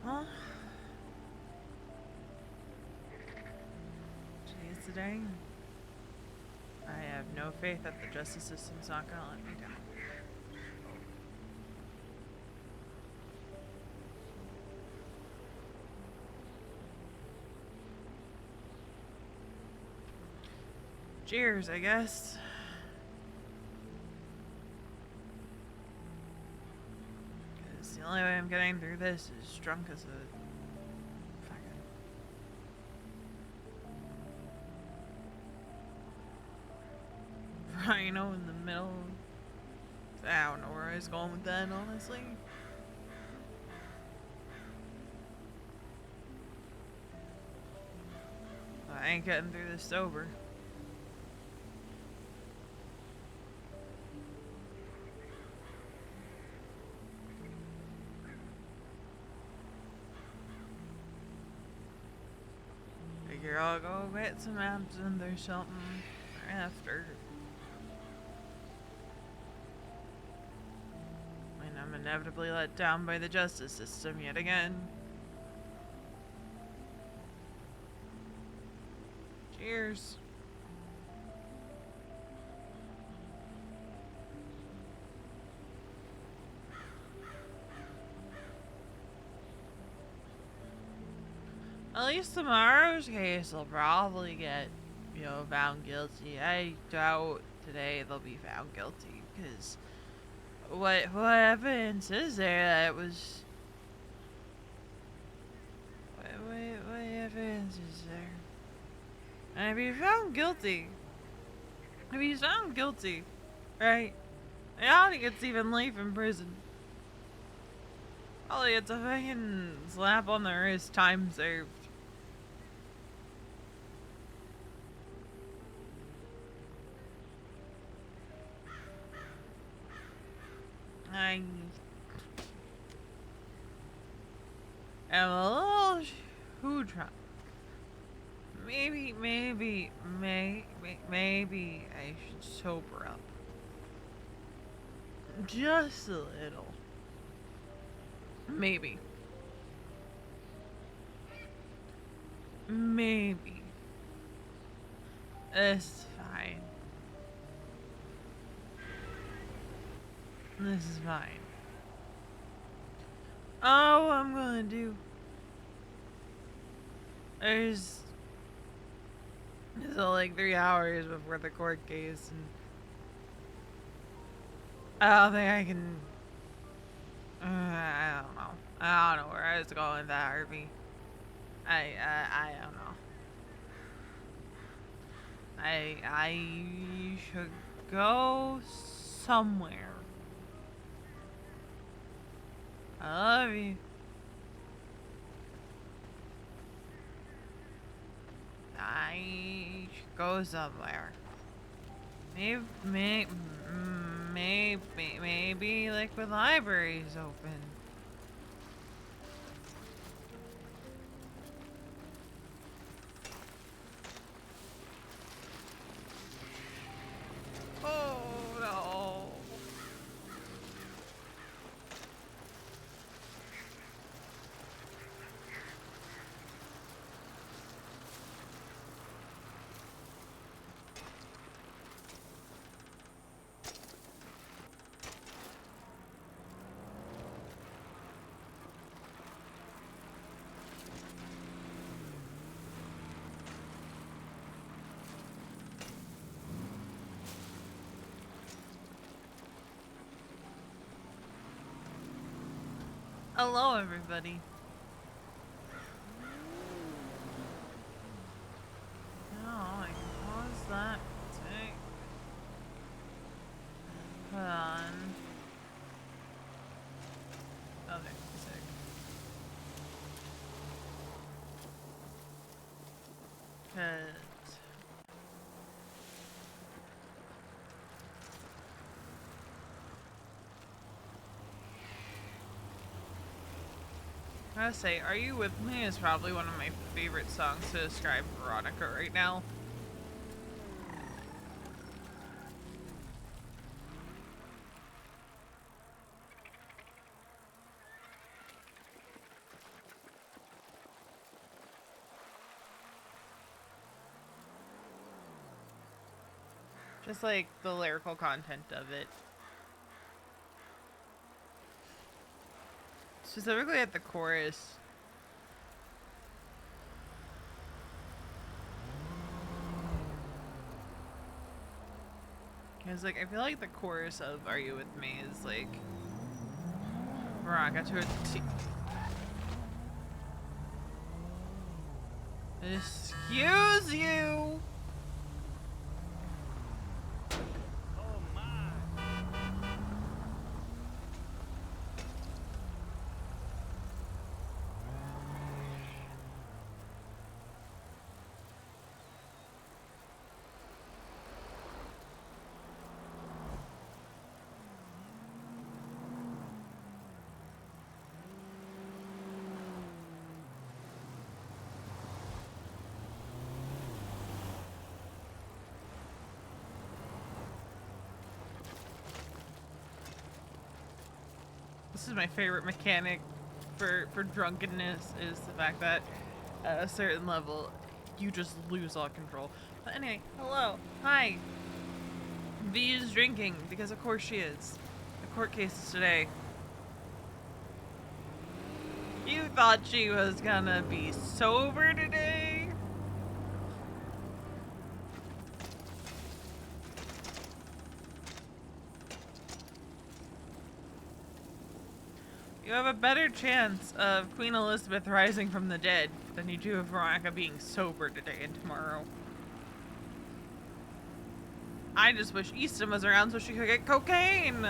Well, today's the day. I have no faith that the justice system's not gonna let me down. Cheers, I guess. Because the only way I'm getting through this is drunk as a fucking rhino in the middle. I don't know where I was going with that, honestly. I ain't getting through this sober. Figure I'll go get some absinthe or something after. And I'm inevitably let down by the justice system yet again. Cheers. At least tomorrow's case will probably get, found guilty. I doubt today they'll be found guilty, because what evidence is there that it was... What evidence is there? And if he's found guilty, right? I doubt he gets even life in prison. Probably gets a fucking slap on the wrist, time served. I am a little too drunk. Maybe I should sober up. Just a little. Maybe. It's fine. This is fine. Oh, I'm gonna do. There's like 3 hours before the court case, and I don't think I can. I don't know. I don't know where I was going with that, Harvey. I don't know. I should go somewhere. I love you. I should go somewhere. Maybe like the library's open. Oh no. Hello, everybody. Oh, I can pause that. Take. Put on. Okay, sick. Cause I gotta say, Are You With Me is probably one of my favorite songs to describe Veronica right now. Just like the lyrical content of it. Specifically at the chorus. Cause like I feel like the chorus of Are You With Me is like Veronica to a T. Excuse you! This is my favorite mechanic for drunkenness is the fact that at a certain level you just lose all control. But anyway, hello. Hi. V is drinking because of course she is. The court case is today. You thought she was gonna be sober today? You have a better chance of Queen Elizabeth rising from the dead than you do of Veronica being sober today and tomorrow. I just wish Easton was around so she could get cocaine!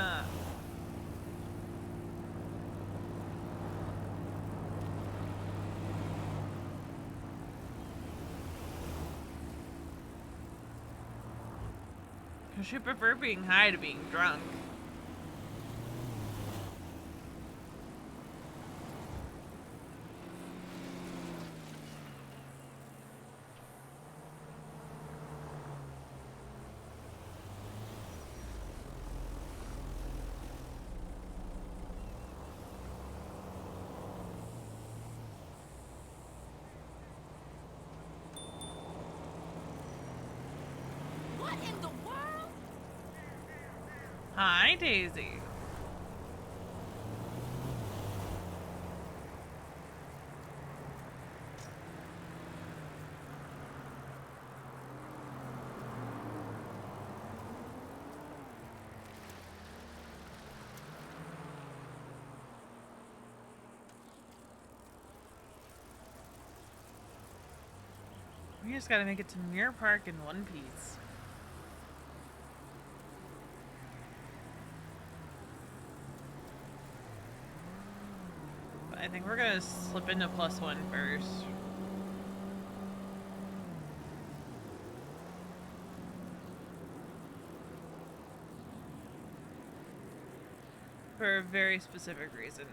Cause she prefer being high to being drunk. What in the world? Hi, Daisy. We just gotta make it to Mirror Park in one piece. But I think we're gonna slip into +1 first. For a very specific reason.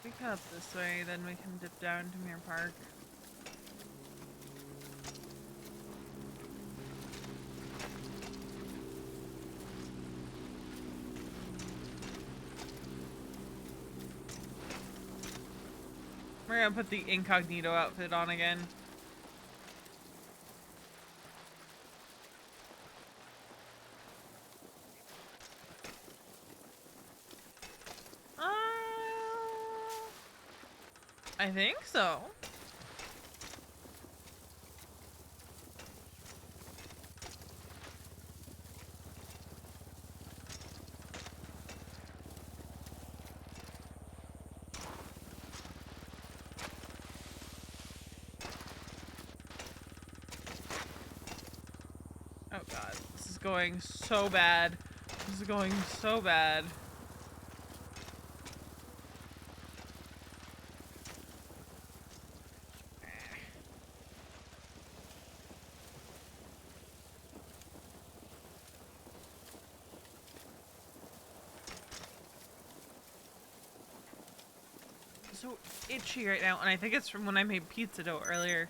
If we cut this way, then we can dip down to Mirror Park. We're gonna put the incognito outfit on again. I think so. God, this is going so bad. This is going so bad. So itchy right now, and I think it's from when I made pizza dough earlier.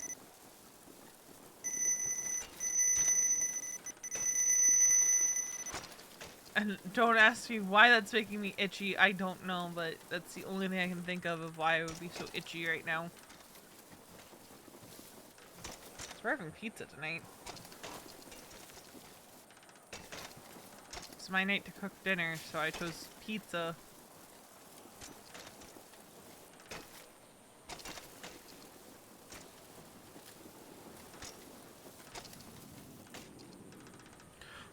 And don't ask me why that's making me itchy. I don't know, but that's the only thing I can think of why I would be so itchy right now. So we're having pizza tonight. It's my night to cook dinner, so I chose pizza.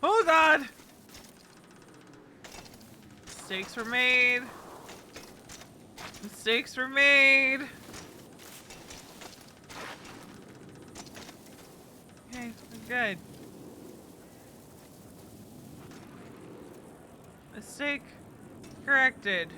Oh God! Mistakes were made. Mistakes were made. Okay, we're good. Mistake corrected.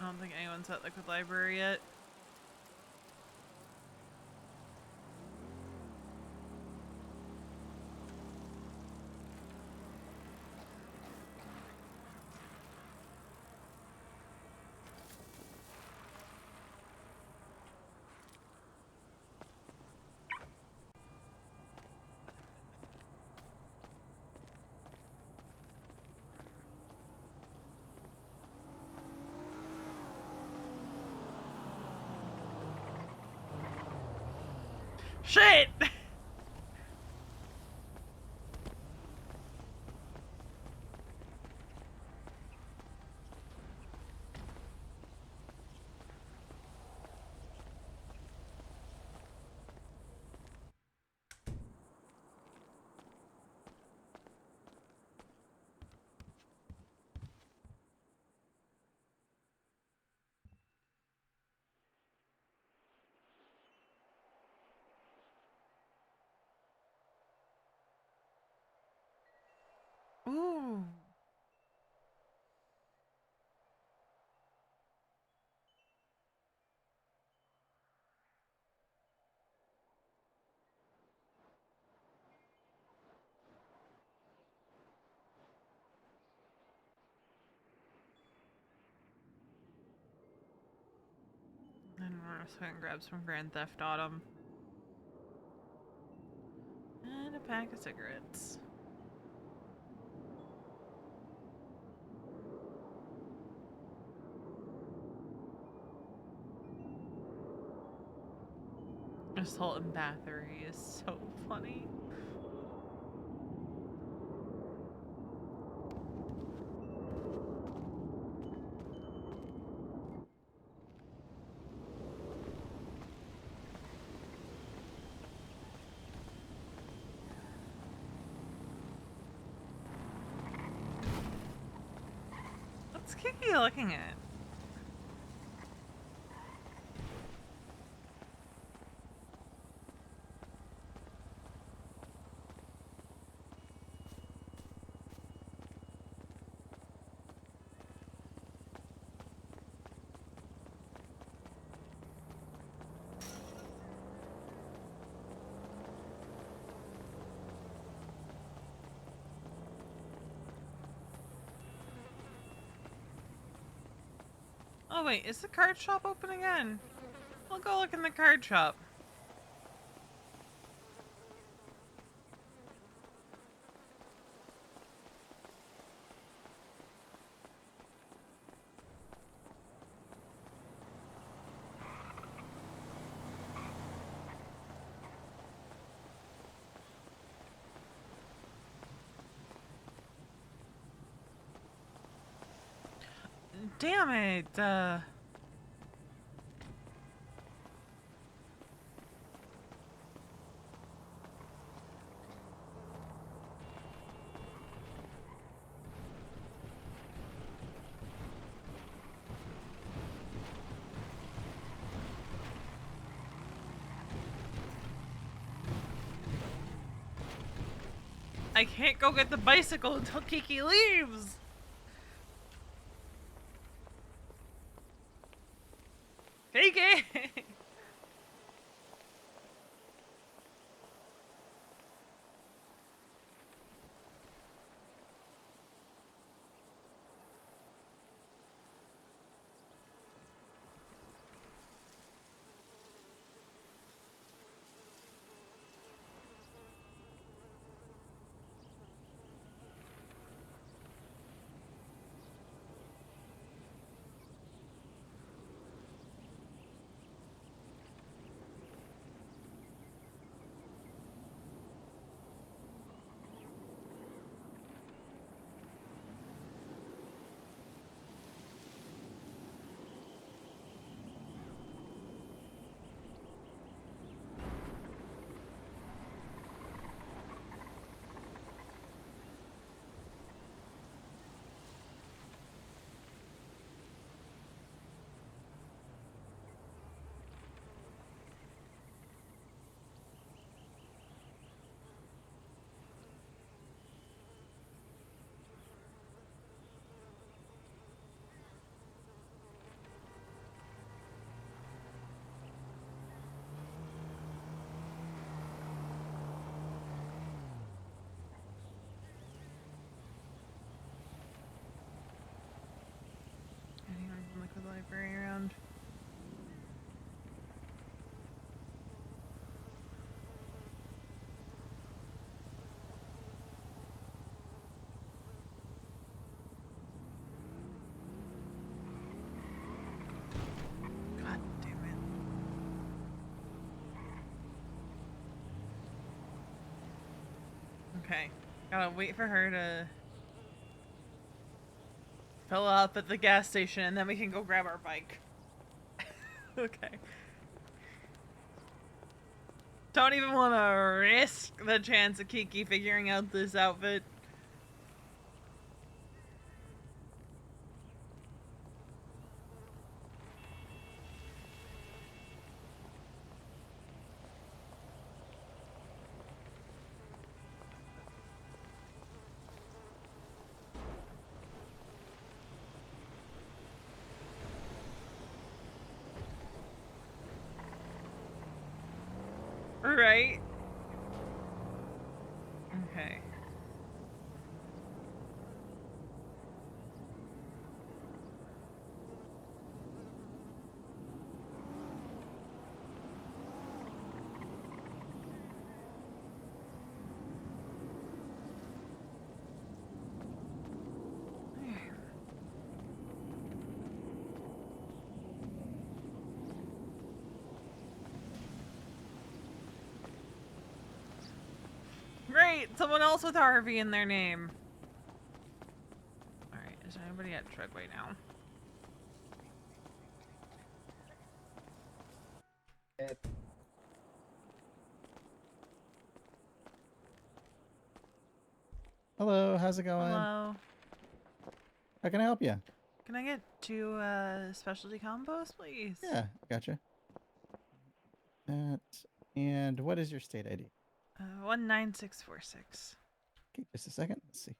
I don't think anyone's at Liquid Library yet. Shit! Ooh. And we're just gonna grab some Grand Theft Autumn. And a pack of cigarettes. Assault and Battery is so funny. What's Kiki looking at? Oh wait, is the card shop open again? I'll go look in the card shop. damn it. I can't go get the bicycle until Kiki leaves. Kiki! Anyone from the library around? God damn it. Okay. Gotta wait for her to fill up at the gas station and then we can go grab our bike. Okay. Don't even want to risk the chance of Kiki figuring out this outfit. Right? Okay. Great! Someone else with Harvey in their name. Alright, is anybody at Treadway now? Hello, how's it going? Hello. How can I help you? Can I get two specialty combos, please? Yeah, gotcha. And what is your state ID? 19646. Okay, just a second. Let's see.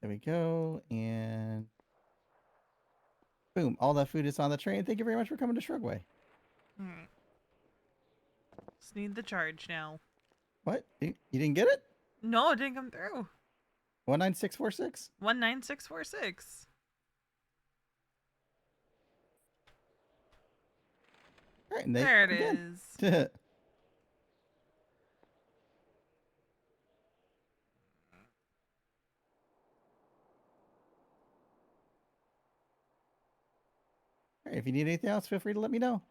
There we go. And boom, all that food is on the train. Thank you very much for coming to Shrugway. Alright. Just need the charge now. What? You didn't get it? No, it didn't come through. 19646? 19646. All right, and There it again. is. All right, if you need anything else, feel free to let me know.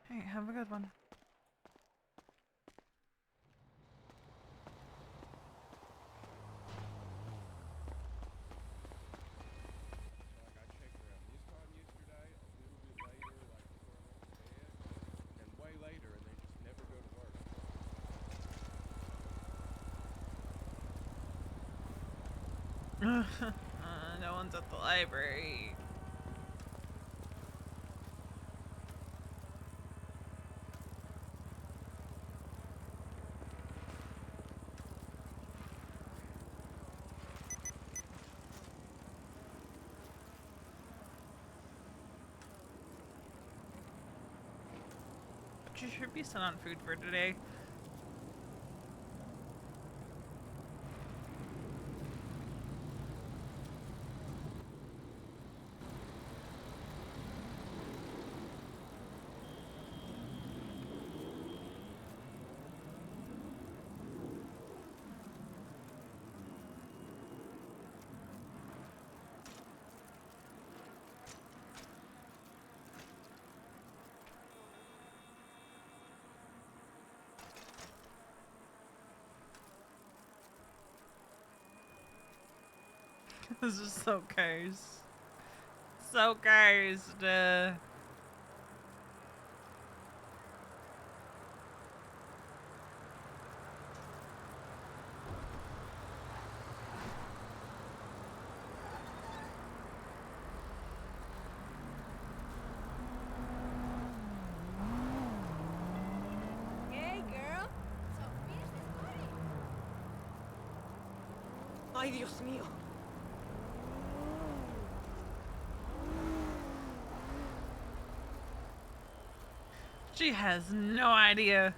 Hey, have a good one. No one's at the library. But you should be sent on food for today. This is so cursed. So cursed. Hey, girl. So, finish this party. Ay, Dios mío. She has no idea.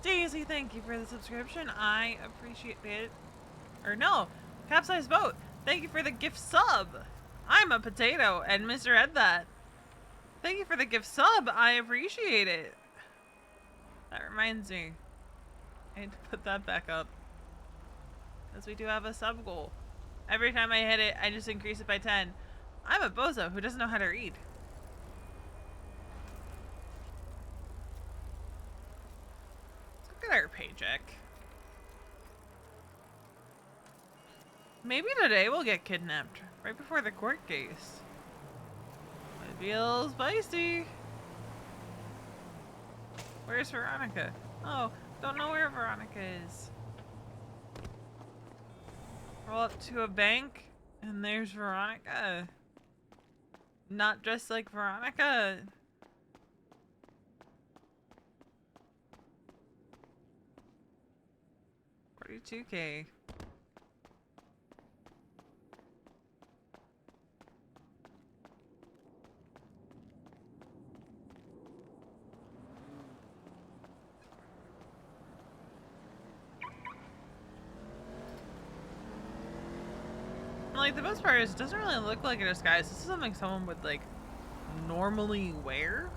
Daisy, thank you for the subscription. I appreciate it. Or no, Capsized Boat. Thank you for the gift sub. I'm a potato and misread that. Thank you for the gift sub. I appreciate it. That reminds me. I need to put that back up. Because we do have a sub goal. Every time I hit it, I just increase it by 10. I'm a bozo who doesn't know how to read. Let's look at our paycheck. Maybe today we'll get kidnapped. Right before the court case. I feel spicy. Where's Veronica? Oh, don't know where Veronica is. Roll up to a bank, and there's Veronica. Not dressed like Veronica. $42K. Like, the best part is it doesn't really look like a disguise. This is something someone would, like, normally wear.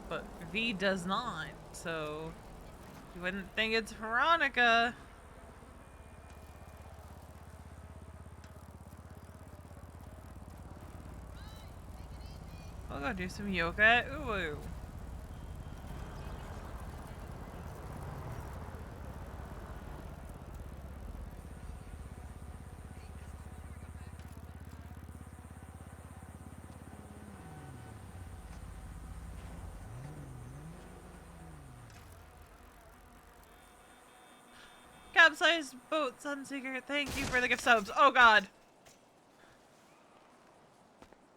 But V does not, so you wouldn't think it's Veronica. We'll go do some yoga at Uwu. Capsized boat, Sunseeker. Thank you for the gift subs. Oh god.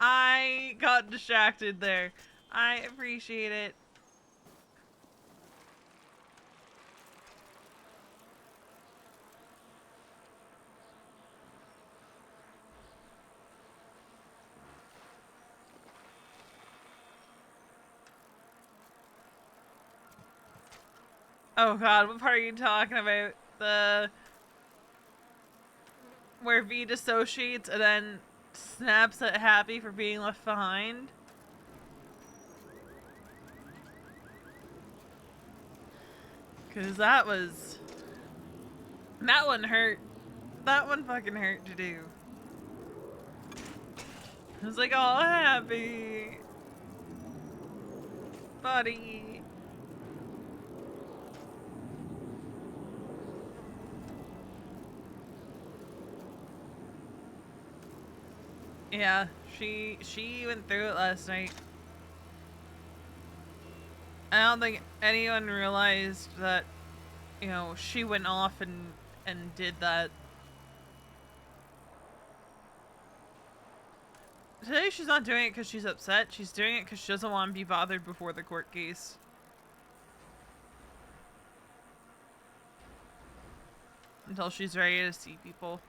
I got distracted there. I appreciate it. Oh god, what part are you talking about? The... where V dissociates and then snaps at Happy for being left behind? Cause that was... that one hurt. That one fucking hurt to do. I was like, oh, Happy. Buddy. Yeah, she went through it last night. I don't think anyone realized that, you know, she went off and did that. Today she's not doing it because she's upset. She's doing it because she doesn't want to be bothered before the court case. Until she's ready to see people.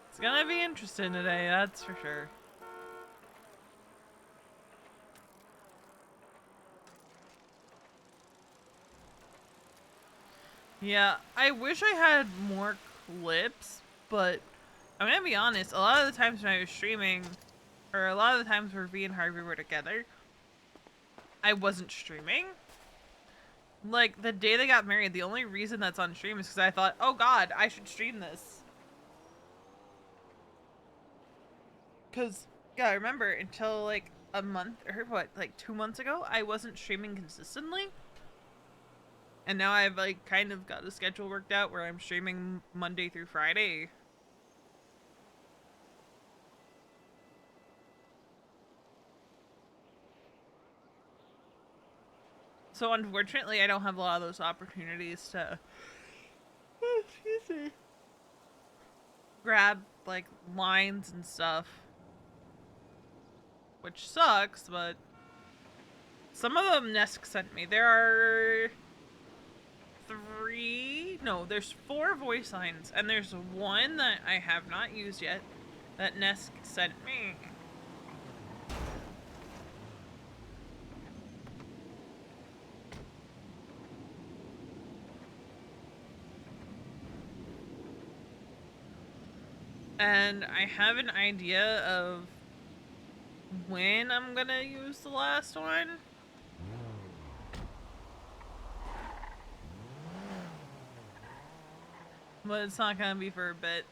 It's gonna be interesting today, that's for sure. Yeah, I wish I had more clips, but I'm gonna be honest, a lot of the times when I was streaming, or a lot of the times where V and Harvey were together, I wasn't streaming. Like, the day they got married, the only reason that's on stream is because I thought, oh god, I should stream this. Because, yeah, I remember until like a month, or what, like 2 months ago, I wasn't streaming consistently. And now I've like kind of got a schedule worked out where I'm streaming Monday through Friday. So unfortunately, I don't have a lot of those opportunities to, excuse me, grab like lines and stuff, which sucks. But some of them Nesk sent me. There are there's 4 voice lines, and there's one that I have not used yet that Nesk sent me. And I have an idea of when I'm gonna use the last one. But it's not gonna be for a bit.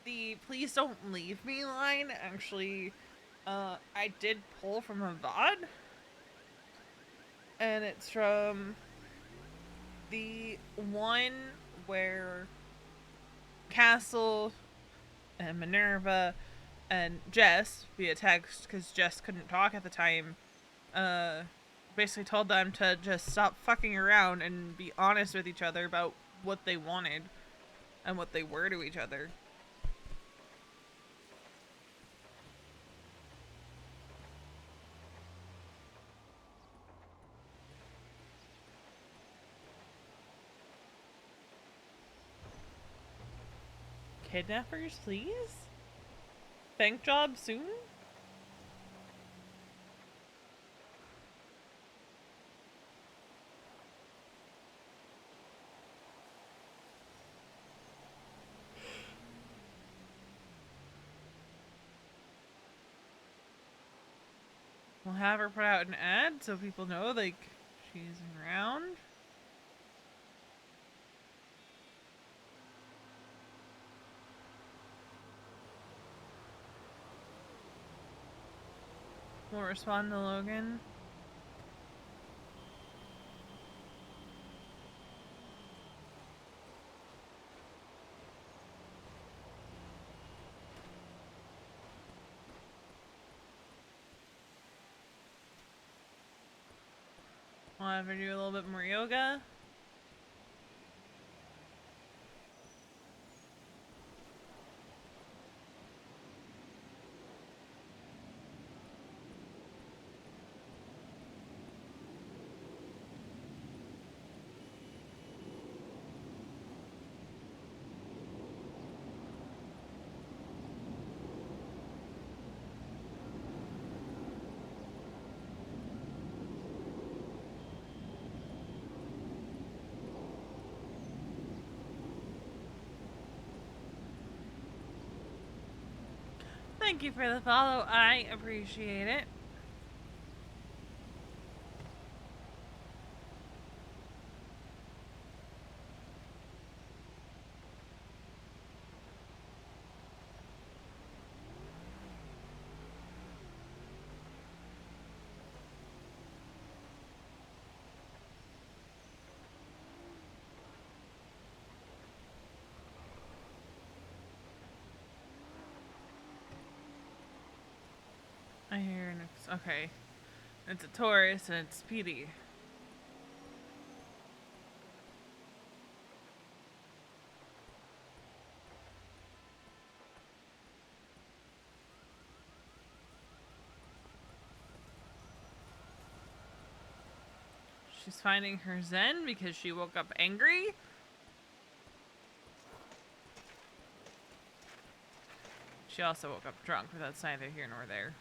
The please don't leave me line actually, I did pull from a VOD. And it's from the one where Castle and Minerva and Jess via text, because Jess couldn't talk at the time, uh, basically told them to just stop fucking around and be honest with each other about what they wanted and what they were to each other. Kidnappers, please? Bank job soon? We'll have her put out an ad so people know, like, she's around. We'll respond to Logan. We'll have her do a little bit more yoga. Thank you for the follow. I appreciate it. Okay. It's a Taurus and it's speedy. She's finding her zen because she woke up angry? She also woke up drunk, but that's neither here nor there.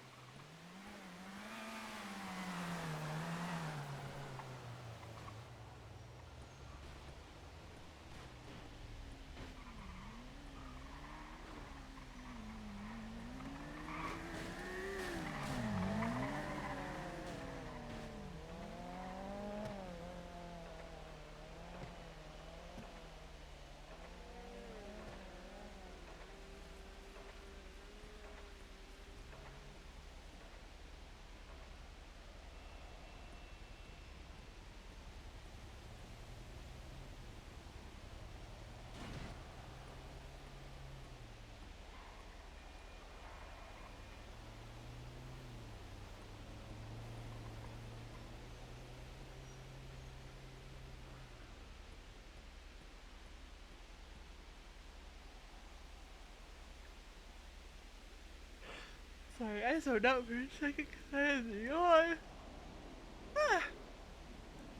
Sorry, I zoned out for a second because I had to yawn.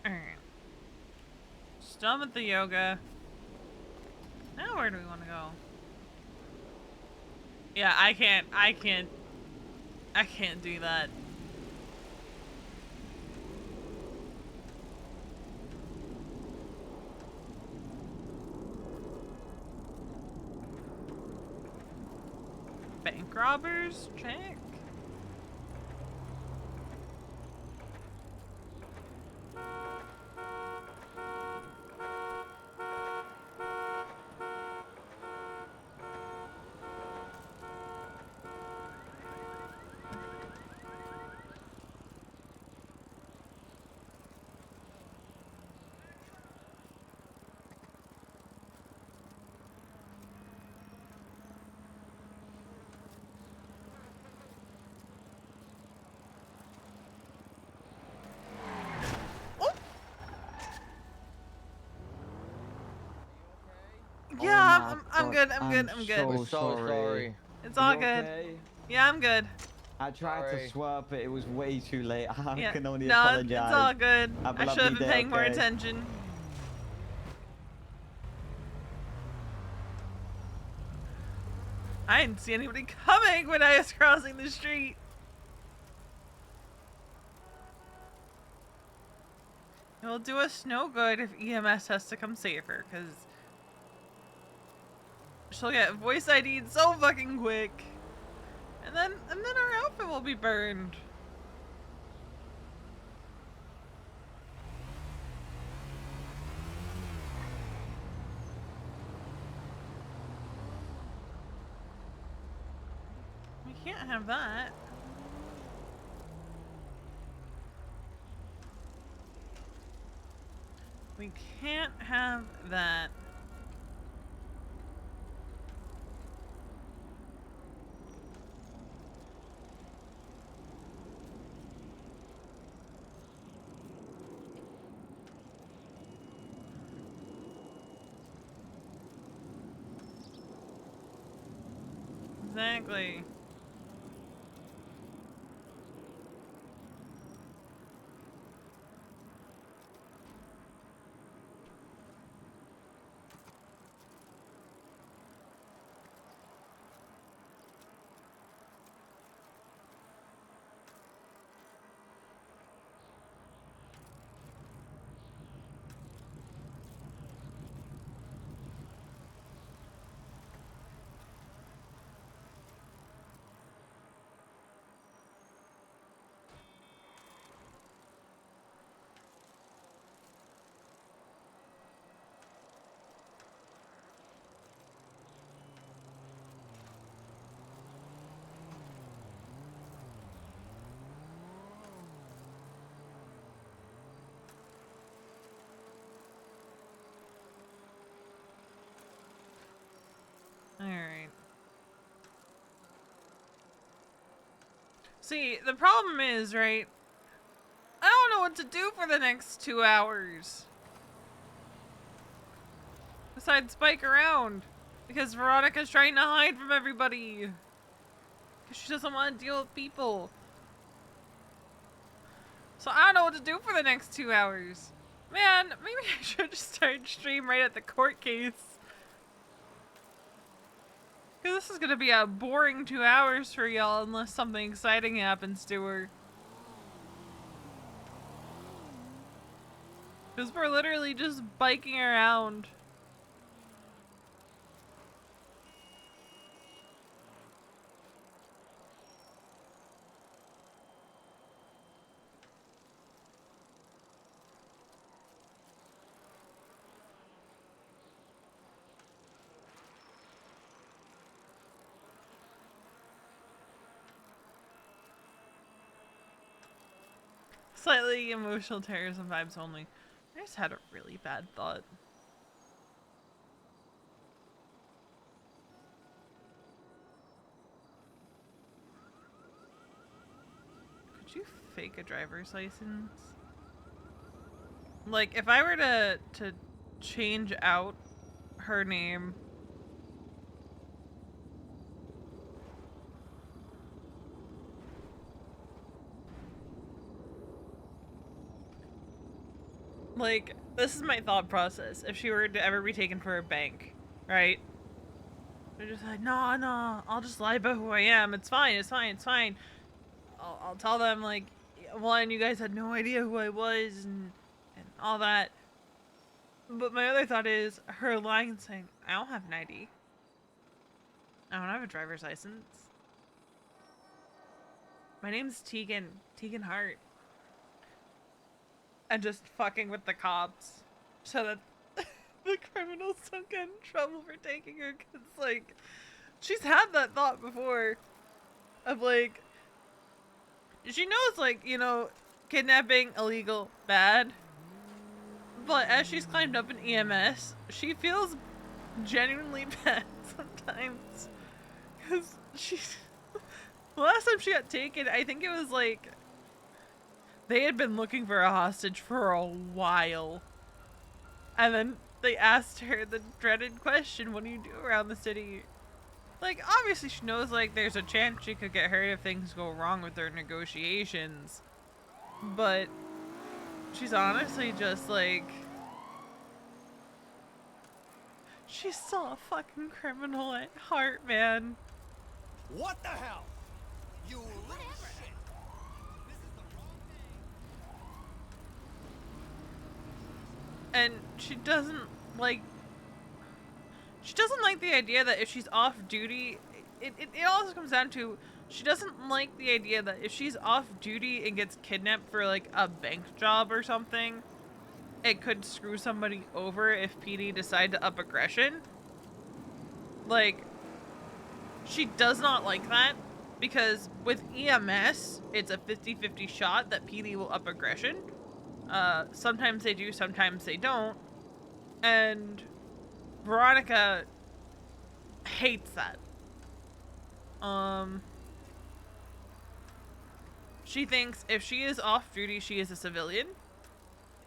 Alright. Still done with the yoga. Now where do we want to go? Yeah, I can't do that. Bank robbers? Check. Yeah, I'm good. I'm good. I'm good. We're so sorry. It's Are all you good. okay? Yeah, I'm good. I tried to Sorry. swerve, but it was way too late. I Yeah. can only No, apologize. it's all good. Have a I should lovely have been day, paying more okay? attention. I didn't see anybody coming when I was crossing the street. It'll do us no good if EMS has to come save her, because she'll get voice ID'd so fucking quick. And then our outfit will be burned. We can't have that. We can't have that. Exactly. See, the problem is, right? I don't know what to do for the next 2 hours. Besides spike around. Because Veronica's trying to hide from everybody. Because she doesn't want to deal with people. So I don't know what to do for the next 2 hours. Man, maybe I should just start stream right at the court case. Because this is going to be a boring 2 hours for y'all unless something exciting happens to her. Because we're literally just biking around. Slightly emotional terrorism vibes only. I just had a really bad thought. Could you fake a driver's license? Like, if I were to change out her name. Like, this is my thought process. If she were to ever be taken for a bank, right? They're just like, no, I'll just lie about who I am. It's fine. I'll tell them, like, one, you guys had no idea who I was and all that. But my other thought is her lying and saying, I don't have an ID. I don't have a driver's license. My name's Tegan Hart. And just fucking with the cops so that the criminals don't get in trouble for taking her. Cause, like, she's had that thought before of, like, she knows, like, you know, kidnapping, illegal, bad. But as she's climbed up in EMS, she feels genuinely bad sometimes. Because the last time she got taken, I think it was, like, they had been looking for a hostage for a while. And then they asked her the dreaded question, what do you do around the city? Like, obviously she knows, like, there's a chance she could get hurt if things go wrong with their negotiations. But she's honestly just, like, she's still a fucking criminal at heart, man. What the hell? You little shit. And she doesn't like the idea that if she's off duty, it also comes down to she doesn't like the idea that if she's off duty and gets kidnapped for, like, a bank job or something, it could screw somebody over if PD decide to up aggression. Like, she does not like that because with EMS, it's a 50-50 shot that PD will up aggression. Sometimes they do, sometimes they don't. And Veronica hates that. She thinks if she is off duty, she is a civilian.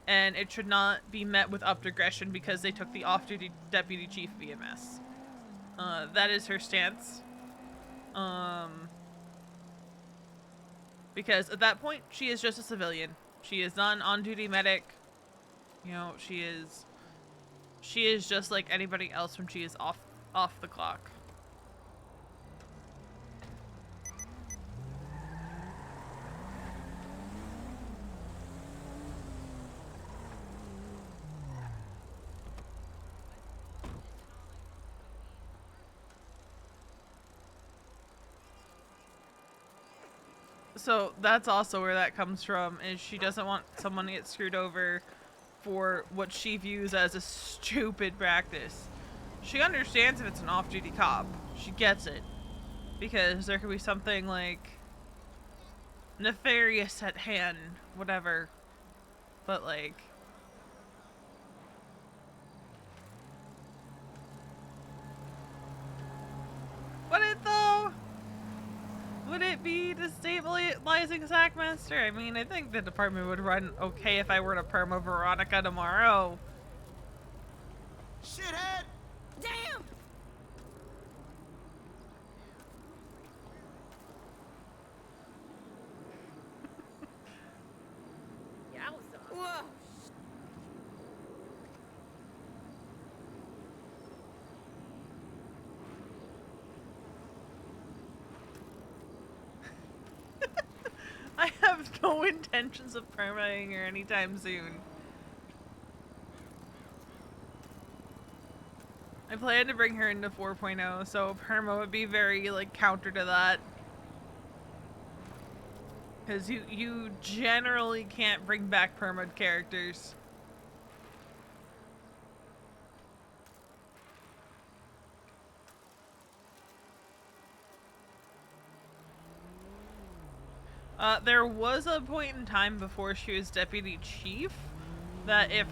And it should not be met with upped aggression because they took the off-duty deputy chief of EMS. That is her stance. Because at that point, she is just a civilian. She is not an on-duty medic. You know, she is just like anybody else when she is off the clock. So that's also where that comes from, is she doesn't want someone to get screwed over for what she views as a stupid practice. She understands if it's an off-duty cop. She gets it. Because there could be something, like, nefarious at hand, whatever. But, like, would it though? Would it be just destabilizing Sackmaster? I mean, I think the department would run okay if I were to perma Veronica tomorrow. Shithead! Damn! Yowza. Whoa. I have no intentions of permaing her anytime soon. I plan to bring her into 4.0, so perma would be very, like, counter to that. Because you generally can't bring back perma characters. There was a point in time before she was deputy chief that if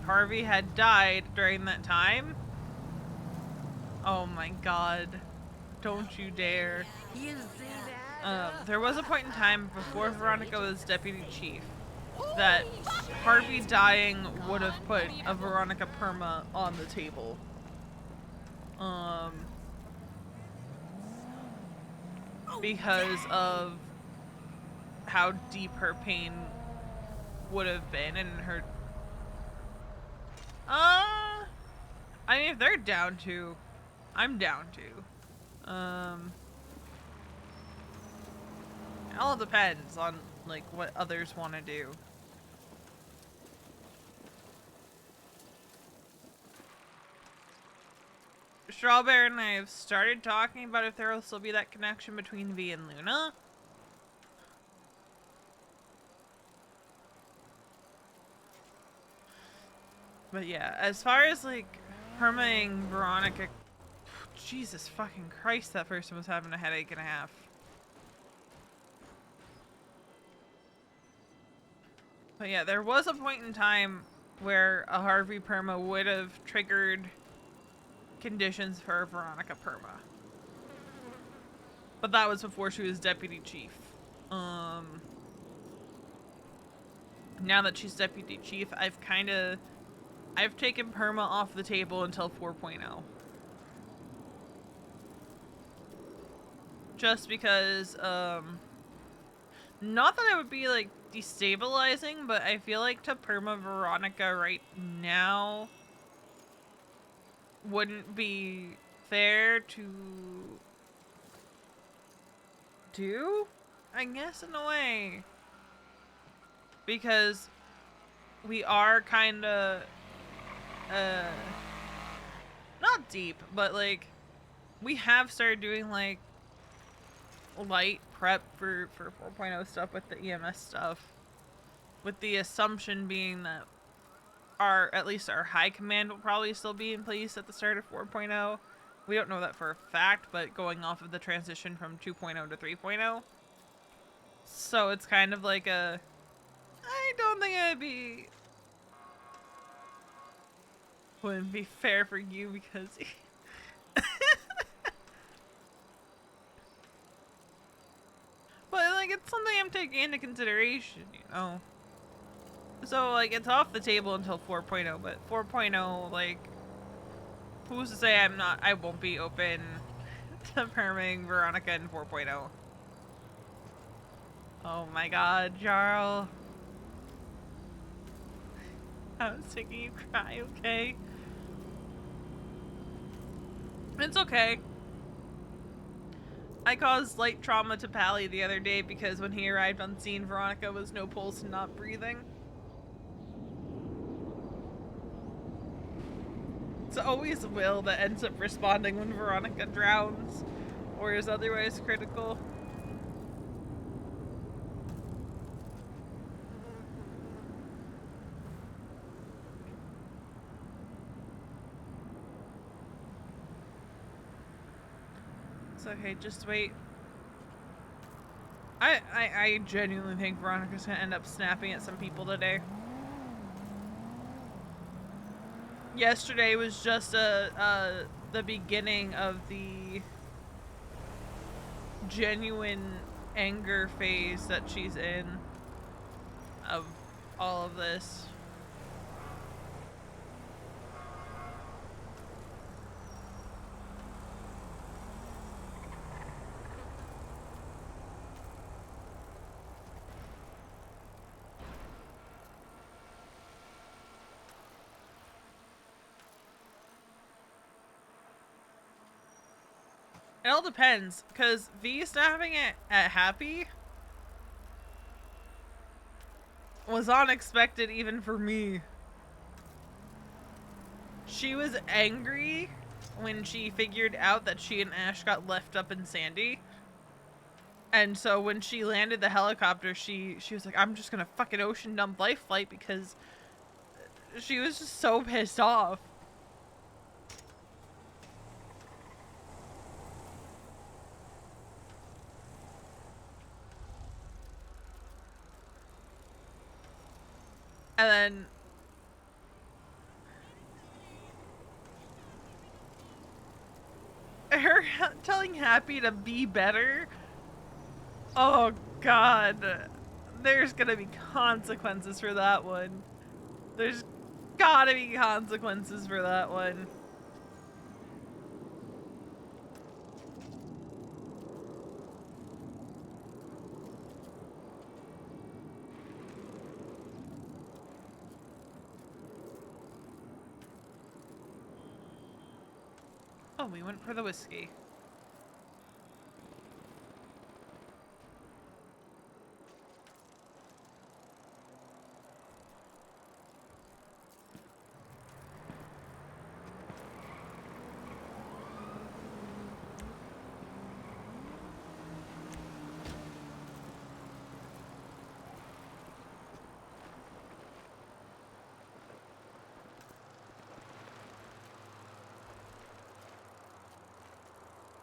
Harvey had died during that time, oh my god, don't you dare. You see that? There was a point in time before Veronica was deputy chief that Harvey dying would have put a Veronica perma on the table. Because of how deep her pain would have been and her... I mean, if they're down to, I'm down to. It all depends on, like, what others want to do. Strawberry and I have started talking about if there will still be that connection between V and Luna. But yeah, as far as, like, permaing Veronica... Jesus fucking Christ, that person was having a headache and a half. But yeah, there was a point in time where a Harvey perma would have triggered conditions for a Veronica perma. But that was before she was deputy chief. Now that she's deputy chief, I've taken perma off the table until 4.0. Just because, not that it would be, like, destabilizing, but I feel like to perma Veronica right now wouldn't be fair to do, I guess, in a way. Because we are kinda, not deep, but, like, we have started doing, like, light prep for 4.0 stuff with the EMS stuff. With the assumption being that at least our high command will probably still be in place at the start of 4.0. We don't know that for a fact, but going off of the transition from 2.0 to 3.0. So it's kind of like I don't think wouldn't be fair for you because but, like, it's something I'm taking into consideration, you know? So, like, it's off the table until 4.0, but 4.0, like, who's to say I won't be open to perming Veronica in 4.0? Oh my god, Jarl. I was making you cry, okay? It's okay. I caused light trauma to Pally the other day because when he arrived on scene, Veronica was no pulse and not breathing. It's always Will that ends up responding when Veronica drowns or is otherwise critical. It's okay, just wait. I genuinely think Veronica's gonna end up snapping at some people today. Yesterday was just the beginning of the genuine anger phase that she's in of all of this. It all depends, because V snapping it at Happy was unexpected even for me. She was angry when she figured out that she and Ash got left up in Sandy. And so when she landed the helicopter, she was like, I'm just gonna fucking ocean dump life flight, because she was just so pissed off. And then her telling Happy to be better. Oh god. There's gonna be consequences for that one. There's gotta be consequences for that one. Oh, we went for the whiskey.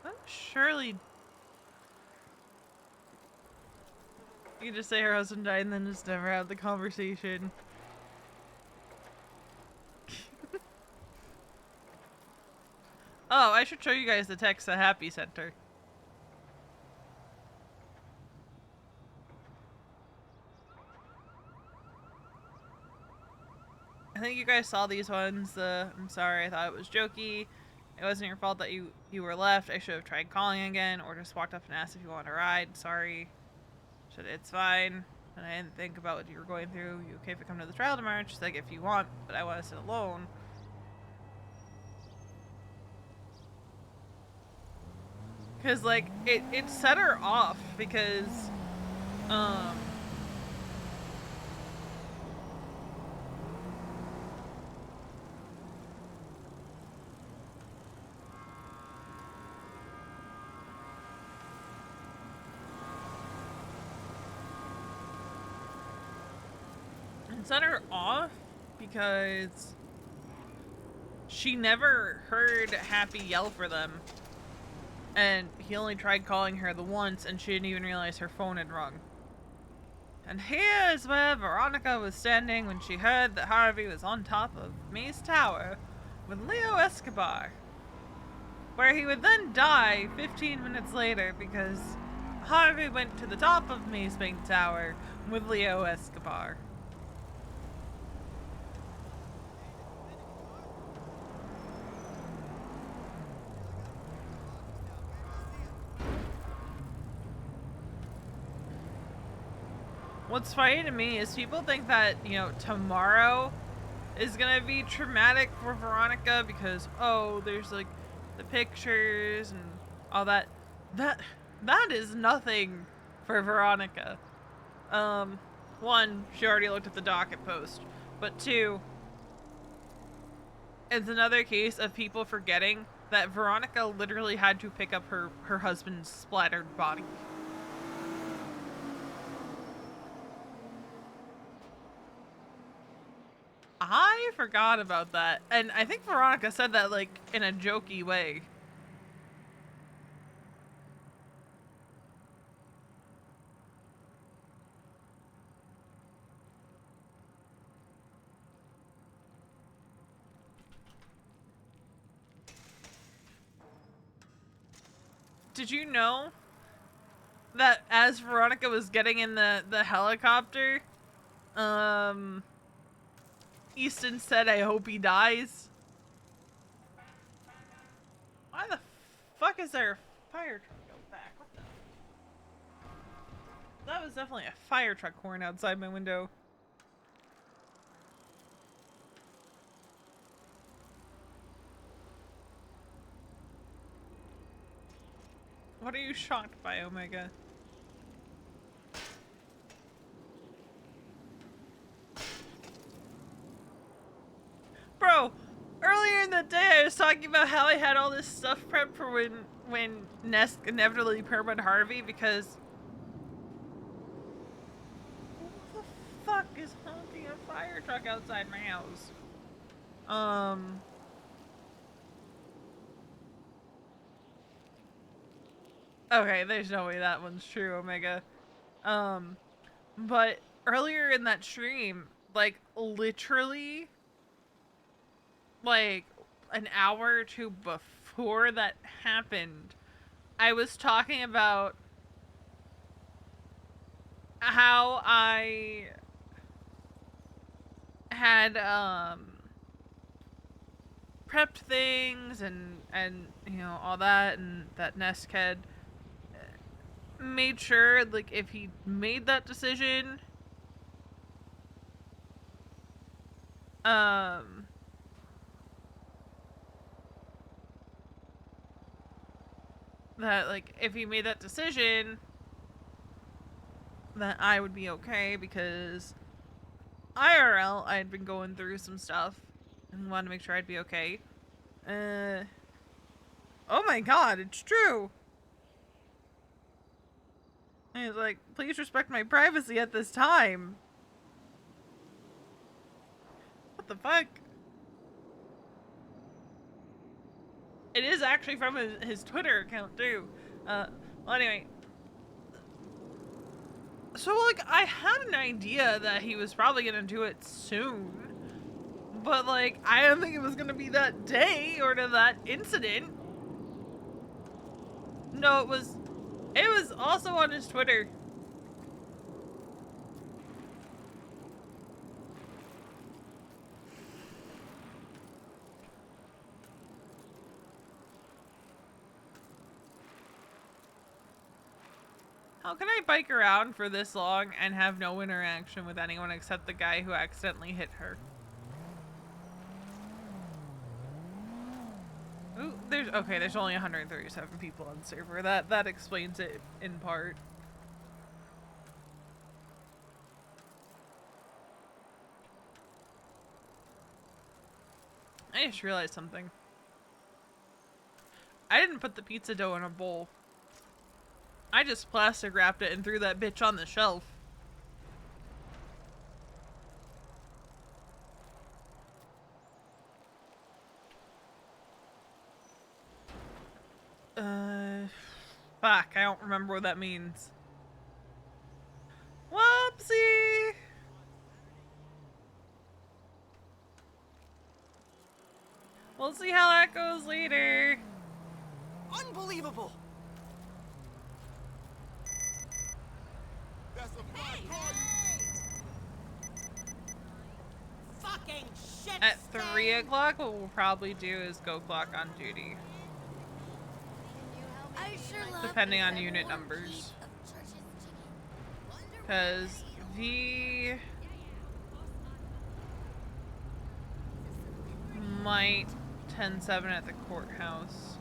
Oh, surely. You can just say her husband died and then just never have the conversation. Oh, I should show you guys the text that Happy sent her. I think you guys saw these ones. I'm sorry, I thought it was jokey. It wasn't your fault that you were left. I should have tried calling again or just walked up and asked if you wanted a ride. Sorry. It's fine. And I didn't think about what you were going through. You okay if I come to the trial tomorrow? She's like, if you want, but I want to sit alone. Cause like it set her off because it set her off because she never heard Happy yell for them. And he only tried calling her the once, and she didn't even realize her phone had rung. And here's where Veronica was standing when she heard that Harvey was on top of May's Tower with Leo Escobar, where he would then die 15 minutes later because Harvey went to the top of May's Bank Tower with Leo Escobar. What's funny to me is people think that, you know, tomorrow is gonna be traumatic for Veronica because, oh, there's like the pictures and all that. That is nothing for Veronica. One, she already looked at the docket post, but two, it's another case of people forgetting that Veronica literally had to pick up her husband's splattered body. I forgot about that. And I think Veronica said that, like, in a jokey way. Did you know that as Veronica was getting in the helicopter, Easton said, "I hope he dies." Why the fuck is there a fire truck out back? What the? That was definitely a fire truck horn outside my window. What are you shocked by, Omega? Bro, earlier in the day I was talking about how I had all this stuff prepped for when Nest inevitably permanent Harvey because who the fuck is honking a fire truck outside my house? Okay, there's no way that one's true, Omega. But earlier in that stream, like literally like an hour or two before that happened, I was talking about how I had prepped things and you know all that, and that Nest had made sure like if he made that decision that like if he made that decision that I would be okay because IRL I had been going through some stuff and wanted to make sure I'd be okay. Oh my god, it's true. And he's like, please respect my privacy at this time. What the fuck? It is actually from his Twitter account too. Well anyway. So like I had an idea that he was probably gonna do it soon. But like I didn't think it was gonna be that day or to that incident. No, it was also on his Twitter. How can I bike around for this long and have no interaction with anyone except the guy who accidentally hit her? Ooh, there's only 137 people on the server. That explains it in part. I just realized something. I didn't put the pizza dough in a bowl. I just plastic wrapped it and threw that bitch on the shelf. Fuck, I don't remember what that means. Whoopsie! We'll see how that goes later. Unbelievable! That's a black party! Fucking shit! At 3 o'clock, what we'll probably do is go clock on duty. I sure love Depending on every unit one numbers. piece of Church's chicken. Wonder Because why. V might 10-7 at the courthouse.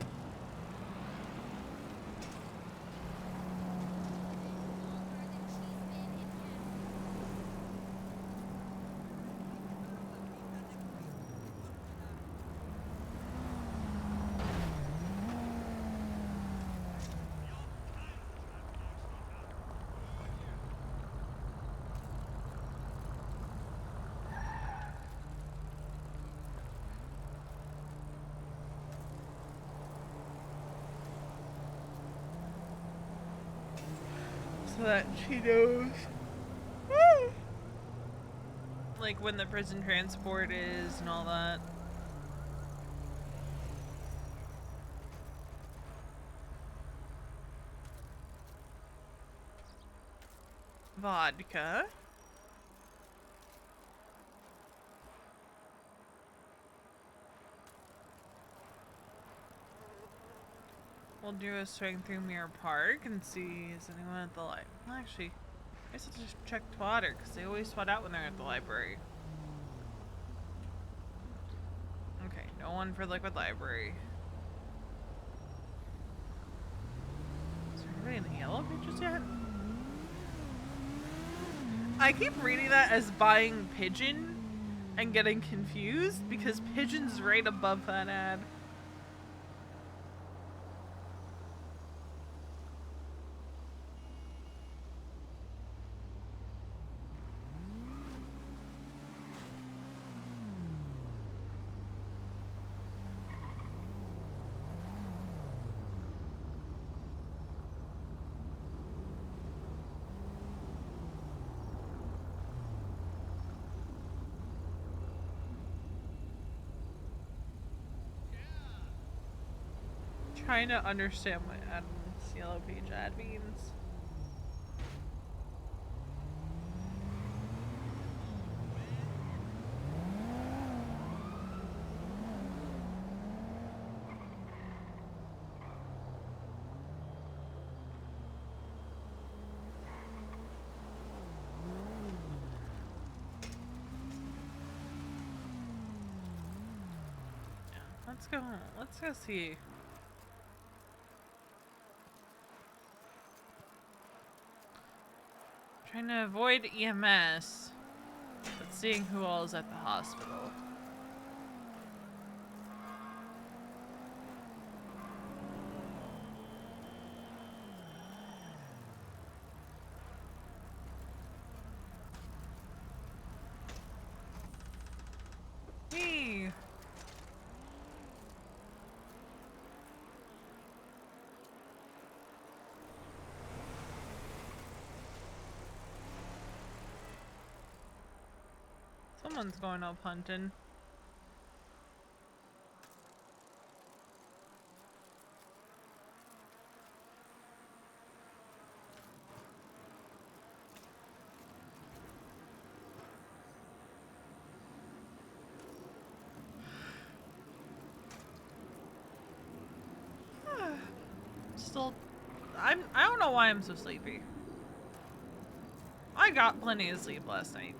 So that she knows. Like when the prison transport is and all that. vodka. We'll do a swing through Mirror Park and see is anyone at the library. Well, actually, I guess I'll just check Twatter because they always swat out when they're at the library. Okay, no one for Liquid Library. Is there anybody in the yellow pages yet? I keep reading that as buying Pigeon and getting confused because Pigeon's right above that ad. Trying to understand what Adam's yellow page ad means. Let's go. Let's go see. Trying to avoid EMS, but seeing who all is at the hospital. Hey. Someone's going up hunting. Still, I don't know why I'm so sleepy. I got plenty of sleep last night.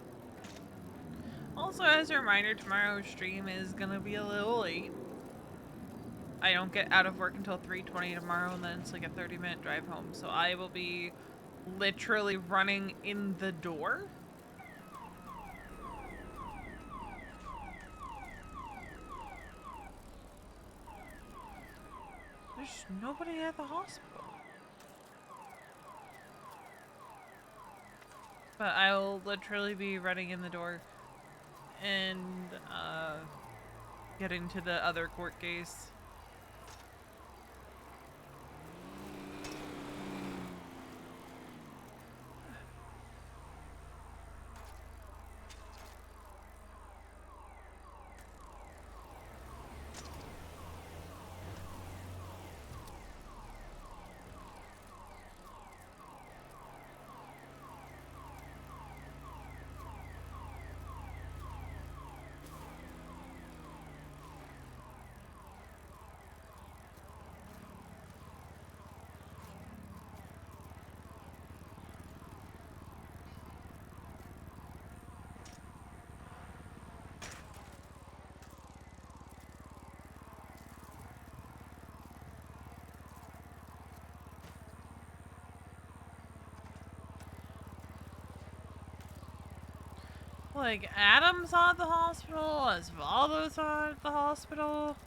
Also, as a reminder, tomorrow's stream is gonna be a little late. I don't get out of work until 3:20 tomorrow, and then it's like a 30-minute drive home. So I will be literally running in the door. There's nobody at the hospital. But I'll literally be running in the door and getting to the other court case. Like, Adam's at the hospital, Osvaldo's at the hospital.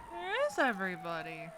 Where is everybody?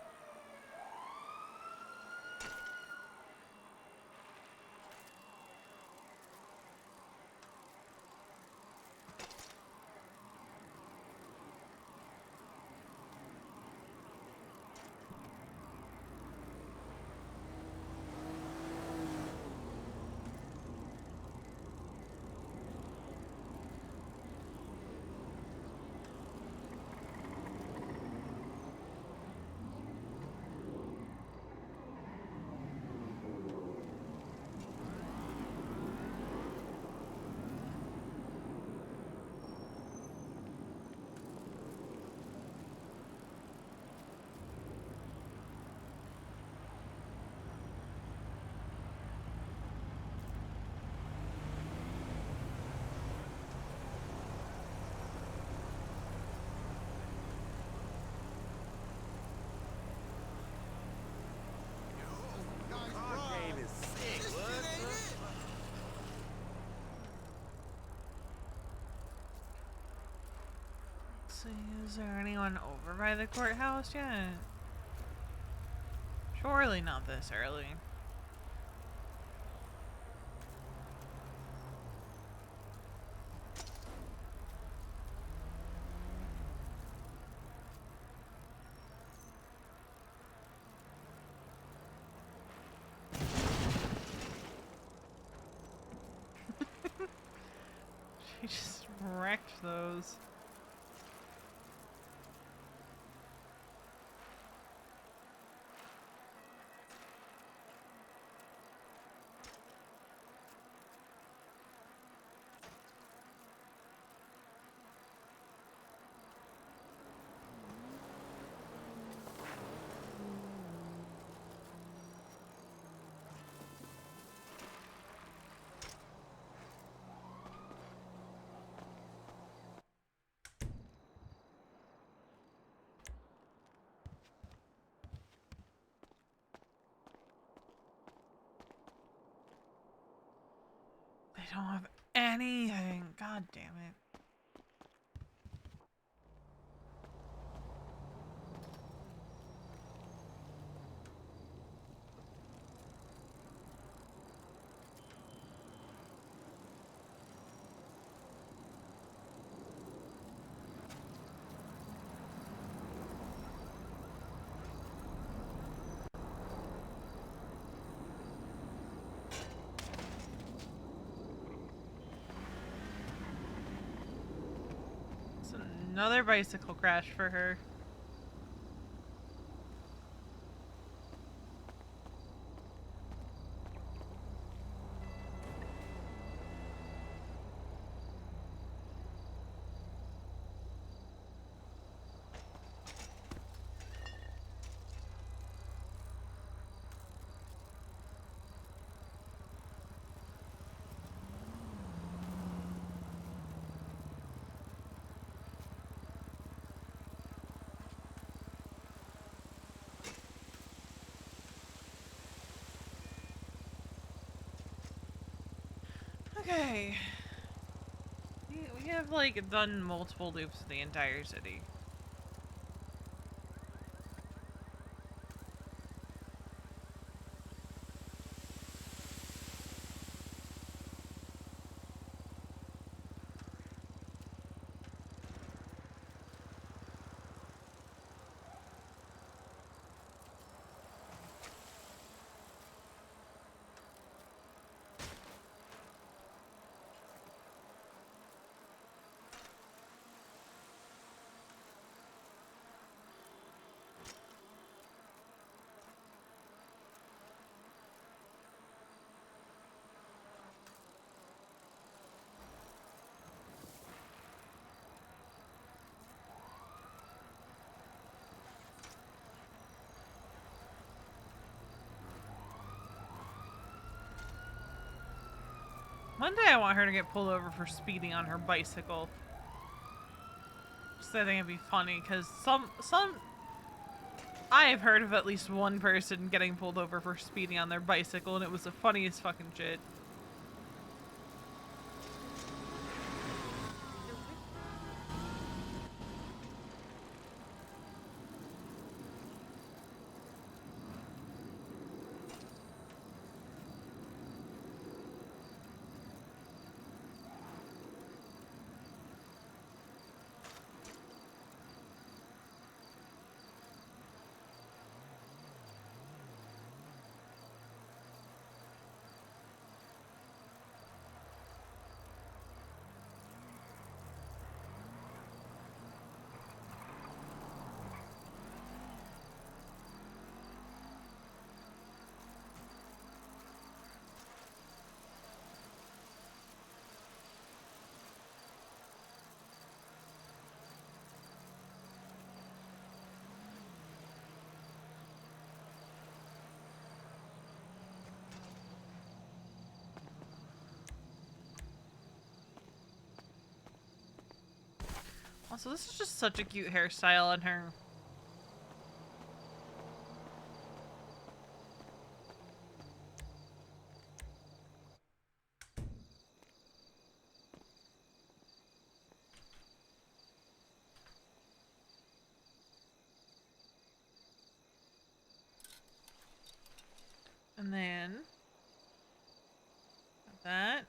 there anyone over by the courthouse yet? Surely not this early. She just wrecked those. They don't have anything. God damn it. It's another bicycle crash for her. Okay. We have like done multiple loops in the entire city. One day I want her to get pulled over for speeding on her bicycle. Just I think it'd be funny because I have heard of at least one person getting pulled over for speeding on their bicycle, and it was the funniest fucking shit. Also, this is just such a cute hairstyle on her. And then that.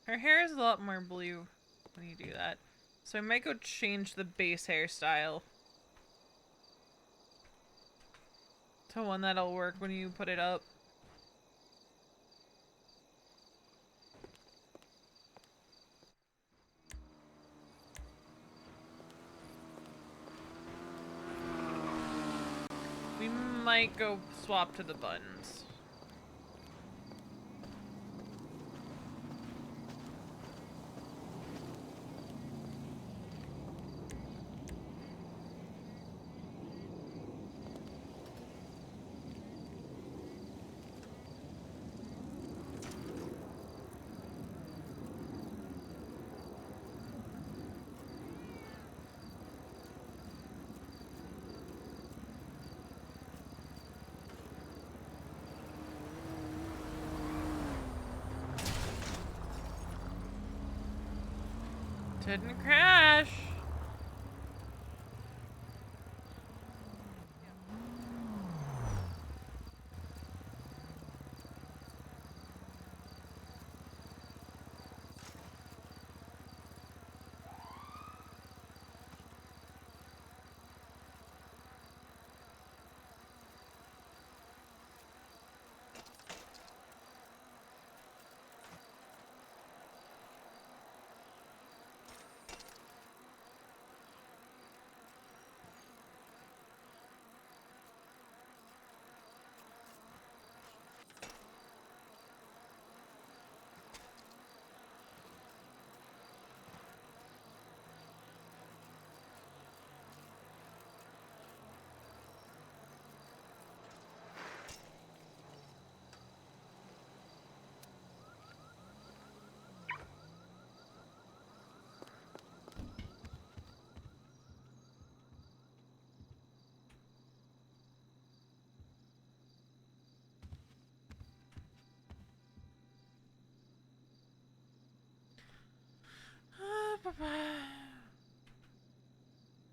Her hair is a lot more blue when you do that. So I might go change the base hairstyle to one that'll work when you put it up. We might go swap to the buttons. Didn't crash.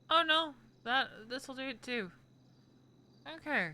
Oh no, this'll do it too. Okay.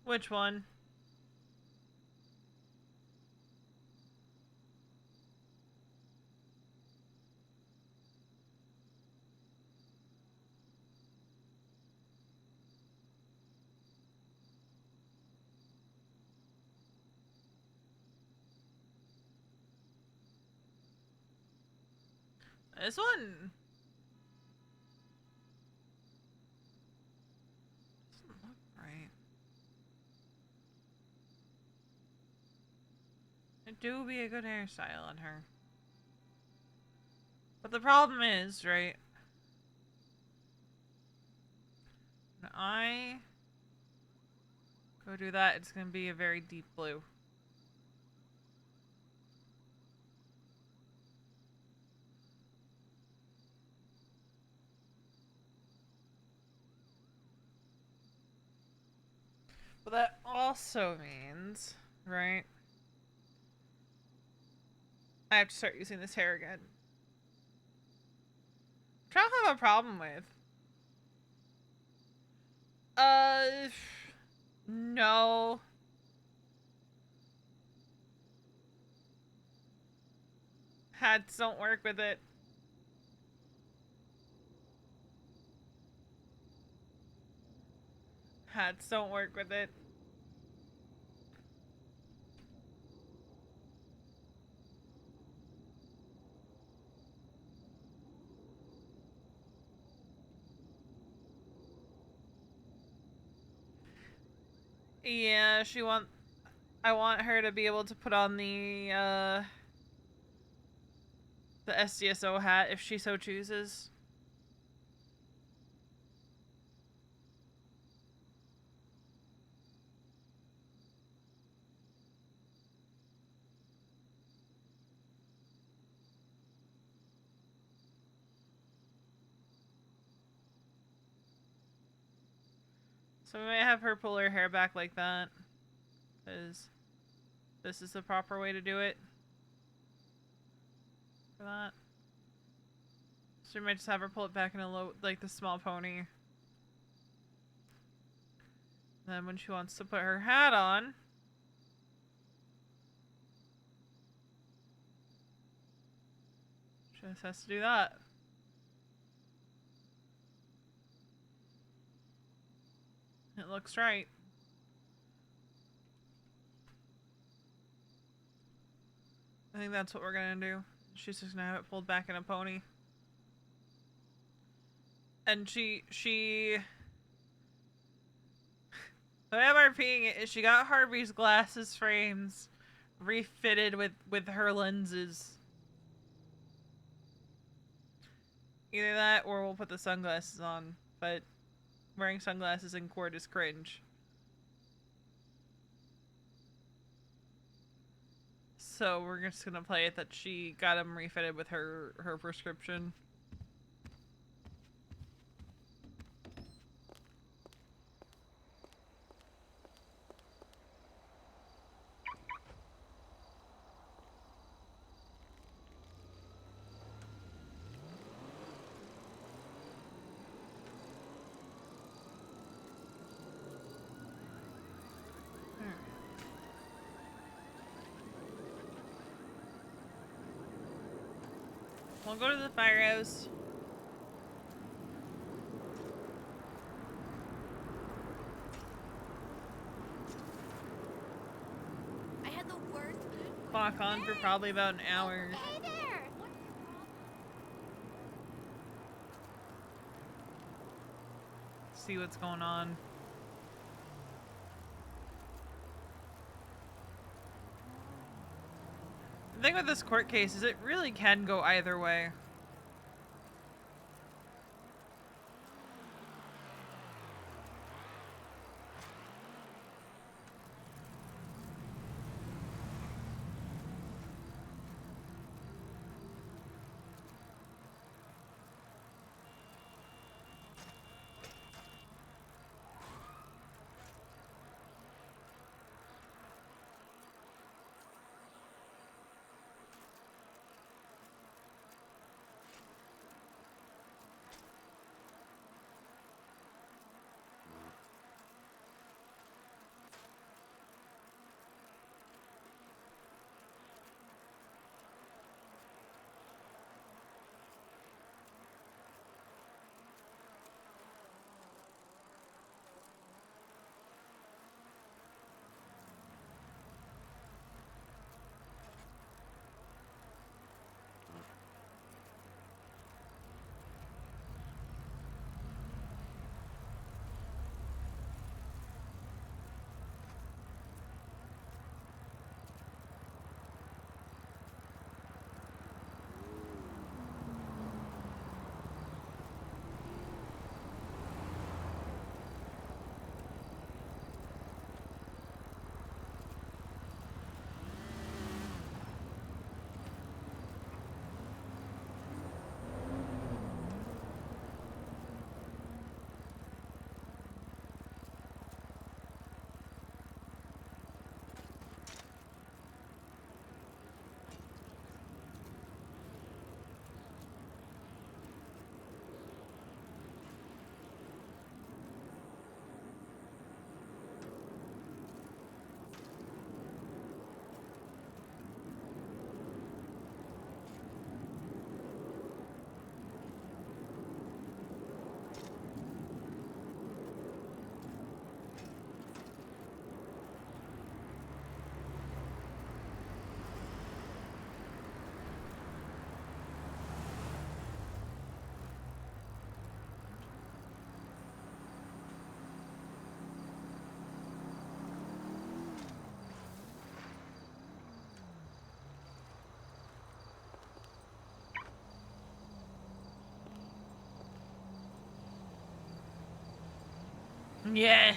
Which one? This one. Doesn't look right. It do be a good hairstyle on her. But the problem is, right? When I go do that, it's gonna be a very deep blue. But that also means, right? I have to start using this hair again. Which I don't have a problem with. No. Hats don't work with it. Hats don't work with it. Yeah, I want her to be able to put on the SDSO hat if she so chooses. So we might have her pull her hair back like that, because this is the proper way to do it. For that. So we might just have her pull it back in a low, like the small pony. Then when she wants to put her hat on, she just has to do that. It looks right. I think that's what we're gonna do. She's just gonna have it pulled back in a pony. And she the way I'm RPing it is she got Harvey's glasses frames refitted with her lenses. Either that or we'll put the sunglasses on, but wearing sunglasses in court is cringe. So we're just gonna play it that she got them refitted with her prescription. We'll go to the firehouse. I had the worst. Clock on for probably about an hour. Hey there! See what's going on. The thing with this court case is it really can go either way. Yeah.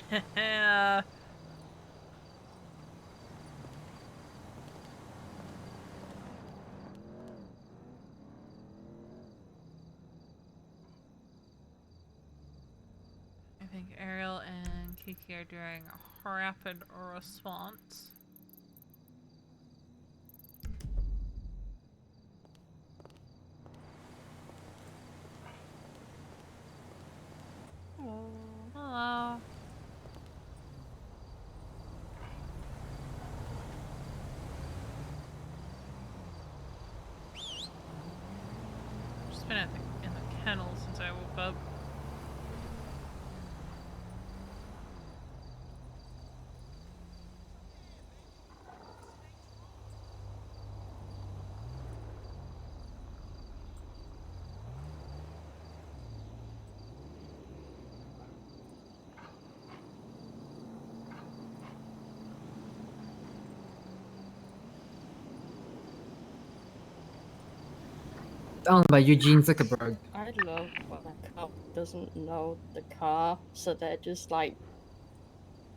I think Ariel and Kiki are doing a rapid response. Oh. Hello. Just been in the kennel since I woke up. Owned by Eugene Zuckerberg. I love when a cop doesn't know the car, so they're just like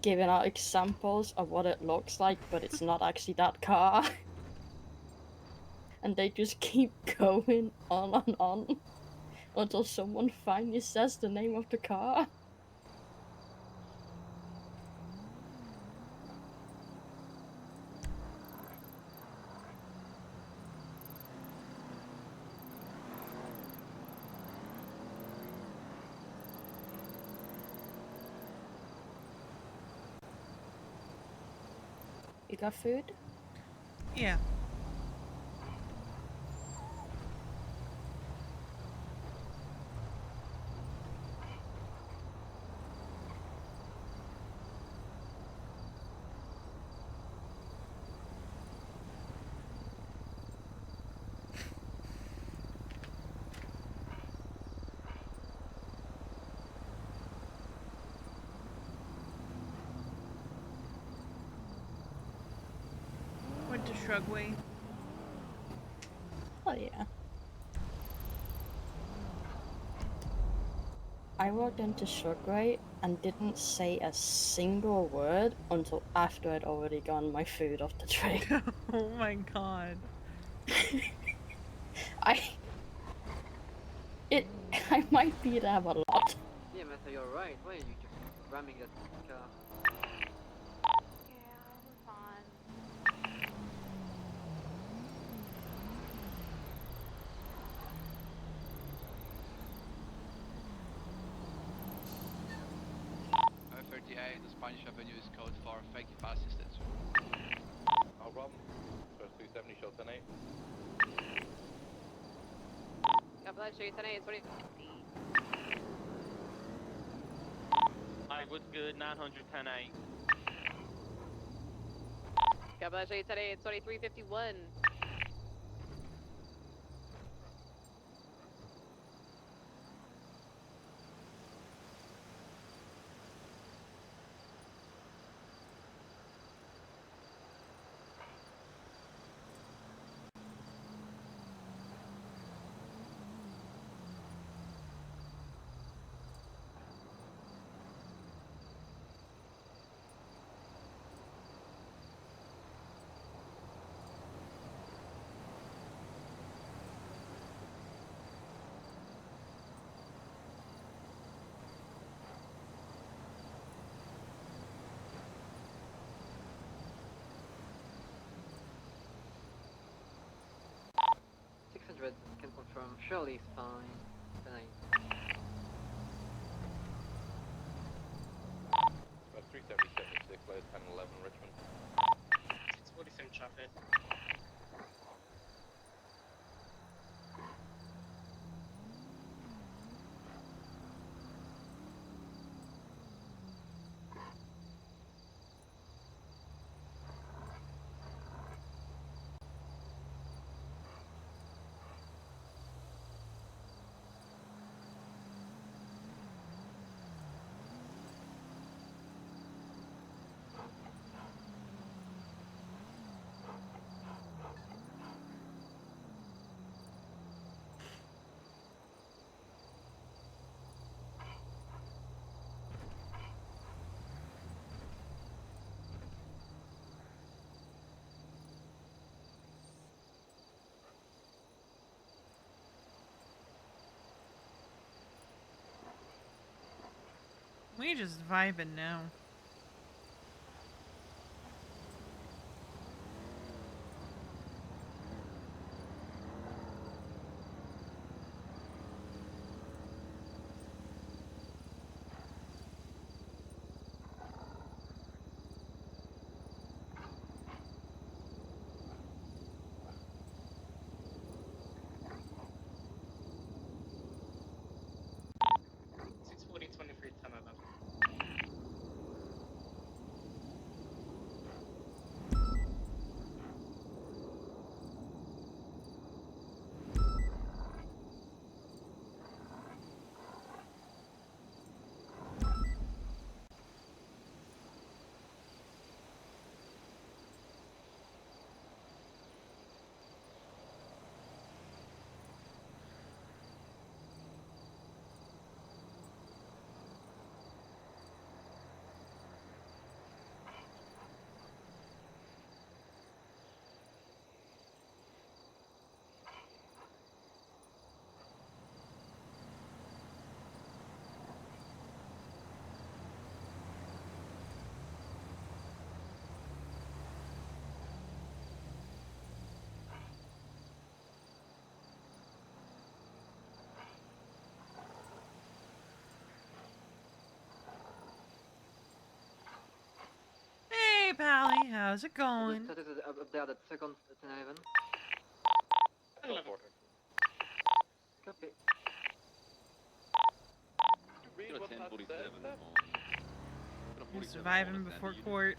giving out examples of what it looks like, but it's not actually that car. And they just keep going on and on until someone finally says the name of the car. You got food? Yeah. Went to Shrugway. Oh yeah. I walked into Shrugway and didn't say a single word until after I'd already gotten my food off the tray. Oh my god. I might be to have a lot. Yeah, Matthew, you're right. Why are you just ramming that car? Yeah, we're fine. O38, the Spanish Avenue is code for fake fast assistance. No problem. First 270, show 10-8. God bless you, 10-8, 20. Hi, what's good? 910-8. God bless you, 10-8, 2351. Can confirm. Surely it's fine. 10-8. First 370, 76, latest 10-11, Richmond. It's 47 traffic. We just vibing now. Hey, Pally, how's it going? Status is up there at second 1011. Copy. Read what that says, Steph? You're surviving before court.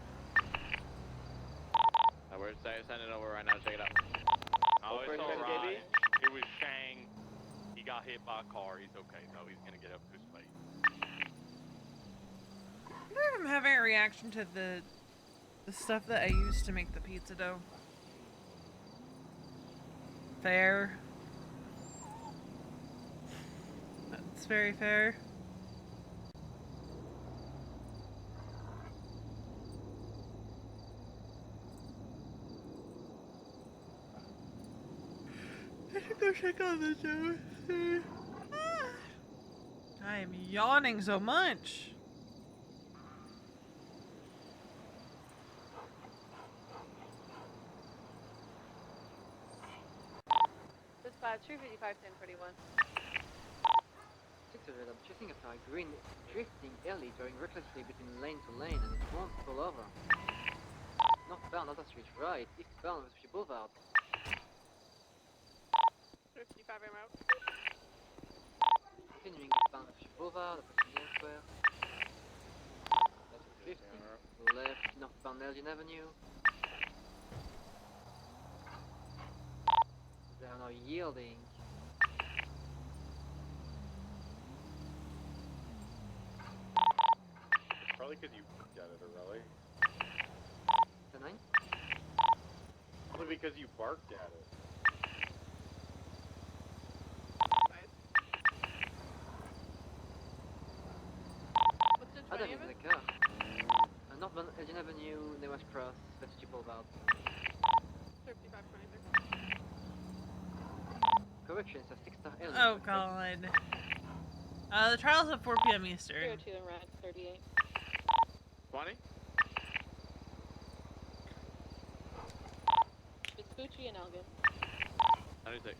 We're sending over right now. Check it out. Oh, it's alright. It was Shang. He got hit by a car. He's okay though. He's gonna get up to his feet. I wonder if I'm having a reaction to the stuff that I used to make the pizza dough. Fair. That's very fair. I should go check on the dough. I am yawning so much. Dispatch 255 1041. 600, I'm chasing after a green drifting early, driving recklessly between lane to lane, and it won't pull over. Northbound, other street, right, eastbound, Westfield Boulevard. 55 en route. Continuing eastbound, Westfield Boulevard, approaching elsewhere. That's 50, left, northbound, Elgin Avenue. They are now yielding. Probably because you barked at it, or really? 10-9? Probably because you barked at it. What's the Adam 20 is of in it? the car. Northbound, Elgin Avenue, West Cross, Westfield Boulevard. 35 Correction, it's a 6-star L. Oh, God. The trial's at 4 p.m. Eastern. 02 and red 38. 20? Vespucci and Elgin. 96.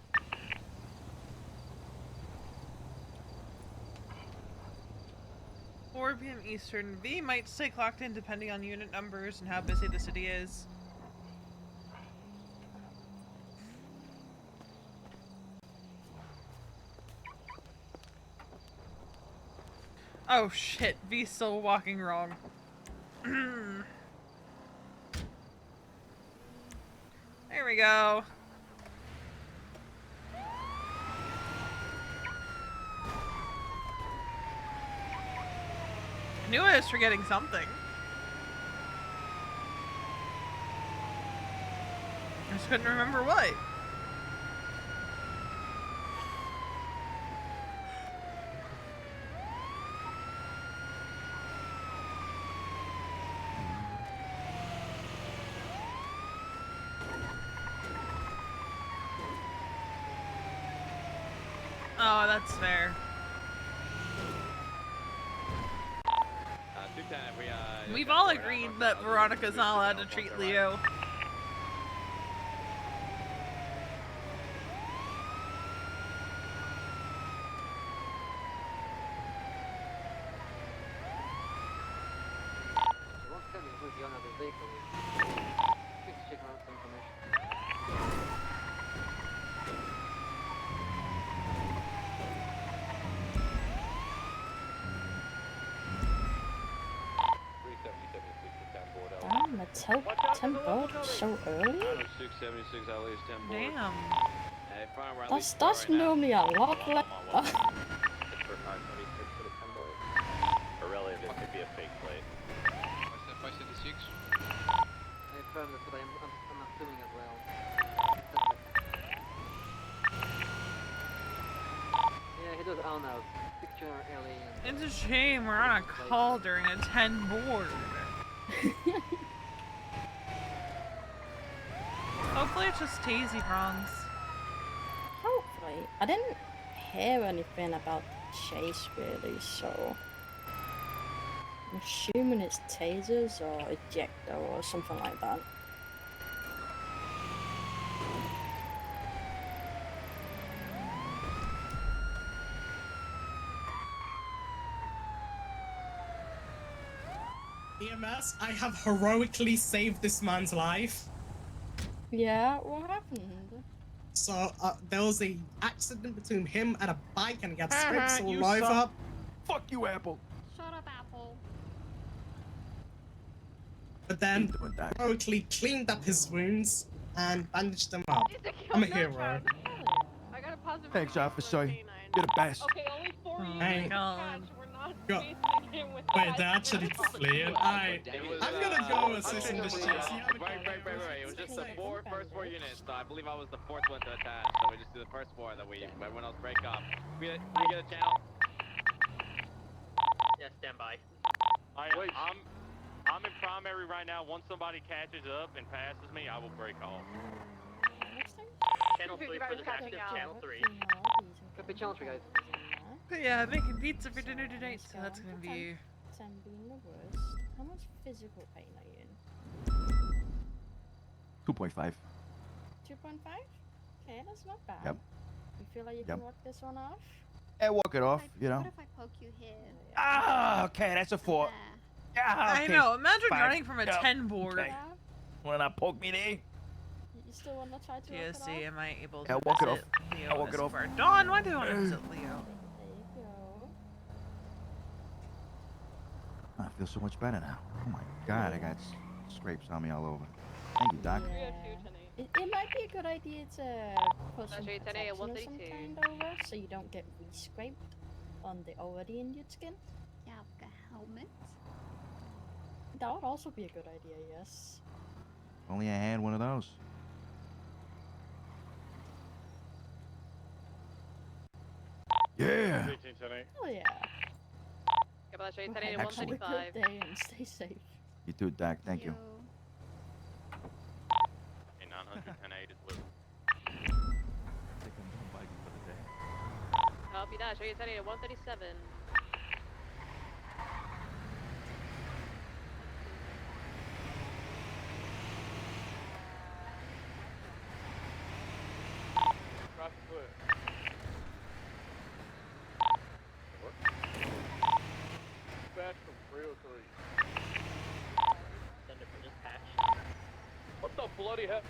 Four p.m. Eastern. V might stay clocked in depending on unit numbers and how busy the city is. Oh shit, V's still walking wrong. There we go. I knew I was forgetting something. I just couldn't remember what. Oh, that's fair. Lieutenant, we We've all agreed that Veronica's not allowed to treat Leo. She won't tell me who the owner of the vehicle is. Please check out some information. Damn, it's so 10 board so early? 676 LA is 10 board. Damn. Hey, fine, we're at least That's right now. normally a lot less. For 526 for the 10 board. Or really, it could be a fake plate. 576. I affirm that's what I'm assuming as well. Yeah, he does own out. Picture Ellie and... It's a shame we're on a call during a 10 board. Hopefully it's just Tazy wrongs. Hopefully. I didn't hear anything about the chase really, so I'm assuming it's tasers or ejector or something like that. EMS, I have heroically saved this man's life. Yeah, what happened? So there was a accident between him and a bike, and he had strips all You over. suck. Fuck you, Apple. Shut up, Apple. But then Doing that. heroically cleaned up his wounds and bandaged them up. I'm a hero. I got a positive. Thanks, officer. You're the best. Okay, only 4 Oh units my god. attached. We're not Go. facing him with Wait, that. they're actually fleeing. I'm gonna go assist in this chase. Right. It was just the first four units. So I believe I was the fourth one to attack. So we just do the first four, that we everyone else break up. We get a channel. Yeah, stand by. I'm in primary right now. Once somebody catches up and passes me, I will break off. Channel 3 for the active channel 3. Copy channel 3, guys. But yeah, I'm making pizza for dinner tonight, so that's gonna be... 10 being the worst. How much physical pain are you in? 2.5. 2.5? Okay, that's not bad. Yep. You feel like you Yep. can walk this one off? Yeah, walk it off, you know. What if I poke you here? Ah, okay, that's a 4. Yeah, I okay, know, imagine fine. running from a Yeah, 10 board. okay. Wanna not poke me there? You still want to try to walk it off? TSC, am I able to Yeah, walk it visit off. Leo I'll walk it off. Escobar? Dawn, why do you want to visit Leo? There you go. I feel so much better now. Oh my god, I got scrapes on me all over. Thank you, Doc. Yeah. It might be a good idea to put some Actually, today at protection of some 132. kind over so you don't get re-scraped on the already injured skin. Yeah, like a helmet. That would also be a good idea, yes. Only I had one of those. Yeah. 1810. Oh yeah. Actually, Well, today at have a 135. good day and stay safe. You too, Doc. Thank you. A 910 is with. Copy that. Show you today at 137. Traffic clear. Dispatch from 303. Send it for dispatch. What the bloody heck?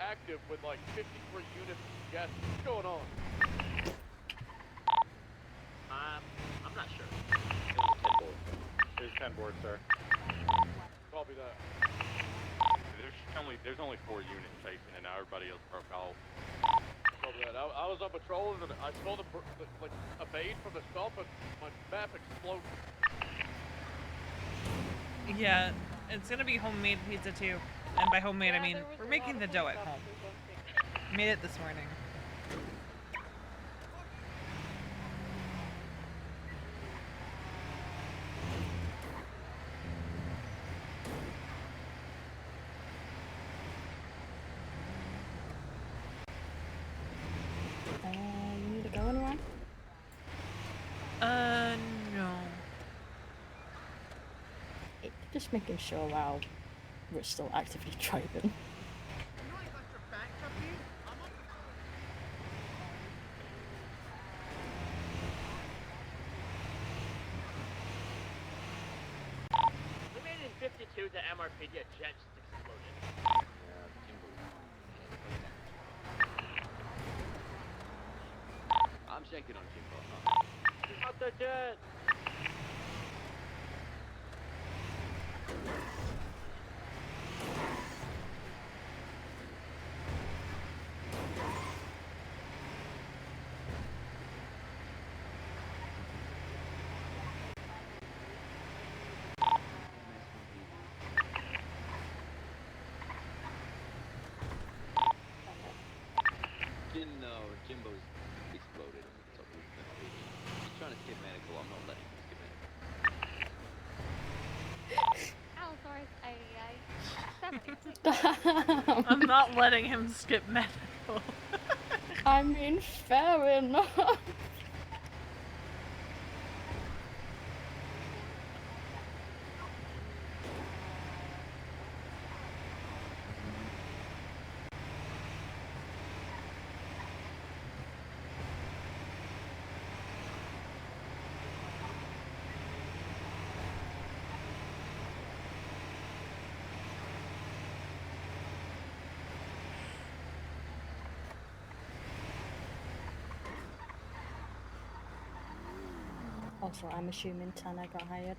Active with like 53 units. Yes, what's going on? I'm not sure. It was 10 board, sir. Copy that. There's only 4 units chasing, and now everybody else broke off. Copy that. I was on patrol and I saw them like evade from the stop, and my map exploded. Yeah, it's gonna be homemade pizza too. And by homemade, I mean we're making the dough at home. Made it this morning. You need to go anywhere? No. making sure while we're still actively driving. We made it in 52 to MRPD, a jet just exploded. I'm checking on Jimbo. Not the jet! Jimbo's exploded on the top of the beach. He's trying to skip medical. I'm not letting him skip medical. Allosaurus, I'm not letting him skip medical. I mean, fair enough. Also, I'm assuming Tanner got hired.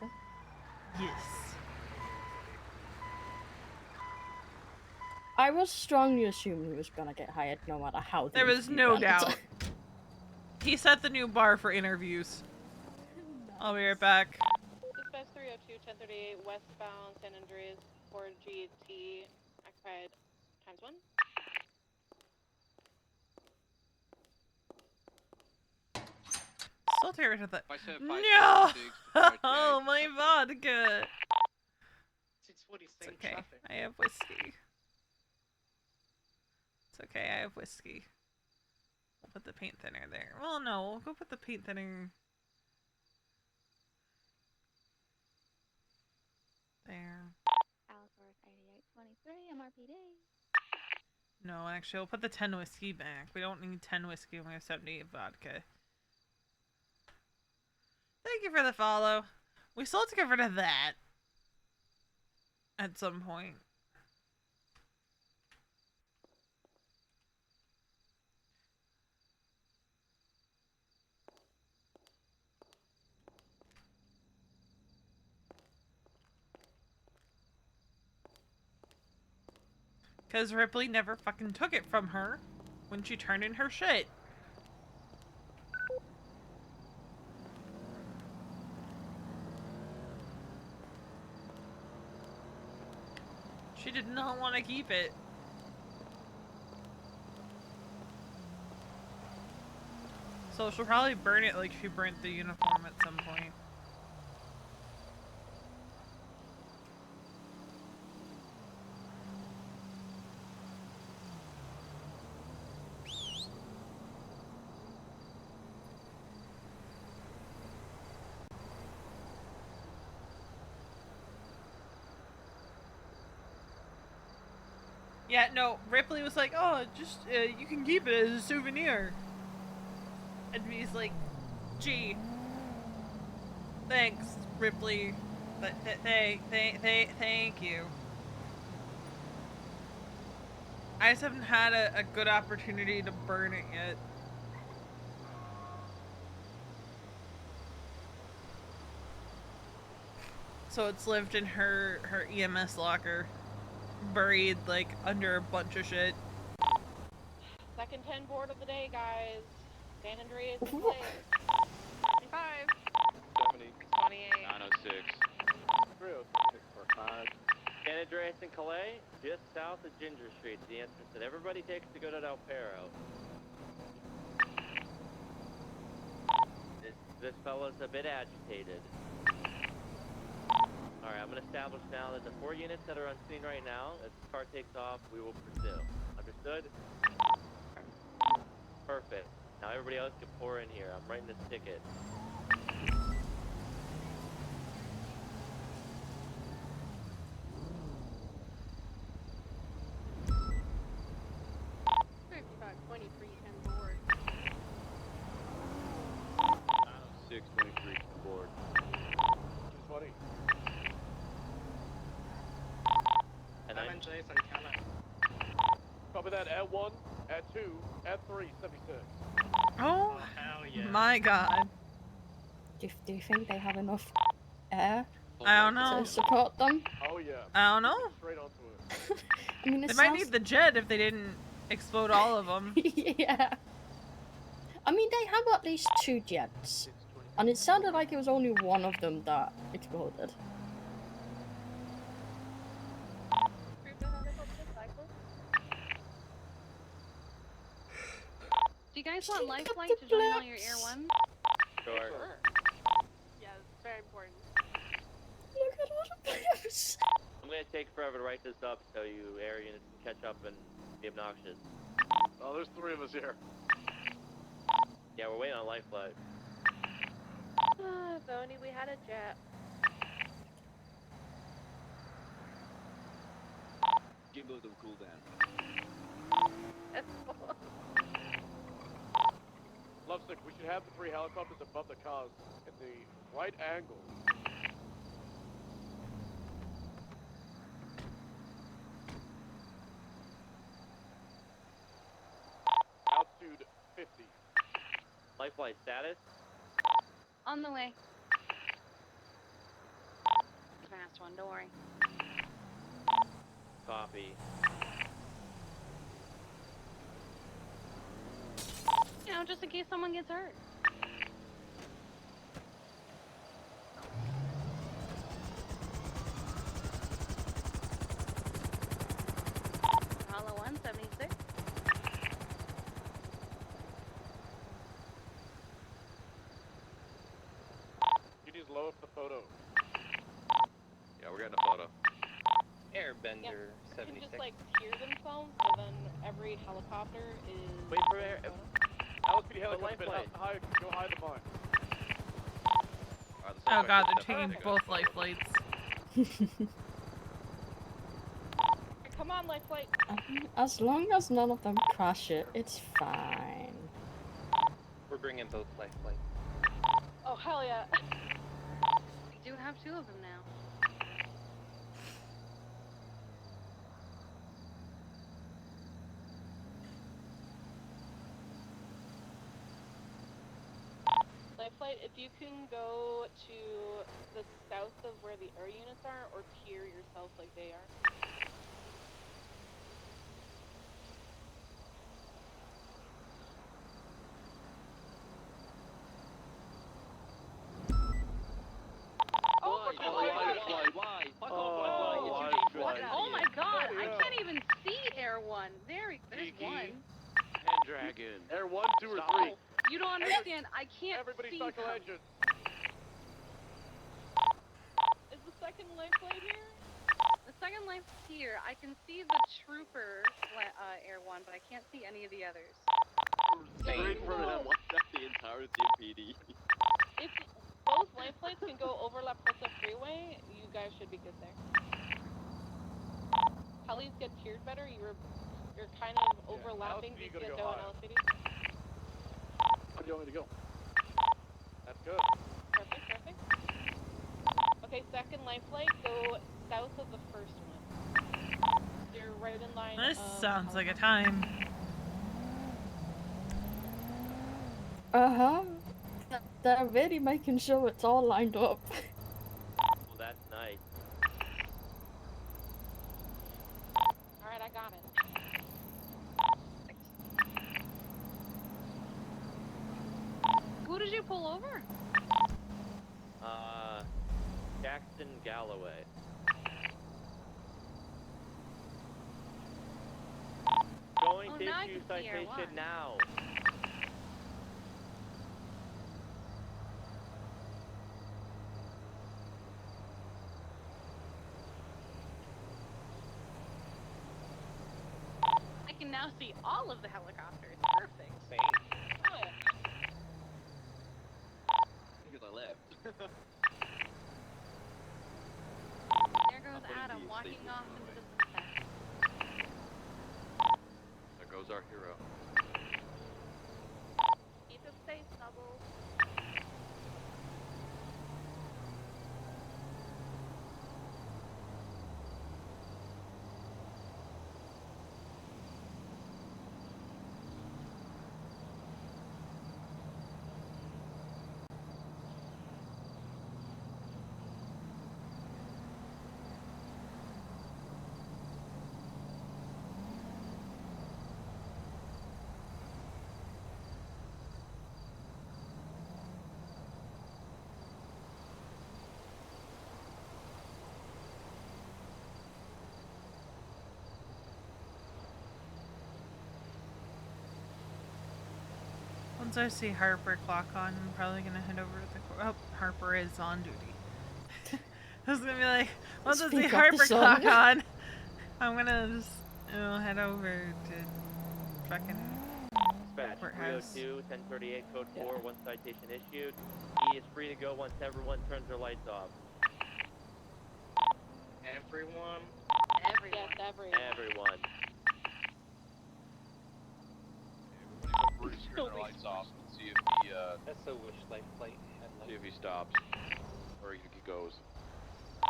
Yes. I was strongly assuming he was gonna get hired no matter how. There was no doubt. He set the new bar for interviews. I'll be right back. Dispatch 302 1038 westbound San Andreas 4GT occupied ×1. Still terrified of that. No! Oh, my vodka! 640 It's same okay. traffic. I have whiskey. It's okay, I have whiskey. We'll put the paint thinner there. Well, no, we'll go put the paint thinner there. Allosaurus 8823, MRPD. No, actually, we'll put the 10 whiskey back. We don't need 10 whiskey when we have 78 vodka. Thank you for the follow. We still have to get rid of that at some point. Because Ripley never fucking took it from her when she turned in her shit. She did not want to keep it. So she'll probably burn it like she burnt the uniform at some point. Yeah, no, Ripley was like, oh, just, you can keep it as a souvenir. And he's like, gee, thanks, Ripley, but thank you. I just haven't had a good opportunity to burn it yet. So it's lived in her EMS locker, buried like under a bunch of shit. Second 10 board of the day, guys. San Andreas is late. 25. 70. 28. 906. 30645. San Andreas and Calais, just south of Ginger Street, the entrance that everybody takes to go to Del Perro. This fella's a bit agitated. Alright, I'm going to establish now that the 4 units that are on scene right now, as the car takes off, we will pursue. Understood? Perfect. Now everybody else can pour in here. I'm writing this ticket. board. It's funny. And I'm then in Jason Keller. Copy that at 1, at 2, at 3, 76. Oh, hell yeah. my god. Do you think they have enough air I don't know. to support them? Oh yeah. I don't know. Straight onto it. I mean, it They might sounds... need the jet if they didn't explode all of them. Yeah. I mean, they have at least 2 jets. And it sounded like it was only one of them that exploded. Do you guys want life flight to join all your Air 1s? Sure. Yeah, it's very important. Look at all the players. I'm gonna take forever to write this up so you air units can catch up and be obnoxious. Oh, there's 3 of us here. Yeah, we're waiting on life flight. If only we had a jet. Give them cool down. Lovesick, we should have the 3 helicopters above the cars at the right angle. Altitude 50. Life flight status? On the way. Fast one, don't worry. Copy. You know, just in case someone gets hurt. Hollow 176. You need to lower up the photo. Yeah, we're getting a photo. Airbender 76. They can just like tier themselves, so then every helicopter is. Wait for air. LSPD helicopter, go higher than mine. Oh god, they're taking both life flights. Come on, life flight. As long as none of them crash it, it's fine. We're bringing both life flights. Oh hell yeah. We do have 2 of them now. Life flight, if you can go to the south of where the air units are, or tier yourself like they are. Oh my god, I can't even see Air 1. There's one. Pendragon. Air 1, 2, or 3. You don't understand. I can't Everybody see circle them. engine. Is the second life flight here? The second life here, I can see the trooper Air 1, but I can't see any of the others. Straight from him, what's that the entirety of PD? If both life flights can go over La Puerta Freeway, you guys should be good there. Helis get tiered better. You're kind of overlapping LSPD BCSO gotta and go higher. LCD. Where do you want me to go? That's good. Perfect. Okay, second life flight, go south of the first one. You're right in line. This sounds like a time. Uh-huh. They're really making sure it's all lined up. Well, that's nice. Alright, I got it. Who did you pull over? Jackson Galloway. Going Oh, to now I issue can see Air citation 1. now. I can now see all of the helicopters. Perfect. Oh, yeah. Because I left. There goes Adam walking off into the sunset. There goes our hero. Keep it safe, Snuggle. Once I see Harper clock on, I'm probably gonna head over to the oh, Harper is on duty. I was gonna be like, once I see Speak up, Harper son. clock on, I'm gonna just head over to fucking Dispatch courthouse. 302, 1038, code 4, 1 citation issued. He is free to go once everyone turns their lights off. Everyone. Yes, everyone. Everyone. Bruce turn their lights off and see if he That's a wish light plate. See if he stops. Or he goes.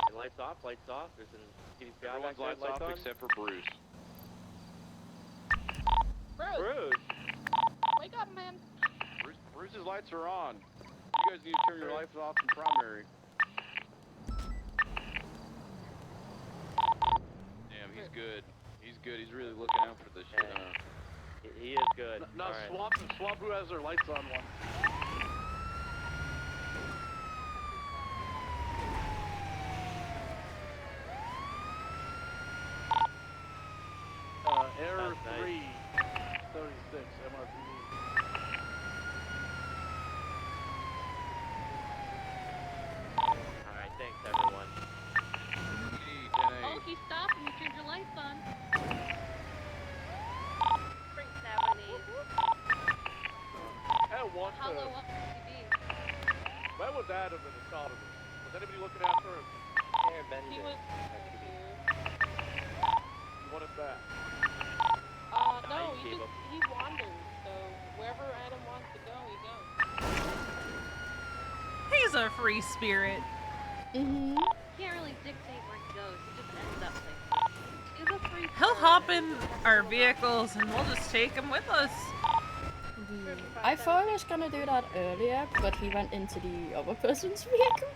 And lights off, lights off. There's an CDPI Everyone's back there, lights off on. except for Bruce. Bruce! Wake up, man! Bruce's lights are on. You guys need to turn your lights off in primary. Damn, he's good. He's good. He's really looking out for this shit, huh? He is good. Now All right. swap who has their lights on one. Error That's 3, nice. 36, MRPD. Alright, thanks everyone. Oh, he stopped and you turned your lights on. Bring 70s. And what Hello, up TV. Where was Adam in the start of this? Was anybody looking after him? He was You want it back? no, he wanders, so wherever Adam wants to go, he goes. He's a free spirit. Mm-hmm. Can't really dictate where he goes. He just ends up places. He's a free He'll bird. hop in our vehicles and we'll just take him with us. I thought I was gonna do that earlier, but he went into the other person's vehicle.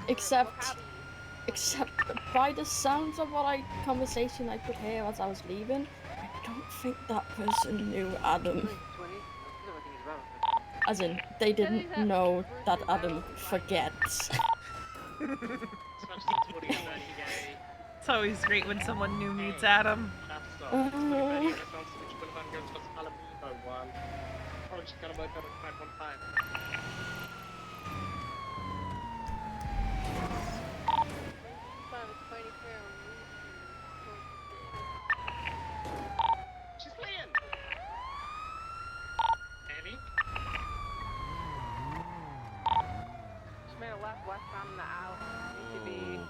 Except by the sounds of conversation I could hear as I was leaving, I don't think that person knew Adam. As in, they didn't know that Adam forgets. It's always great when someone new meets Adam. She's playing. Annie? Just made a left westbound in the aisle. Need to be.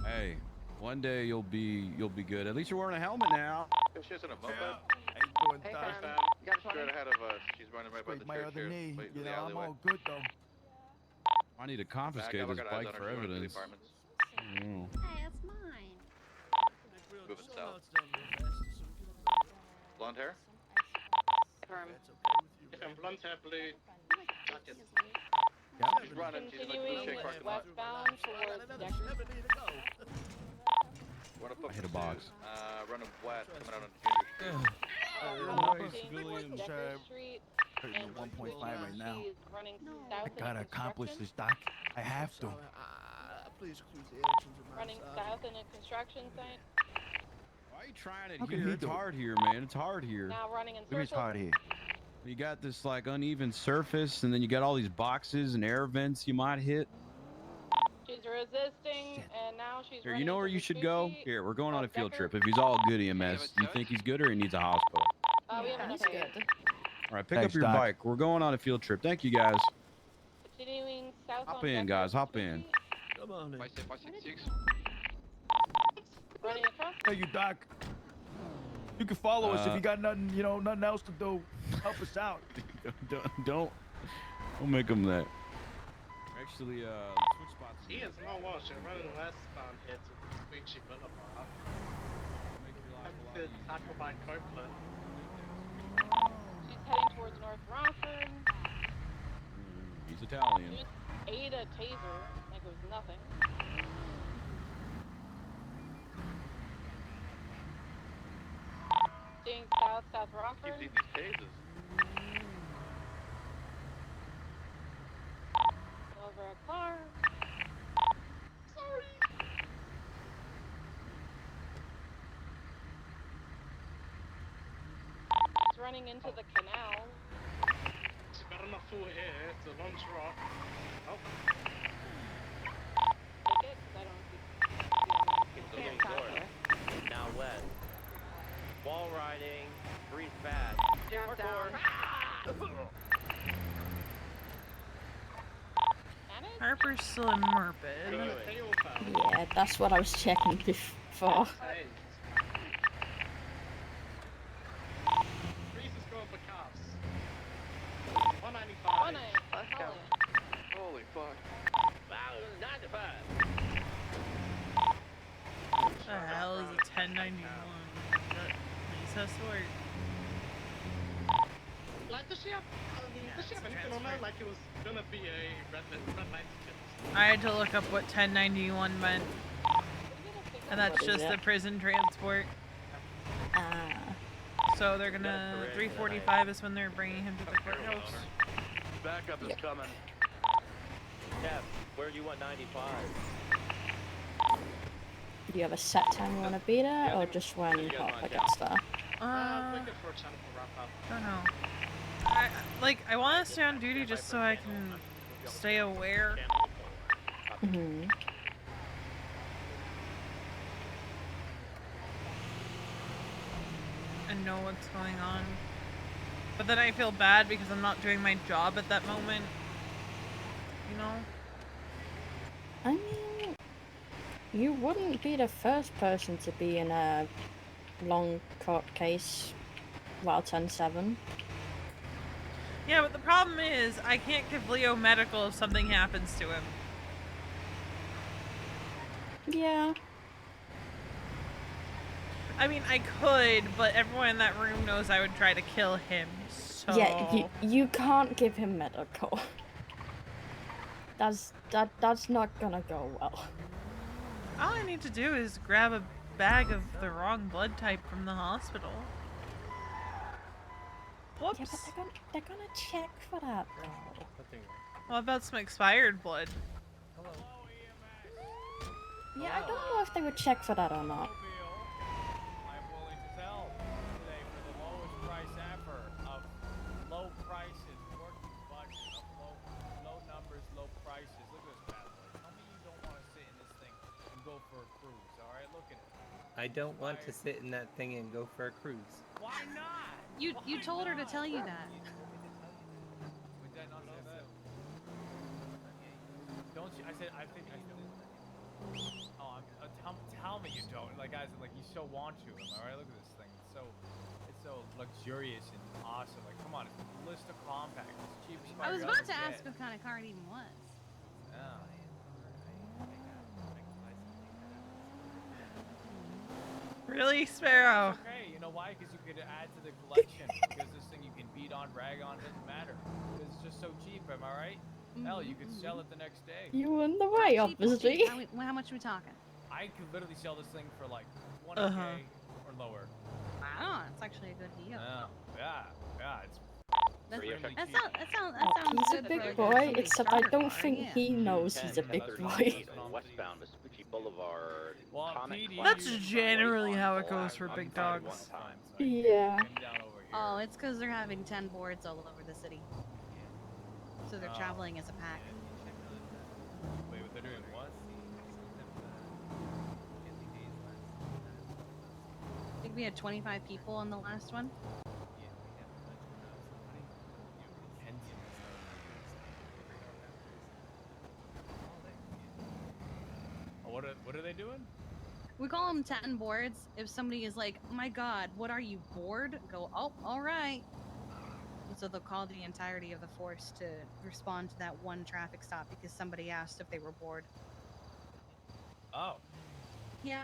Hey, one day you'll be good. At least you're wearing a helmet now. She's in a moped. How you doing, Hey, Doc? fam. You got a 20? Straight ahead of us. She's running right by the Scraped my church other here. knee. Wait, You the know, I'm alleyway. all good though. I need to Back confiscate up, I this got eyes bike on for her. She's running to the evidence. apartments. Mm. Hey, that's mine. Moving south. Blonde hair? Firm. If I'm blunt hair blue, jacket. She's running. She's in the Continuing shake parking lot. westbound towards Deckers. Run up I hit a box. Running west, coming out on Junior Street. Continuing towards Deckers Street. Hurting And at 1.5 right now. she's running I south gotta in accomplish construction. this, Doc. I have to. Running south in a construction site. Why are you trying it How can here? he It's do it? hard here, man. It's hard here. Now running in Look at it's circles. hard here. You got this like uneven surface, and then you got all these boxes and air vents you might hit. She's resisting, and now she's Here, running you know where into you the should go? Gucci. Here, we're going on a field Decker. trip. If he's all good EMS, you think he's good or he needs a hospital? We have He's enough good. aid. All right, pick Thanks, up your Doc. bike. We're going on a field trip. Thank you, guys. Continuing south Hop on in, Decker guys. Hop Gucci. in. Come on. 566. Running across. Hey, you, Doc. You can follow us if Uh, you got nothing, nothing else to do. Help us out. Don't make them that. Actually, switch spots. He is not watching. Running westbound here to Gucci Boulevard. I'm to Taco by Copeland. She's heading towards North Rockford. He's Italian. Just ate a taser like it was nothing. Staying South Rockford. Keep these cases. Over a car. It's running into the canal. She's better not fall here. It's a long trot. Oh. Take it, 'cause I don't see. It's looking north. Now west. Wall riding. Breeze fast. Jump down. Harper's still in Morbid. Yeah, that's what I was checking before. Breeze is going for calves. 195. Let's go. Holy fuck. 95. What the hell is a 1091? Does that work? Like, does she have anything on her? Like it was gonna be a red light ticket. I had to look up what 1091 meant. And that's What is just it? the prison transport. So they're gonna 345 is when they're bringing him to the courthouse. Backup is coming. Jeff, where do you want 95? Do you have a set time you want to be there, or just when Harper gets there? Looking for a channel for wrap up. I don't know. I want to stay on duty just so I can stay aware. Mm-hmm. And know what's going on. But then I feel bad because I'm not doing my job at that moment. You know? I mean, you wouldn't be the first person to be in a long court case while 10-7. Yeah, but the problem is I can't give Leo medical if something happens to him. Yeah. I mean, I could, but everyone in that room knows I would try to kill him, so... Yeah, you can't give him medical. That's not gonna go well. All I need to do is grab a bag of the wrong blood type from the hospital. Whoops. Yeah, but they're gonna check for that though. What about some expired blood? Yeah, I don't know if they would check for that or not. I'm willing to sell today for the lowest price ever of low prices, working budget of low numbers, low prices. Look at this bad boy. Tell me you don't want to sit in this thing and go for a cruise, alright? Look at it. I don't want to sit in that thing and go for a cruise. Why not? You told her to tell you that. Would that not say that? Don't you? I said, I think I said. Oh, tell me you don't. Like, guys, like you so want to. Am I right? Look at this thing. It's so luxurious and awesome. Like, come on, it's a Ballista compact. It's the cheapest car I was you're about gonna to ask get. what kind of car it even was. Yeah. Really, Sparrow? It's okay, you know why? Because you could add to the collection. Because this thing you can beat on, brag on, doesn't matter. Because it's just so cheap, am I right? Hell, you could sell it the next day. You were in the way, obviously. How much are we talking? I could literally sell this thing for like 1K or lower. Wow, it's actually a good deal. Yeah, it's That really sounds He's a good big for boy, a except I don't think yeah. he knows he's a big boy. Westbound Vespucci Boulevard. That's generally how it goes for big dogs. Yeah. Oh, it's because they're having 10 boards all over the city. So they're traveling as a pack. Wait, what they're doing? What? I think we had 25 people on the last one. What are they doing? We call them 10 boards. If somebody is like, my god, what are you, bored? Go, oh, alright. And so they'll call the entirety of the force to respond to that one traffic stop because somebody asked if they were bored. Oh, Yeah.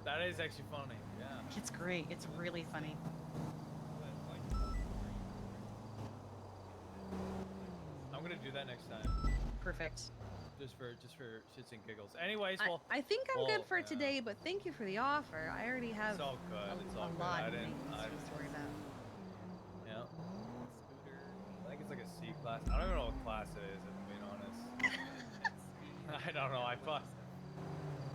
that is actually funny. Yeah. It's great. It's really funny. I'm gonna do that next time. Perfect. Just for shits and giggles. Anyways, well, I think I'm good for yeah. today, but thank you for the offer. I already have It's all good. It's all a good. lot I of didn't. things to worry about. Yeah. Scooter. I think it's like a C class. I don't even know what class it is, if I'm being honest. I don't know. I thought.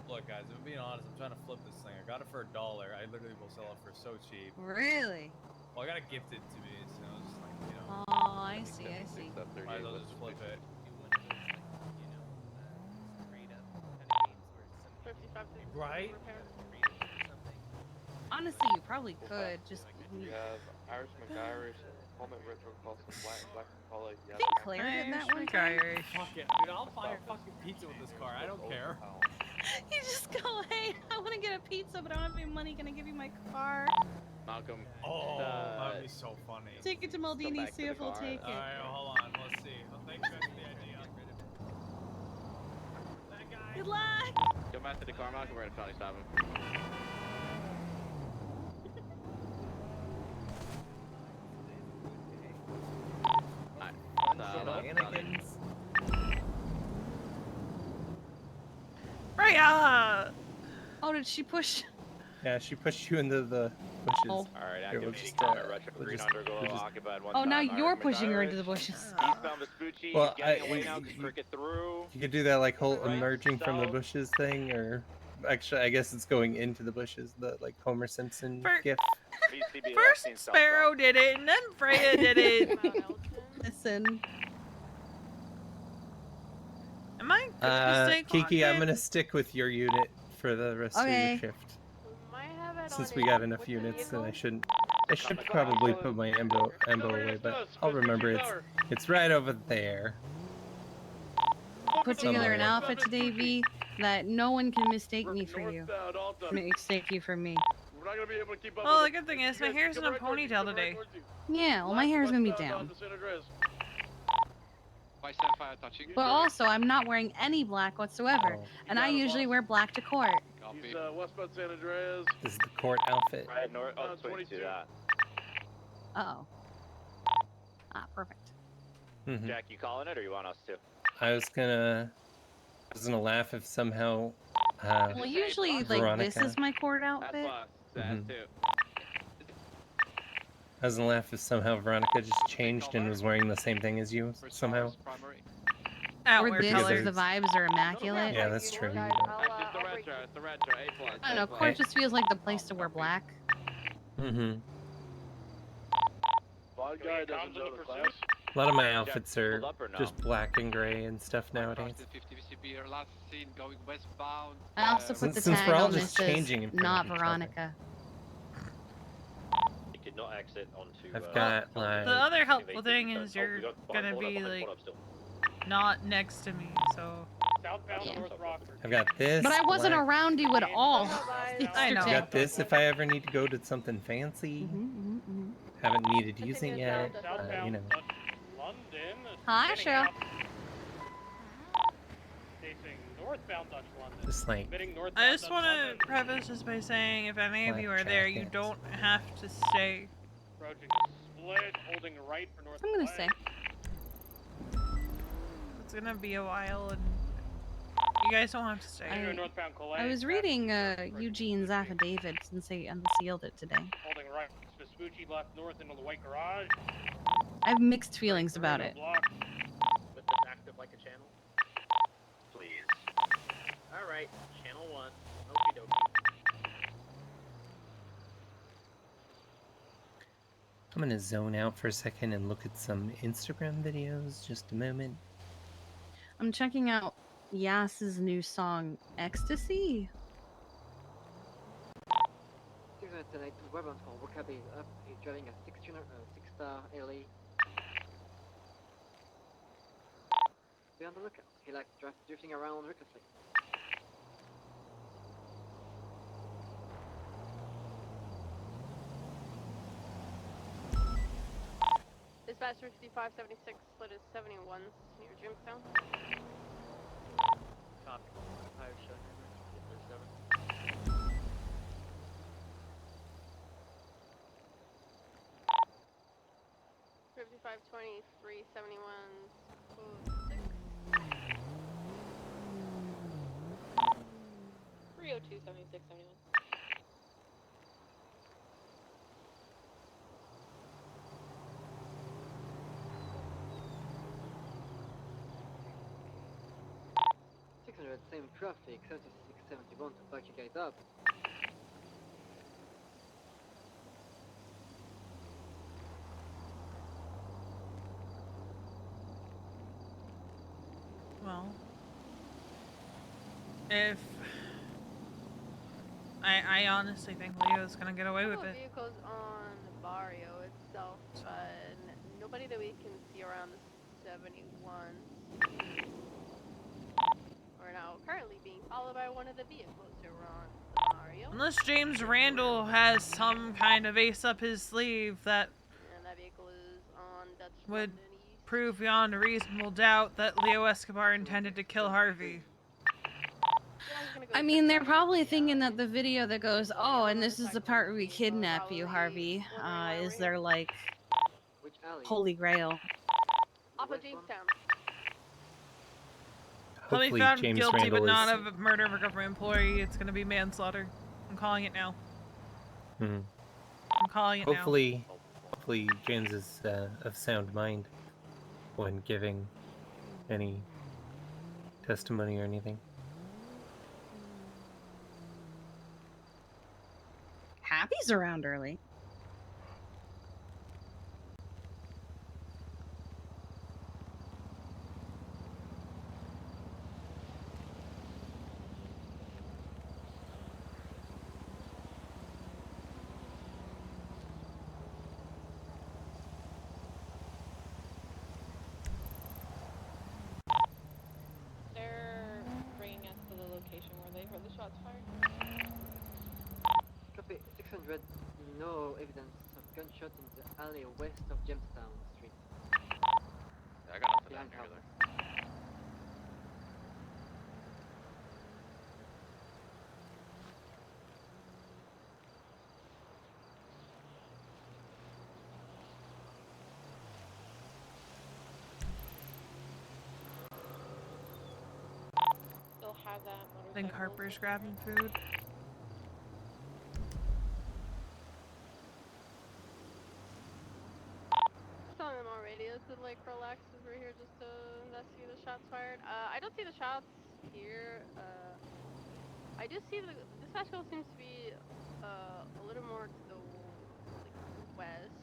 Look, guys, if I'm being honest, I'm trying to flip this thing. I got it for $1. I literally will sell it for so cheap. Really? Well, I got it gifted to me, so I was just like, you know. Oh, I see, I see. Might as well just flip it. 55 Right? Honestly, you probably could. Just You have Irishman Irish, Helmet Retro Custom, Black Color. I think Claire did that one time. Fuck it, dude. I'll buy a fucking pizza with this car. I don't care. You just go, hey, I want to get a pizza, but I don't have any money. Can I give you my car? Malcolm. Oh, that'd be so funny. Take it to Maldini, see if he'll take it. Alright, hold on. Let's see. Well, thanks guys for the idea. Good luck. Come after the car, Malcolm. We're gonna penalty stop him. Freya! Oh, did she push? Yeah, she pushed you into the bushes. Oh. Alright, Here, we'll activating just, Comet Retro we'll Green just- Underglow we'll just- occupied one Oh, now time. you're Irishman pushing her Irish. into the bushes. Eastbound Vespucci. Well, He's getting away now. Just cricket through. You could do that like whole emerging from the bushes thing, or actually, I guess it's going into the bushes. The like Homer Simpson gif. First Sparrow did it, and then Freya did it. Listen. Am I mistake Kiki, I'm walking? gonna stick with your unit for the rest of Okay. your shift. Might have it Since on we got enough units, then I should probably put my ambo away, but I'll remember it's right over there. Put together Somewhere. an outfit today, V, that no one can mistake me for you. Mistake you for me. We're not gonna be able to keep up. Well, the with good thing is my hair's in a ponytail today. Yeah, well, my hair's gonna be down. But also, I'm not wearing any black whatsoever, and I usually wear black to court. He's westbound San Andreas. This is the court outfit. Right north. Oh, 22. That. Uh-oh. Ah, perfect. Mhm. Jack, you calling it, or you want us to? I was gonna laugh if somehow. Well, usually, like, Veronica. this is my court outfit. Mhm. I was gonna laugh if somehow Veronica just changed and was wearing the same thing as you somehow. Or this, if the vibes are immaculate. Yeah, that's true. It's the retro. A+. I don't know, court just feels like the place to wear black. Mm-hmm. Bald guy doesn't know the class. A lot of my outfits are just black and gray and stuff nowadays. 50 VCB, last seen going westbound. I also put the Since tag we're all on just this changing in as front of not each other. Veronica. You did not exit onto. I've got like. The other helpful thing is you're gonna be like not next to me, so. Southbound North Rockford. I've got this. But I wasn't black. around you at all. I know. I've got this if I ever need to go to something fancy. Haven't needed using yet. You know. London. Hi, Cheryl. Facing northbound Dutch London. Just like. I just want to preface this by saying if any of you are there, you don't have to stay. Approaching split, holding right for north. I'm gonna stay. It's gonna be a while, and you guys don't have to stay. I was reading Eugene's affidavit since they unsealed it today. Holding right. Vespucci left north into the white garage. I have mixed feelings about it. With this active like a channel. Please. Alright, channel 1. Okie dokie. I'm gonna zone out for a second and look at some Instagram videos. Just a moment. I'm checking out Yas's new song, Ecstasy. 610 westbound from Wakabe up. He's driving a 6-star LA. Be on the lookout. He likes drifting around recklessly. Dispatch 5576, split is 71 near Jamestown. Copy. Higher shut. 5523, 71, 302, 76, 71. Same traffic, 76 71 to back you guys up. Well, if I honestly think Leo's gonna get away with it. Vehicles on the barrio itself, but nobody that we can see around the 71. We're now currently being followed by one of the vehicles around the barrio. Unless James Randall has some kind of ace up his sleeve that And that vehicle is on Dutch would London East. prove beyond a reasonable doubt that Leo Escobar intended to kill Harvey. I mean, they're probably thinking that the video that goes, oh, and this is the part where we kidnap you, Harvey, is their, like, Which alley? holy grail. Off of Jamestown. He'll be Hopefully found James guilty, Randall but not is. of murder of a government employee. It's gonna be manslaughter. I'm calling it now. Hmm. I'm calling it now. Hopefully James is of sound mind when giving any testimony or anything. Happy's around early. They're bringing us to the location where they heard the shots fired. Copy 600. No evidence of gunshot in the alley west of Jamestown Street. Yeah, I got nothing down Behind here cover. either. Still have that I motorcycle. think Harper's grabbing food. Telling them already to like relax as we're here just to investigate the shots fired. I don't see the shots here. I do see the dispatch call seems to be a little more to the west,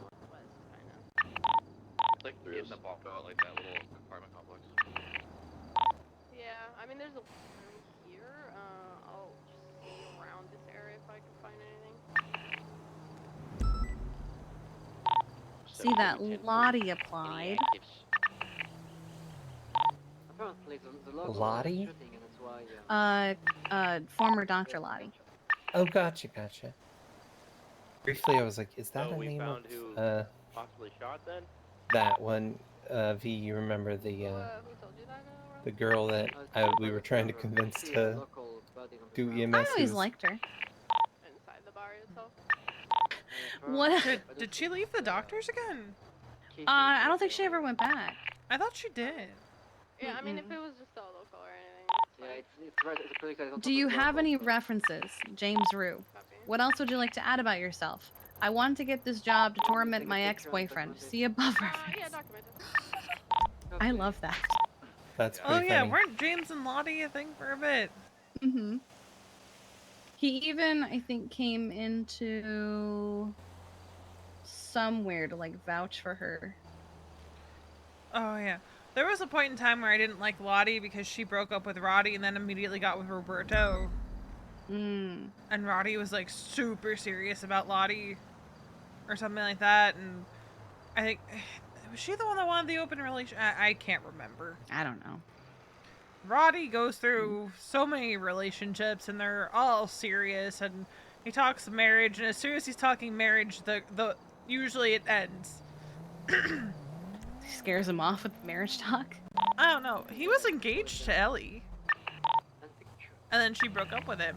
northwest kind of. It's like three of them pop out like that little apartment complex. Yeah, I mean there's a here. I'll just see around this area if I can find anything. See that Lottie applied. Apparently the local Lottie? shooting and that's why Former Dr. Lottie. Oh, gotcha. Briefly, I was like, is that So a we name found of who possibly shot then? that one? V, you remember the Who told you that? the girl that we were trying to convince to do EMS? I always liked her. Inside the bar itself. What? Did she leave the doctors again? I don't think she ever went back. I thought she did. Yeah, I mean if it was just a local or anything. yeah, it's right. It's a project that is on Do top you of the have local. any references, James Rue? What else would you like to add about yourself? I want to get this job to torment my ex-boyfriend. See above reference. Yeah, documented. I love that. That's Oh pretty yeah, funny. weren't James and Lottie a thing for a bit? Mm-hmm. He even, I think, came into somewhere to like vouch for her. Oh yeah. There was a point in time where I didn't like Lottie because she broke up with Roddy and then immediately got with Roberto. Mm. And Roddy was like super serious about Lottie or something like that, and I think was she the one that wanted the open relation? I can't remember. I don't know. Roddy goes through so many relationships and they're all serious, and he talks marriage, and as soon as he's talking marriage, the usually it ends. Scares him off with marriage talk. I don't know. He was engaged to Ellie, and then she broke up with him,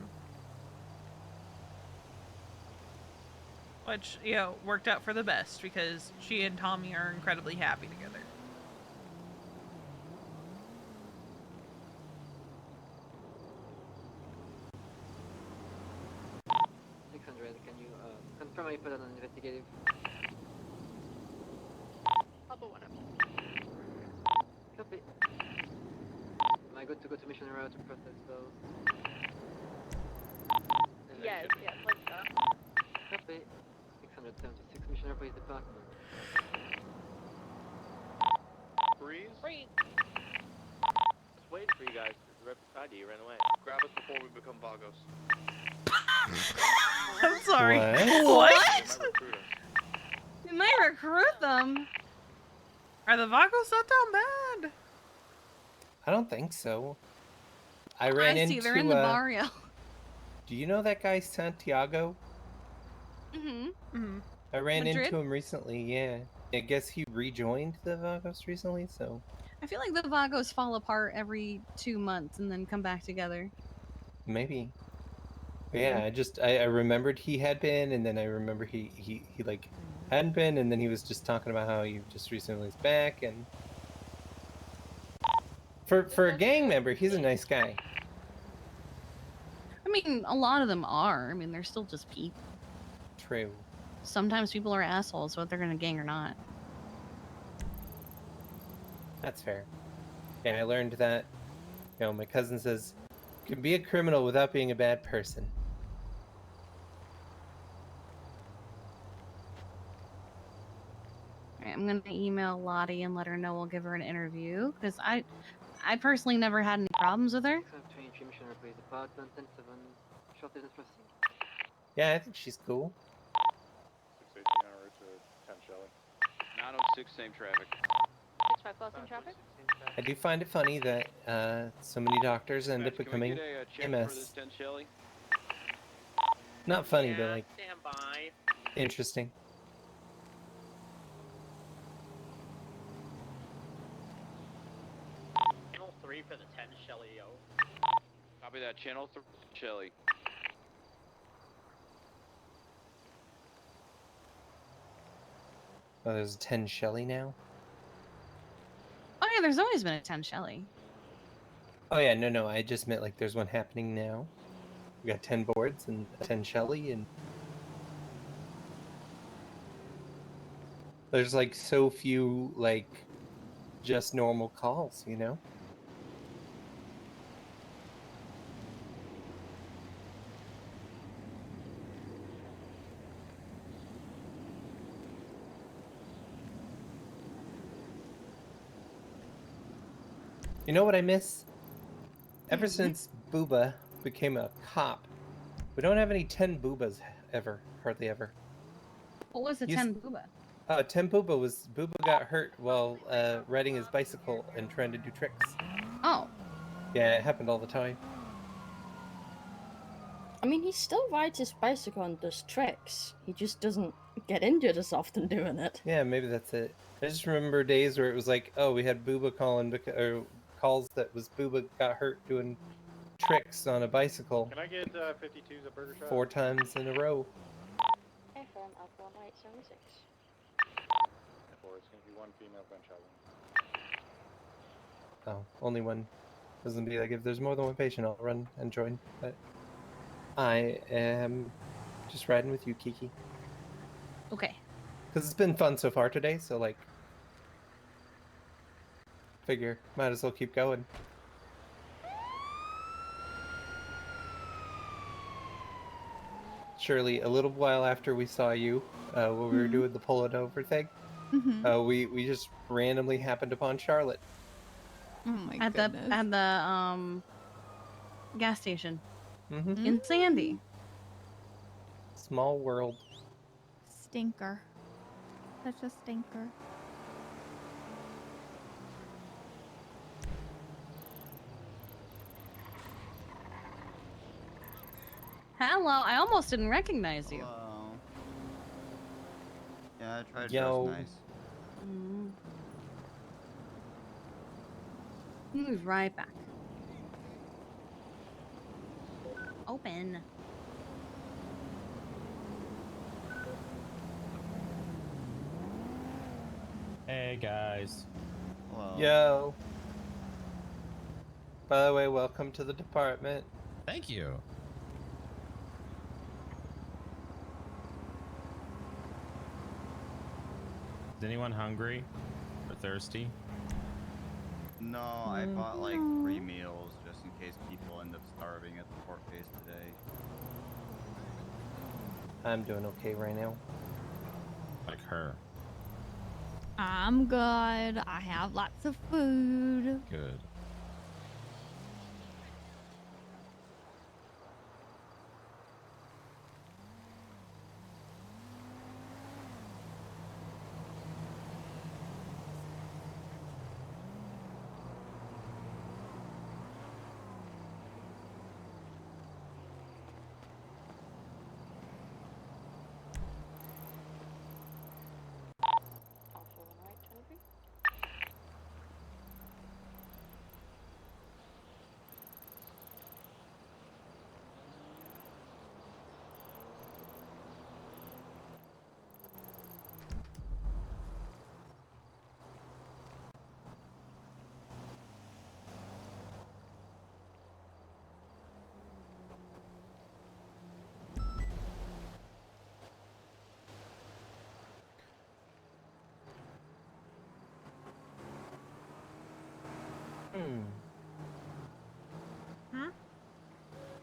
which, you know, worked out for the best because she and Tommy are incredibly happy together. Can you confirm I put on an investigative? I'll put one up. Copy. My good to go to Mission Road to protest those. Yes, yes, let's go. Copy. 676 Mission Police Department. Freeze. Freeze. Just waiting for you guys. Right beside you. You ran away. Grab us before we become Vagos. I'm sorry. What? You might recruit them. Are the Vagos not down bad? I don't think so. I ran I into. see. They're in the barrio. Do you know that guy Santiago? Mm-hmm. I ran Madrid? into him recently. Yeah. I guess he rejoined the Vagos recently. So I feel like the Vagos fall apart every 2 months and then come back together. maybe. But yeah, I remembered he had been, and then I remember he like hadn't been, and then he was just talking about how he just recently was back, and for a gang member, he's a nice guy. I mean, a lot of them are. I mean, they're still just people. True. Sometimes people are assholes, whether they're gonna gang or not. That's fair. Yeah, I learned that. You know, my cousin says you can be a criminal without being a bad person. Alright, I'm gonna email Lottie and let her know we'll give her an interview because I personally never had any problems with her. 623 Mission Police Department. 10-7. Short distance crossing. Yeah, I think she's cool. 618 en route to 10 Shelley. 906, same traffic. 65 crossing traffic. I do find it funny that so many doctors end up Can we becoming get a check for this MS. 10 Shelley? Not funny, but like Stand by. interesting. Channel 3 for the 10 Shelley, yo. Copy that. Channel 3 Shelley. Oh, there's a 10 Shelley now? Oh yeah, there's always been a 10 Shelley. Oh yeah, no, I just meant like there's one happening now. We got 10 boards and a 10 Shelley, and there's like so few like just normal calls, you know? You know what I miss? Ever since Booba became a cop, we don't have any 10 Boobas ever, hardly ever. What was the You 10 Booba? 10 Booba got hurt while riding his bicycle and trying to do tricks. Oh. Yeah, it happened all the time. I mean, he still rides his bicycle and does tricks. He just doesn't get injured as often doing it. Yeah, maybe that's it. I just remember days where it was like, oh, we had Booba calling, or calls that was Booba got hurt doing tricks on a bicycle Can I get 52s a burger shot? 4 times in a row. FM up 1876. Or it's going to be one female gunshot wound. Oh, only one. Doesn't be like if there's more than one patient, I'll run and join. But I am just riding with you, Kiki. Okay. Because it's been fun so far today, so like, figure might as well keep going. Shirley, a little while after we saw you, when we were doing the pull it over thing, we just randomly happened upon Charlotte. Oh my at goodness. the gas station Mm-hmm. in Sandy. Small world. Stinker. Such a stinker. Hello, I almost didn't recognize you. Hello. Yeah, I tried to Yo. dress nice. Move right back. Open. Hey guys. Hello. Yo. By the way, welcome to the department. Thank you. Is anyone hungry or thirsty? No, I bought like 3 meals just in case people end up starving at the court case today. I'm doing okay right now. Like her. I'm good. I have lots of food. Good. Alpha 1 right, 23.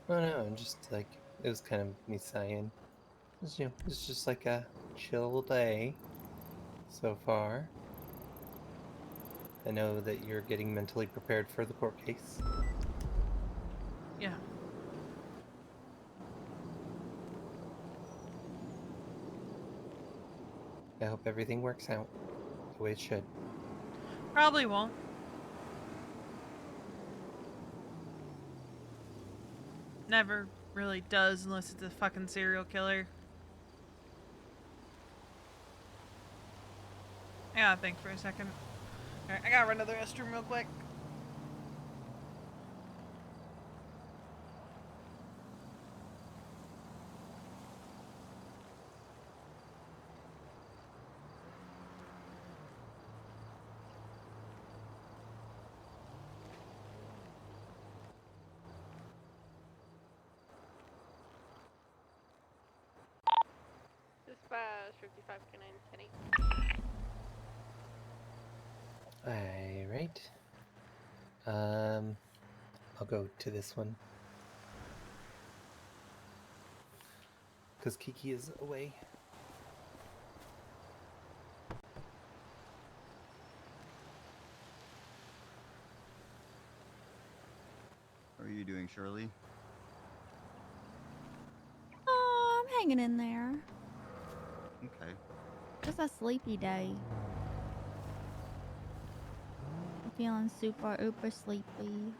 Oh no, I'm just like, it was kind of me sighing. It's, you know, it's just like a chill day so far. I know that you're getting mentally prepared for the court case. Yeah. I hope everything works out the way it should. Probably won't. Never really does unless it's a fucking serial killer. I gotta think for a second. Alright, I gotta run to the restroom real quick. Dispatch 55 canine 10-8. Alright. I'll go to this one. Because Kiki is away. How are you doing, Shirley? Oh, I'm hanging in there. Okay. Just a sleepy day. I'm feeling super uber sleepy.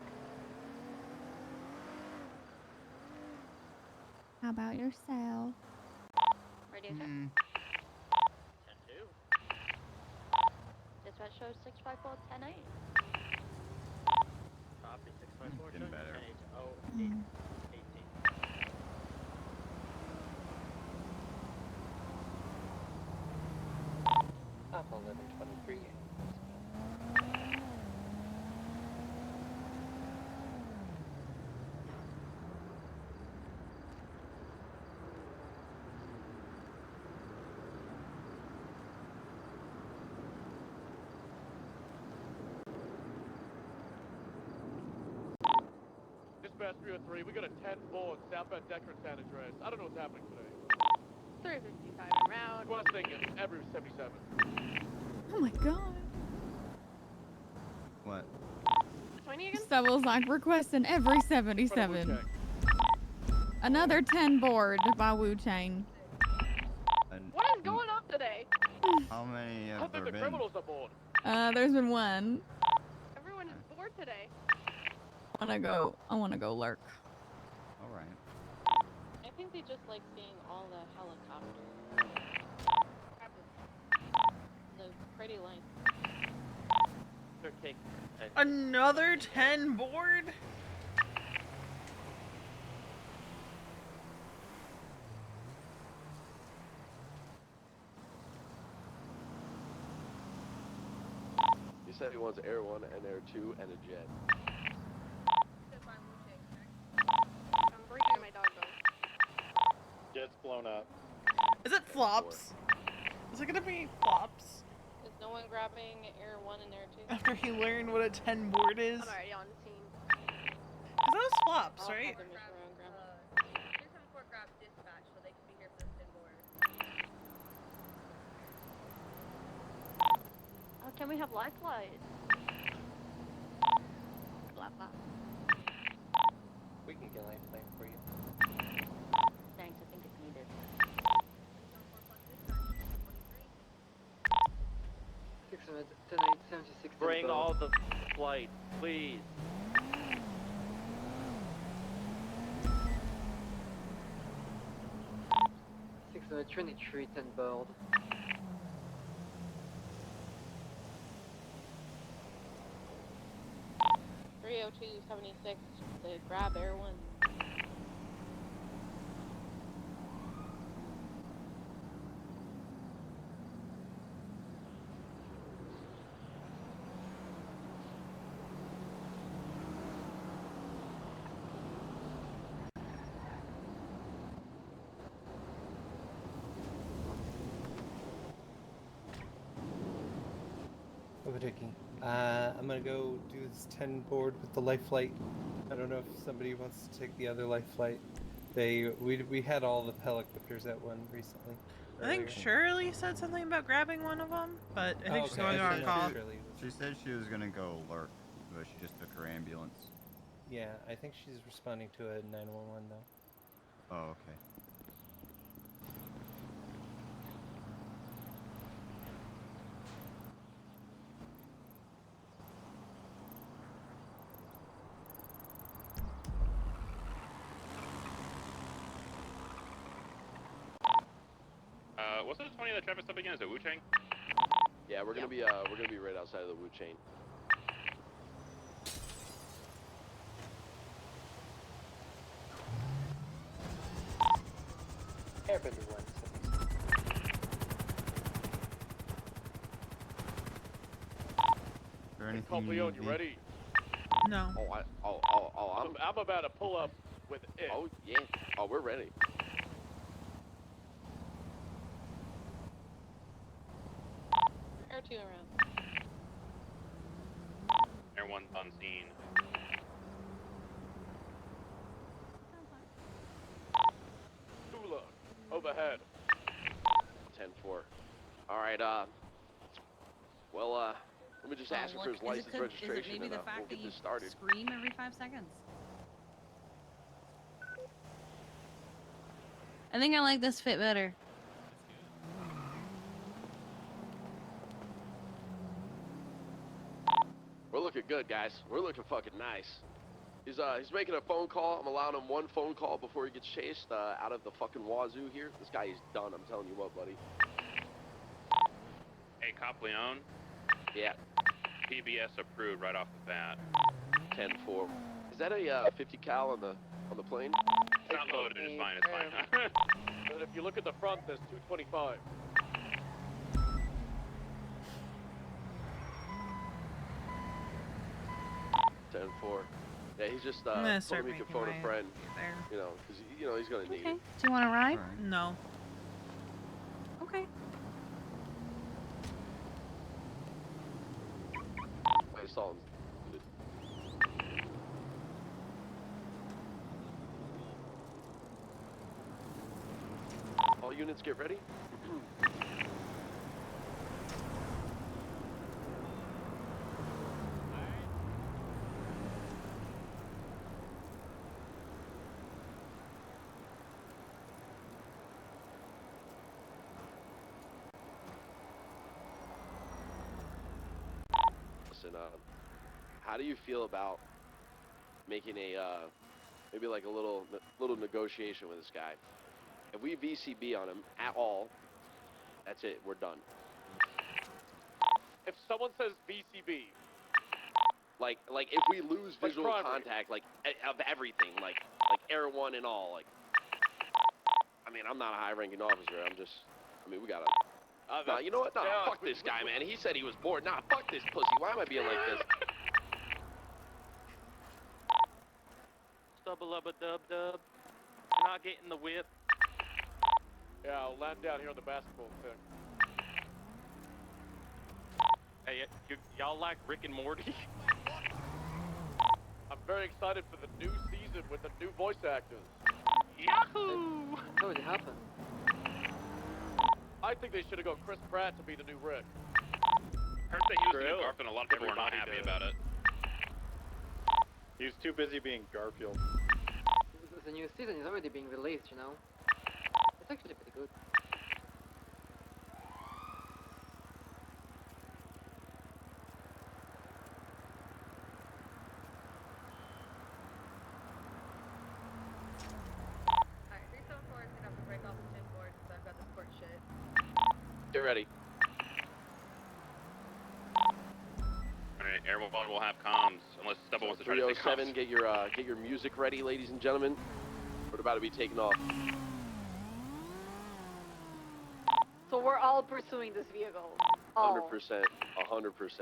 How about yourself? Radio check. 10-2. Dispatch shows 654 10-8. Copy 654 Getting better. 10-8. 18. Top 1123. Dispatch 303, we got a 10-4 southbound Decker San Andreas. I don't know what's happening today. 355 en route. Requesting every 77. Oh my god. What? Sweeney again? Stubble's like requesting every 77. Another 10 board by Wu Chain. What is going on today? How many I have don't there think the been? criminals are bored. There's been one. Everyone is bored today. I wanna go lurk. All right. I think they just like seeing all the helicopters. The pretty lights. Another 10 board? He said he wants Air 1 and Air 2 and a jet. I'm bringing my dog though. Jet's blown up. Is it flops? Is it gonna be flops? Is No one grabbing Air 1 and Air 2? After he learned what a 10 board is. I'm already on the team. Cause that was flops, I'll right? have them mess around, grab them. 274 grab dispatch so they can be here for this 10 board. Oh, can we have lifeline? Blah blah. We can get lifeline for you. Thanks, I think it's needed. 600, 10, 76, Bring all the flights, please. Six 23, 10 board. 30276 to grab Air 1. Okey-dokey. I'm gonna go do this 10 board with the life flight. I don't know if somebody wants to take the other life flight. We had all the helicopters at one recently. I think earlier. Shirley said something about grabbing one of them, but I think she's going on call. She said she was gonna go alert, but she just took her ambulance. Yeah, I think she's responding to a 911 though. Oh, okay. What's the 20 of the traffic stop again? Is it Wu Chang? Yeah, we're gonna be right outside of the Wu Chain. Airbender 1. Is there anything Corleone, you you ready? No. I'm about to pull up with it. Oh yeah. Oh, we're ready. Air 2 around. Air 1's on scene. Tula, overhead. 10-4. All right. Let me just ask him for his license registration, is it maybe and the we'll fact get that you this started. scream every 5 seconds? I think I like this fit better. We're looking good, guys. We're looking fucking nice. He's making a phone call. I'm allowing him one phone call before he gets chased out of the fucking wazoo here. This guy is done. I'm telling you what, buddy. Hey, Cop Leone. Yeah. PBS approved right off the bat. 10-4. Is that a 50 cal on the plane? It's not loaded. It's fine. It's fine. And if you look at the front, there's 225. Yeah, he's just I'm gonna told start him he could making phone my a friend. there. You know, because he's gonna need Okay. it. Do you want to ride? No. Okay. I saw him. All units get ready. Listen, how do you feel about making a maybe like a little negotiation with this guy? If we VCB on him at all, that's it. We're done. If someone says VCB, Like if we lose Like visual primary. contact, like of everything, like Air 1 and all, like. I mean, I'm not a high-ranking officer. We gotta. Nah, you know what? Nah, yeah, fuck this guy, man. He said he was bored. Nah, fuck this pussy. Why am I being like this? Stubba-lubba-dub-dub. You're not getting the whip. yeah, I'll land down here on the basketball thing. Hey, y'all like Rick and Morty? I'm very excited for the new season with the new voice actors. Yahoo! It's already happened. I think they should have got Chris Pratt to be the new Rick. Heard that he was the new True. Garfield, and a lot of people were not happy about it. He was too busy being Garfield. The new season is already being released, you know. It's actually pretty good. Alright, 374 is gonna have to break off the 10 board because I've got this court shit. Get ready. Alright, everyone will have comms, unless Stubble wants to try to take 307, comms. get your music ready, ladies and gentlemen. We're about to be taking off. So we're all pursuing this vehicle. 100%. 100%.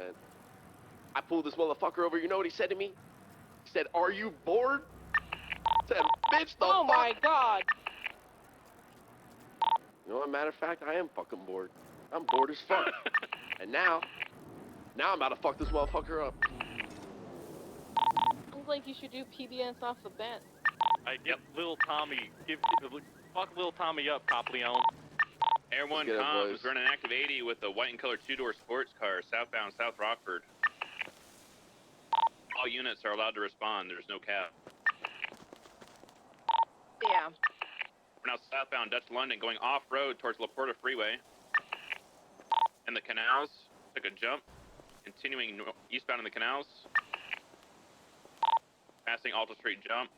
I pulled this motherfucker over. You know what he said to me? He said, "Are you bored?" I said, "Bitch, the Oh fuck." my god! You know what? Matter of fact, I am fucking bored. I'm bored as fuck. And now I'm about to fuck this motherfucker up. Sounds like you should do PDS off the bench. I get Lil Tommy. Fuck Lil Tommy up, Cop Leon. Everyone Let's get it, comms. boys. We're in an active 80 with a white and colored two-door sports car, southbound South Rockford. All units are allowed to respond. There's no cap. Yeah. We're now southbound Dutch London, going off-road towards La Porta Freeway. And the canals took a jump, continuing eastbound in the canals. Passing Alta Street jump.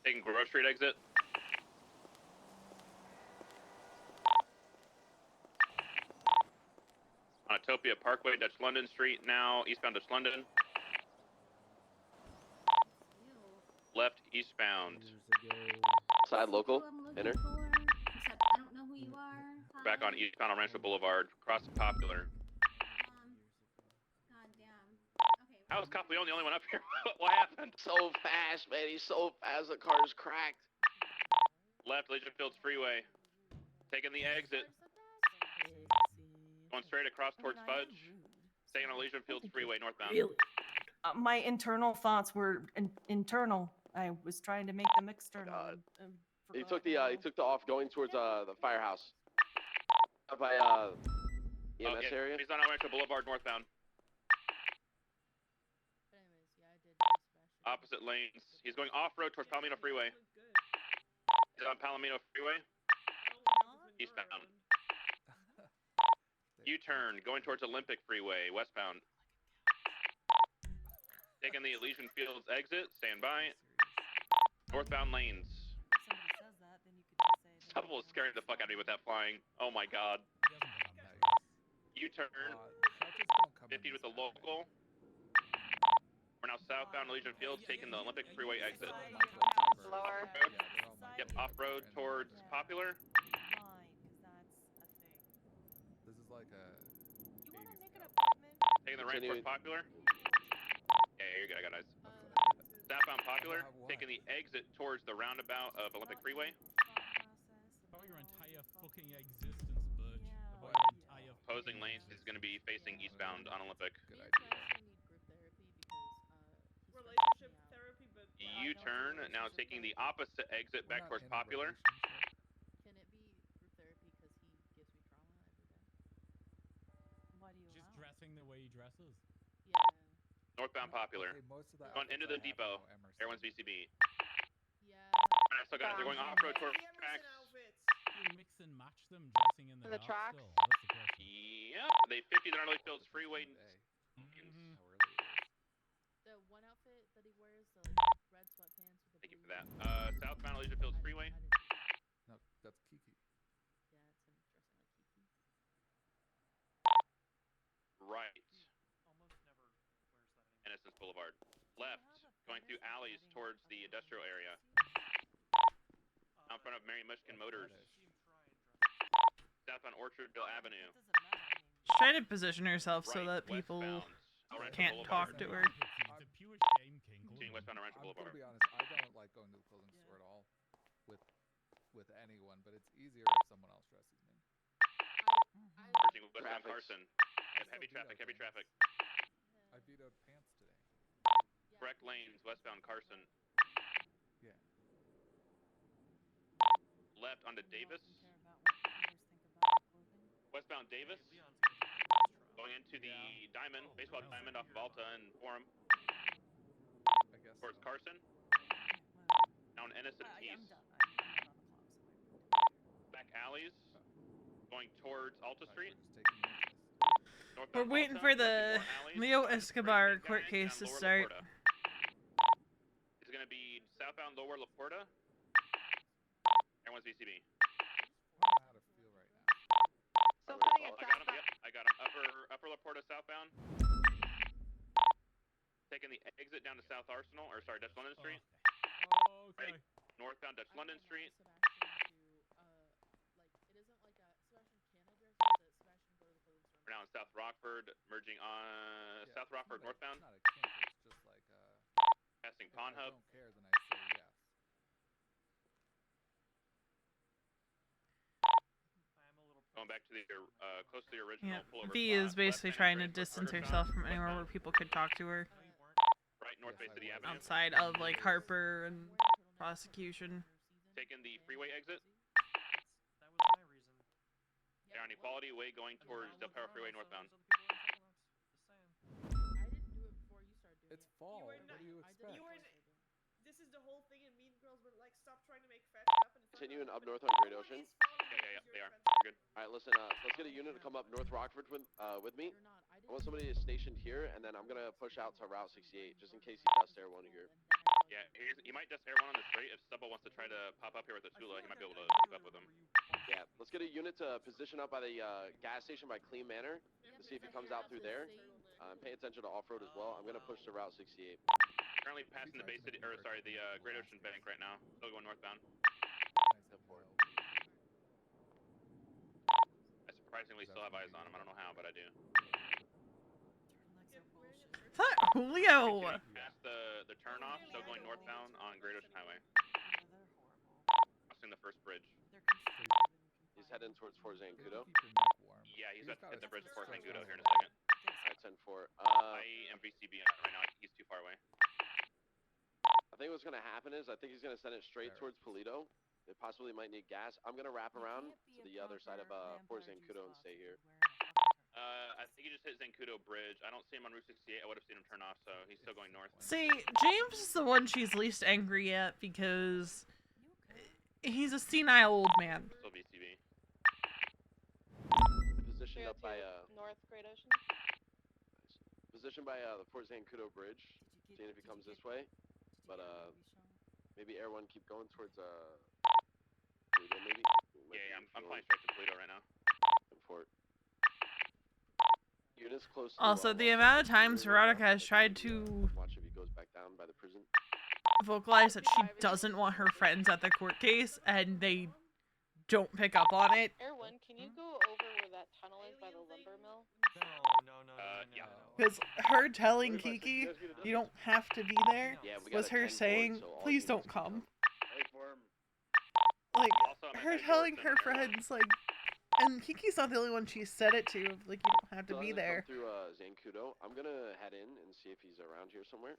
Taking Grove Street exit. On Utopia Parkway, Dutch London Street, now eastbound Dutch London. Left eastbound. Side local, enter. Except I don't know who you are. Back on eastbound on Rancho Boulevard, crossing Popular. God damn. Okay. How is Cop Leon the only one up here? What happened? So fast, man. He's so fast. The car's cracked. Left Legion Fields Freeway. Taking the exit. Going straight across towards Fudge. Staying on Legion Fields Freeway northbound. My internal thoughts were internal. I was trying to make them external. He took the off going towards the firehouse. Up by EMS area. He's on Rancho Boulevard northbound. Opposite lanes. He's going off-road towards Palomino Freeway. He's on Palomino Freeway. Eastbound. U-turn, going towards Olympic Freeway, westbound. Taking the Elysian Fields exit, stand by. Northbound lanes. Stubble is scaring the fuck out of me with that flying. Oh my god. U-turn. 50 with the local. We're now southbound Elysian Fields, taking the Olympic Freeway exit. Lower. Yep, off-road towards Popular. This is like a. Taking the right towards Popular. Yeah, you're good. I got eyes. Southbound Popular, taking the exit towards the roundabout of Olympic Freeway. About your entire fucking existence, Butch. About your entire Opposing lanes is going to be facing eastbound on Olympic. Good idea. Relationship therapy, but U-turn, now taking the opposite exit back towards Popular. Can it be group therapy because he gives me trauma every day? Why do you Just dressing the way he dresses. Yeah. Northbound Popular. Okay, most of the Going into the outfits I depot. have now Emerson. Everyone's VCB. Yeah. Alright, so guys, they're going off-road towards tracks. You mix and match them dressing in the The dark tracks? still. That's the question. Yep, they 50 the Northerly Fields Freeway. How early it is. The one outfit that he wears, the red sweatpants with the Thank you for that. Southbound Elysian Fields Freeway. No, that's Kiki. Yeah, it's him dressing like Kiki. Right. Innocence Boulevard. Left, going through alleys towards the industrial area. Out in front of Mary Mushkin Motors. Southbound Orchardville Avenue. She's trying to position herself so that people can't talk to her. It's a pure shame, King. Continuing westbound on Rancho I'm Boulevard. gonna be honest. I don't like going to the clothing store at all. With with anyone, but it's easier if someone else dresses me. Merging westbound Carson. Heavy traffic, heavy traffic. I vetoed pants today. Correct lanes, westbound Carson. Yeah. Left onto Davis. Westbound Davis. Going into the diamond, baseball diamond off of Alta and Forum. I guess Towards Carson. Down Ennis and East. Back alleys. Going towards Alta Street. We're waiting for the Leo Escobar court case to start. It's going to be southbound Lower La Porta. Everyone's VCB. I don't know how to feel right now. So putting it I got him. Yep, I got him. Upper La Porta southbound. Taking the exit down to South Arsenal, or sorry, Dutch London Street. Okay. Right, northbound Dutch London Street. We're now in South Rockford, merging on South Rockford northbound. It's not a kink, it's just like Passing if Pond I Hub. don't care, then I say yes. Going back to the close to the original Yeah, pullover V spot. is basically Left trying to entrance towards distance Burger herself Shop, from anywhere where northbound. people could talk to her. Right, North Bay City Avenue. Outside of like Harper and prosecution. Taking the freeway exit. Down Equality Way going towards Del Perro Freeway northbound. It's fall. What do you expect? This is the whole thing, and Mean Girls were like, stop trying to make fetch happen. Continuing up north on Great Ocean. Yeah, they are. You're good. All right, listen. Let's get a unit to come up North Rockford with me. I want somebody stationed here, and then I'm gonna push out to Route 68 just in case he does Air 1 here. Yeah, he might just Air 1 on the straight. If Stubbo wants to try to pop up here with a Tula, he might be able to keep up with him. Yeah, let's get a unit to position up by the gas station by Clean Manor to see if he comes out through there. Pay attention to off-road as well. I'm gonna push to Route 68. Currently passing the Bay City, or sorry, the Great Ocean Bank right now. Still going northbound. I surprisingly still have eyes on him. I don't know how, but I do. Is that Julio? Past the turnoff, still going northbound on Great Ocean Highway. Crossing the first bridge. He's heading towards Fort Zancudo. Yeah, he's about to hit the bridge of Fort Zancudo here in a second. Alright, 10-4. I am VCB on it right now. I think he's too far away. I think what's gonna happen is I think he's gonna send it straight towards Polito. It possibly might need gas. I'm gonna wrap around to the other side of Fort Zancudo and stay here. I think he just hit Zancudo Bridge. I don't see him on Route 68. I would have seen him turn off, so he's still going north. See, James is the one she's least angry at because he's a senile old man. Still VCB. Positioned up by North Great Ocean. Positioned by the Fort Zancudo Bridge. Seeing if he comes this way. But maybe Air 1 keep going towards Toledo maybe. Yeah, I'm flying straight to Toledo right now. Fort. Units close to, Also, the amount of times Veronica has tried to watch if he goes back down by the prison. vocalize that she doesn't want her friends at the court case, and they don't pick up on it. Air 1, can you go over where that tunnel is by the lumber mill? Yeah. Because her telling Kiki, you don't have to be there, was her saying, please don't come. Like, her telling her friends, like, and Kiki's not the only one she said it to, like, you don't have to be there. Through Zancudo, I'm gonna head in and see if he's around here somewhere.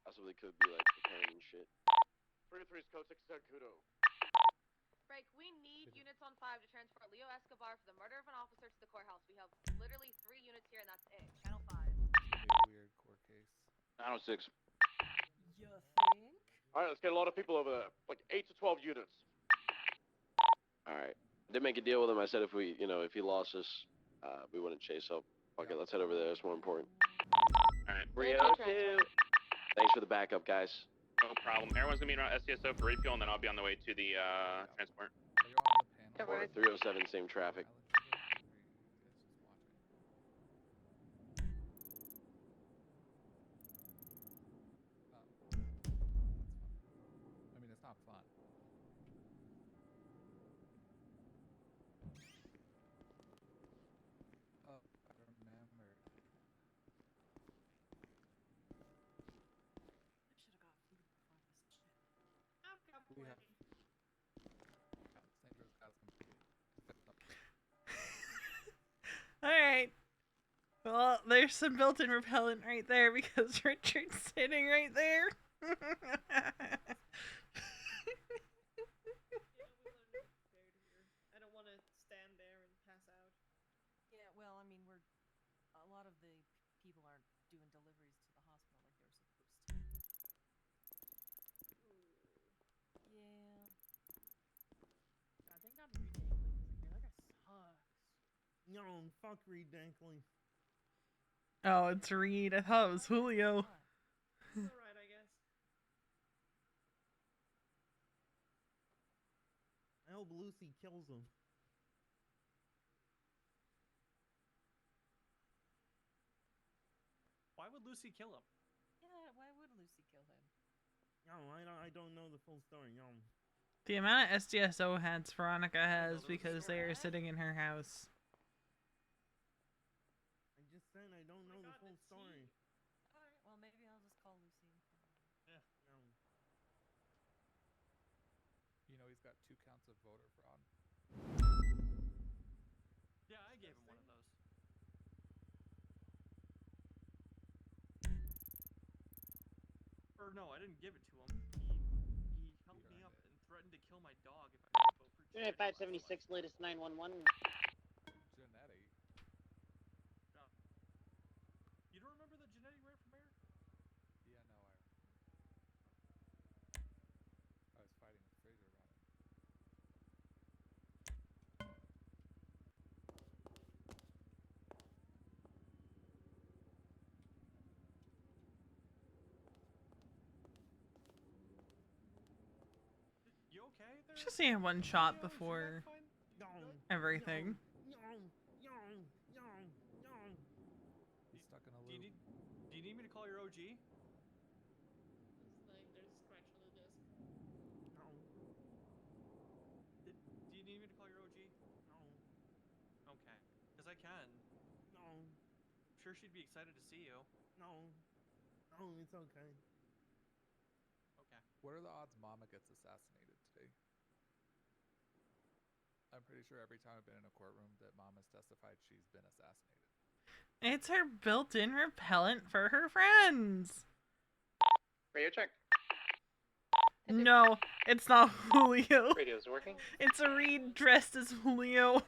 Possibly could be like preparing and shit. 3-3's code 6 Zancudo. Break, we need units on 5 to transport Leo Escobar for the murder of an officer to the courthouse. We have literally 3 units here and that's it. Channel 5. Weird court case. 906. You think? Alright, let's get a lot of people over there. Like 8 to 12 units. Alright. Did make a deal with him. I said if we, if he lost us, we wouldn't chase. So, fuck it. Let's head over there. It's more important. Alright. 302. Thanks for the backup, guys. No problem. Everyone's gonna be around SCSO for refuel, and then I'll be on the way to the transport. 307, same traffic. I mean, it's not fun. Oh, I remember. I should have got food before this shit. I'm We have Alright. Well, there's some built-in repellent right there because Richard's sitting right there. I don't want to stand there and pass out. Yeah, well, I mean, a lot of the people aren't doing deliveries to the hospital like they were supposed to. Yeah. God, thank God Reed Dankley isn't here. That guy sucks. No, fuck Reed Dankley. Oh, it's Reed. I thought it was Julio. It's alright, I guess. I hope Lucy kills him. Why would Lucy kill him? Yeah, why would Lucy kill him? No, I don't know the full story. No. The amount of SDSO hats Veronica has because they are sitting in her house. I just said I don't know the full story. Alright, well, maybe I'll just call Lucy and find out. Yeah, no. You know he's got 2 counts of voter fraud. Yeah, I gave him one of those. Or no, I didn't give it to him. He held me up and threatened to kill my dog if I didn't vote for Unit 576, latest 911. Genetti. You don't remember the Genetti ran for mayor? Yeah, no, I remember. I was fighting with Fraser about it. You okay there? Just seeing one shot before everything. He's stuck in a Do loop. you need me to call your OG? There's a scratch on the desk. No. Do you need me to call your OG? No. Okay. Because I can. No. I'm sure she'd be excited to see you. No. No, it's okay. Okay. What are the odds Mama gets assassinated today? I'm pretty sure every time I've been in a courtroom that Mama's testified she's been assassinated. It's her built-in repellent for her friends. Radio check. No, it's not Julio. Radio's working. It's a Reed dressed as Julio.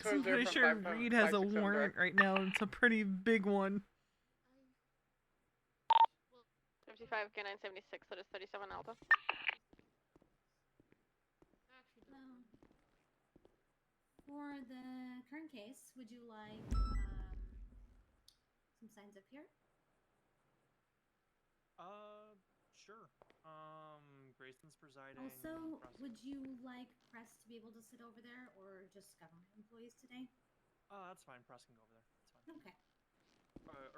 I'm pretty sure Reed has a warrant right now, and it's a pretty big one. 55 K976, that is 37 Alpha. For the current case, would you like some signs up here? Sure. Grayson's presiding. Also, would you like press to be able to sit over there, or just government employees today? That's fine. Press can go over there. That's fine. Okay.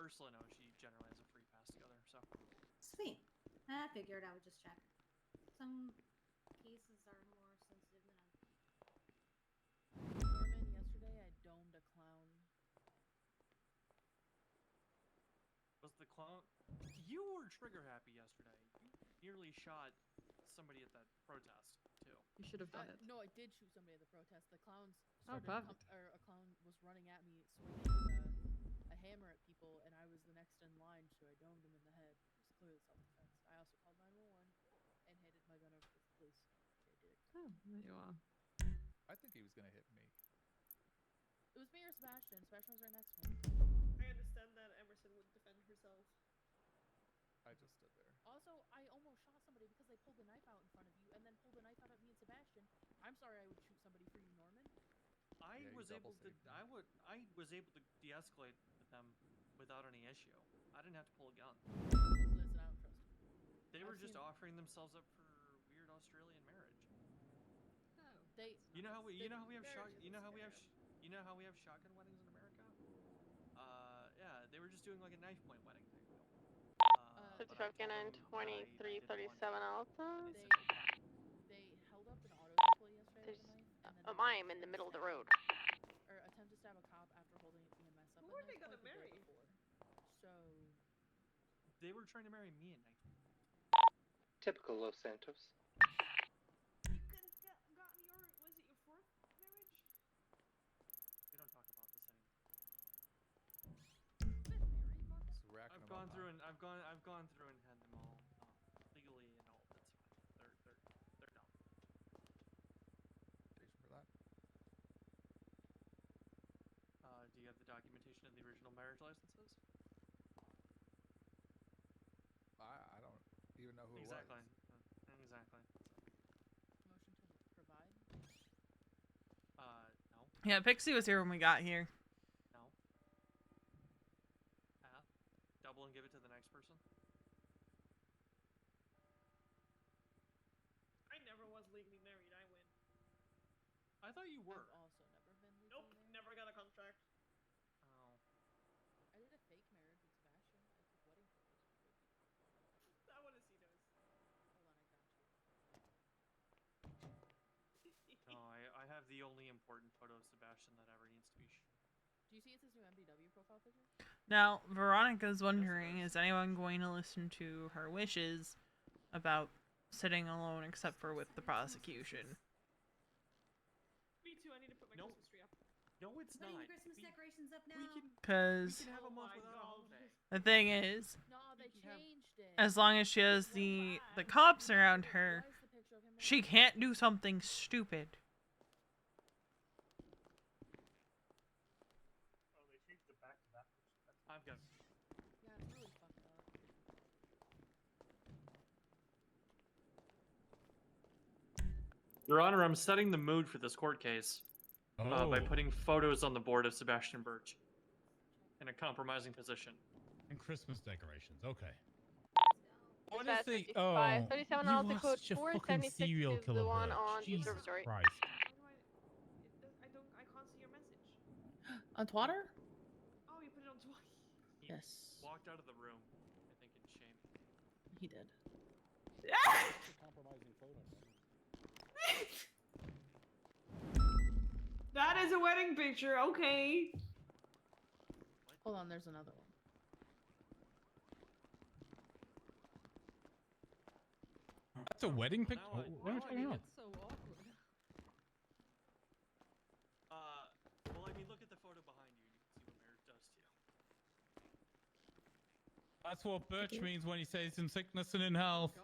Ursula knows she generally has a free pass to go there, so. Sweet. I figured I would just check. Some cases are more sensitive than others. Norman, yesterday I domed a clown. Was the clown? You were trigger happy yesterday. You nearly shot somebody at that protest too. You should have done it. No, I did shoot somebody at the protest. The clowns Oh, started perfect. a clown was running at me, swinging a hammer at people, and I was the next in line, so I domed him in the head. It was clearly self-defense. I also called 911 and handed my gun over to the police. They did it. Oh, there you are. I think he was gonna hit me. It was me or Sebastian. Sebastian was right next to me. I understand that Emerson would defend herself. I just stood there. Also, I almost shot somebody because they pulled a knife out in front of you and then pulled a knife out at me and Sebastian. I'm sorry I would shoot somebody for you, Norman. I was able to de-escalate with them without any issue. I didn't have to pull a gun. Listen, I don't trust you. They were I've just seen- offering themselves up for weird Australian marriage. Oh, they. You know how we have Marriage is you know how we have shotgun weddings in America? Yeah, they were just doing like a knife point wedding thing. 55 K923, 37 Alpha. They held up an auto employee yesterday with a knife. And then I am in the middle of the road. Or attempt to stab a cop after holding EMS up. Who are they gonna marry? So. They were trying to marry me at night. Typical Los Santos. You could have gotten your, was it your fourth marriage? gone through and I've gone through and had them all legally and all. That's fine. They're done. For that. Do you have the documentation of the original marriage licenses? I don't even know who Exactly. it was. Exactly. Motion to provide? No. Yeah, Pixie was here when we got here. No. Half. Double and give it to the next person. I never was legally married. I win. I thought you were. I've also never been legally Nope, married. never got a contract. Oh. I did a fake marriage with Sebastian. I took wedding photos before we became married. I want to see those. Hold on, I got you. No, I have the only important photo of Sebastian that ever needs to be. Do you see it's his new MDW profile picture? Now, Veronica's wondering, is anyone going to listen to her wishes about sitting alone except for with the prosecution? Me too, I need to put my Christmas tree up. No, it's Putting not. Christmas decorations up now. Because We can have them off without a holiday. the thing is, No, they changed it. as long as she has the cops around her, she can't do something stupid. Oh, they changed the back-to-back. I've got. Yeah, it's really fucked up. Your Honor, I'm setting the mood for this court case by putting photos on the board of Sebastian Birch in a compromising position. And Christmas decorations. Okay. What is the? Oh, 37 you Alta are code such a fucking 476 serial is killer, the one Birch. on the Jesus observatory. Christ. I can't see your message. On Twitter? Oh, you put it on twice. Yes. Walked out of the room, I think, in shame. He did. Compromising photo. That is a wedding picture, okay. Hold on, there's another one. That's a wedding picture. Now What are you talking about? It's so awkward. Well, I mean, look at the photo behind you, and you can see what marriage does to you. That's what Birch means when he says in sickness and in health. God.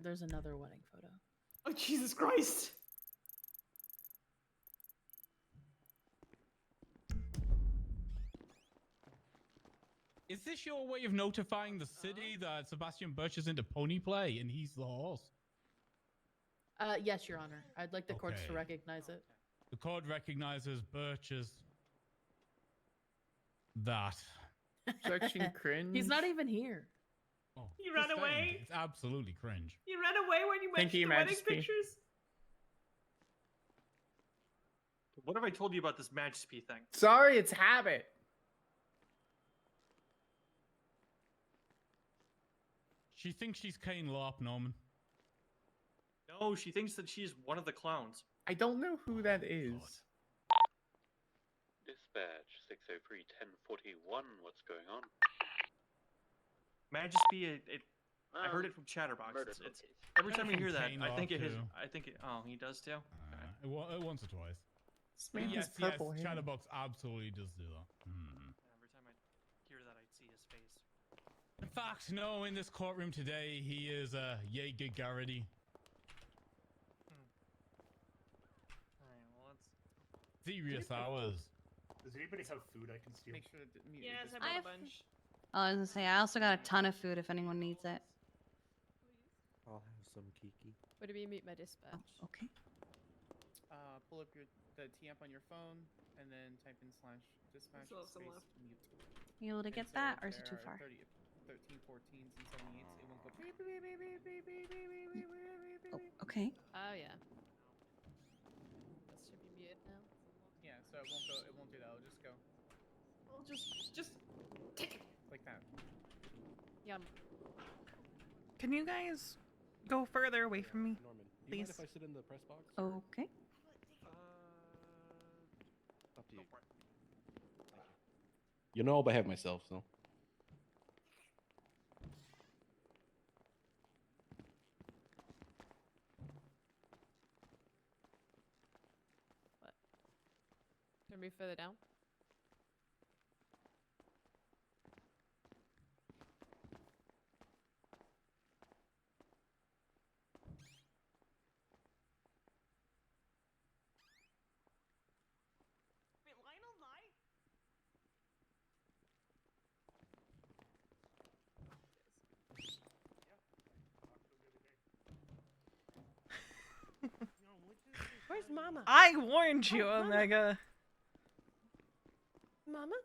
There's another wedding photo. Oh, Jesus Christ. Is this your way of notifying the city that Sebastian Birch is into pony play and he's the horse? Yes, Your Honor. I'd like the courts to Okay. recognize it. The court recognizes Birch as that. Section cringe. He's not even here. Oh, You ran sustained. away? It's absolutely cringe. You ran away when you Thank mentioned you, the wedding Majesty. pictures? What have I told you about this Majesty thing? Sorry, it's habit. She thinks she's Kane Larp, Norman. No, she thinks that she's one of the clowns. I don't know who that is. Dispatch 603 1041. What's going on? Majesty, I heard it from Chatterbox. It's every time you hear that, Kane I think Larp, it is. too. I think it. Oh, he does too. Once or twice. This man yes, has purple hair. Chatterbox absolutely does do that. Every time I hear that, I'd see his face. In fact, no, in this courtroom today, he is Jaeger Garrity. Alright, well, let's. Serious hours. Does anybody have food I can steal? Make sure to mute Yes, I your bought a I've- bunch. Oh, I was gonna say, I also got a ton of food if anyone needs it. I'll have some Kiki. What do you mean, meet my dispatch? Oh, okay. pull up the TAMP on your phone and then type in /dispatch Still have some space left. mute. You able to And get so that, or is it there too are far? 13, 14s, and 78s. It won't go beep, beep, beep, beep, beep, beep, beep, beep, beep, beep, beep, beep. Okay. Oh yeah. That should be muted now. Yeah, so it won't go. It won't do that. It'll just go Well, just take it. like that. Yum. Can you guys go further away from me, Norman, do you mind please? if I sit in the press box? Okay. Up to you. You know I'll behave myself, so. Can we further down? Where's Mama? I warned you, Oh, Mama. Omega. Mama?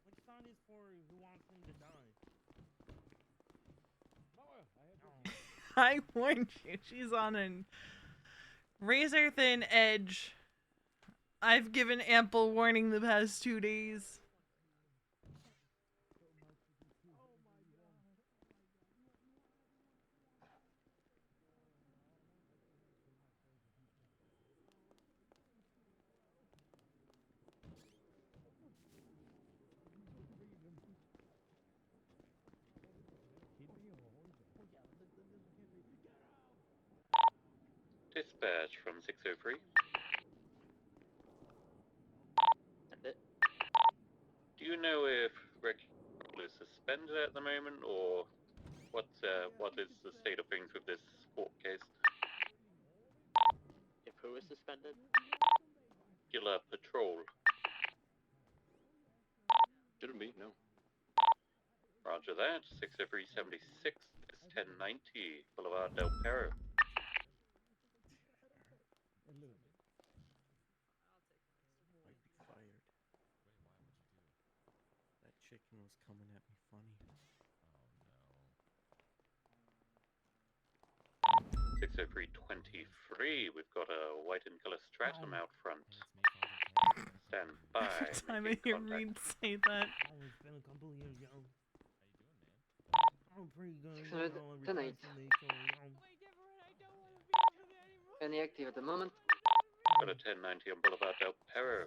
Which song is for who wants him to die? I warned you. She's on a razor thin edge. I've given ample warning the past 2 days. Dispatch from 603. Do you know if Rick is suspended at the moment, or what is the state of things with this court case? If who is suspended? Regular patrol. Shouldn't be, no. Roger that. 60376 is 1090 Boulevard Del Perro. Might be fired. That chicken was coming at me funny. 60323, we've got a white and color stratum out front. Stand by. Every time I hear Reed say that. Oh, it's been a couple years, yo. I'm pretty good. Tonight. Any active at the moment? Got a 1090 on Boulevard Del Perro.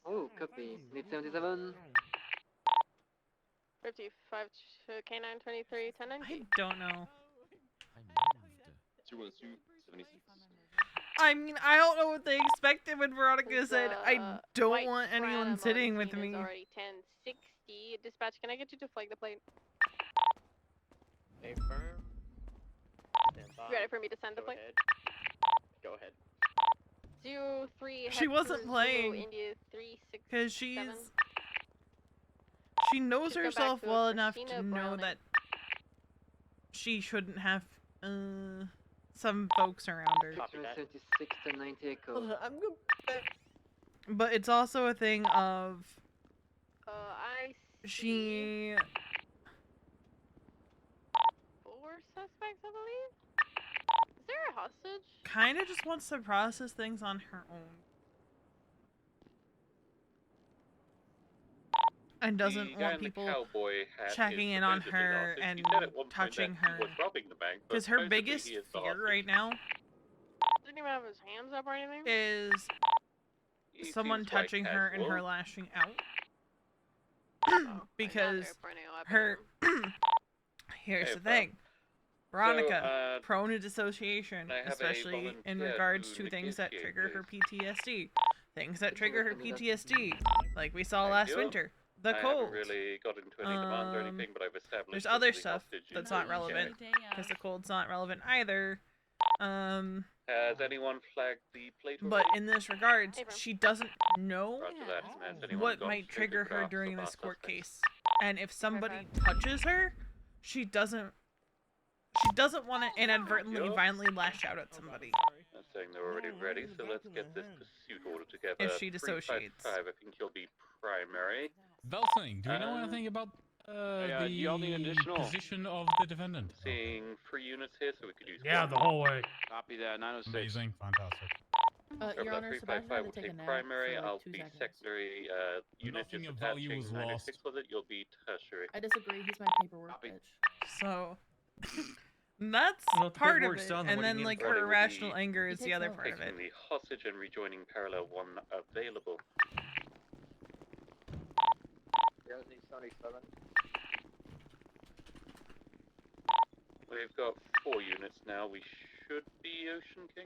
Oh, copy. Need 77. 55 K9 23 1090. I don't know. 212 76. I mean, I don't know what they expected when Veronica said, I don't want anyone sitting with me. It's already 1060. Dispatch, can I get you to flag the plate? Stay firm. Stand by. You ready for me to send the plate? Go ahead. 03 She wasn't playing India 367. because she knows herself well enough to know that she shouldn't have some folks around her. 676 to 90 echo. I'm good. But it's also a thing of I she 4 suspects, I believe. Is there a hostage? kind of just wants to process things on her own. And doesn't want people checking in on her and touching her. Because her biggest fear right now Didn't even have his hands up or anything? is someone touching her and her lashing out. Because her... Here's the thing. Veronica, prone to dissociation, especially in regards to things that trigger her PTSD. Things that trigger her PTSD, like we saw last winter. The cold. Really got into any demands or anything, but I've established There's other stuff hostage that's is not okay. relevant, because the cold's not relevant either. Has anyone flagged the plate? But in this regards, she doesn't know Roger that. Has anyone what got might trigger her photographs during of this our court suspects? case. And if somebody touches her, she doesn't want to inadvertently violently lash out at somebody. I'm saying they're already ready, so let's get this pursuit order together. If she dissociates. 355, I think you'll be primary. Velsing, do you know anything about the position of the defendant? Seeing 3 units here, so we could use. Yeah, the whole way. Copy that. 906. Amazing, fantastic. Your Honor, Sebastian had to take a nap primary. for like I'll 2 be seconds. secondary. Unit Nothing just of value attaching was 906 with it. You'll be tertiary. I disagree. He's my paperwork bitch. So that's Well, the part of paperwork's it, done, and what do you then mean? like Running her with irrational the- anger is the other part of it. Taking the hostage and rejoining parallel 1 available. 77. We've got 4 units now. We should be Ocean King.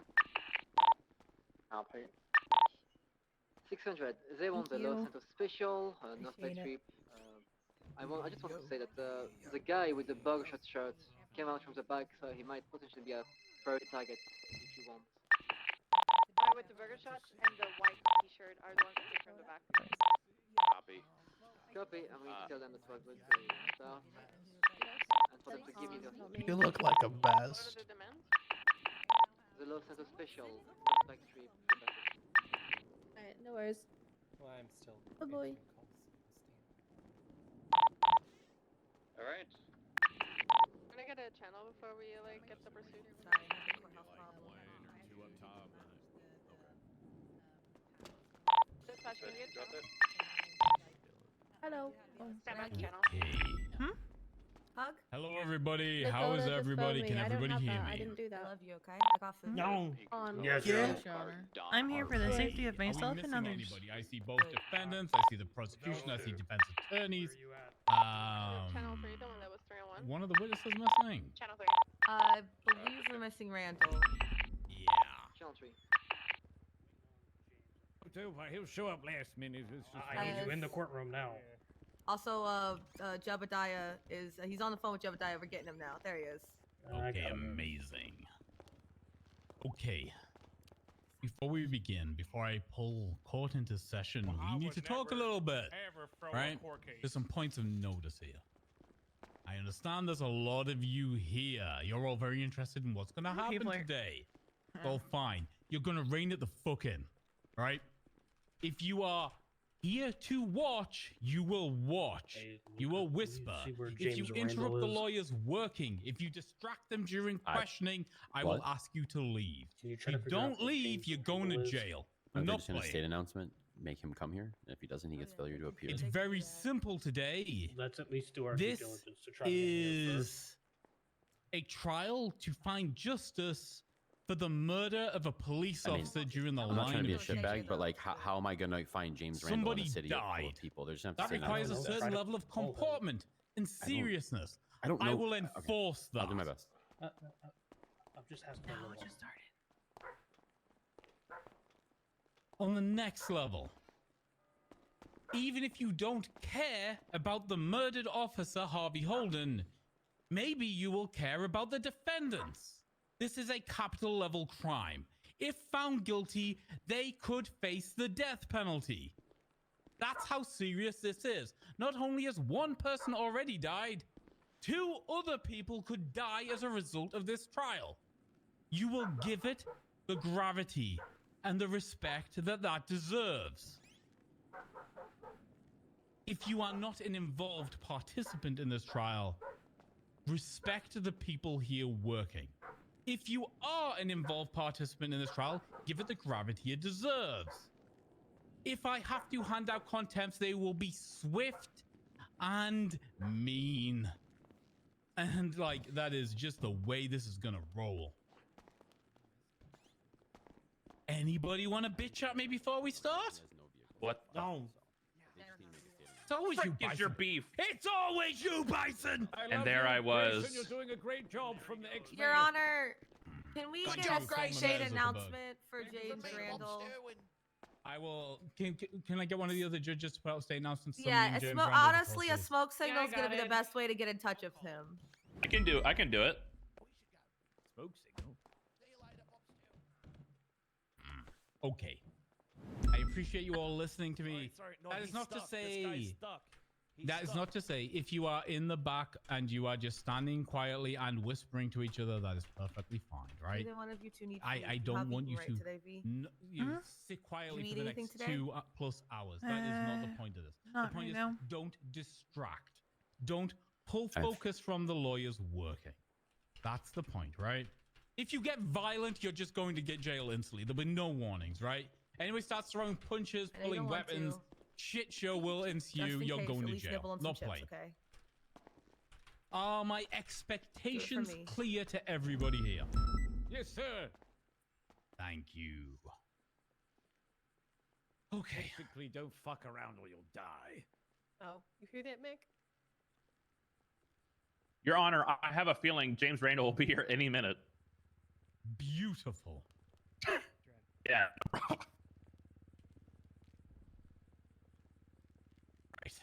Copy. 600. They want the Los Santos special, North Bay trip. I just want to say that the guy with the bug shot shirt came out from the back, so he might potentially be a priority target if you want. Guy with the burger shot and the white t-shirt are the ones that came from the back. Copy. Copy. I'm going to tell them the 12 wood south. And for them to give you the You look like a best. The Los Santos special Spike Trip. Alright, no worries. Well, I'm still. Oh boy. answering calls. All right. Can I get a channel before we like get the pursuit? Sorry, I have a courthouse problem. Two up top. Dispatch, can we get Got channel? that? Hello. Stand by channel. Okay. Hug? Hello, everybody. Let How go, is that just everybody? felt Can me. I don't everybody have hear that. I me? didn't do I that. love you, okay? I got food. No. On. Yes, Yes, Your Honor. I'm here for the Yes. safety of Are we myself and missing others. anybody? I see both defendants. I see the prosecution. I see defense attorneys. Channel 3, the one that was 301. One of the witnesses missing. Channel 3. I believe we're missing Randall. Yeah. Channel 3. He'll show up last minute. It's just I need you in the courtroom now. Also, Jebediah is, he's on the phone with Jebediah. We're getting him now. There he is. Okay, amazing. Okay. Before we begin, before I pull court into session, we need to talk a little bit. Right? There's some points of notice here. I understand there's a lot of you here. You're all very interested in what's going to happen People are- today. Well, fine. You're going to rein it the fuck in. Right? If you are here to watch, you will watch. You will whisper. see where If you James interrupt Randall the is? lawyers working, if you distract them during questioning, I will What? ask you to leave. Can you If try you to figure out don't where leave, James you're going to Randall is? jail. Are they Not just in a playing. state announcement? Make him come here. And if he doesn't, he gets failure to appear. It's very simple today. Let's at least do our due This diligence to try to get him here first. is a trial to find justice for the murder of a police I mean, officer during the I'm not trying line to be a of shitbag, duty. but like, how am I going to find James Randall in Somebody a city full died. of people? There's no That requires a certain level of comportment and seriousness. I don't know. I will Okay, enforce that. I'll do my best. I'm just asking. No, it just started. On the next level, even if you don't care about the murdered officer Harvey Holden, maybe you will care about the defendants. This is a capital level crime. If found guilty, they could face the death penalty. That's how serious this is. Not only has one person already died, 2 other people could die as a result of this trial. You will give it the gravity and the respect that that deserves. If you are not an involved participant in this trial, respect the people here working. If you are an involved participant in this trial, give it the gravity it deserves. If I have to hand out contempts, they will be swift and mean. And like, that is just the way this is gonna roll. Anybody want to bitch at me before we start? What? No. It's always you, Frick Bison. is your beef? It's always you, Bison! And there I was. You're doing a great job from the ex. Your Honor, can we Good get job, a Greg. state Zuckerberg. announcement for James Randall? I will. Can I get one of the other judges to put out a state announcement? Yeah, honestly, a smoke signal is I gonna got be the it. best way to get in touch with him. I can do it. Smoke signal. Okay. I appreciate you all listening to me. That is not to say. That is not to say if you are in the back and you are just standing quietly and whispering to each other, that is perfectly fine, right? Either one of you two need I food. don't How want can you write to today, V? sit quietly Do you for the need anything next today? 2+ hours. That is not the point of this. The not point right is now. don't distract. Don't pull I've- focus from the lawyers working. That's the point, right? If you get violent, you're just going to get jail instantly. There'll be no warnings, right? Anyone starts throwing punches, I know you pulling don't want weapons, to. shit show will Just ensue. in You're case, going at to least jail. nibble on some Not chips, playing. okay? Are my expectations me. clear to everybody here? Yes, sir. Thank you. Okay. Basically, don't fuck around or you'll die. Oh, you hear that, Mick? Your Honor, I have a feeling James Randall will be here any minute. Beautiful. Yeah. Right.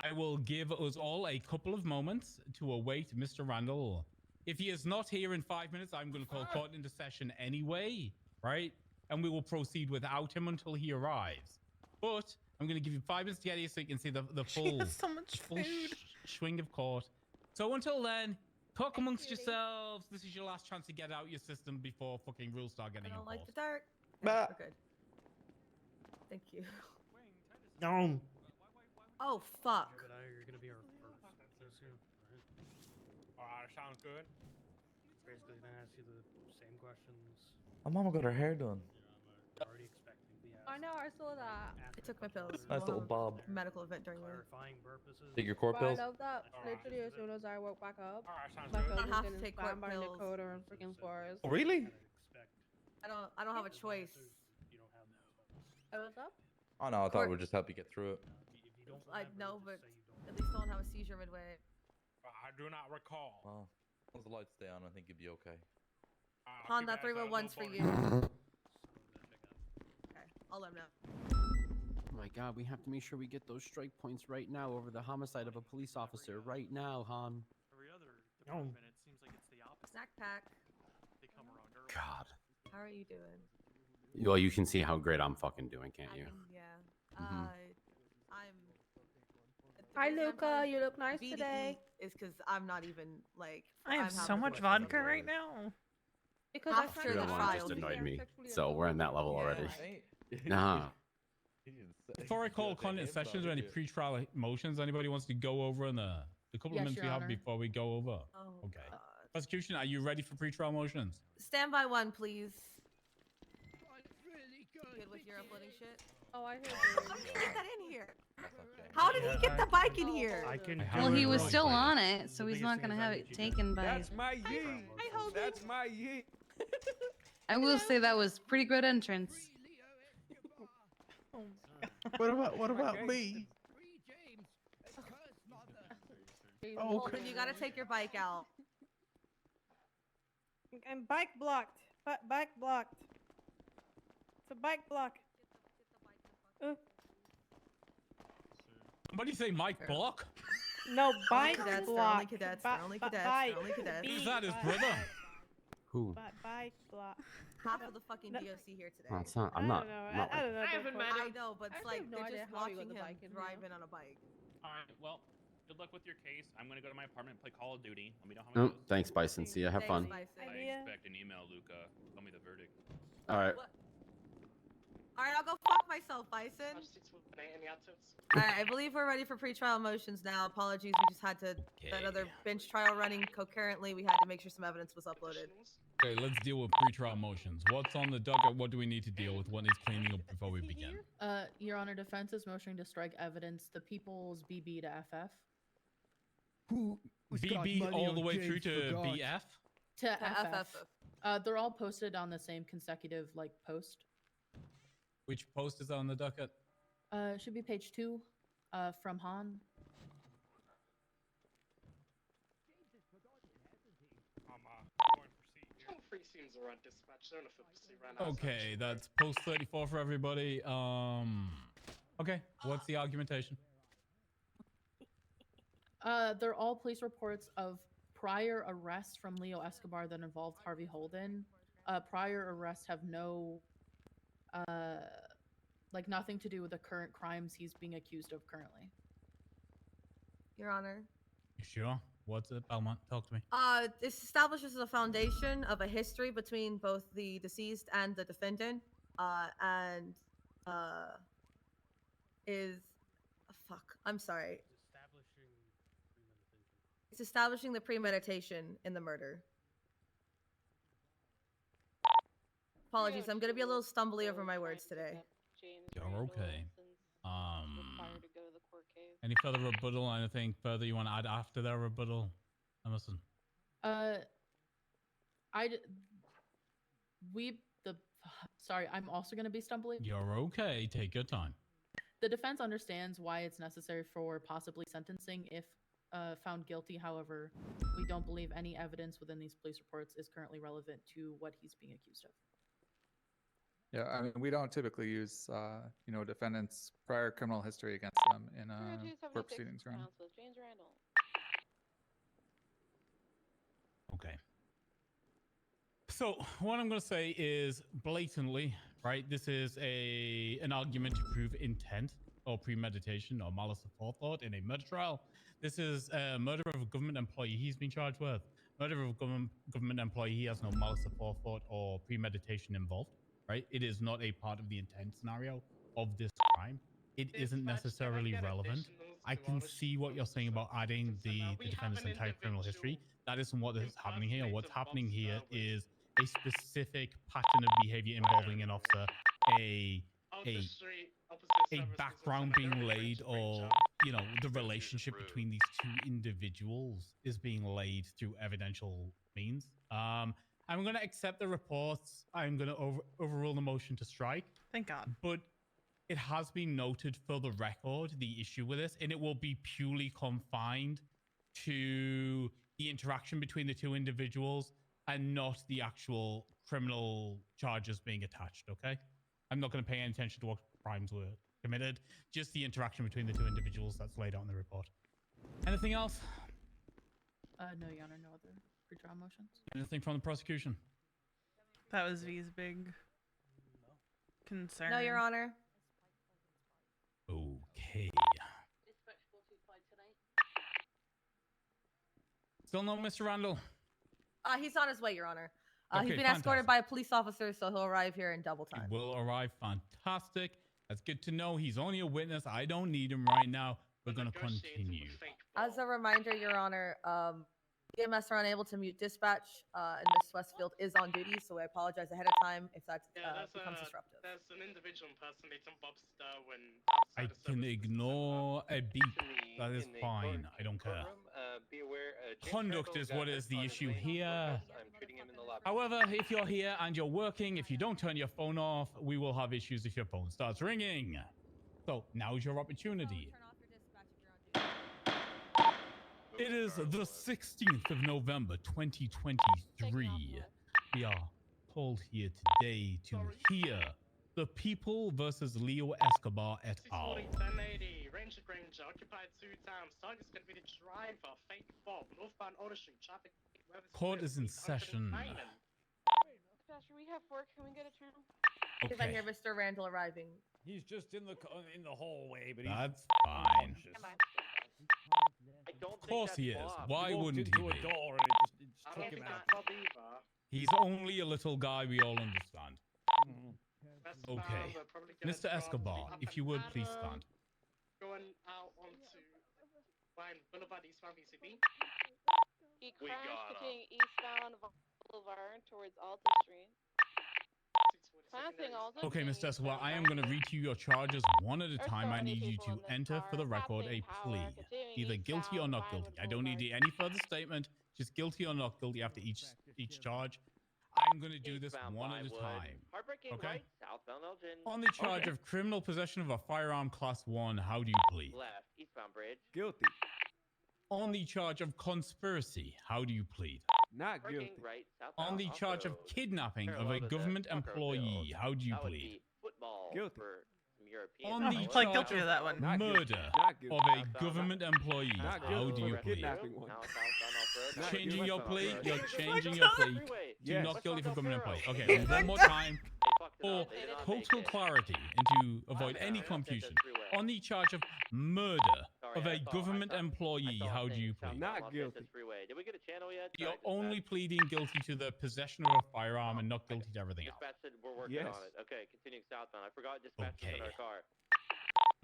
I will give us all a couple of moments to await Mr. Randall. If he is not here in 5 minutes, I'm going to call court into session anyway, right? And we will proceed without him until he arrives. But I'm going to give you 5 minutes to get here so you can see the She full, has so much full food. swing of court. So until then, talk amongst yourselves. This is your last chance to get out your system before fucking rules start getting I don't like the enforced. dark. We're good. Thank you. No. Oh fuck. You're gonna be our first. Alright, sounds good. Basically, gonna ask you the same questions. My mama got her hair done. Already expecting the I know, I saw that. I took my pills. Nice little bob. Medical event during the clarifying purposes. Take your core But I pills. love that. Literally, as soon as I woke back up, sounds my good. phone I don't was have to getting take spammed court by pills. Dakota and freaking Suarez. Oh, really? I don't have a choice. Oh, what's up? Oh no, I thought it would just help you get through it. I know, but at least don't have a seizure midway. I do not recall. Well, as long as the lights stay on, I think you'd be okay. Han, that 311's for you. Okay, I'll let him know. Oh my god, we have to make sure we get those strike points right now over the homicide of a police officer right now, Han. Every other department, it seems like it's the opposite. Snack pack. They come around early. God. How are you doing? Well, you can see how great I'm fucking doing, can't you? Yeah. Mhm. I'm. Hi, Luca. You look nice today. Is because I'm not even like. I have so much vodka right now. Because after the One trial, just annoyed me, so we're on that level already. Yeah. Nah. Before I call content sessions or any pre-trial motions, anybody wants to go over on the couple of Yes, minutes Your we have Honor. before we go over? Oh, Okay. Prosecution, are you ready for pre-trial motions? Stand by one, please. Good with your uploading shit. Oh, I heard How did he get that in here? How did he get the bike in here? Well, he was still on it, so he's not gonna have it taken by. That's my yeet. That's my yeet. I will say that was pretty good entrance. What about me? Oh, Holden, you gotta take your bike out. I'm bike blocked. Bike blocked. It's a bike block. What do you say, Mike Block? No, bike cadets, they're block. only cadets, they're only cadets, Bike. they're only cadets. Is that his brother? Who? Bike block. Half of the fucking DOC here today. No, it's not. I'm not. I don't know. I haven't met him. I know, but it's I like have no they're idea just how he got watching the him bike in drive here. in on a bike. All right. Well, good luck with your case. I'm gonna go to my apartment and play Call of Duty. Let me know how it Oh, goes. thanks, Bison. See ya. Have fun. I expect an email, Luca. Tell me the verdict. All right. Alright, I'll go fuck myself, Bison. Alright, I believe we're ready for pre-trial motions now. Apologies, we just had to that other bench trial running concurrently. We had to make sure some evidence was uploaded. Okay, let's deal with pre-trial motions. What's on the docket? What do we need to deal with? What needs cleaning up before we begin? Your Honor, defense is motioning to strike evidence the people's BB to FF. Who's got BB money all on the way through James to for God? BF? To FF. FF. They're all posted on the same consecutive post. Which post is on the docket? Should be page 2, from Han. Free seems around dispatch. They're in a 50 right now. Okay, that's post 34 for everybody. Okay, what's the argumentation? They're all police reports of prior arrests from Leo Escobar that involved Harvey Holden. Prior arrests have no, nothing to do with the current crimes he's being accused of currently. Your Honor. You sure? What's it, Belmont? Talk to me. This establishes a foundation of a history between both the deceased and the defendant, fuck, I'm sorry. It's establishing the premeditation in the murder. Apologies, I'm gonna be a little stumbly over my words today. You're okay. Any further rebuttal? Anything further you want to add after their rebuttal? Emerson. Sorry, I'm also going to be stumbling. You're okay. Take your time. The defense understands why it's necessary for possibly sentencing if found guilty. However, we don't believe any evidence within these police reports is currently relevant to what he's being accused of. Yeah, I mean, we don't typically use, defendants' prior criminal history against them in court proceedings, right? Okay. So what I'm going to say is blatantly, right? This is an argument to prove intent. or premeditation or malice of forethought in a murder trial. This is murder of a government employee he's been charged with. Murder of a government employee, he has no malice of forethought or premeditation involved, right? It is not a part of the intent scenario of this crime. It isn't necessarily relevant. I can see what you're saying about adding the defendant's entire criminal history. That isn't what is happening here. What's happening here is a specific pattern of behavior involving an officer, a background being laid, or the relationship between these two individuals is being laid through evidential means. I'm going to accept the reports. I'm going to overrule the motion to strike. Thank God. But it has been noted for the record, the issue with this, and it will be purely confined to the interaction between the two individuals and not the actual criminal charges being attached, okay? I'm not going to pay any attention to what crimes were committed, just the interaction between the two individuals that's laid out in the report. Anything else? No, Your Honor, no other pre-trial motions. Anything from the prosecution? That was V's big concern. No, Your Honor. Okay. Still no Mr. Randall? He's on his way, Your Honor. Okay, He's been fantastic. escorted by a police officer, so he'll arrive here in double time. He will arrive. Fantastic. That's good to know. He's only a witness. I don't need him right now. We're going to continue. As a reminder, Your Honor, EMS are unable to mute dispatch, and Miss Westfield is on duty, so I apologize ahead of time if that becomes disruptive. There's an individual impersonating Bob Sterwin. I can ignore a beep. That is fine. I don't care. Conduct is what is the issue here. However, if you're here and you're working, if you don't turn your phone off, we will have issues if your phone starts ringing. So now's your opportunity. It is the 16th of November, 2023. We are called here today to hear the People versus Leo Escobar et al. 1080, Ranger Granger, occupied 2 times. Target's going to be the driver, fake Bob, northbound Order Street, traffic. Court is in session. Pastor, we have work. Can we get a channel? Because I hear Mr. Randall arriving. He's just in the hallway, but that's fine. Of course he is. Why wouldn't he be? He's only a little guy, we all understand. Okay. Mr. Escobar, if you would, please stand. Going out onto Wine Boulevard, Eastbound BCB. He crashed between eastbound Boulevard towards Alta Street. Passing Alta Okay, Street. Mr. Escobar, I am going to read to you your charges one at a time. I need you to enter for the record a plea. Either guilty or not guilty. I don't need any further statement. Just guilty or not guilty after each charge. I'm going to do this one at a time. Okay? On the charge of criminal possession of a firearm class 1, how do you plead? Left, eastbound bridge. Guilty. On the charge of conspiracy, how do you plead? Not guilty. Right, On the charge of kidnapping of a government employee, how do you plead? Guilty. On the Like, charge guilty of that one. murder of a government employee, how do you plead? Changing your plea? You're changing your plea to not guilty for government employee. Okay, one more time for total clarity and to avoid any confusion. On the charge of murder of a government employee, how do you plead? Not guilty. Did we get a channel yet? You're only pleading guilty to the possession of a firearm and not guilty to everything else. Dispatch said we're working on it. Okay, continuing southbound. I forgot dispatch in our car.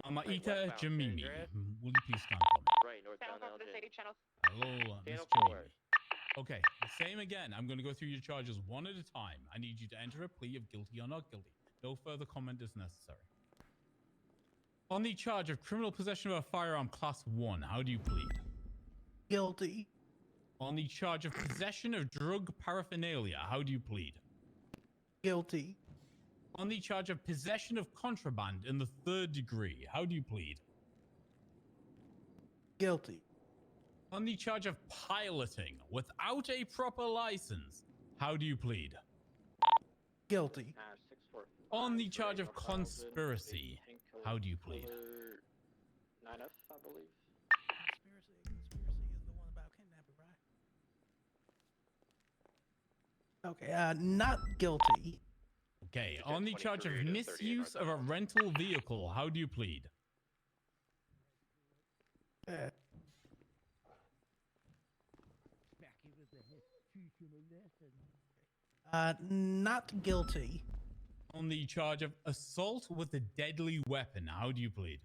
Amaita Jamimi, will you please stand for me? Right, northbound LJ. Hello, Miss Channel Jamimi. Okay, same again. I'm going to go through your charges one at a time. I need you to enter a plea of guilty or not guilty. No further comment is necessary. On the charge of criminal possession of a firearm class 1, how do you plead? Guilty. On the charge of possession of drug paraphernalia, how do you plead? Guilty. On the charge of possession of contraband in the 3rd degree, how do you plead? Guilty. On the charge of piloting without a proper license, how do you plead? Guilty. On the charge of conspiracy, how do you plead? 9F, I believe. Conspiracy is the one about kidnapping, right? Okay, not guilty. Okay, on the charge of misuse of a rental vehicle, how do you plead? Uh, not guilty. On the charge of assault with a deadly weapon, how do you plead?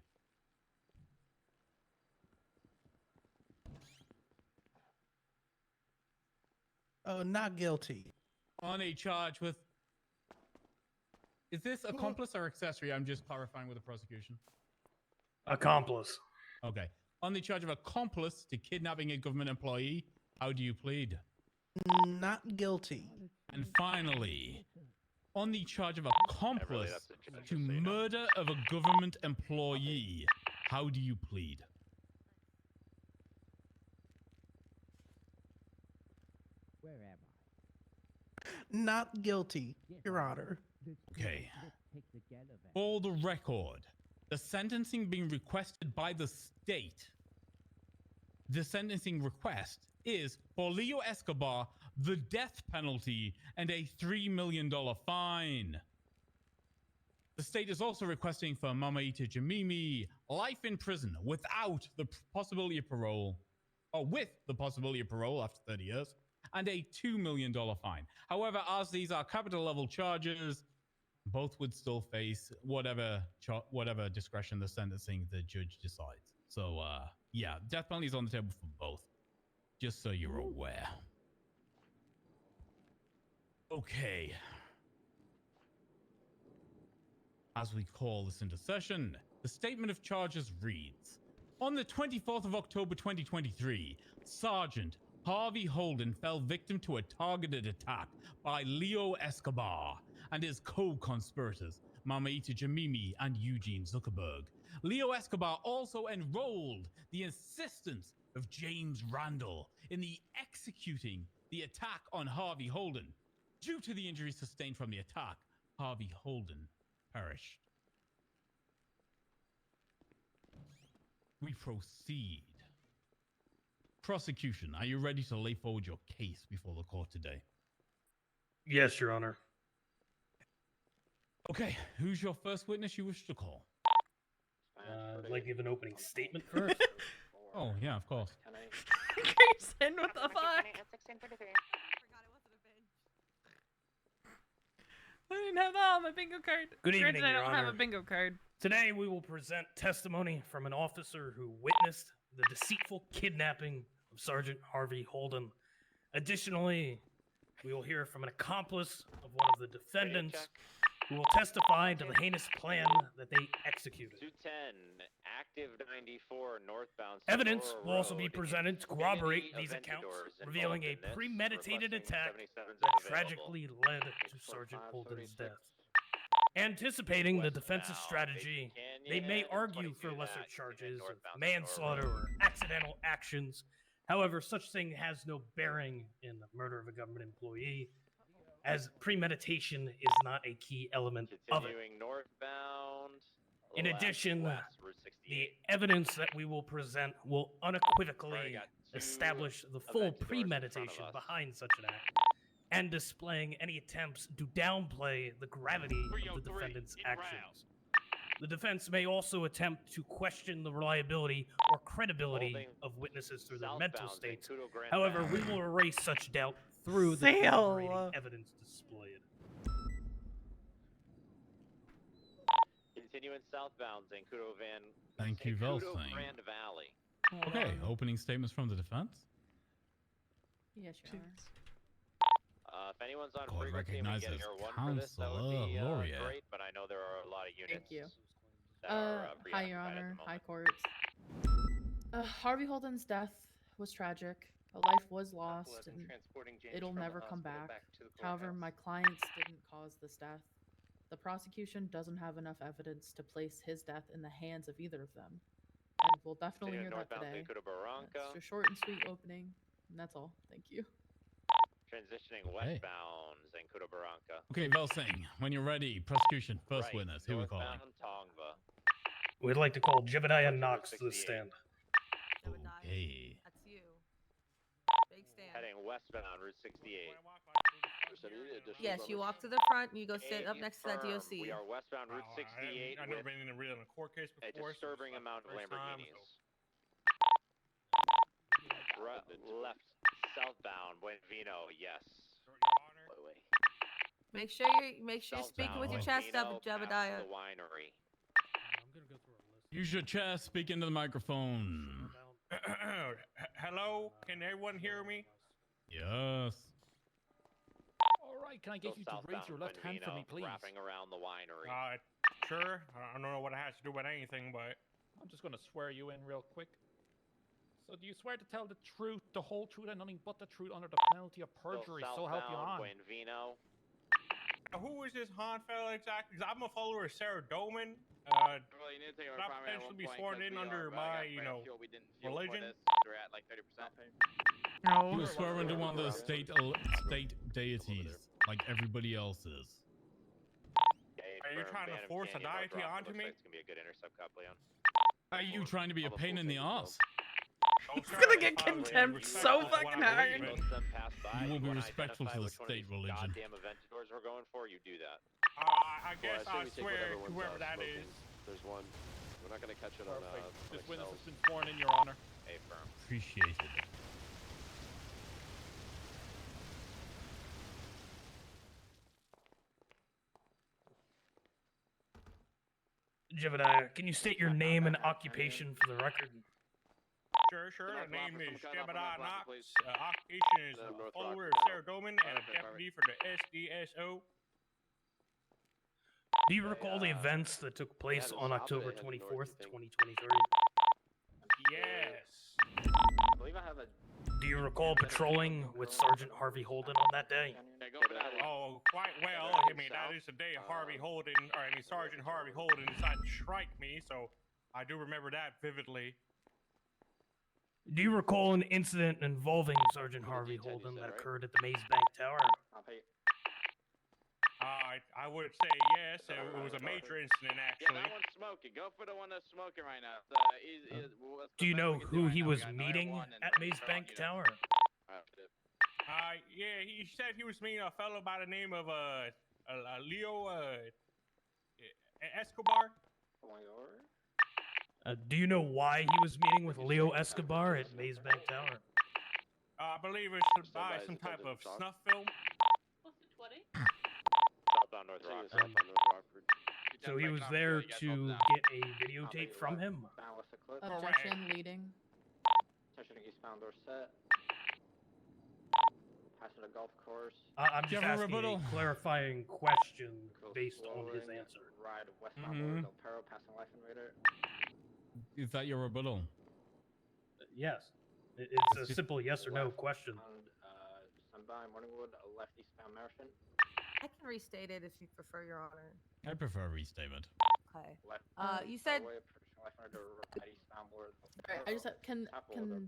Oh, not guilty. On a charge with... Is this accomplice or accessory? I'm just clarifying with the prosecution. Accomplice. Okay. On the charge of accomplice to kidnapping a government employee, how do you plead? Not guilty. And finally, on the charge of accomplice to murder of a government employee, how do you plead? Where am I? Not guilty, Your Honor. Okay. For the record, the sentencing being requested by the state, the sentencing request is for Leo Escobar, the death penalty, and a $3 million fine. The state is also requesting for Mamaita Jamimi life in prison without the possibility of parole, or with the possibility of parole after 30 years, and a $2 million fine. However, as these are capital level charges, both would still face whatever discretion the sentencing the judge decides. So, yeah, death penalty is on the table for both, just so you're aware. Okay. As we call this into session, the statement of charges reads, on the 24th of October 2023, Sergeant Harvey Holden fell victim to a targeted attack by Leo Escobar and his co-conspirators, Mamaita Jamimi and Eugene Zuckerberg. Leo Escobar also enrolled the assistance of James Randall in the executing the attack on Harvey Holden. Due to the injuries sustained from the attack, Harvey Holden perished. We proceed. Prosecution, are you ready to lay forward your case before the court today? Yes, Your Honor. Okay, who's your first witness you wish to call? I'd like to give an opening statement first. Oh, yeah, of course. Grayson, what the fuck? I didn't have that on my bingo card. Good evening, Granted, I Your don't have Honor. a bingo card. Today we will present testimony from an officer who witnessed the deceitful kidnapping of Sergeant Harvey Holden. Additionally, we will hear from an accomplice of one of the defendants who will testify to the heinous plan that they executed. 210, active 94, northbound. Evidence Senora will also be Road. presented to corroborate Community these of accounts, Vendors revealing a involved in this, premeditated requesting attack 77s that available. tragically led to Sergeant Holden's death. Anticipating the defense's strategy, they may argue for lesser charges of manslaughter or accidental actions. However, such thing has no bearing in the murder of a government employee, as premeditation is not a key element of it. Continuing northbound. In left, addition, west, Route the 68. evidence that we will present will unequivocally establish the full premeditation behind such an act, and displaying any attempts to downplay the gravity of the defendant's actions. The defense may also attempt to question the reliability or credibility of witnesses through their mental states. However, we will erase such doubt through the corroborating evidence displayed. Continuing southbound, Zancudo Thank you, Zancudo Velsing. Grand Valley. Okay, opening statements from the defense. Yes, Your Honor. If anyone's on God frequency and we get recognizes air one for this, that would be Counselor Laureate. great, but I know there are a lot of units. Thank you. That are, Hi, Your preoccupied at the Honor. Hi, moment. court. Harvey Holden's death was tragic. A life was lost, and it'll never come back. However, my clients didn't cause this death. The prosecution doesn't have enough evidence to place his death in the hands of either of them. And we'll definitely hear that Northbound today. Zancudo Barranca. It's a short and sweet opening, and that's all. Thank you. Transitioning westbound Zancudo Barranca. Okay, Velsing, when you're ready, prosecution, first Right, witness. Who are we calling? northbound Tongva. We'd like to call Jebediah Knox to the stand. Hey. That's you. Big stand. Heading westbound Route 68. Yes, you walk to the front and you go sit up next to that Confirmed. DOC. We are westbound Route 68 I've with never been in a court case a before. disturbing amount of first time, Lamborghinis. left southbound, Buenvino, yes. Make sure you're speaking with your chest up, Jebediah. The winery. I'm gonna go through a list. Use your chest. Speak into the microphone. Hello, can everyone hear me? Yes. All right, can I get you to raise your left hand for me, please? Wrapping around the winery. Sure. I don't know what it has to do with anything, but I'm just gonna swear you in real quick. So do you swear to tell the truth, the whole truth, and nothing but the truth under the penalty of perjury? So help you on. Buenvino. Who is this Han fella exactly? 'Cause I'm a follower of Sarah Doman. Well, you need to take Not potentially be sworn in under my, religion. We're at like 30%. You were swearing to one of the state deities, like everybody else is. Are you trying to force a deity onto me? It's gonna be a good intercept, Cop Leon. Are you trying to be a pain in the ass? He's gonna get contempt so fucking hard. You will be respectful to the state religion. Goddamn Aventadors we're going for, you do that. I guess I swear to whoever that is. There's one. We're not gonna catch it on This witness has been sworn in, Your Honor. Affirm. Appreciated. Jebediah, can you state your name and occupation for the record? Sure. The name is Jebediah Knox. Occupation is a follower of Sarah Doman and a deputy for the SDSO. Do you recall the events that took place on October 24th, 2023? Yes. I believe I have a. Do you recall patrolling with Sergeant Harvey Holden on that day? Oh, quite well. I mean, that is the day Sergeant Harvey Holden decided to strike me, so I do remember that vividly. Do you recall an incident involving Sergeant Harvey Holden that occurred at the Maze Bank Tower? I would say yes. It was a major incident, actually. Yeah, that one's smoking. Go for the one that's smoking right now. Do you know who he was meeting at Maze Bank Tower? Yeah, he said he was meeting a fellow by the name of Leo Escobar. Do you know why he was meeting with Leo Escobar at Maze Bank Tower? I believe it's to buy some type of snuff film. What's the 20? Southbound North Rockford. So he was there to get a videotape from him? Objection leading. Attention eastbound Dorset. Passing a golf course. I'm just asking a clarifying question based on his answer. Ride westbound Del Perro, passing Life and Raider. Is that your rebuttal? Yes. It's a simple yes or no question. Sunby, Morningwood, left eastbound Marathon. I can restate it if you prefer, Your Honor. I prefer a restatement. Okay. You said. Alright, I just can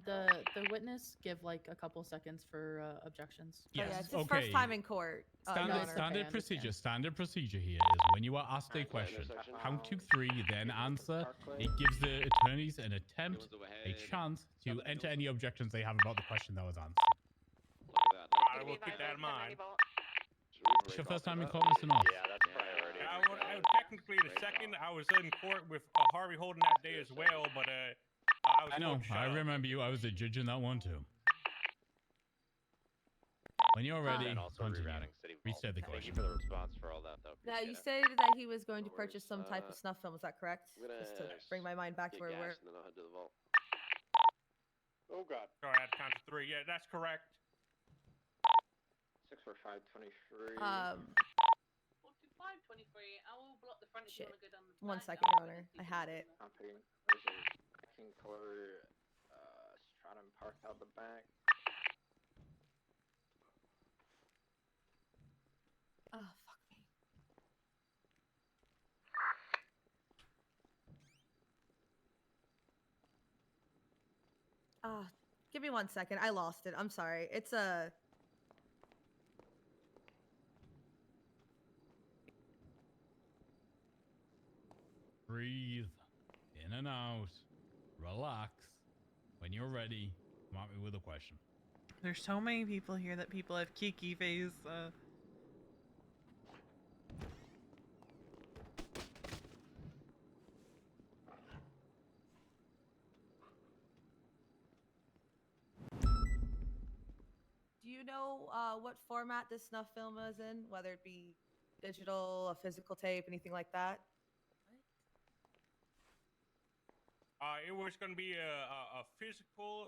the witness give like a couple seconds for objections? Yes. Yeah, it's his first time in court. Standard procedure. Standard procedure here is when you are asked a question, count to 3, then answer. It gives the attorneys an attempt, a chance to enter any objections they have about the question that was answered. I will keep that in mind. It's your first time in court, Mr. North? Yeah, that's priority. Technically the second. I was in court with Harvey Holden that day as well, but I know. I remember you. I was a judge in that one too. When you're ready, restate the question. Thank you for the response for all that, though. Now, you stated that he was going to purchase some type of snuff film. Is that correct? Just to bring my mind back to where we were. Oh God. Sorry, I had to count to 3. Yeah, that's correct. 64523. 4523. I will block the front if you want to go down the One back. second, Your Honor. I had it. I'm putting there's a King color Stratum Park out the back. Oh, fuck me. Give me 1 second. I lost it. I'm sorry. It's a. Breathe in and out. Relax. When you're ready, come at me with a question. There's so many people here that people have Kiki face. know what format this snuff film is in? Whether it be digital, a physical tape, anything like that? It was going to be a physical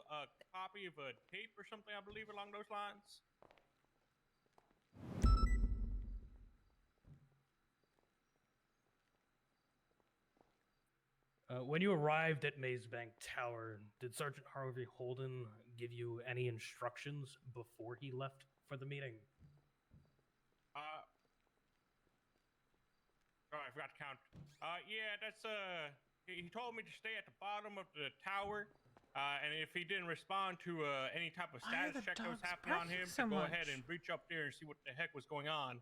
copy of a tape or something, I believe, along those lines. When you arrived at Mazebank Tower, did Sergeant Harvey Holden give you any instructions before he left for the meeting? Oh, I forgot to count. Yeah, that's he told me to stay at the bottom of the tower, and if he didn't respond to any type of Why are status the check that was dogs happening on barking him, so to go ahead much? and breach up there and see what the heck was going on.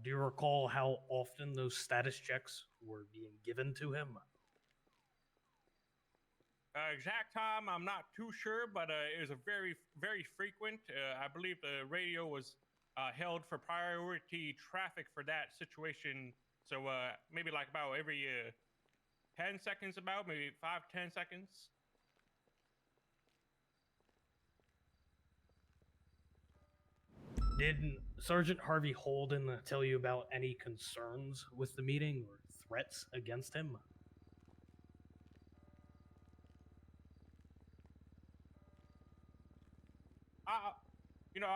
Do you recall how often those status checks were being given to him? Exact time, I'm not too sure, but it was a very, very frequent. I believe the radio was held for priority traffic for that situation. So maybe like about every 10 seconds, about maybe 5-10 seconds. Did Sergeant Harvey Holden tell you about any concerns with the meeting or threats against him? You know,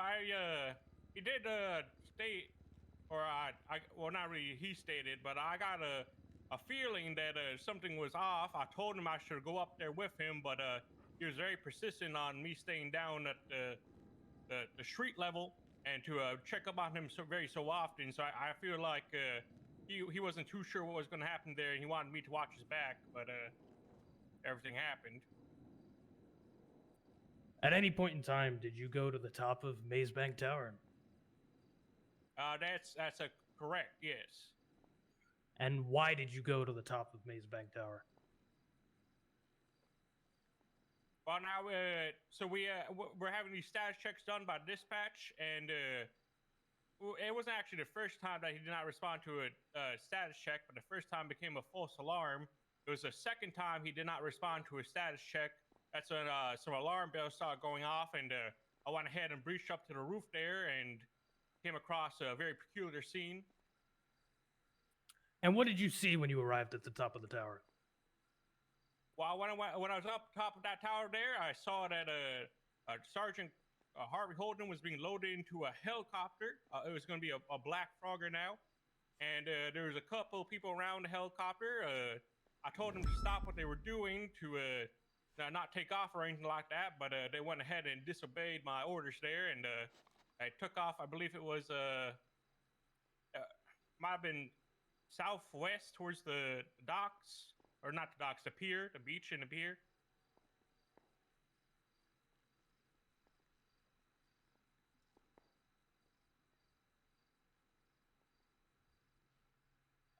he did state, or well, not really he stated, but I got a feeling that something was off. I told him I should go up there with him, but he was very persistent on me staying down at the street level and to check up on him so often. So I feel like he wasn't too sure what was going to happen there, and he wanted me to watch his back, but everything happened. At any point in time, did you go to the top of Mazebank Tower? That's a correct, yes. And why did you go to the top of Mazebank Tower? Well, now, so we're having these status checks done by dispatch, and it wasn't actually the first time that he did not respond to a status check, but the first time became a false alarm. It was the second time he did not respond to a status check. That's when some alarm bells started going off, and I went ahead and breached up to the roof there and came across a very peculiar scene. And what did you see when you arrived at the top of the tower? Well, when I was up top of that tower there, I saw that Sergeant Harvey Holden was being loaded into a helicopter. It was going to be a black Frogger now, and there was a couple of people around the helicopter. I told them to stop what they were doing to not take off or anything like that, but they went ahead and disobeyed my orders there, and I took off. I believe it was might have been southwest towards the docks. Or not the docks, the pier, the beach and the pier.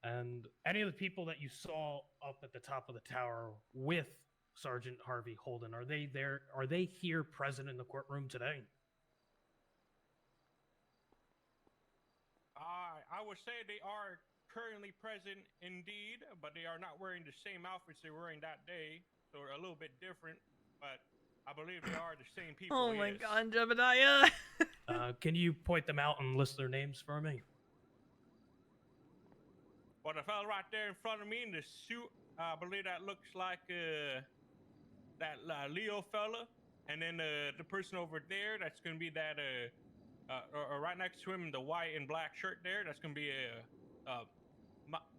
And any of the people that you saw up at the top of the tower with Sergeant Harvey Holden, are they there? Are they here present in the courtroom today? I would say they are currently present indeed, but they are not wearing the same outfits they were wearing that day, so they're a little bit different, but I believe they are the same people. Oh my yes. god, Jebediah. Can you point them out and list their names for me? Well, the fella right there in front of me in the suit, I believe that looks like that Leo fella, and then the person over there, that's going to be that or right next to him in the white and black shirt there, that's going to be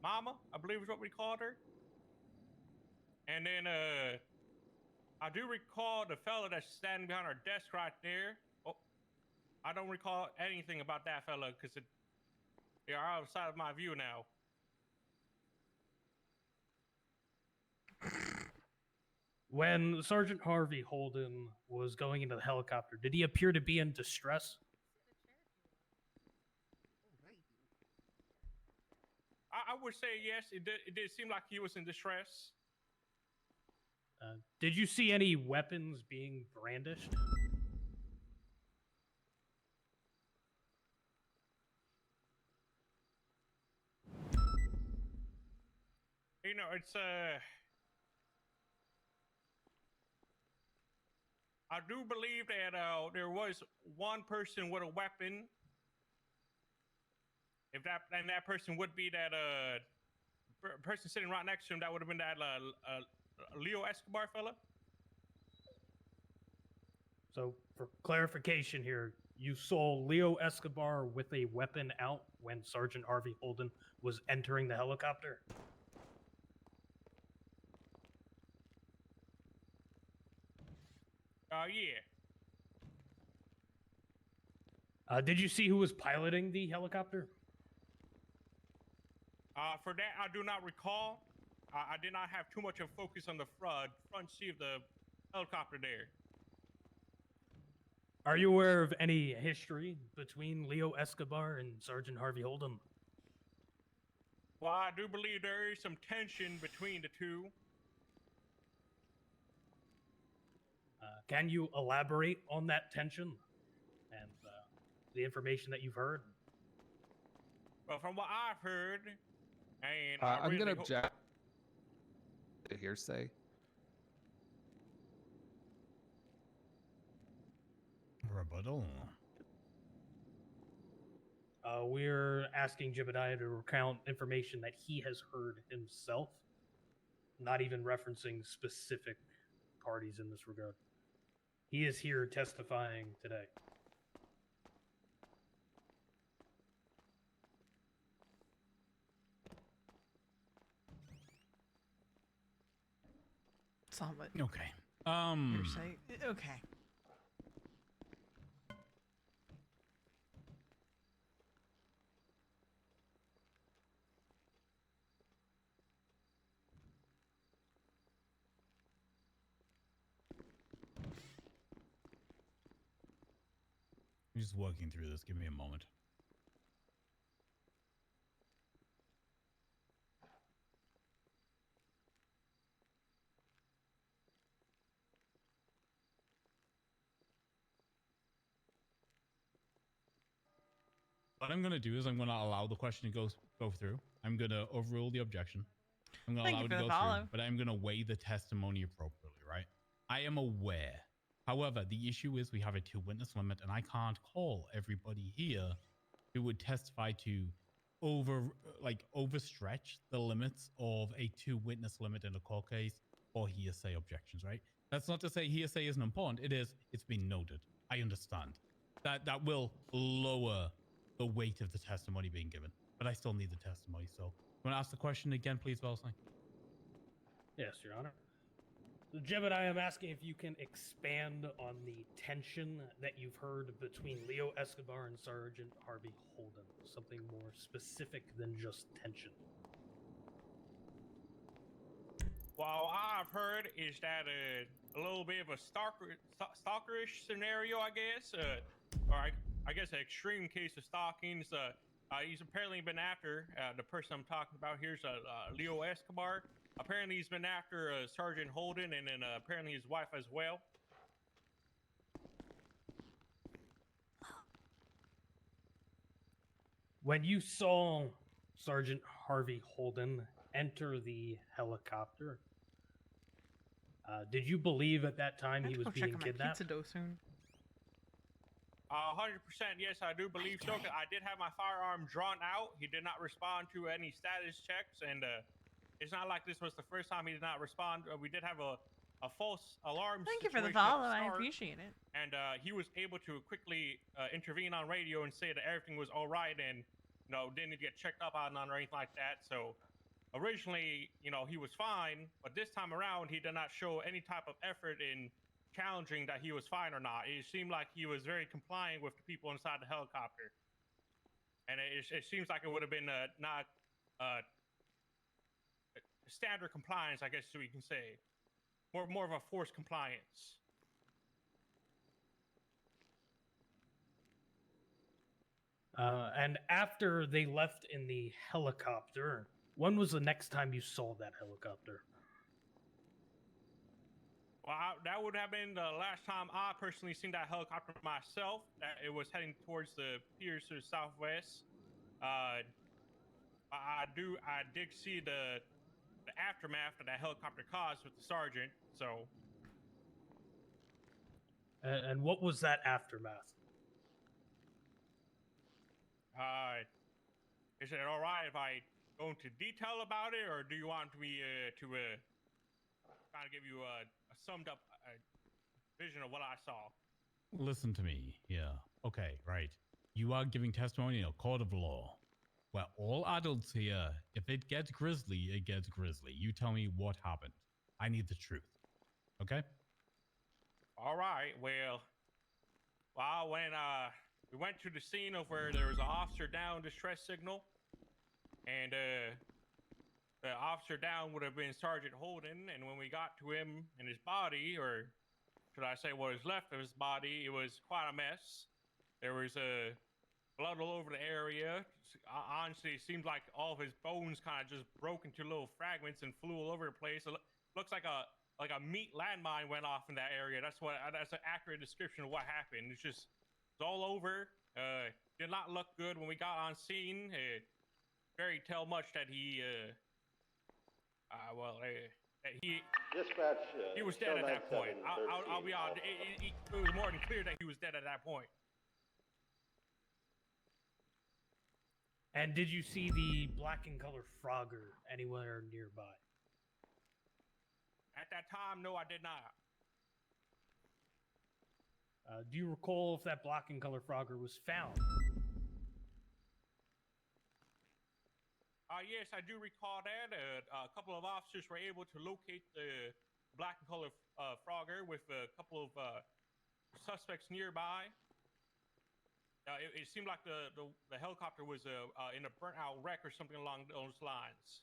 Mama, I believe is what we called her. And then I do recall the fella that's standing behind our desk right there. Oh, I don't recall anything about that fella because they are outside of my view now. When Sergeant Harvey Holden was going into the helicopter, did he appear to be in distress? I would say yes, it did seem like he was in distress. Did you see any weapons being brandished? You know, it's I do believe that there was one person with a weapon. If that person would be that person sitting right next to him, that would have been that Leo Escobar fella. So, for clarification here, you saw Leo Escobar with a weapon out when Sergeant Harvey Holden was entering the helicopter? Yeah. Did you see who was piloting the helicopter? For that, I do not recall. I did not have too much of focus on the front seat of the helicopter there. Are you aware of any history between Leo Escobar and Sergeant Harvey Holden? Well, I do believe there is some tension between the two. Can you elaborate on that tension and the information that you've heard? Well, from what I've heard, and I'm gonna object to hearsay. Rebuttal. We're asking Jebediah to recount information that he has heard himself, not even referencing specific parties in this regard. He is here testifying today. Somewhat. Okay. Hearsay. Okay. I'm just working through this. Give me a moment. What I'm going to do is I'm going to allow the question to go through. I'm going to overrule the objection. I'm going to allow it to go through, but I'm going to weigh the testimony appropriately, right? I am aware. However, the issue is we have a 2-witness limit, and I can't call everybody here who would testify to overstretch the limits of a 2-witness limit in a court case or hearsay objections, right? That's not to say hearsay isn't important. It is. It's been noted. I understand. That will lower the weight of the testimony being given, but I still need the testimony. So, you want to ask the question again, please, Wellesley? Yes, Your Honor. Jebediah, I'm asking if you can expand on the tension that you've heard between Leo Escobar and Sergeant Harvey Holden. Something more specific than just tension. Well, I've heard is that a little bit of a stalkerish scenario, I guess, or I guess an extreme case of stalking. He's apparently been after the person I'm talking about here is Leo Escobar. Apparently, he's been after Sergeant Holden and then apparently his wife as well. When you saw Sergeant Harvey Holden enter the helicopter, did you believe at that time he was being kidnapped? 100% yes, I do believe so. I did have my firearm drawn out. He did not respond to any status checks, and it's not like this was the first time he did not respond. We did have a false alarm. Thank you for the follow. I appreciate it. And he was able to quickly intervene on radio and say that everything was all right and didn't get checked up on or anything like that. So originally, he was fine, but this time around, he did not show any type of effort in challenging that he was fine or not. It seemed like he was very compliant with the people inside the helicopter, and it seems like it would have been not standard compliance, I guess we can say, more of a forced compliance. And after they left in the helicopter, when was the next time you saw that helicopter? Well, that would have been the last time I personally seen that helicopter myself. That it was heading towards the piers to the southwest. I did see the aftermath that helicopter caused with the sergeant. So And what was that aftermath? Is it all right if I go into detail about it, or do you want me to kind of give you a summed up vision of what I saw? Listen to me. Yeah. Okay. Right. You are giving testimony in a court of law. We're all adults here. If it gets grisly, it gets grisly. You tell me what happened. I need the truth. Okay? All right. Well, when we went to the scene of where there was an officer down distress signal, and the officer down would have been Sergeant Holden, and when we got to him and his body, or should I say what was left of his body, it was quite a mess. There was blood all over the area. Honestly, it seems like all of his bones kind of just broke into little fragments and flew all over the place. It looks like a meat landmine went off in that area. That's an accurate description of what happened. It's all over. Did not look good when we got on scene. Very tell much that he Dispatch. He was dead at that point. I'll be honest. It was more than clear that he was dead at that point. And did you see the black and color Frogger anywhere nearby? At that time, no, I did not. Do you recall if that black and color Frogger was found? Yes, I do recall that. A couple of officers were able to locate the black and color Frogger with a couple of suspects nearby. It seemed like the helicopter was in a burnt-out wreck or something along those lines.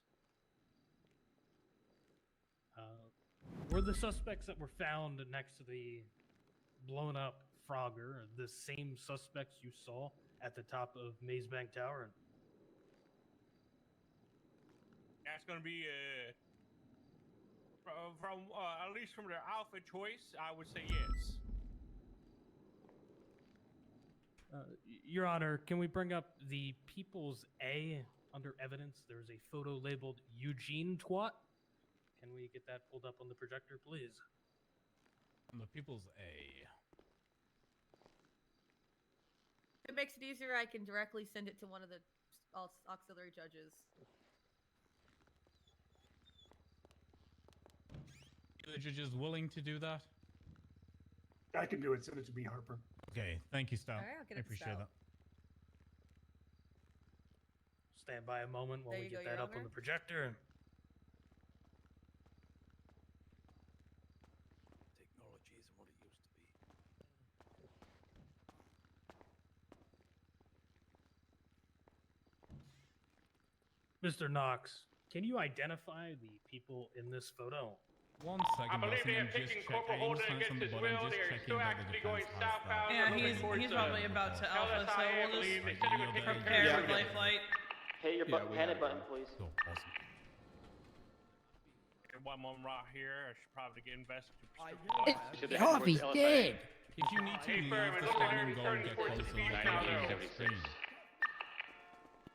Were the suspects that were found next to the blown-up Frogger the same suspects you saw at the top of Maze Bank Tower? That's going to be, from at least from their outfit choice, I would say yes. Your Honor, can we bring up the People's A under evidence? There's a photo labeled Eugene Twat. Can we get that pulled up on the projector, please? The People's A. If it makes it easier, I can directly send it to one of the auxiliary judges. Are the judges willing to do that? I can do it. Send it to me, Harper. Okay, thank you, Stout. All right, I'll get I it to appreciate Stout. that. Stand by a moment while There we you get go, that Your up on Honor. the projector. Technology isn't what it used to be. Mr. Knox, can you identify the people in this photo? 1 second. I believe they are I'm just taking check- Corporal I Holden understand against from his the button, will. just They are checking still that the actually going defense has southbound. Yeah, They're he's looking towards, probably about to alpha, so LSI, I we'll believe. just They said they would take prepare care with of it. lifelite. Hit your Yeah, we panic have button, one. please. Cool, awesome. One more right here. I should probably get invested. Harvey's dead. If you need to Hey, leave Furman, the look at spot her. and He's go turning and get towards the closer, beach like now, on though. the screen.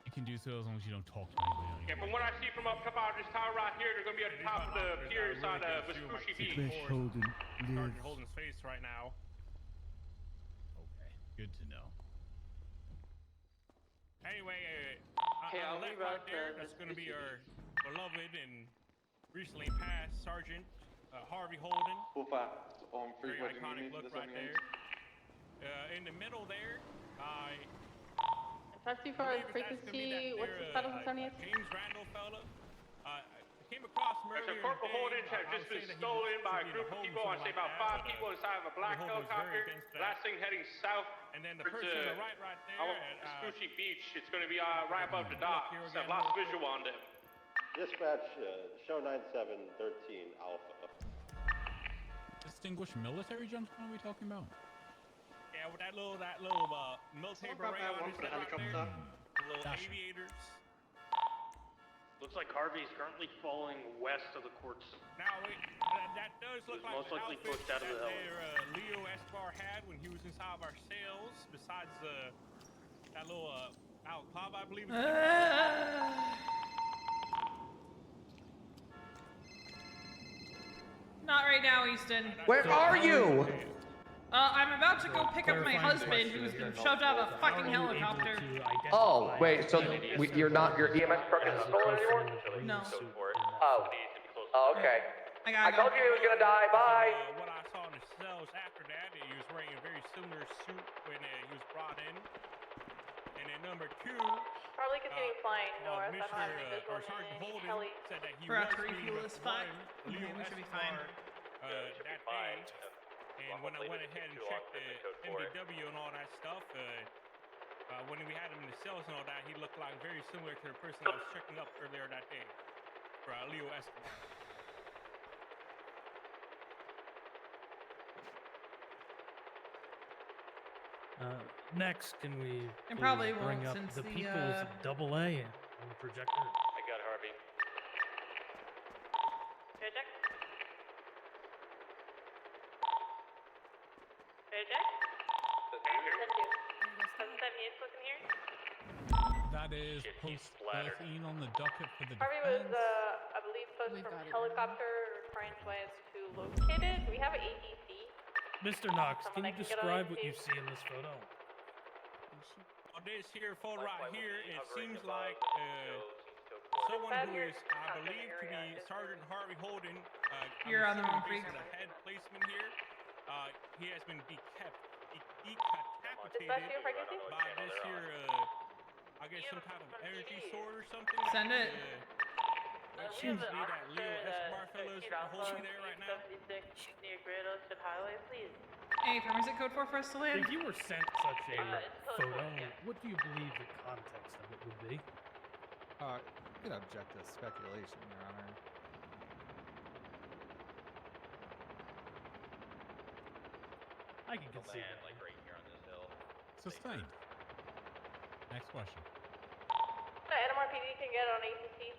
You can do so as long as you don't talk to anybody. Yeah, from what I see from up top out of this tower right here, they're going to be at the top of the pier side of Vespucci Beach. Fresh Holden Sergeant lives. Holden's face right now. Okay, good to know. Anyway, Hey, on I'll the leave left right out there, the that's going to be Vespucci our beloved and recently passed Sergeant Harvey Holden. Very iconic look right there. In the middle there, Talk to you for frequency. What's the status of Sunny? James Randall fella. Came across him earlier So Corporal Holden has just been stolen by a group of people. I say about 5 people inside of a black helicopter. Last thing heading south. And then the person on the right there at Vespucci Beach. It's going to be right above the dock. So I've lost visual on them. Dispatch, show 9713 Alpha. Distinguished military gentleman are we talking about? Yeah, with that little military beret on his head right there. Little aviators. Looks like Harvey's currently falling west of the courts. Now, that does look like Most the likely outfit pushed out of the that heli. Leo Escobar had when he was inside of our cells, besides that little Alclava, I believe. Not right now, Easton. Where are you? I'm about to go pick up my clarifying husband question who's been here. shoved out of a How fucking are you able helicopter. to identify Oh, wait, so you're not, your EMS truck as isn't the stolen person anymore? in the green No. suit? Oh, okay. I told you he was gonna die, bye! What I saw in the cells after that, he was wearing a very similar suit when he was brought in. And then number 2, Probably continuing flying north. Mr. I'm having a visual or Sergeant in Holden heli. said that he Forgot was to meeting refuel with this fuck. one Okay, Leo we should be fine. Escobar that day. And when I went ahead and checked the NBW and all that stuff, when we had him in the cells and all that, he looked like very similar to the person I was checking up earlier that day for Leo Escobar. Next, can we It probably please bring won't up since the the, People's Double A on the projector? I got Harvey. Project. Project. That is post 13 on the docket for the Harvey was, defense. I believe, close from helicopter, trying to find to locate it. We have an ATC. Mr. Knox, can Someone you that can get on describe what you see in this photo? On this here photo right here, it seems like someone who is, I believe, to be Sergeant Harvey Holden. You're on the wrong based freak. on the head placement here. He has been decapitated by this here, I guess some type of energy sword or something. Send it. It seems to be that Leo Escobar fellow is holding there right now. Near Great Ocean Highway, please. Hey, is it code 4 for us to land? If you were sent such a photo, what do you believe the context of it would be? You know, object to speculation, Your Honor. I can concede. Like right here on this hill. Sustained. Next question. NMRPD can get on ATC.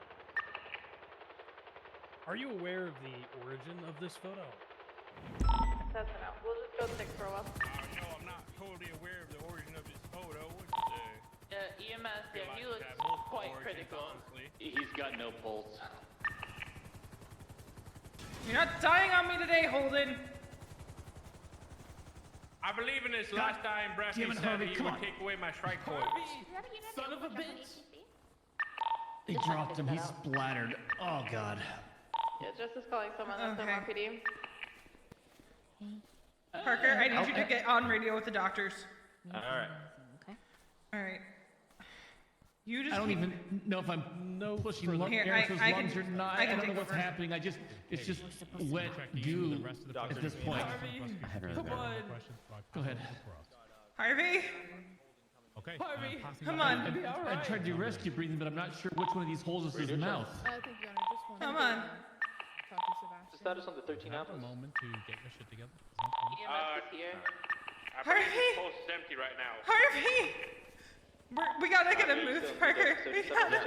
Are you aware of the origin of this photo? That's enough. We'll just go stick for a while. No, I'm not totally aware of the origin of this photo. EMS, yeah, he looks quite critical. He's got no pulse. You're not dying on me today, Holden. I believe in his last dying breath, he said he would take away my strike points. Son of a bitch! They dropped him. He's splattered. Oh god. Yeah, Justice calling someone that's NMRPD. Parker, I need you to get on radio with the doctors. Alright. Alright. You just I don't even know if I'm pushing air into his lungs or not. I don't know what's happening. It's just wet goo at this point. Come on. Go ahead. Harvey? Okay. Harvey, come on. I tried to do rescue breathing, but I'm not sure which one of these holes is his mouth. Thank you, Honor. Just wanted Come to, on. talk to Sebastian. Status on the 13 Have a apples. moment to get your shit together. EMS is here. I believe Harvey! his post is empty right now. Harvey! We gotta get him moved, Parker. We gotta.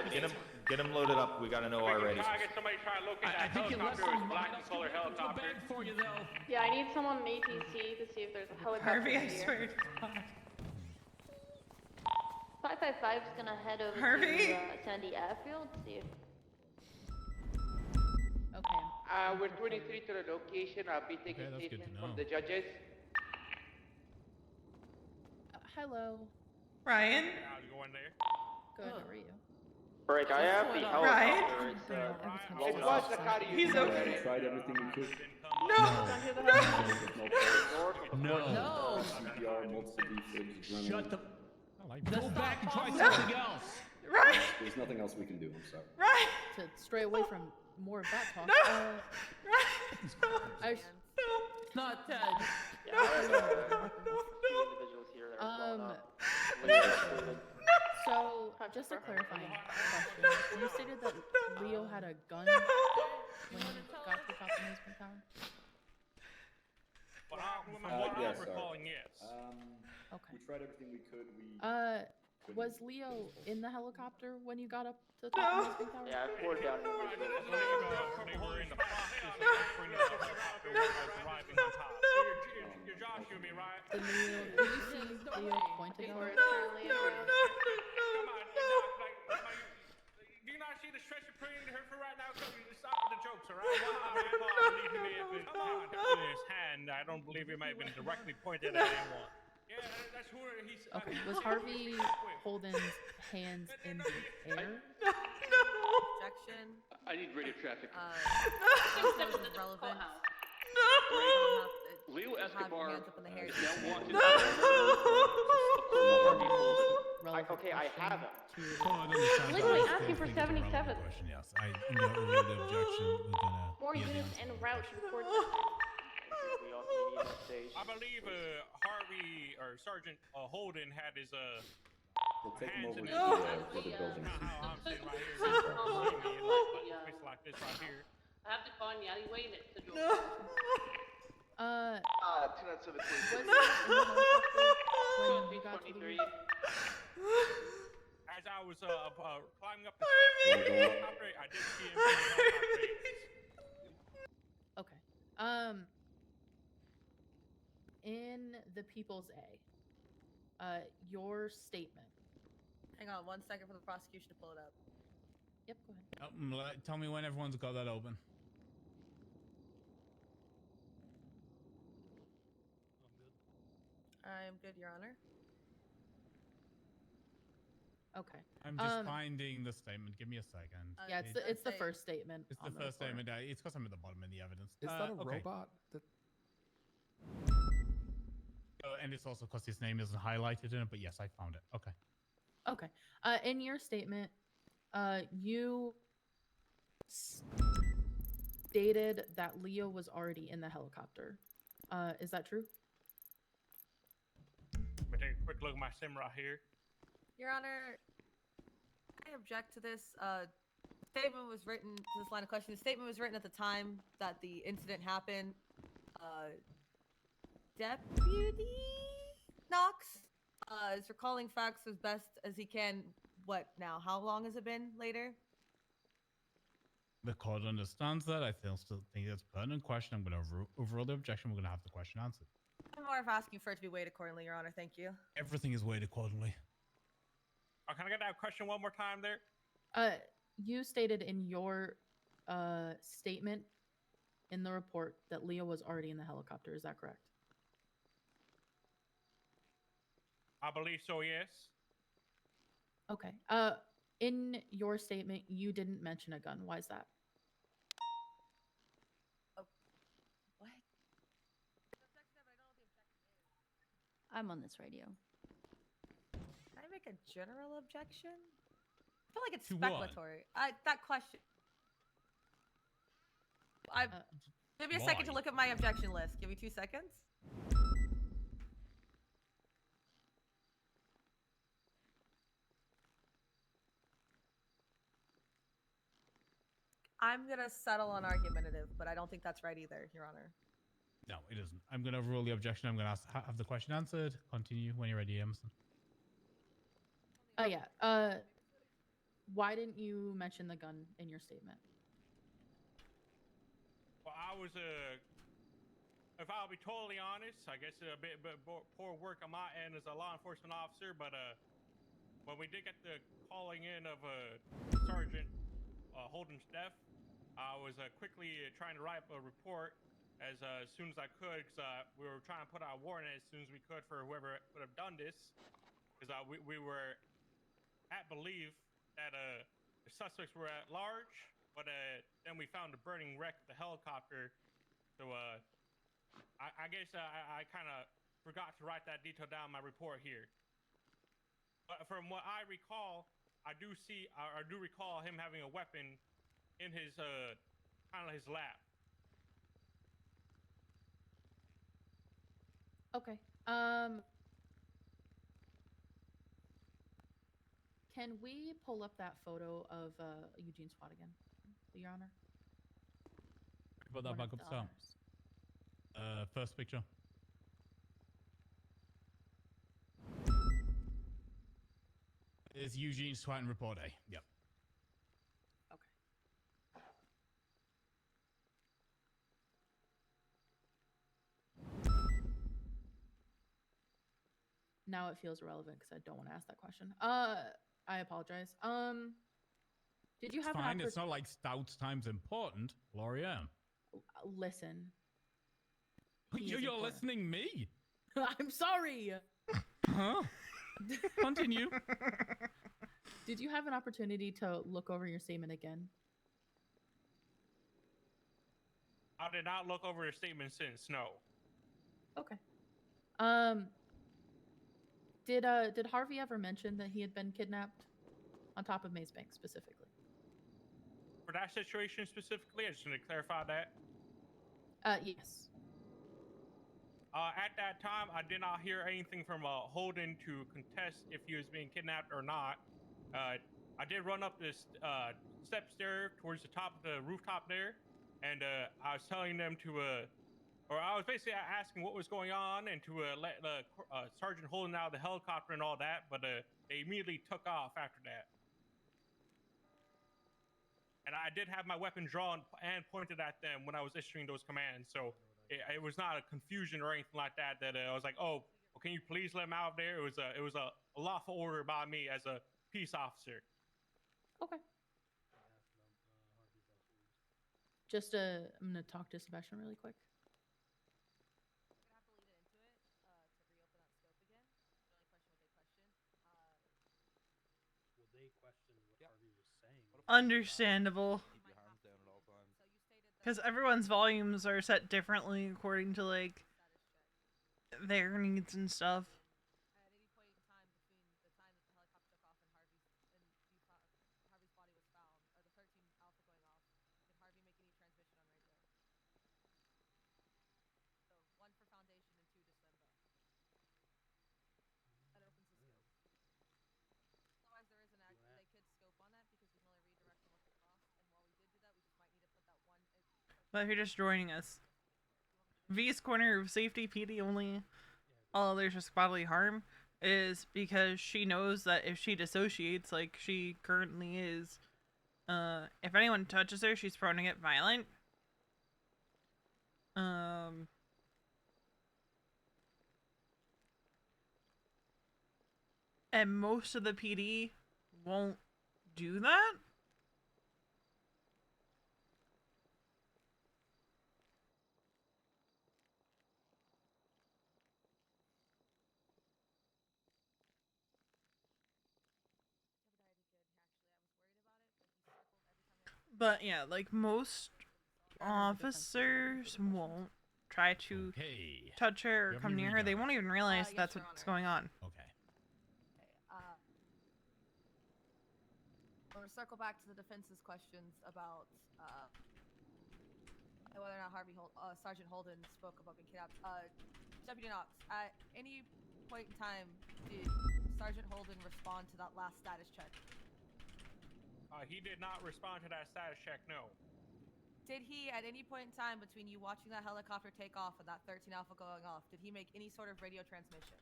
Get him loaded up. We gotta know already. Try to get somebody try to locate that helicopter. It was black and color helicopter. For you though. Yeah, I need someone on ATC to see if there's a helicopter Harvey, I here. swear to God. 555 is gonna head over Harvey? to Sandy Airfield to see if. Okay. We're 23 to the location. I'll be taking Okay, that's good statements to from know. the judges. Hello. Ryan? How's it going there? Good, how are you? Break, I have the Ryan? helicopter. It's, It was the car you He's okay. Tried everything we could. No! No. No! CPR, multiple defibs, Shut the. I like Go back and try No. something else. Ryan! There's nothing else we can do. I'm sorry. Ryan! To stray away from more of that talk. No. Ryan! I s- Not that. individuals here that are blown up. So, just a clarifying question. You stated that Leo had a gun when he got to the top of Lisbon Tower? But I'm Yes, sir. recalling yes. Okay. We tried everything we could. Was Leo in the helicopter when you got up to the top of Lisbon Tower? Yeah, I poured down individuals. They were in the process of offering the helicopter when I was arriving on top. You're joshing me, right? Did you see Leo point a gun? Come on, Doc, do you not see the stress you're putting into her for right now? Stop with the jokes, all right? I believe he may have been in his hand. I don't believe it might have been directly pointed at anyone. Yeah, that's who he's. Okay, was Harvey Holden's hands in the air? Objection. I need radio traffic. This is relevant. Leo Escobar hands up in the hair. now walked into Okay, I have him. Literally asking for 77. Yes, I'm gonna overrule the objection. We're gonna. More units en route before. I believe Harvey or Sergeant Holden had his We'll take him hands over in to his the other building. How I'm sitting right here. It's like this right here. I have to go in the alleyway and it's the door. 297. Was it in the helicopter when you got to the roof? As I was climbing up the steps of the helicopter, I did see him in the helicopter. Okay. In the People's A, your statement. Hang on 1 second for the prosecution to pull it up. Yep, go ahead. Tell me when everyone's got that open. I am good, Your Honor. Okay. I'm just finding the statement. Give me a second. Yeah, it's the first statement. It's the first statement. It's because I'm at the bottom in the evidence. Is that a robot? And it's also because his name isn't highlighted in it. But yes, I found it. Okay. Okay. In your statement, you stated that Leo was already in the helicopter. Is that true? Let me take a quick look at my sim right here. Your Honor, I object to this. Statement was written to this line of questioning. The statement was written at the time that the incident happened. Deputy Knox is recalling facts as best as he can. What now? How long has it been later? The court understands that. I still think that's a pertinent question. I'm going to overrule the objection. We're going to have the question answered. I'm more of asking for it to be weighed accordingly, Your Honor. Thank you. Everything is weighed accordingly. Can I get that question one more time there? You stated in your statement in the report that Leo was already in the helicopter. Is that correct? I believe so, yes. Okay. In your statement, you didn't mention a gun. Why is that? What? I'm on this radio. Can I make a general objection? I feel like it's To what? speculatory. That question. Give me a second to why? look at my objection list. Give me 2 seconds. I'm gonna settle on argumentative, but I don't think that's right either, Your Honor. No, it isn't. I'm going to overrule the objection. I'm going to have the question answered. Continue when you're ready, Emerson. Oh yeah. Why didn't you mention the gun in your statement? Well, I was if I'll be totally honest, I guess a bit poor work on my end as a law enforcement officer, but when we did get the calling in of Sergeant Holden's death, I was quickly trying to write a report as soon as I could, because we were trying to put out a warrant as soon as we could for whoever would have done this, because we were at belief that the suspects were at large, but then we found a burning wreck of the helicopter, so I guess I kind of forgot to write that detail down in my report here. But from what I recall, I do recall him having a weapon in his kind of his lap. Okay. Can we pull up that photo of Eugene Swat again, Your Honor? Put that back up top. First picture. It's Eugene Swat in report A. Yep. Now it feels irrelevant because I don't want to ask that question. I apologize. Did you It's have an fine. opportunity? It's not like stouts times important, Gloria. Listen. He You're is important. listening me? I'm sorry. Huh? Continue. Did you have an opportunity to look over your statement again? I did not look over your statement since. No. Okay. Did Harvey ever mention that he had been kidnapped on top of Maze Bank specifically? For that situation specifically, I just want to clarify that. Yes. At that time, I did not hear anything from Holden to contest if he was being kidnapped or not. I did run up this steps there towards the top of the rooftop there, and I was telling them to, or I was basically asking what was going on and to let Sergeant Holden out of the helicopter and all that, but they immediately took off after that. And I did have my weapon drawn and pointed at them when I was issuing those commands, so it was not a confusion or anything like that. That I was like, "Oh, well, can you please let him out of there?" It was a lawful order by me as a peace officer. Okay. I'm gonna talk to Sebastian really quick. Well, they questioned what Harvey was saying. Understandable. Because everyone's volumes are set differently according to, like, their needs and stuff. But if you're just joining us, V's corner of safety PD only, all others risk bodily harm, is because she knows that if she dissociates like she currently is, if anyone touches her, she's prone to get violent. And most of the PD won't do that. But yeah, like most officers won't try to touch her or come near her. They won't even realize Yes, that's Your what's Honor. going on. Okay. I'm gonna circle back to the defense's questions about whether or not Sergeant Holden spoke about being kidnapped. Deputy Knox, at any point in time, did Sergeant Holden respond to that last status check? He did not respond to that status check, no. Did he, at any point in time between you watching that helicopter take off and that 13 Alpha going off, did he make any sort of radio transmission?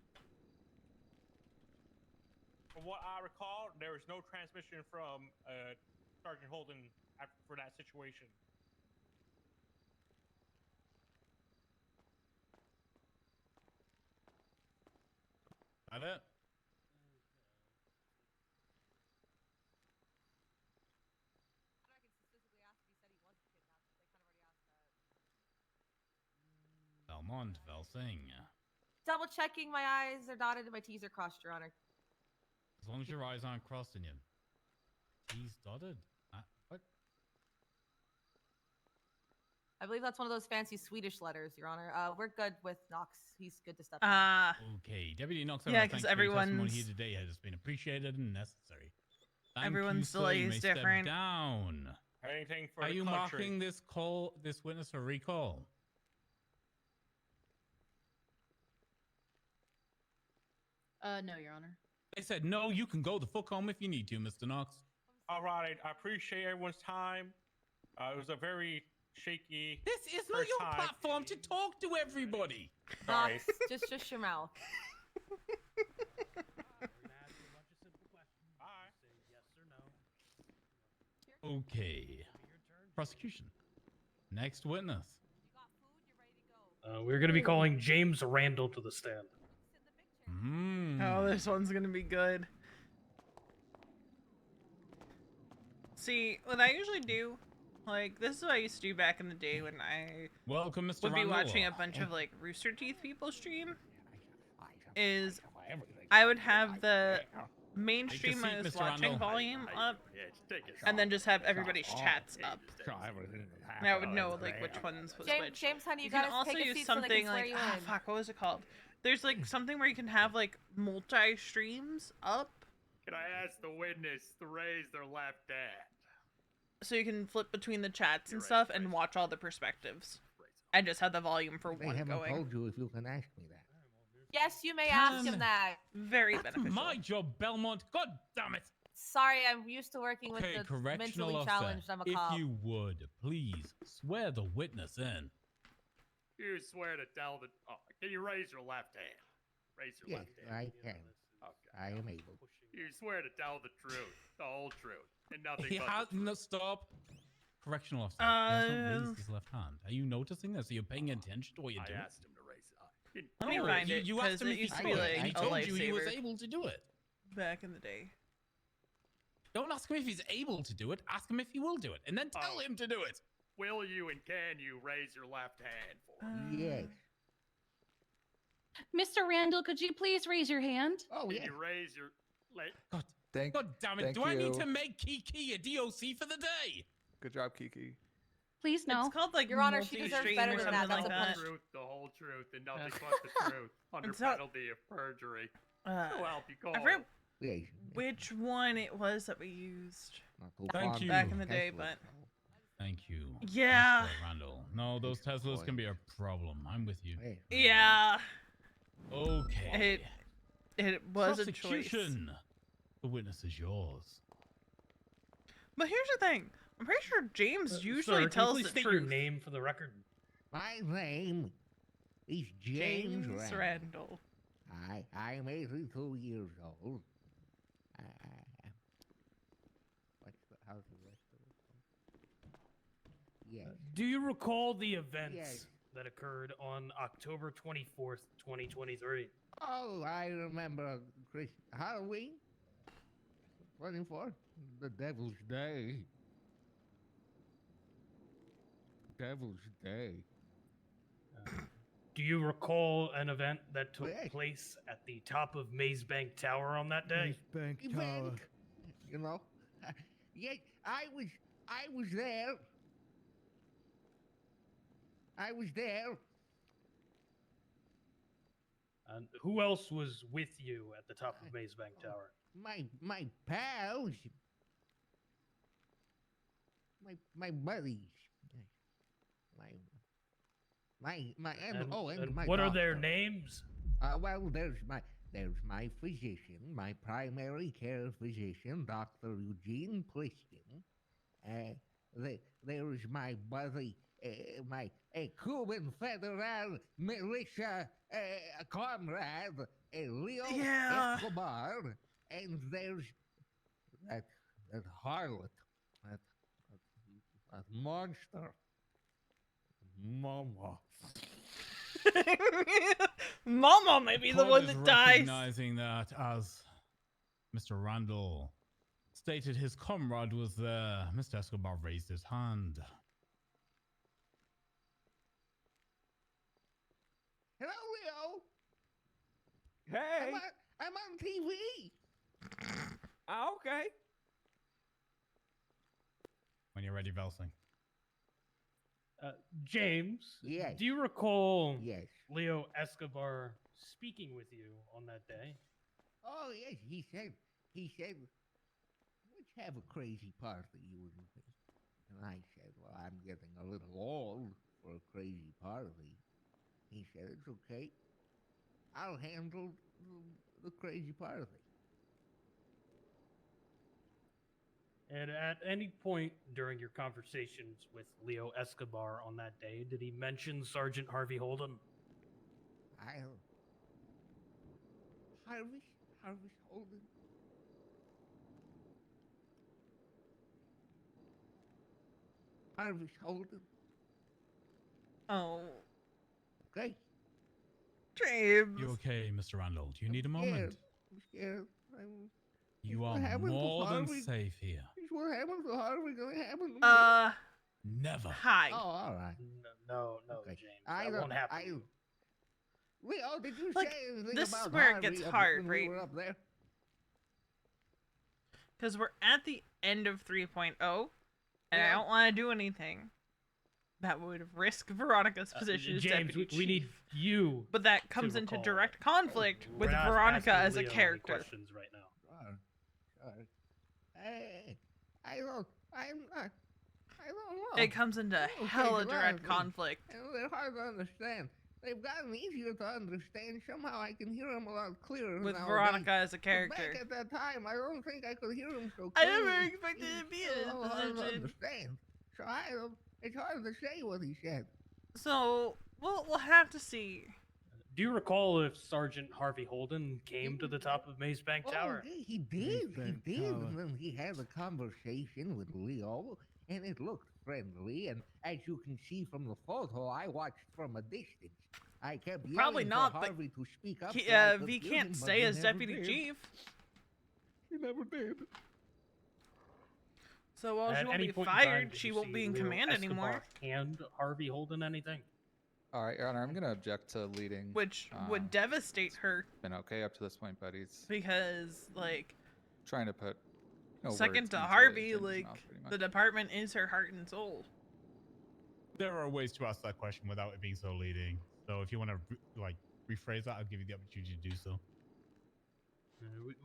From what I recall, there was no transmission from Sergeant Holden for that situation. That it? Belmont, Velsing. Double checking, my I's are dotted and my T's are crossed, Your Honor. As long as your eyes aren't crossing you. T's dotted. What? I believe that's one of those fancy Swedish letters, Your Honor. We're good with Knox. He's good to step Okay, Deputy Knox. Yeah, because everyone's testimony here today has been appreciated and necessary. Thank everyone's you, sir. You delay may is step different. down. Anything for Are the you country. marking this witness for recall? No, Your Honor. I said no. You can go the fuck home if you need to, Mr. Knox. All right, I appreciate everyone's time. It was a very shaky. This is not your platform to talk to everybody. Sorry. Knox, just your mouth. Okay. Prosecution. Next witness. We're going to be calling James Randall to the stand. Oh, this one's gonna be good. See, what I usually do, like, this is what I used to do back in the day when I Welcome, Mr. would be Randall. watching a bunch of, like, Rooster Teeth people stream, is I would have the mainstream I was watching volume up, and then just have everybody's chats up. And I would know, like, which ones was which. James, honey, you can gotta also take a use seat so they something can swear like, you in. fuck, what was it called? There's, like, something where you can have, like, multi-streams up. Can I ask the witness to raise their left hand? So you can flip between the chats and stuff and watch all the perspectives. And just have the volume for They one haven't going. told you if you can ask me that. Yes, you may ask him that. Very That's beneficial. my job, Belmont. God damn it. Sorry, I'm used to working with Okay, the correctional mentally officer, challenged. I'm a cop. if you would, please swear the witness in. You swear to tell the. Oh, can you raise your left hand? Raise your Yes, left hand. I can. I am able. You swear to tell the truth, the whole truth, and nothing He but has the truth. no stop. Correctional officer, he has not raised his left hand. Are you noticing this? Are you paying attention to what you're doing? I asked him to raise it. Let me find it, You asked because him it if used to he be could, like and he a told you he was lifesaver. able to do it. Back in the day. Don't ask him if he's able to do it. Ask him if he will do it, and then tell him to do it. Will you and can you raise your left hand for me? Yes. Mr. Randall, could you please raise your hand? Oh, Can yes. you raise your left? God damn it! thank Do I need you. to make Kiki a DOC for the day? Good job, Kiki. Please, no. It's called like Your Honor, she deserves multi-stream better or than something that. like That's a that. The truth, the whole truth, and nothing but the truth, under So- penalty of perjury. So help you God. I forget Yes. which one it was that we used Not too Thank far you. back from in the day, Tesla, but so. Thank you. Yeah. Mr. Randall. No, those Teslas can be a problem. I'm with you. Hey. yeah, Okay. it was a choice. Prosecution. The witness is yours. But here's the thing: I'm pretty sure James usually Sir, can you tells please the state truth. your name for the record? My name is James Randall. Randall. I am 82 years old. How's the rest of it? Yes. Do you recall the events Yes. that occurred on October 24th, 2023? Oh, I remember Halloween 24th, the Devil's Day. Devil's Day. Do you recall an event that took Yes. place at the top of Maze Bank Tower on that day? Event, you know? Yeah, I was there. I was there. And who else was with you at the top of Maze Bank Tower? My pals. My buddies. My and my what are their doctor. names? Well, there's my physician, my primary care physician, Dr. Eugene Pliskin. There's my buddy, my Cuban Federal militia comrade, Leo Escobar, and there's that harlot, that monster, Mama. Mama may be the Court one is that dies. Recognizing that as Mr. Randall stated his comrade was there, Mr. Escobar raised his hand. Hello, Leo. Hey. I'm on TV. Okay. When you're ready, Velsing. James, Yes. do you recall Yes. Leo Escobar speaking with you on that day? Oh, yes, he said, let's have a crazy party, you and me. And I said, well, I'm getting a little old for a crazy party. He said, it's okay. I'll handle the crazy party. And at any point during your conversations with Leo Escobar on that day, did he mention Sergeant Harvey Holden? Harvey Holden. Harvey Holden. Oh. Okay. James. You okay, Mr. Randall? Do you need a moment? I'm scared. You what are happened to more than Harvey? safe here. what happened to Harvey gonna happen to me? Never. Hi. Oh, all right. No, Okay. James. I That don't- won't happen. Leo, did you Like, say anything this is about where it Harvey gets hard, when right? we were up there? Because we're at the end of 3.0, and I Yeah. don't want to do anything that would risk Veronica's position as James, deputy we need chief. you. But that comes into recall. direct conflict We're with not Veronica asking as a Leo any character. questions right now. Sorry. Hey, I don't know. It comes into People take hella a lot of direct things, conflict. and they're hard to understand. They've gotten easier to understand. Somehow I can hear them a lot clearer With nowadays. Veronica as a But character. back at that time, I don't think I could hear them so I clearly. never expected to be in It's this a little hard to position. understand. So it's hard to say what he said. So, we'll have to see. Do you recall if Sergeant Harvey Holden came to the top of Maze Bank Tower? Oh, he did. And then he had a conversation with Leo, and it looked friendly. And as you can see from the photo, I watched from a distance. I kept yelling Probably not, for but Harvey to speak up. He, so I could V hear can't him, but stay he as never deputy did. chief. He never did. So while At she won't any be point in time, fired, did she you won't see be in Leo command Escobar anymore. And Harvey Holden anything? All right, Your Honor, I'm gonna object to leading. Which would devastate her. Been okay up to this point, but he's Because, like, trying to put second words to into Harvey, James's like, mouth, pretty much. the department is her heart and soul. There are ways to ask that question without it being so leading. So if you want to like rephrase that, I'll give you the opportunity to do so.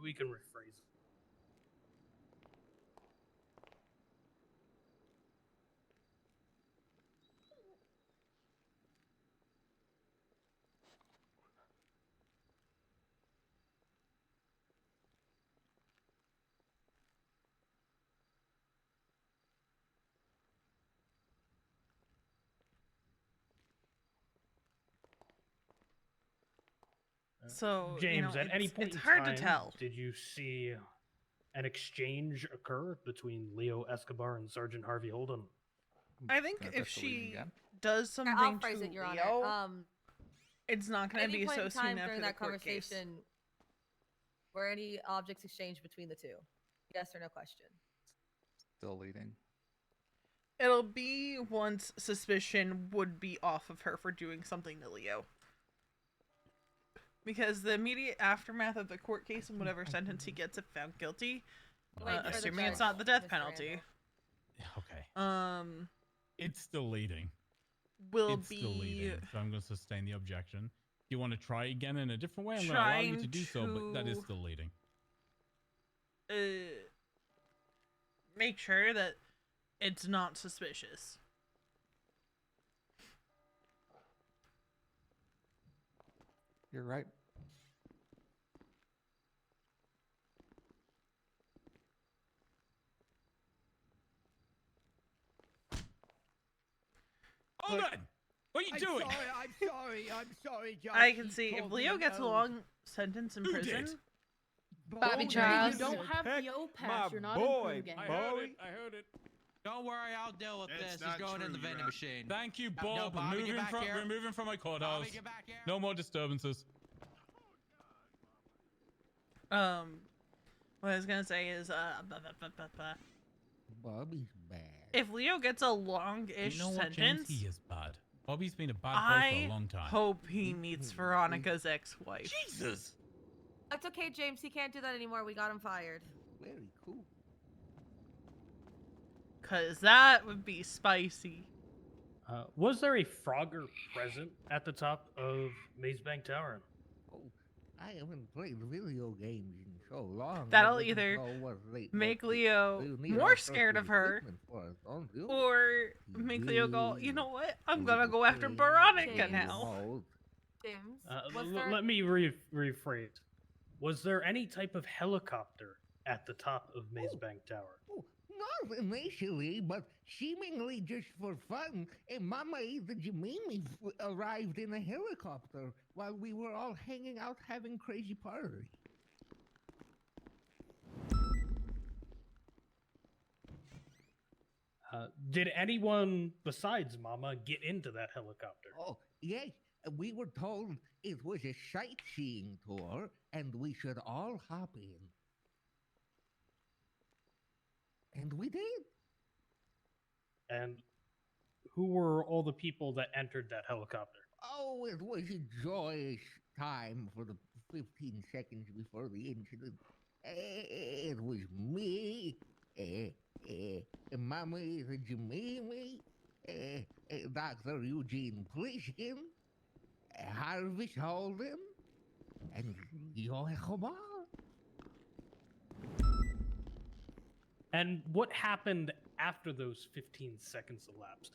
We can rephrase it. So, James, at any point it's in hard time, to tell. did you see an exchange occur between Leo Escobar and Sergeant Harvey Holden? I think Can I if press the leading she again? does something I'll phrase to it, Your Leo, Honor. it's not going to Any be point so in soon time after during the that court case. conversation, were any objects exchanged between the two? Yes or no question? Still leading. It'll be once suspicion would be off of her for doing something to Leo. Because the immediate aftermath of the court case and whatever sentence he gets if found guilty, assuming it's not the death penalty, Okay. It's still leading. will It's still be leading, so I'm going to sustain the objection. If you want to try again in a different way, I'm going to allow you to do so, but that is still leading. Make sure that it's not suspicious. You're right. Hold on! What are you doing? I'm sorry, Josh. I can see if Leo gets a long sentence in Who prison. did? Bobby You Charles. don't have Heck, the O my pass. You're not boy, in Prune Gang. Bowie. I heard it. Don't worry, I'll deal with It's this. not He's going in true, the vending You're machine. Thank you, No, Bob. Bobby, get back here. We're moving from my courthouse. Bobby, get back here. No more disturbances. What I was gonna say is, Bobby's bad. if Leo gets a long-ish You know what, James? sentence, He is bad. Bobby's been a bad boy for a I long time. hope he meets Veronica's ex-wife. Jesus! That's okay, James. He can't do that anymore. We got him fired. Very cool. Cause that would be spicy. Was there a Frogger present at the top of Maze Bank Tower? Oh, I haven't played video games in so long. That'll either make Leo more scared of her, or make Leo go, you know what? I'm gonna go after Veronica now. James, Let me rephrase. Was there any type of helicopter at the top of Maze Bank Tower? Not initially, but seemingly just for fun. And Mama Eva Jamimi arrived in a helicopter while we were all hanging out having crazy party. Did anyone besides Mama get into that helicopter? Oh, yes. We were told it was a sightseeing tour and we should all hop in. And we did. And who were all the people that entered that helicopter? Oh, it was a joyous time for the 15 seconds before the incident. It was me, Mommy the Jimmy, Dr. Eugene Plishkin, Harvey Holden, and Escobar. And what happened after those 15 seconds elapsed?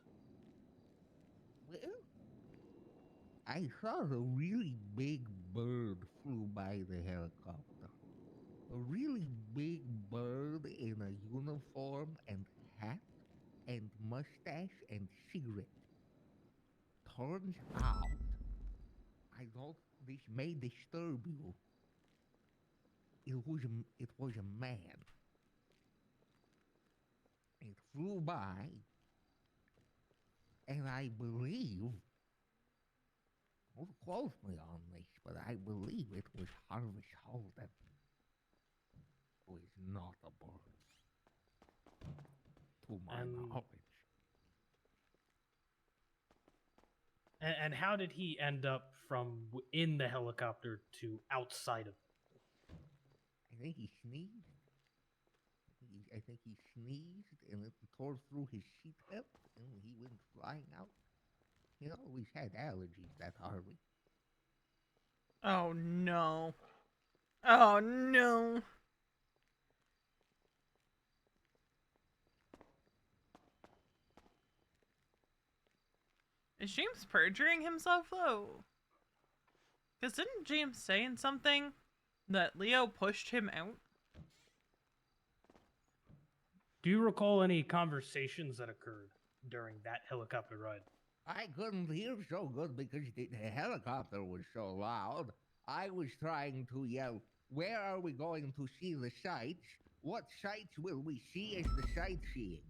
Well, I saw a really big bird flew by the helicopter. A really big bird in a uniform and hat and mustache and cigarette. Turns out, I thought this may disturb you. It was a man. It flew by, and I believe, don't quote me on this, but I believe it was Harvey Holden, who is not a bird, to my knowledge. And how did he end up from in the helicopter to outside of it? I think he sneezed. I think he sneezed, and it tore through his seat belt, and he went flying out. He always had allergies, that Harvey. Oh no. Oh no. Is James perjuring himself though? Because didn't James say in something that Leo pushed him out? Do you recall any conversations that occurred during that helicopter ride? I couldn't hear so good because the helicopter was so loud. I was trying to yell, "Where are we going to see the sights? What sights will we see as the sightseeing?"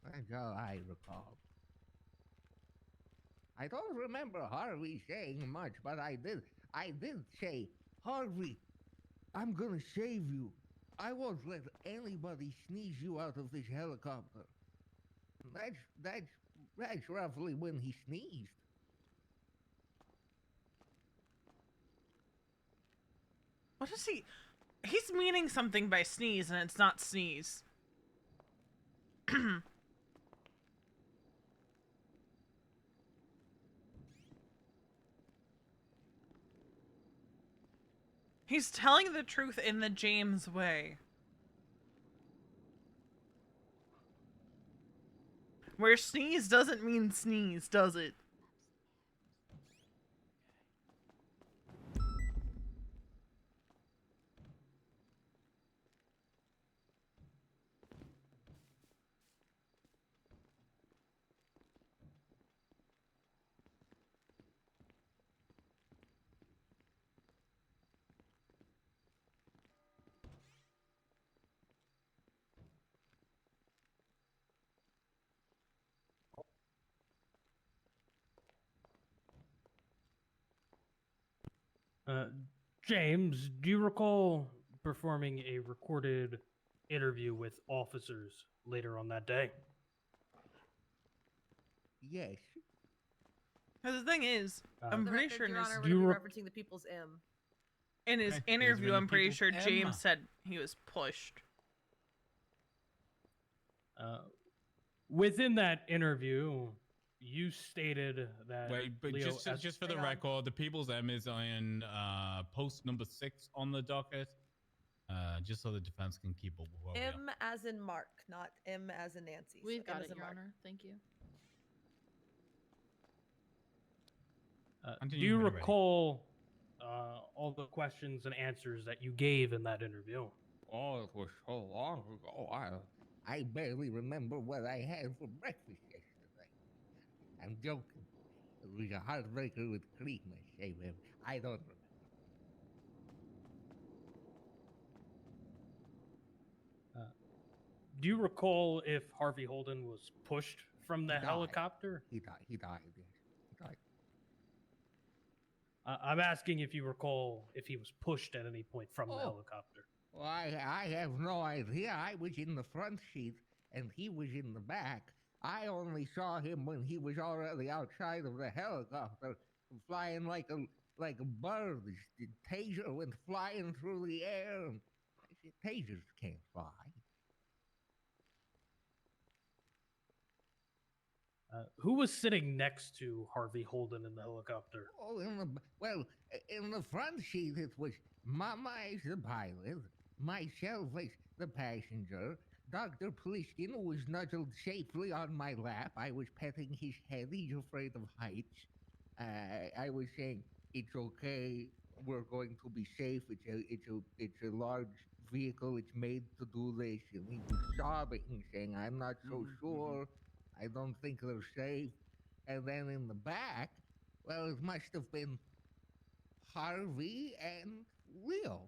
That's all I recall. I don't remember Harvey saying much, but I did say, "Harvey, I'm gonna save you. I won't let anybody sneeze you out of this helicopter." That's roughly when he sneezed. What is he? He's meaning something by sneeze, and it's not sneeze. He's telling the truth in the James way. Where sneeze doesn't mean sneeze, does it? James, do you recall performing a recorded interview with officers later on that day? Yes. Because the thing is, I'm The pretty record, sure Your in Honor, his, we're gonna be referencing the People's M. in his Okay, interview, these are I'm the pretty people's sure M. James said he was pushed. Within that interview, you stated that Wait, but Leo just for the record, the People's M is on post number 6 on the docket. Just so the defense can keep up with what we are. M as in Mark, not M as in Nancy. So We've M got as it, in Your Mark. Honor. Thank you. Do you recall all the questions and answers that you gave in that interview? Oh, it was so long ago. I barely remember what I had for breakfast yesterday. I'm joking. It was a heartbreaker with cream, I say, man. I don't remember. Do you recall if Harvey Holden was pushed from the He died. helicopter? He died, yes. He died. I'm asking if you recall if he was pushed at any point from the helicopter. Well, I have no idea. I was in the front seat, and he was in the back. I only saw him when he was already outside of the helicopter, flying like a bird. The taser went flying through the air. And I said, tasers can't fly. Who was sitting next to Harvey Holden in the helicopter? Oh, in the front seat it was Mama as the pilot, myself as the passenger. Dr. Plishkin was nuzzled safely on my lap. I was petting his head. He's afraid of heights. I was saying, it's okay. We're going to be safe. It's a large vehicle. It's made to do this. And he was sobbing, saying, I'm not so sure. I don't think they're safe. And then in the back, well, it must have been Harvey and Leo.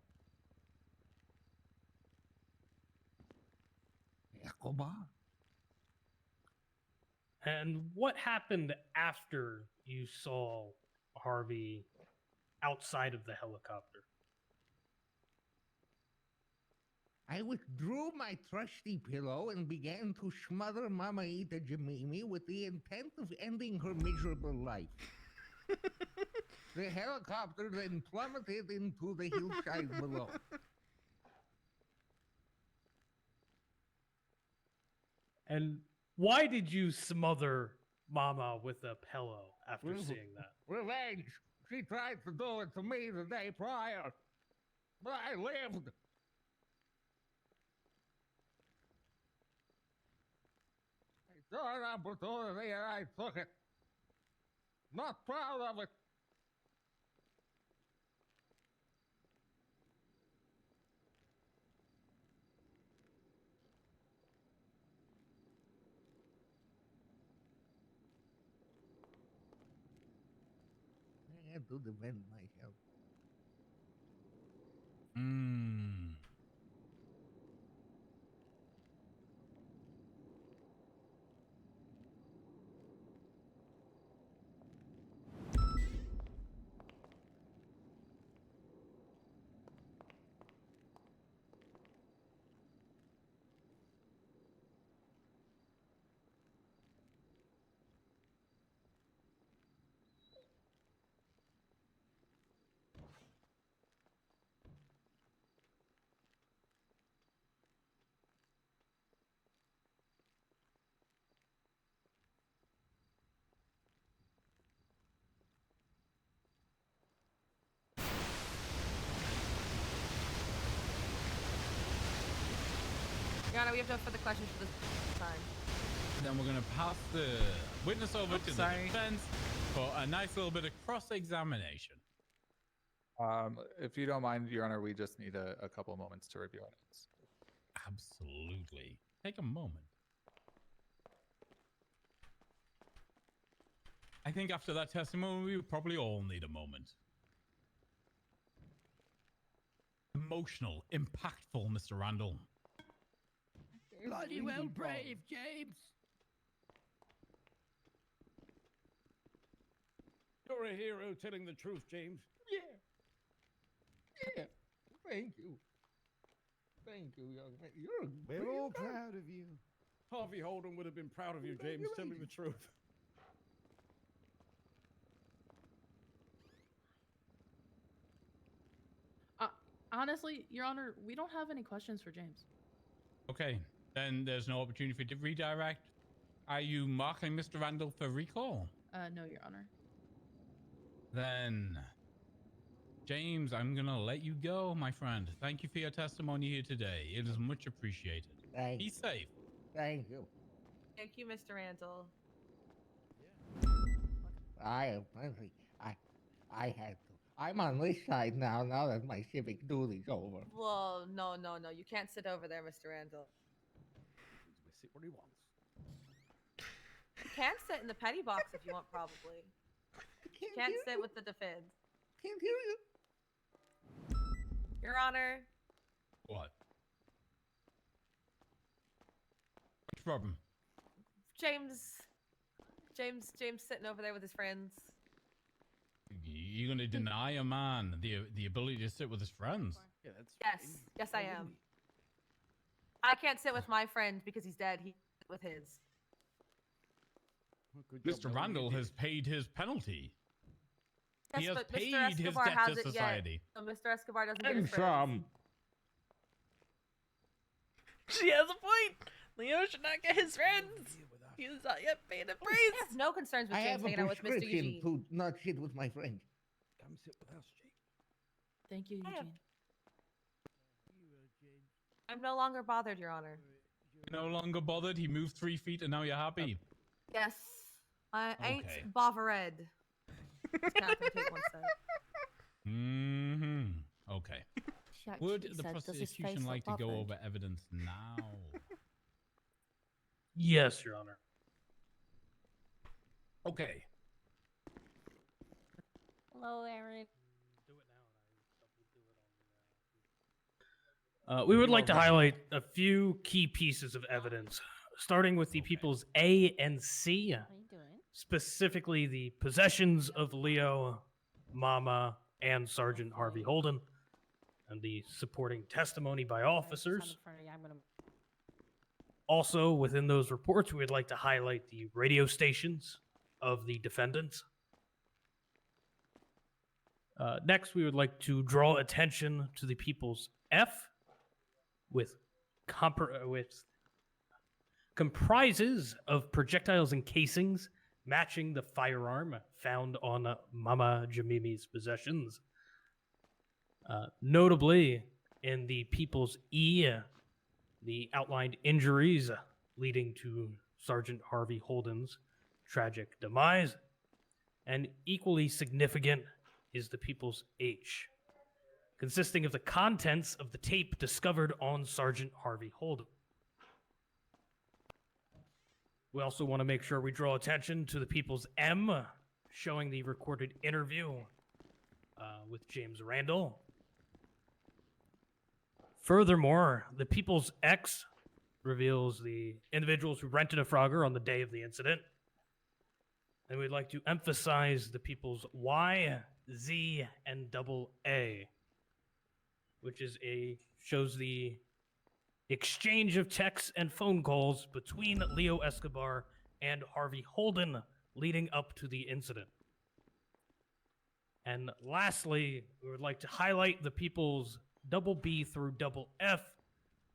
Escobar. And what happened after you saw Harvey outside of the helicopter? I withdrew my trusty pillow and began to smother Mamaita Jamimi with the intent of ending her miserable life. The helicopter then plummeted into the hillside below. And why did you smother Mama with a pillow after seeing that? Revenge! She tried to do it to me the day prior. But I lived. I saw an opportunity and I took it. Not proud of it. I had to defend myself. Your Honor, we have no further questions for this time. Then we're going to pass the witness over to the defense for a nice little bit of cross-examination. If you don't mind, Your Honor, we just need a couple moments to review our notes. Absolutely. Take a moment. I think after that testimony, we probably all need a moment. Emotional, impactful, Mr. Randall. Bloody well brave, James. You're a hero telling the truth, James. Yeah. Thank you. Thank you, young man. We're all proud of you. Harvey Holden would have been proud of you, James. Tell me the truth. Honestly, Your Honor, we don't have any questions for James. Okay, then there's no opportunity for redirect. Are you marking Mr. Randall for recall? No, Your Honor. Then, James, I'm going to let you go, my friend. Thank you for your testimony here today. It is much appreciated. Be safe. Thank you. Thank you, Mr. Randall. I have plenty. I had to. I'm on this side now that my civic duty's over. Well, no. You can't sit over there, Mr. Randall. Sit where he wants. You can sit in the petty box if you want, probably. You can't sit with the defense. Can't hear you. Your Honor. What? Which problem? James sitting over there with his friends. You're going to deny a man the ability to sit with his friends? Yeah, that's Yes. Yes, I Why wouldn't am. he? I can't sit with my friend because he's dead. He sit with his. Well, good job Mr. knowing you Randall did. has paid his penalty. Yes, He has but paid Mr. his Escobar debt to hasn't society. yet. So Mr. Escobar doesn't get And his friends. some. She has a point. Leo should not get his friends. He has not yet paid a I price. have no concerns with I James have a hanging out with Mr. prescription Eugene. to not sit with my friend. Come sit with us, James. Thank you, I have- Eugene. I'm no longer bothered, Your Honor. No longer bothered. He moved 3 feet and now you're happy. Yes, I ain't Okay. bothered. As Catherine Tate once said. Okay. She actually Would the said, "Does his face prosecution look like to go bothered?" over evidence now? Yes, Your Honor. Okay. Hello, Aaron. We would like to highlight a few key pieces of evidence, starting with the people's A and C, How you doing? specifically the possessions of Leo, Mama, and Sergeant Harvey Holden, and the supporting testimony by officers. Also, within those reports, we would like to highlight the radio stations of the defendants. Next, we would like to draw attention to the people's F, with comprises of projectiles and casings matching the firearm found on Mama Jamimi's possessions. Notably, in the people's E, the outlined injuries leading to Sergeant Harvey Holden's tragic demise. And equally significant is the people's H, consisting of the contents of the tape discovered on Sergeant Harvey Holden. We also want to make sure we draw attention to the people's M, showing the recorded interview with James Randall. Furthermore, the people's X reveals the individuals who rented a Frogger on the day of the incident. And we'd like to emphasize the people's Y, Z, and double A, which is shows the exchange of texts and phone calls between Leo Escobar and Harvey Holden leading up to the incident. And lastly, we would like to highlight the people's double B through double F,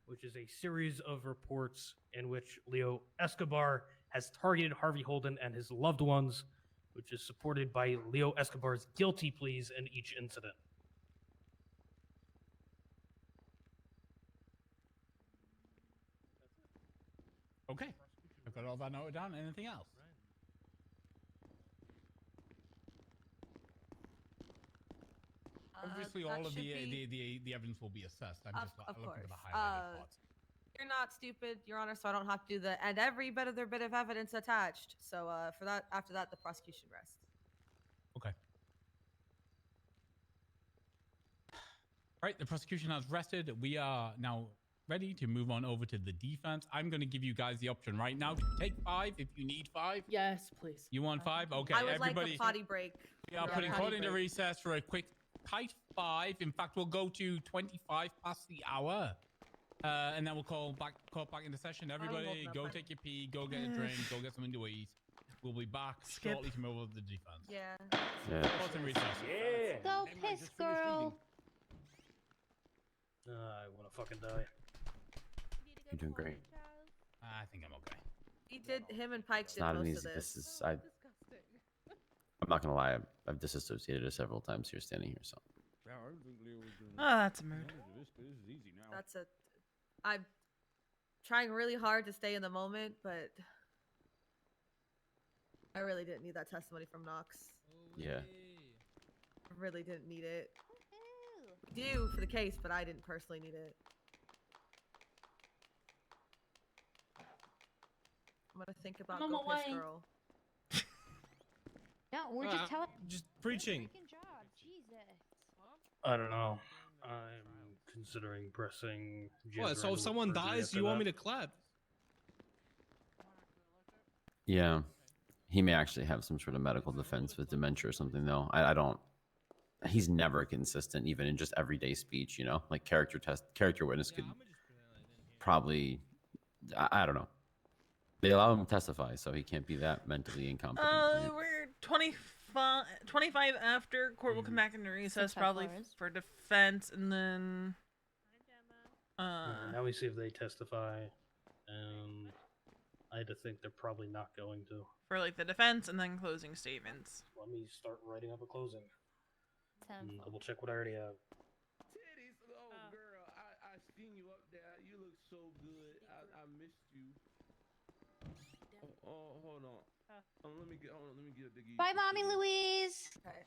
which is a series of reports in which Leo Escobar has targeted Harvey Holden and his loved ones, which is supported by Leo Escobar's guilty pleas in each incident. Okay. I've got all that noted down. Anything else? Obviously, all of the evidence will be assessed. I'm just Of looking course. for the highlighted parts. You're not stupid, Your Honor, so I don't have to do the and every bit of evidence attached. So for that, after that, the prosecution rests. Okay. Right, the prosecution has rested. We are now ready to move on over to the defense. I'm going to give you guys the option right now to take 5 if you need 5. Yes, please. You want 5? Okay, I would everybody. like a potty break. We are putting court into recess for a quick tight 5. In fact, we'll go to 25 past the hour. And then we'll call back into session. Everybody, go take your pee, go get a drink, go get something to eat. We'll be back shortly to move over to the defense. Yeah. Court in recess. Yeah. Go piss, girl. I want to fucking die. You're doing great. I think I'm okay. He did. Him and Pike It's did not an most easy. of This this. is. I'm not gonna lie. I've disassociated it several times here, standing here. So. Oh, that's a mood. That's a. I'm trying really hard to stay in the moment, but I really didn't need that testimony from Knox. Yeah. I really didn't need it. We do for the case, but I didn't personally need it. I'm gonna think about I'm Go on Piss my way. Girl. No, we're just telling. Just preaching. I don't know. I'm considering pressing. What? So if someone dies, you want me to clap? Yeah. He may actually have some sort of medical defense with dementia or something, though. I don't. he's never consistent, even in just everyday speech. You know, like character witness could probably, I don't know. They allow him to testify, so he can't be that mentally incompetent. Right? We're 25 after. Court will come back into recess probably for defense, and then. Now we see if they testify, and I had to think they're probably not going to. For like the defense, and then closing statements. Let me start writing up a closing. Double check what I already have. Titties, oh girl, I seen you up there. You look so good. I missed you. Oh, hold on. Let me get a biggie. Bye, Mommy Louise. Okay.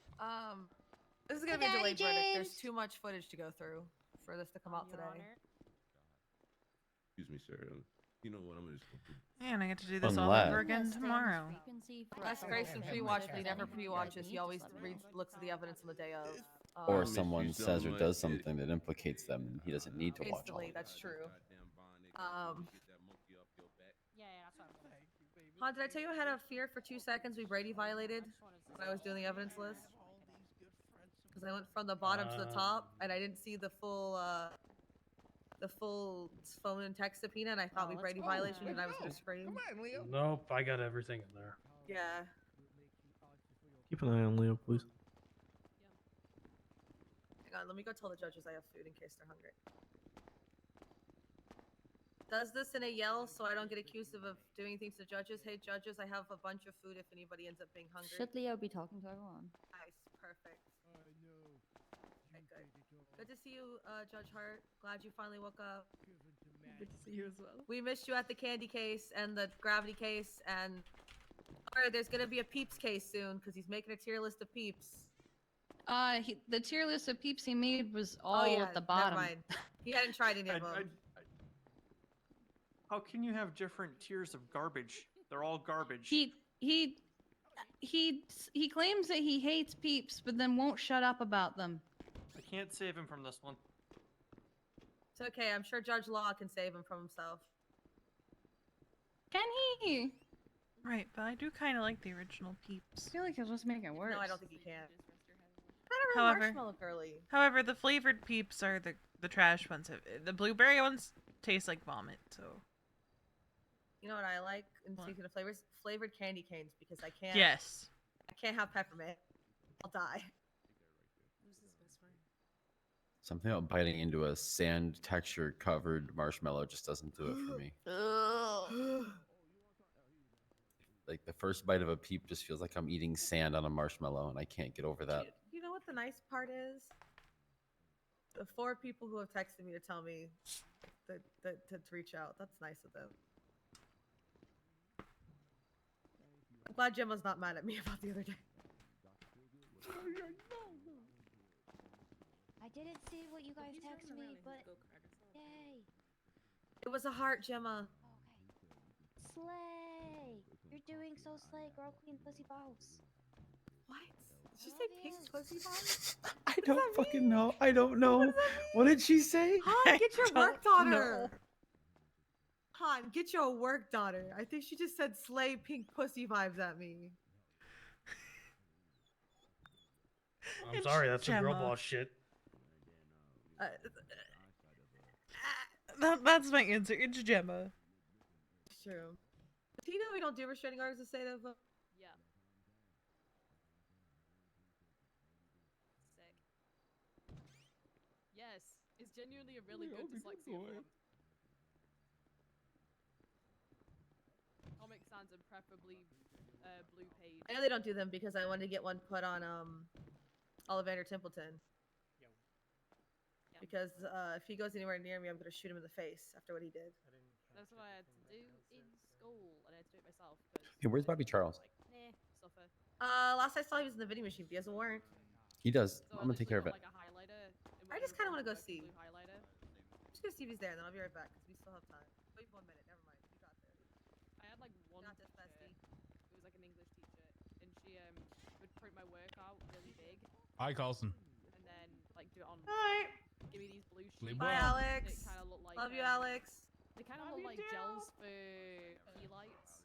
This is gonna be a delayed verdict. There's too much footage to go through for this to come out today. Excuse me, sir. You know what? I'm gonna just. Man, I get to do this all over again tomorrow. Unless Grayson pre-watched, but he never pre-watches. He always looks at the evidence on the day of. Or someone says or does something that implicates them, and he doesn't need to watch all. That's true. Han, did I tell you I had a fear for 2 seconds we Brady violated when I was doing the evidence list? Because I went from the bottom to the top, and I didn't see the full phone and text subpoena, and I thought we Brady violation, and I was gonna scream. Nope, I got everything in there. Yeah. Keep an eye on Leo, please. Hang on, let me go tell the judges I have food in case they're hungry. Does this in a yell so I don't get accused of doing things to judges. Hey judges, I have a bunch of food if anybody ends up being hungry. Should Leo be talking to everyone? Nice, perfect. Okay, good. Good to see you, Judge Hart. Glad you finally woke up. Good to see you as well. We missed you at the candy case and the gravity case, and alright, there's gonna be a Peeps case soon because he's making a tier list of Peeps. The tier list of peeps he made was all at the bottom. Never mind. He hadn't tried any of them. How can you have different tiers of garbage? They're all garbage. He claims that he hates peeps, but then won't shut up about them. I can't save him from this one. It's okay. I'm sure Judge Law can save him from himself. Can he? Right, but I do kind of like the original Peeps. I feel like he'll just make it worse. No, I don't think he can. Kind of marshmallow girly. However, the flavored Peeps are the trash ones. The blueberry ones taste like vomit, so. You know what I like? And speaking of flavors, flavored candy canes because I can't. Yes. I can't have peppermint. I'll die. Something about biting into a sand texture covered marshmallow just doesn't do it for me. Like the first bite of a Peep just feels like I'm eating sand on a marshmallow, and I can't get over that. You know what the nice part is? The 4 people who have texted me to tell me that to reach out. That's nice of them. I'm glad Gemma's not mad at me about the other day. I didn't see what you guys texted me, but yay! It was a heart, Gemma. Slay! You're doing so slay, girl queen pussy boss. What? Did she say pink pussy boss? I don't fucking know. I don't know. What did she say? Han, get your work daughter. Han, get your work daughter. I think she just said slay pink pussy vibes at me. I'm sorry, that's some girl boss shit. That's my answer. It's Gemma. It's true. Do you know we don't do restraining orders to say that? Yeah. Sick. Yes, it's genuinely a really good dyslexia font. Comic Sans and preferably blue page. I know they don't do them because I wanted to get one put on Ollivander Templeton. Because if he goes anywhere near me, I'm gonna shoot him in the face after what he did. That's what I had to do in school, and I had to do it myself. Hey, where's Bobby Charles? Nah, suffer. Last I saw he was in the vending machine, but he has a warrant. He does. So I'm gonna take care of it. like a highlighter. I just kind of want to go see. Highlighter. I'm just gonna see if he's there, and then I'll be right back because we still have time. Wait 1 minute. Never mind. We got there. I had like one Got this, bestie. who was like an English teacher, and she would print my work out really big. Hi, Carlson. And then like do it on. Hi. Give me these blue Sleep sheets. Bye, well. Alex. They kind of look like. Love you, Alex. They kind of look like gels for key lights.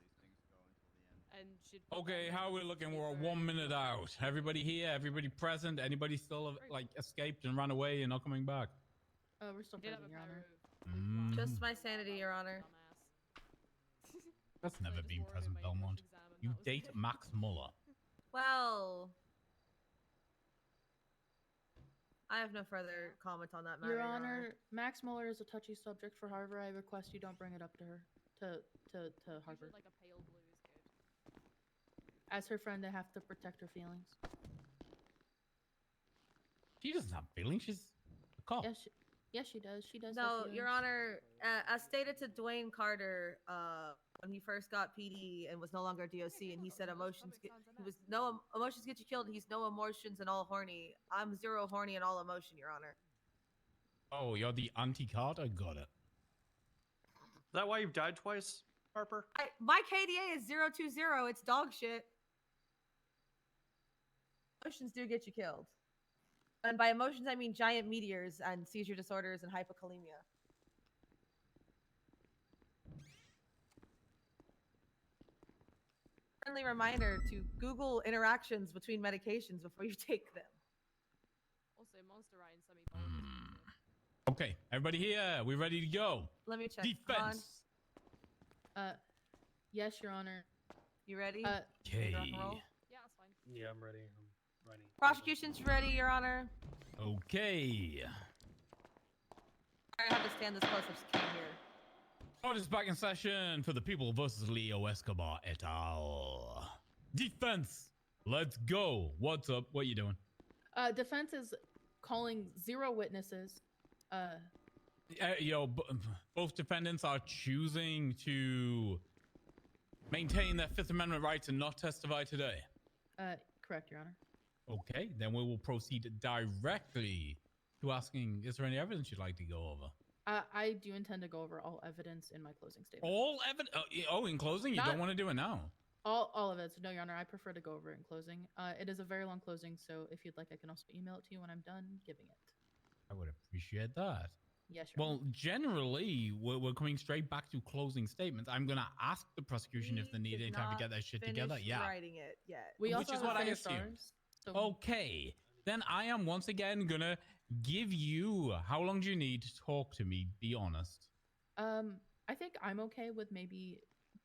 and she'd put Okay, them how are we in looking? the We're paper 1 minute out. Everybody here? Everybody present? Anybody still like escaped and ran away and not coming back? We're still present, Your Honor. Just my sanity, Your Honor. That's never been present, Belmont. You date Max Muller. Well, I have no further comment on that matter, Your Honor, Max Muller is a touchy subject for Harvard. I request you don't bring it up to her. To Harvard. Like a pale blue is good. As her friend, I have to protect her feelings. She doesn't have feelings. She's a cop. Yes, she does. She does. No, have Your feelings. Honor, as stated to Dwayne Carter, when he first got PD and was no longer DOC, and he said emotions get you killed. He's no emotions and all horny. I'm zero horny and all emotion, Your Honor. Oh, you're the anti-Carter? Got it. Is that why you've died twice, Harper? My KDA is 020. It's dog shit. Emotions do get you killed. And by emotions, I mean giant meteors and seizure disorders and hypokalemia. Friendly reminder to Google interactions between medications before you take them. Also, Monster Ryan semi. Okay, everybody here, we ready to go? Let me check. Defense. Yes, Your Honor. You ready? Okay. Yeah, that's fine. Yeah, I'm ready. I'm ready. Prosecution's ready, Your Honor. Okay. I have to stand this close. I just came here. Court is back in session for the people versus Leo Escobar et al. Defense. Let's go. What's up? What you doing? Defense is calling 0 witnesses. Both defendants are choosing to maintain their Fifth Amendment rights and not testify today. Correct, Your Honor. Okay, then we will proceed directly to asking, is there any evidence you'd like to go over? I do intend to go over all evidence in my closing statement. All evidence? In closing? You don't want to do it now? All of it. No, Your Honor, I prefer to go over it in closing. It is a very long closing, so if you'd like, I can also email it to you when I'm done giving it. I would appreciate that. Yes, Your Honor. Well, generally, we're coming straight back to closing statements. I'm going to ask the prosecution if they need any time to get that shit together. Yeah. Writing it yet. Which is what I assumed. Okay. Then I am once again going to give you... How long do you need to talk to me? Be honest. I think I'm okay with maybe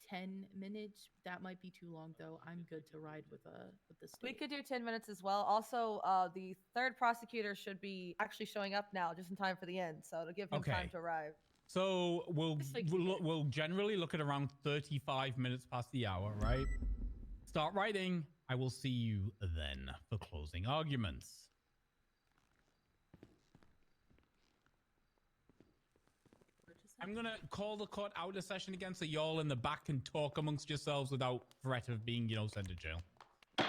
10 minutes. That might be too long, though. I'm good to ride with the state. We could do 10 minutes as well. Also, the third prosecutor should be actually showing up now, just in time for the end, so to give him time to arrive. So we'll generally look at around 35 minutes past the hour, right? Start writing. I will see you then for closing arguments. I'm going to call the court out of session again so y'all in the back can talk amongst yourselves without threat of being, sent to jail. You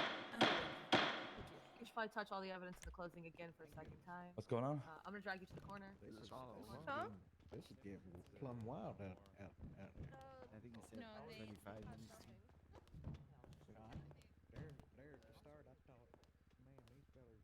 should probably touch all the evidence in the closing again for a second time. What's going on? I'm going to drag you to the corner. This is getting plumb wild out there. I think you said 25 minutes. There to start, I thought, man, these fellas.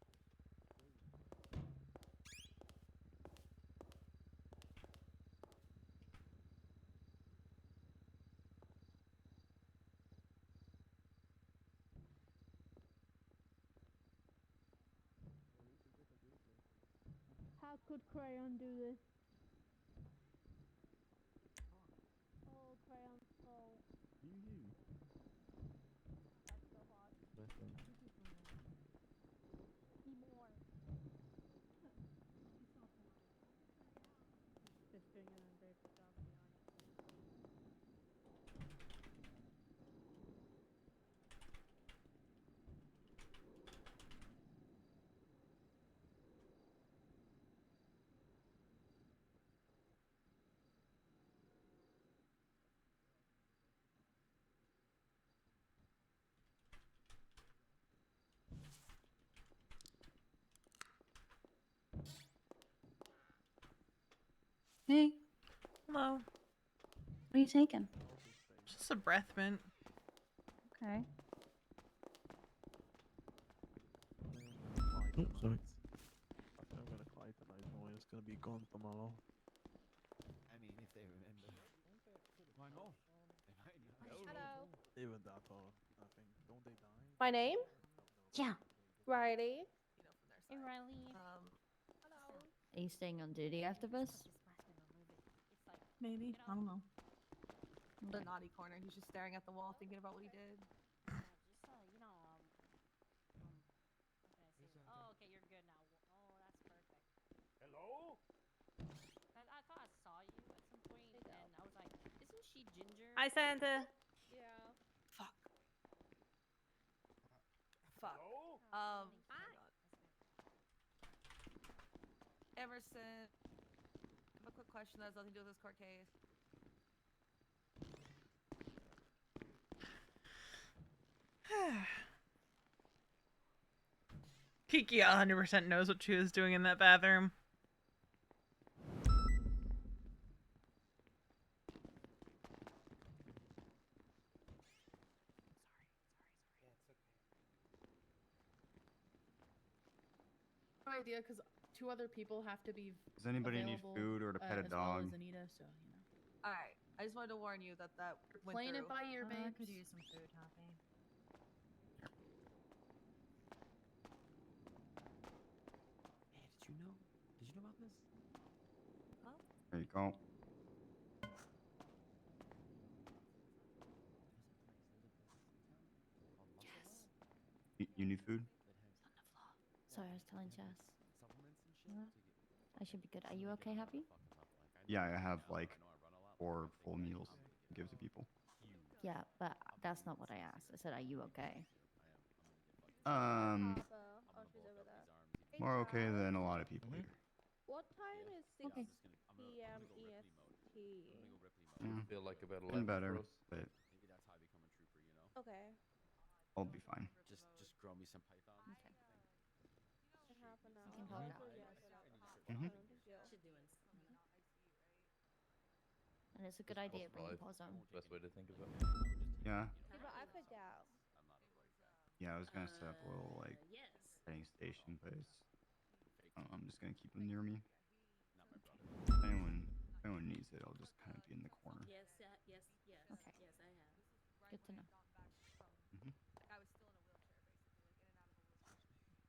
How could Crayon do this? Oh, Crayon skull. That's so hot. Listen. Be more. Just doing an ungrateful job, to be honest. Hey, Hello. what are you taking? Just a breath mint. Okay. Oh, sorry. I think I'm gonna cry tonight, boy. It's gonna be gone tomorrow. I mean, if they remember. Why not? Hello. Even that, My name? Yeah. Riley. Hey, Riley. Are you staying on duty after this? Maybe. I don't know. The naughty corner. He's just staring at the wall, thinking about what he did. Oh, okay, you're good now. Oh, that's perfect. Hello? I thought I saw you at some point, and I was like, isn't she Ginger? Hi, Santa. Yeah. Fuck. Hello? Oh my God. Emerson. I have a quick question that has nothing to do with this court case. Kiki 100% knows what she was doing in that bathroom. No idea, because 2 other people have to be. Does anybody need available, food or to pet a as well dog? as Anita, so you know. All right. I just wanted to warn you that went Playing through. it by ear, I babes. could use some food, Happy. Hey, did you know? Did you know about this? There you go. You need food? Sorry, I was telling Jess. I should be good. Are you okay, Happy? Yeah, I have like 4 full meals to give to people. Yeah, but that's not what I asked. I said, are you okay? Oh, she's over there. Hey, More okay guys. than a lot of people here. What time is 6 Okay. p.m. EST? Feel like about Been 11 better, for us. but Okay. I'll be fine. Just grow me some python. Okay. In half an You hour. can help Oh, out. yes. Mhm. And it's a good Just idea bringing pause pause on. Best way to think of it. Yeah. Yeah, but I forgot. Yeah, I was gonna set up a little like training station, but it's, I'm just gonna keep them near me. If anyone needs it, I'll just kind of be in the corner. Okay. Good to know. Mhm. Like I was still in a wheelchair, basically, like in and out of a wheelchair.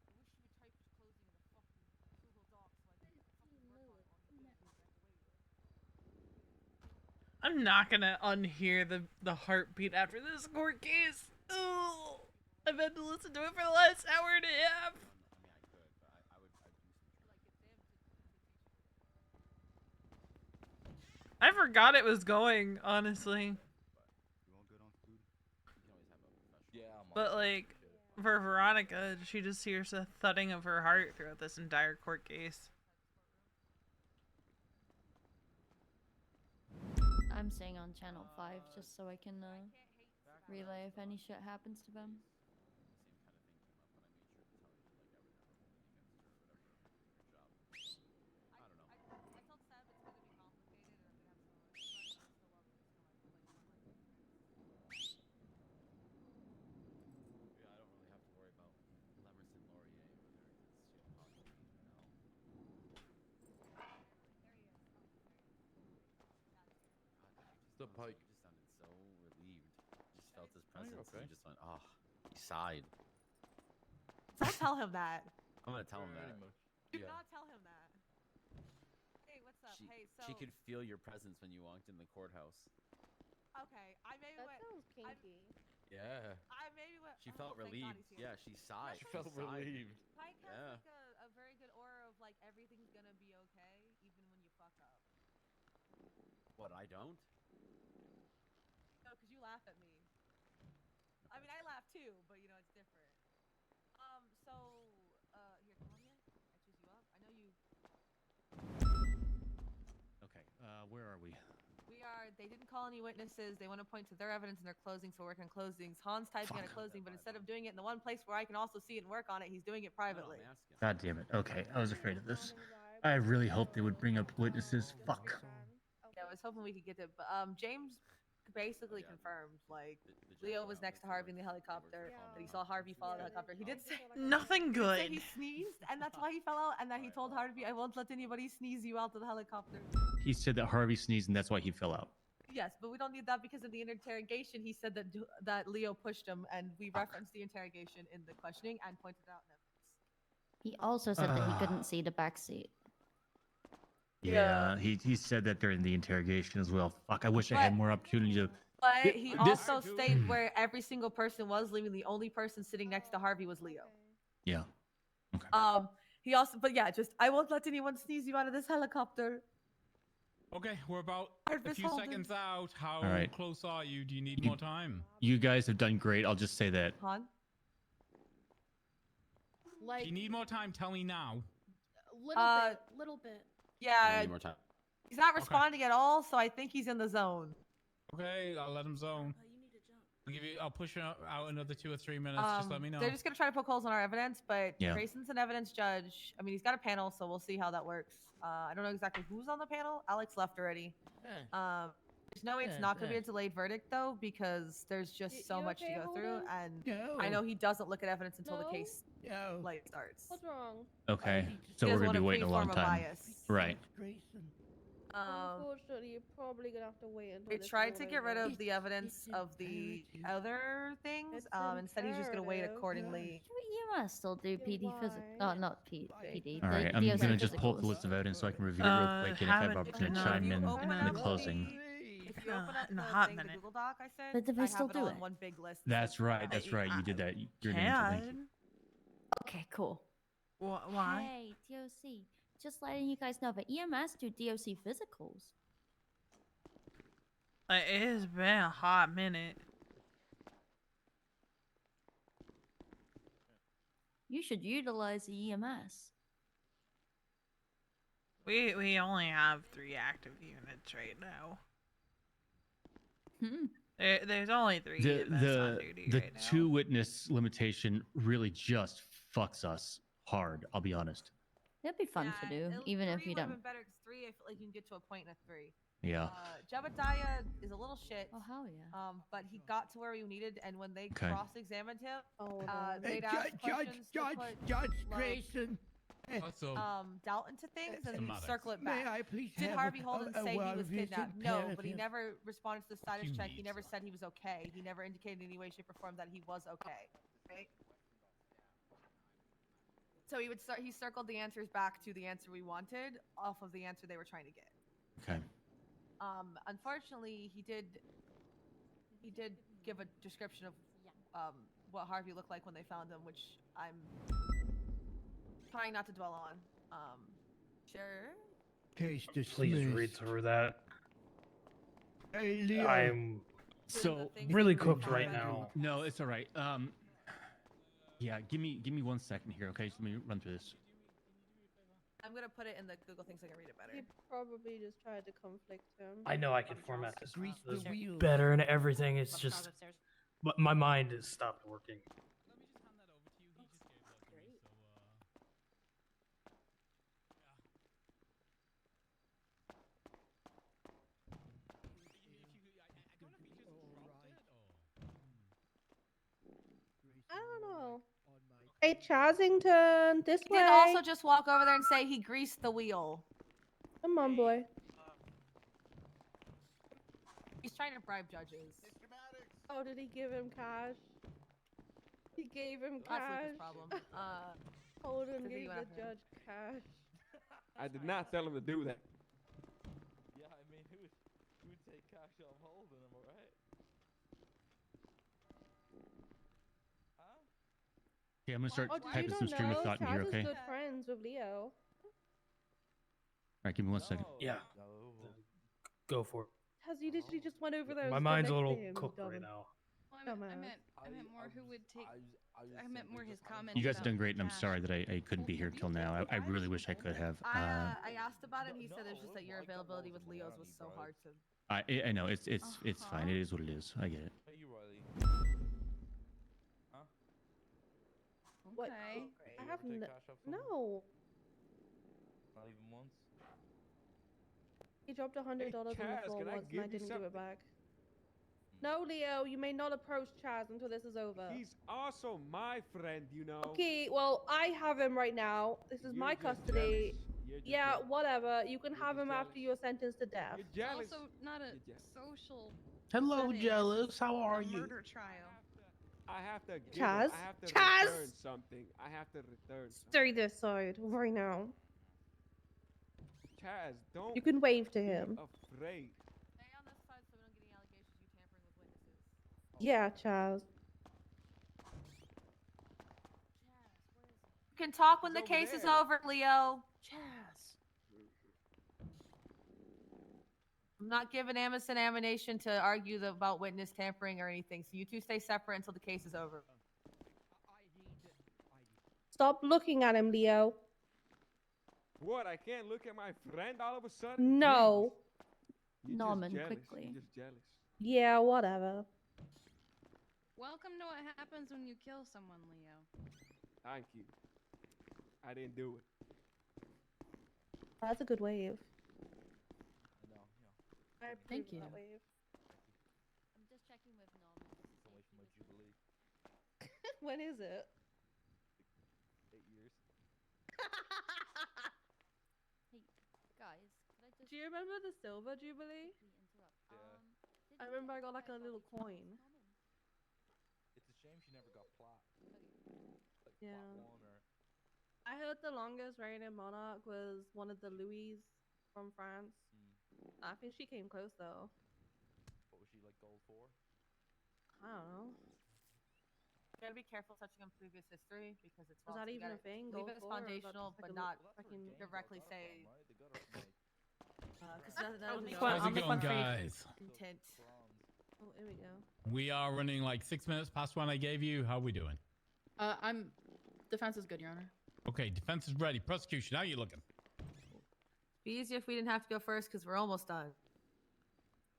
I wish he would type his closing in the fucking Google Docs so I could fucking work on it while he's getting evacuated. I'm not gonna unhear the heartbeat after this court case. Ugh. I've had to listen to it for the last hour and a half. I forgot it was going, honestly. You all good on food? Yeah, I'm But like, for Veronica, she just hears the thudding of her heart throughout this entire court case. I'm staying on channel 5 just so I can relay if any shit happens to them. I told Seb it's gonna be complicated and I'm gonna have some issues, but I still love him. He's still my one of my good friends. Yeah, I don't really have to worry about Lemerson Laurier over there because she'll probably leave now. The pike. You just sounded so relieved. You just felt his Oh, you're presence. okay. And you just went, oh, he sighed. Don't tell him that. I'm gonna tell him that. Do Yeah. not tell him that. Hey, what's up? Hey, so She could feel your presence when you walked in the courthouse. okay, I maybe That went. sounds kinky. Yeah. I maybe went. She oh, felt thank God relieved. he's here. Yeah, she sighed. She felt sighed. relieved. Pike has Yeah. like a very good aura of like everything's gonna be okay, even when you fuck up. What, I don't? No, because you laugh at me. I mean, I laugh too, but you know it's different. So, here, come on here. I choose you up. I know you. Okay, where are we? We are. They didn't call any witnesses. They want to point to their evidence in their closing, so we're working on closings. Han's typing on a closing, but instead of doing it in the one place where I can also see it and work on it, he's doing it privately. God damn it. Okay, I was afraid of this. I really hoped they would bring up witnesses. Fuck. Yeah, I was hoping we could get to, but James basically confirmed, like, Leo was next to Harvey in the helicopter, that he saw Harvey fall out of the helicopter. He did say Nothing he did say good. he sneezed, and that's why he fell out, and that he told Harvey, I won't let anybody sneeze you out of the helicopter. He said that Harvey sneezed and that's why he fell out. Yes, but we don't need that because in the interrogation he said that Leo pushed him, and we referenced the interrogation in the questioning and pointed out in evidence. He also said that he couldn't see the back seat. Yeah, he said that during the interrogation as well. Fuck, I wish I had more opportunity to. But he also stayed where every single person was, leaving the only person sitting next to Harvey was Leo. Yeah. He also, but yeah, just I won't let anyone sneeze you out of this helicopter. Okay, we're about a few seconds out. How All right. close are you? Do you need more time? You guys have done great. I'll just say that. Han? If you need more time, tell me now. Little bit. I Yeah, need more time. he's not responding at all, so I think he's in the zone. Okay, I'll let him zone. I'll push out another 2 or 3 minutes. Just let me know. They're just gonna try to poke holes in our evidence, but Yeah. Grayson's an evidence judge. I mean, he's got a panel, so we'll see how that works. I don't know exactly who's on the panel. Alex left already. There's no way it's not gonna be a delayed verdict though, because there's just so much to go through, and I know he doesn't look at evidence until the case like starts. What's wrong? Okay, He so we're doesn't gonna be wanna waiting a long preform time. bias. Right. Unfortunately, you're probably gonna have to wait until. They tried to get rid of the evidence of the other things. Instead, he's just gonna wait accordingly. Should EMS still do PD physics? Oh, not PD. All right, I'm gonna just pull up the list of evidence so I can review it real quick, and if I have opportunity to chime in the closing. If you open up in a the hot thing, the minute. Google Doc I sent, But if I I still have it do all it. in one big list. That's right. That's right. You did that. Your name. Thank you. Okay, cool. Why? Hey, DOC. Just letting you guys know, but EMS do DOC physicals. It has been a hot minute. You should utilize the EMS. We only have 3 active units right now. There's only 3 EMS on duty The right now. 2 witness limitation really just fucks us hard. I'll be honest. It'd be fun to do, even if you don't. Been better because 3, I feel like you can get to a point in a 3. Yeah. Jebediah is a little shit. Oh hell yeah. But he got to where he needed, and when they Okay. cross-examined him, Hey, they'd ask questions to put, Judge like, Grayson. doubt into things, and then Matter. circle it back. May I please Did have Harvey a- Holden a say he word was with his kidnapped? No, but he imperative? never responded to the status You check. He need never said he was okay. He never indicated in any way, shape, or form that he was okay. Right? So he circled the answers back to the answer we wanted off of the answer they were trying to get. Okay. Unfortunately, he did give a description of what Harvey looked like when they found him, which I'm trying not to dwell on. Sure. Case dismissed. Please read through that. Hey, Leo. I'm So really cooked right now. No, it's all right. Yeah, give me 1 second here, okay? Just let me run through this. I'm gonna put it in the Google thing so I can read it better. He probably just tried to conflict him. I know I can format this the wheels. better and everything. It's just my mind has stopped working. I don't know. Hey, Chazington, this He way. did also just walk over there and say he greased the wheel. Come on, boy. He's trying to bribe judges. Oh, did he give him cash? He gave him cash. That's Luca's problem. Holden Does he gave go the after him? judge cash. I did not tell him to do that. Yeah, I mean, who would take cash off Holden, am I right? Okay, I'm gonna start Oh, did you typing not some stream of know? thought in Chaz here, is okay? good friends with Leo. All right, give me 1 second. Yeah. Go for it. Chaz, you literally just went over there. My and stood mind's a next little to him, cooked dumb. right now. I meant more who would take. I meant more his comment. You guys have about done great, and I'm cash. sorry that I couldn't be here till now. I really wish I could have. I asked about it, and he said it's just that your availability with Leo's was so hard to. I know it's fine. It is what it is. I get it. Hey, you Riley. Huh? What? Okay. I have take no. cash off someone? No. Not even once? He dropped $100 on the Chaz, floor can I once, and give I you didn't give it something? back. No, Leo, you may not approach Chaz until this is over. He's also my friend, you know. Okay, well, I have him right now. This is You're my just custody. jealous. Yeah, whatever. You can have him after you're sentenced to death. It's also not a social. Hello, setting. jealous. How It's are a you? murder trial. I have to give Chaz? I have to Chaz? return something. I have to return something. Stay this side right now. Chaz, don't You can wave to be him. afraid. Stay on this side so we don't get any allegations you tampering with witnesses. Yeah, Chaz. You can talk when He's the over case is there. over, Leo. Chaz. I'm not giving Amos an ammunition to argue about witness tampering or anything, so you two stay separate until the case is over. Stop looking at him, Leo. What? I can't look at my friend all of a sudden? No. Jeez. You Norman, just jealous. quickly. You're just jealous. Yeah, whatever. Welcome to what happens when you kill someone, Leo. Thank you. I didn't do it. That's a good wave. I Thank approve you. That wave. I'm just checking with Norman. When is it? 8 years. Hey, guys, could I just Do you remember the Silver Jubilee? quickly interrupt? Yeah. I remember I got like a little coin. It's a shame she never got plat. Like Yeah. plat 1 or. I heard the longest reigning monarch was one of the Louis from France. I think she came close though. What was she like gold for? I don't know. You gotta be careful touching on previous history because it's Was wrong. that You even gotta a thing? Leave Gold it as for, or was that foundational, just like but a not fucking directly say. Right? They got her from like. Because that'll make How's fun. it going, guys? Intent. Oh, here we go. We are running like 6 minutes past one I gave you. How are we doing? I'm. Defense is good, Your Honor. Okay, defense is ready. Prosecution, how you looking? Be easier if we didn't have to go first because we're almost done.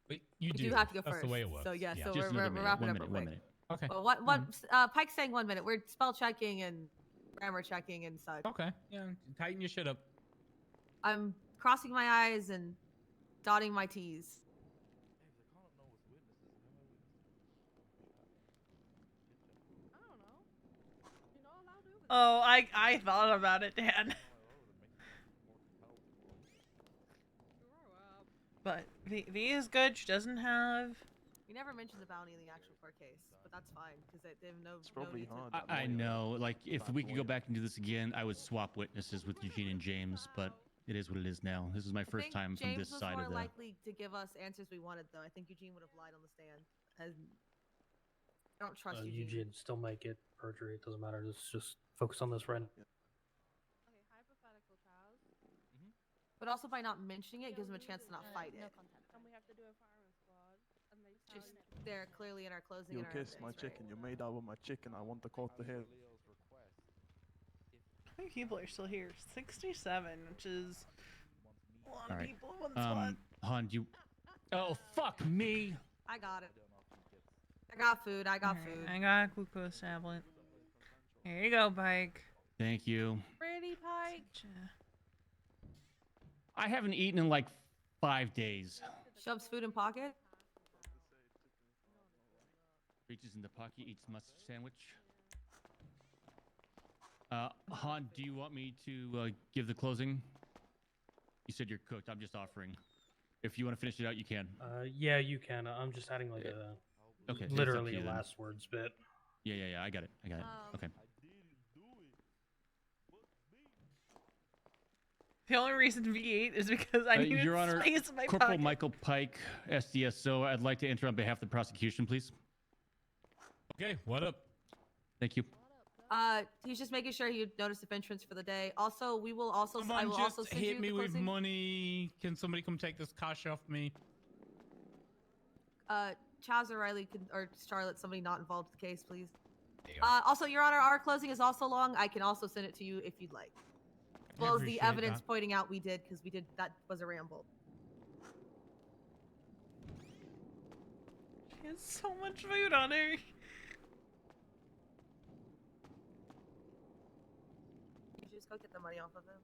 Wait, you do have to go That's first. the way it works. So yeah, so Just we're another minute. wrapping 1 up minute. real 1 quick. minute. Okay. Well, Pike's saying 1 minute. We're spell checking and grammar checking and such. Okay. Yeah, tighten your shit up. I'm crossing my I's and dotting my T's. I don't know. You're not allowed over there. Oh, I thought about it, Dan. But V is good. She doesn't have. We never mentioned the bounty in the actual court case, but that's fine because they have no. probably no hard. I know. Like, if we could go back and do this again, I would swap witnesses with Eugene and James, but it is what it is now. This is my first time from this side James was of more the. likely to give us answers we wanted, though. I think Eugene would have lied on the stand. And I don't trust Eugene. Eugene still might get perjury. It doesn't matter. Let's just focus on this right now. Okay, hypothetical, Chaz. But also by not mentioning it gives him a chance to not fight it. And we have to do a firing squad. And they Just they're clearly in our closing. You and our kissed my evidence, chicken. You made out with my chicken. I want the court to hear. How many people are still here? 67, which is a lot All of right. people in one spot. Han, you. Oh, fuck me. I got it. I got food. I got food. I got a glucose tablet. Here you go, Pike. Thank you. Pretty Pike. I haven't eaten in like 5 days. Shoves food in pocket. Reaches in the pocket, eats mustard sandwich. Han, do you want me to give the closing? You said you're cooked. I'm just offering. If you want to finish it out, you can. Yeah, you can. I'm just adding like a Okay, it's up to literally you then. last words bit. Yeah. I got it. Okay. The only reason V8 is because I needed Your Honor, space in my Corporal pocket. Michael Pike, SDSO. I'd like to enter on behalf of the prosecution, please. Okay, what up? Thank you. He's just making sure you notice of entrance for the day. Also, we will also. I Someone will just also send hit you me the with closing. money. Can somebody come take this cash off me? Chaz or Riley or Charlotte, somebody not involved with the case, please. Also, Your Honor, our closing is also long. I can also send it to you if you'd like. As well as the appreciate evidence that. pointing out we did, because we did, that was a ramble. She has so much food on her. You should just go get the money off of him.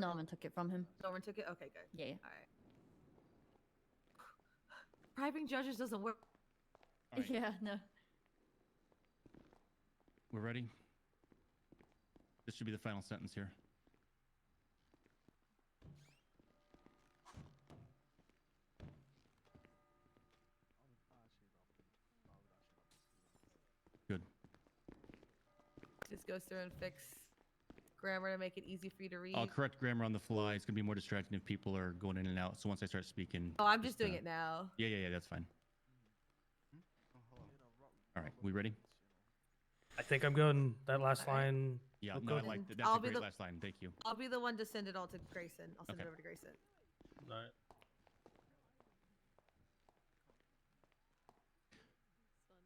Norman took it from him. Norman took it? Okay, good. Yeah. Alright. Bribing judges doesn't work. All right. Yeah, no. We're ready. This should be the final sentence here. just goes through and fix grammar to make it easy for you to read. I'll correct grammar on the fly. It's gonna be more distracting if people are going in and out. So once I start speaking. Oh, I'm just doing it now. Yeah, that's fine. All right, we ready? I think I'm good. That last line. Yeah, looked no, I good. like that. That's a great last line. Thank you. I'll be the one to send it all to Grayson. I'll send it Okay. over to Grayson. All right.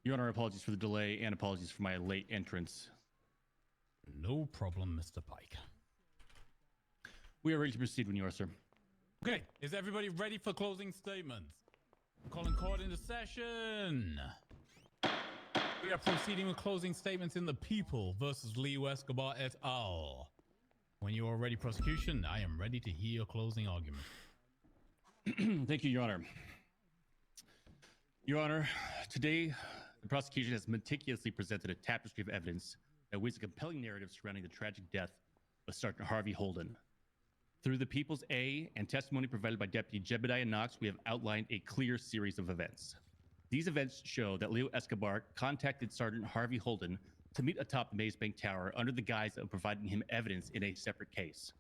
Your Honor, apologies for the delay and apologies for my late entrance. No problem, Mr. Pike. We are ready to proceed when you are, sir. Okay, is everybody ready for closing statements? Calling court into session. We are proceeding with closing statements in the People versus Leo Escobar et al. When you are ready, prosecution, I am ready to hear your closing argument. Thank you, Your Honor. Your Honor, today the prosecution has meticulously presented a tapestry of evidence that weaves a compelling narrative surrounding the tragic death of Sergeant Harvey Holden. Through the People's A and testimony provided by Deputy Jebediah Knox, we have outlined a clear series of events. These events show that Leo Escobar contacted Sergeant Harvey Holden to meet atop the Maze Bank Tower under the guise of providing him evidence in a separate case.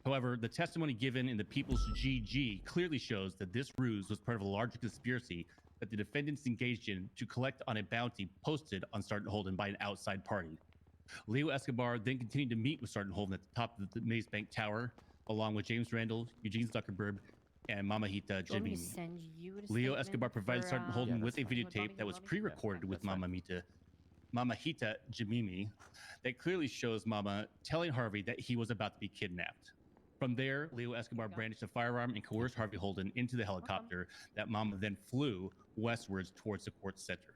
However, the testimony given in the People's GG clearly shows that this ruse was part of a larger conspiracy that the defendants engaged in to collect on a bounty posted on Sergeant Holden by an outside party. Leo Escobar then continued to meet with Sergeant Holden at the top of the Maze Bank Tower, along with James Randall, Eugene Zuckerberg, and Mamahita Jimmy. Leo Escobar provided Sergeant Holden with a videotape that was pre-recorded with Mamahita Jimmy that clearly shows Mama telling Harvey that he was about to be kidnapped. From there, Leo Escobar brandished a firearm and coerced Harvey Holden into the helicopter that Mama then flew westwards towards the court center.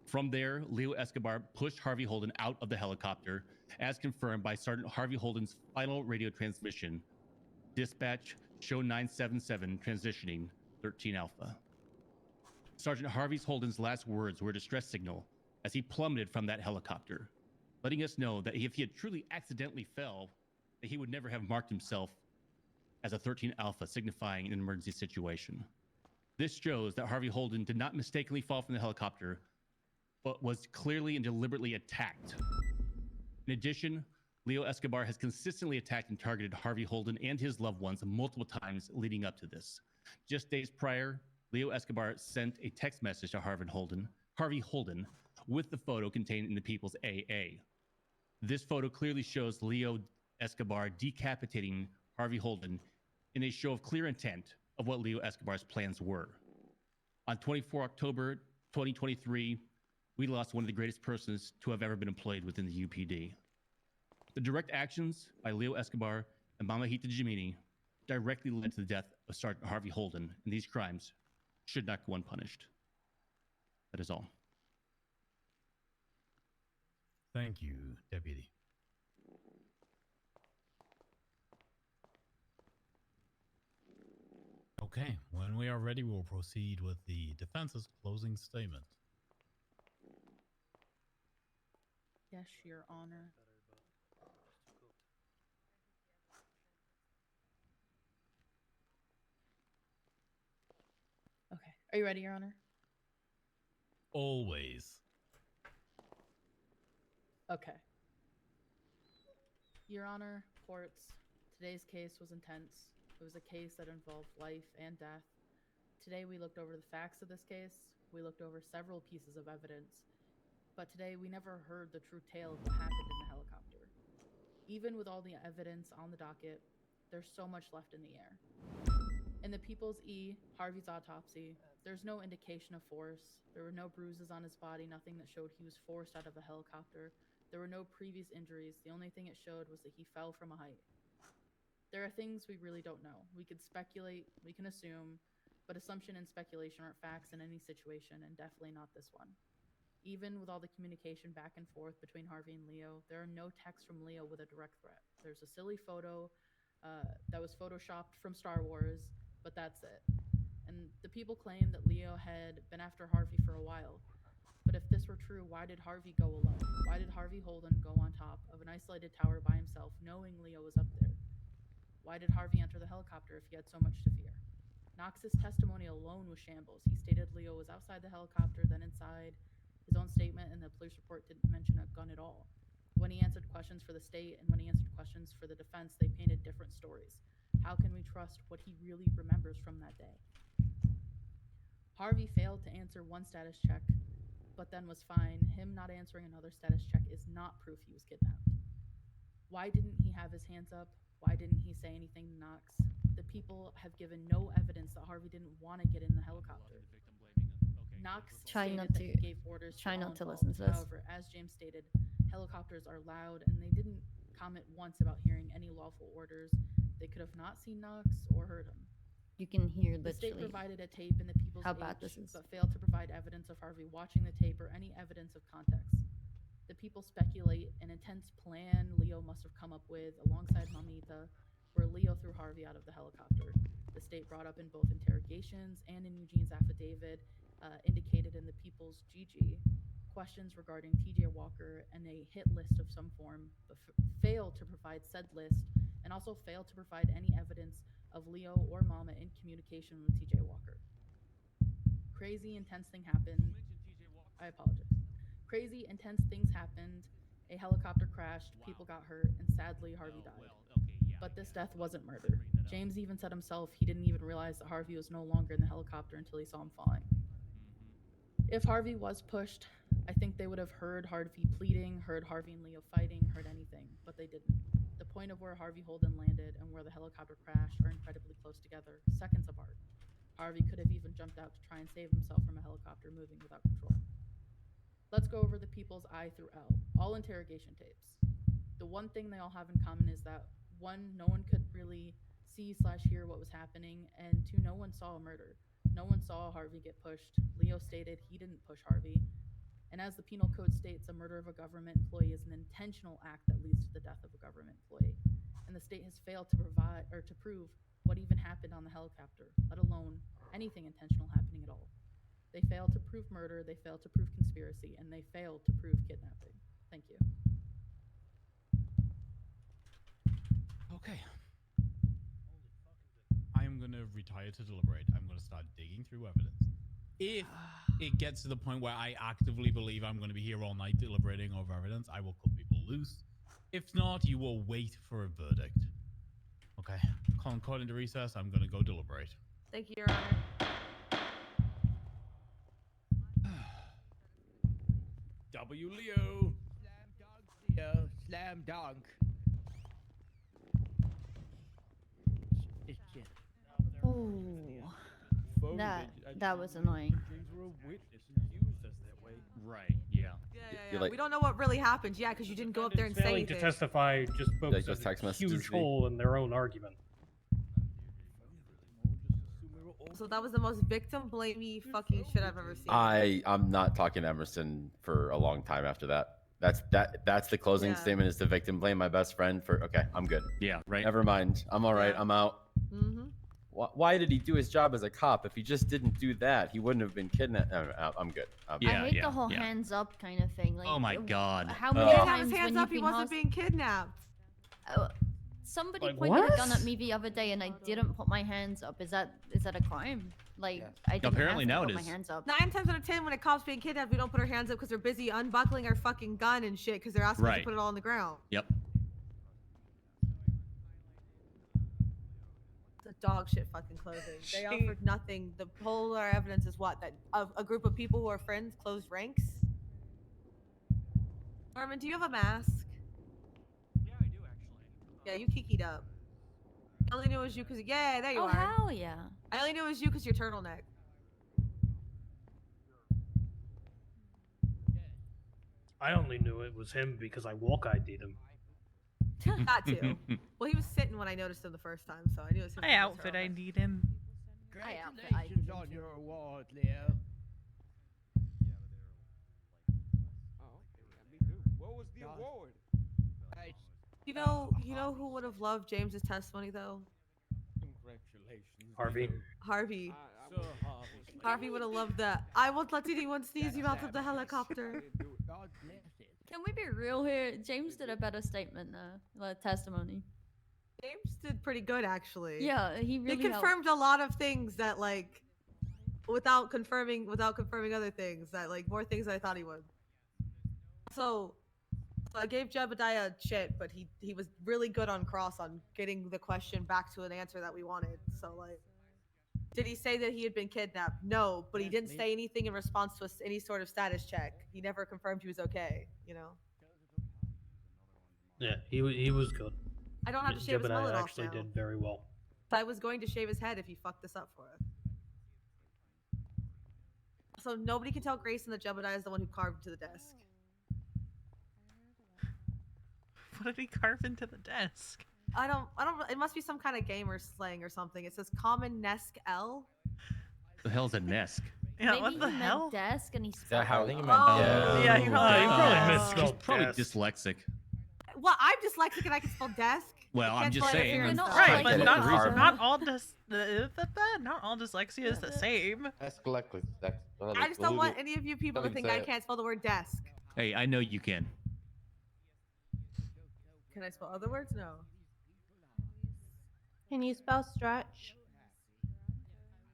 From there, Leo Escobar pushed Harvey Holden out of the helicopter, as confirmed by Sergeant Harvey Holden's final radio transmission. Dispatch, show 977, transitioning 13 Alpha. Sergeant Harvey Holden's last words were a distress signal as he plummeted from that helicopter, letting us know that if he had truly accidentally fell, that he would never have marked himself as a 13 Alpha, signifying an emergency situation. This shows that Harvey Holden did not mistakenly fall from the helicopter, but was clearly and deliberately attacked. In addition, Leo Escobar has consistently attacked and targeted Harvey Holden and his loved ones multiple times leading up to this. Just days prior, Leo Escobar sent a text message to Harvey Holden with the photo contained in the People's AA. This photo clearly shows Leo Escobar decapitating Harvey Holden in a show of clear intent of what Leo Escobar's plans were. On 24 October 2023, we lost one of the greatest persons to have ever been employed within the UPD. The direct actions by Leo Escobar and Mamahita Jimini directly led to the death of Sergeant Harvey Holden, and these crimes should not go unpunished. That is all. Thank you, Deputy. Okay, when we are ready, we'll proceed with the defense's closing statement. Yes, Your Honor. Okay. Are you ready, Your Honor? Always. Okay. Your Honor, courts, today's case was intense. It was a case that involved life and death. Today we looked over the facts of this case. We looked over several pieces of evidence. But today we never heard the true tale of what happened in the helicopter. Even with all the evidence on the docket, there's so much left in the air. In the People's E, Harvey's autopsy, there's no indication of force. There were no bruises on his body, nothing that showed he was forced out of a helicopter. There were no previous injuries. The only thing it showed was that he fell from a height. There are things we really don't know. We could speculate, we can assume, but assumption and speculation aren't facts in any situation, and definitely not this one. Even with all the communication back and forth between Harvey and Leo, there are no texts from Leo with a direct threat. There's a silly photo that was photoshopped from Star Wars, but that's it. And the people claim that Leo had been after Harvey for a while. But if this were true, why did Harvey go alone? Why did Harvey Holden go on top of an isolated tower by himself, knowing Leo was up there? Why did Harvey enter the helicopter if he had so much to fear? Knox's testimony alone was shambles. He stated Leo was outside the helicopter, then inside. His own statement and the police report didn't mention a gun at all. When he answered questions for the state and when he answered questions for the defense, they painted different stories. How can we trust what he really remembers from that day? Harvey failed to answer one status check, but then was fine. Him not answering another status check is not proof he was kidnapped. Why didn't he have his hands up? Why didn't he say anything to Knox? The people have given no evidence that Harvey didn't want to get in the helicopter. Knox stated that he gave orders to all not to involved. listen to this. However, as James stated, helicopters are loud, and they didn't comment once about hearing any lawful orders. They could have not seen Knox or heard him. You can hear The state literally provided a tape in the people's how age, bad this is. but failed to provide evidence of Harvey watching the tape or any evidence of context. The people speculate an intense plan Leo must have come up with alongside Mamita, where Leo threw Harvey out of the helicopter. The state brought up in both interrogations and in Eugene's affidavit, indicated in the people's GG, questions regarding TJ Walker and a hit list of some form, but failed to provide said list, and also failed to provide any evidence of Leo or Mama in communication with TJ Walker. Crazy, intense thing happened. I apologize. Crazy, intense things happened. A helicopter crashed, people got hurt, and sadly, Harvey died. But this death wasn't murder. James even said himself he didn't even realize that Harvey was no longer in the helicopter until he saw him falling. If Harvey was pushed, I think they would have heard Harvey pleading, heard Harvey and Leo fighting, heard anything, but they didn't. The point of where Harvey Holden landed and where the helicopter crashed are incredibly close together, seconds apart. Harvey could have even jumped out to try and save himself from a helicopter moving without control. Let's go over the people's I through L, all interrogation tapes. The one thing they all have in common is that, one, no one could really see/hear what was happening, and two, no one saw a murder. No one saw Harvey get pushed. Leo stated he didn't push Harvey. And as the penal code states, a murder of a government employee is an intentional act that leads to the death of a government employee. And the state has failed to provide or to prove what even happened on the helicopter, let alone anything intentional happening at all. They failed to prove murder, they failed to prove conspiracy, and they failed to prove kidnapping. Thank you. Okay. I am going to retire to deliberate. I'm going to start digging through evidence. If it gets to the point where I actively believe I'm going to be here all night deliberating over evidence, I will cut people loose. If not, you will wait for a verdict. Okay. Calling court into recess. I'm going to go deliberate. Thank you, Your Honor. W. Leo. Slam dunk, Leo. Slam dunk. It's just. Oh, that was annoying. Right. Yeah. Yeah. We don't know what really happened. Yeah, because you didn't go up there and say Failing anything. to testify just focused just on text a messages huge be- hole in their own argument. So that was the most victim-blamey fucking shit I've ever seen. I'm not talking to Emerson for a long time after that. That's the closing Yeah. statement is the victim blame my best friend for. Okay, I'm good. Yeah. Right. Never mind. I'm all right. Yeah. I'm out. Mm-hmm. Why did he do his job as a cop? If he just didn't do that, he wouldn't have been kidnapped. I'm good. I hate the whole hands up kind of thing. Like, Oh my God. How many He didn't have times his hands when up. you've He been wasn't being kidnapped. Somebody Like, pointed a what? gun at me the other day, and I didn't put my hands up. Is that a crime? Like, I didn't Apparently have now to it put is. my hands up. 9 times out of 10, when a cop's being kidnapped, we don't put our hands up because they're busy unbuckling our fucking gun and shit because they're asking us to Right. put it all on the ground. Yep. It's a dog shit fucking closing. They offered nothing. The whole evidence is what? That a group of people who are friends closed ranks? Norman, do you have a mask? Yeah, I do actually. Yeah, you kikied up. I only knew it was you because yeah, there you Oh, are. hell yeah. I only knew it was you because your turtleneck. I only knew it was him because I walk ID'd him. That too. Well, he was sitting when I noticed him the first time, so I knew it was him. My outfit, I need him. Congratulations on your award, Leo. What was the award? You know who would have loved James's testimony though? Congratulations. Harvey. Harvey. Sir Harvey. Harvey would have loved that. I won't let anyone sneeze you out of the helicopter. God bless it. Can we be real here? James did a better statement, testimony. James did pretty good actually. Yeah, he really They confirmed a lot of things that like without confirming other things that like more things than I thought he would. So So I gave Jebediah shit, but he was really good on cross on getting the question back to an answer that we wanted. So like, did he say that he had been kidnapped? No, but he didn't say anything in response to any sort of status check. He never confirmed he was okay. You know. Yeah, he was good. I don't have to shave his Jebediah mullet off actually now. did very well. I was going to shave his head if he fucked this up for us. So nobody can tell Grayson that Jebediah is the one who carved into the desk. What did he carve into the desk? I don't. It must be some kind of gamer slang or something. It says common Nesk L. The hell's a Nesk? Yeah, Maybe what the he hell? meant desk and he Is that spelled how? it I think he wrong. meant. Yeah, he probably He's misspelled probably desk. dyslexic. Well, I'm dyslexic and I can spell desk. Well, I I'm can't just spell saying. interference, though. Right, but not Carve. all not all dyslexia is the same. I just don't want any of you people to think I can't spell the word desk. Hey, I know you can. Can I spell other words? No. Can you spell stretch?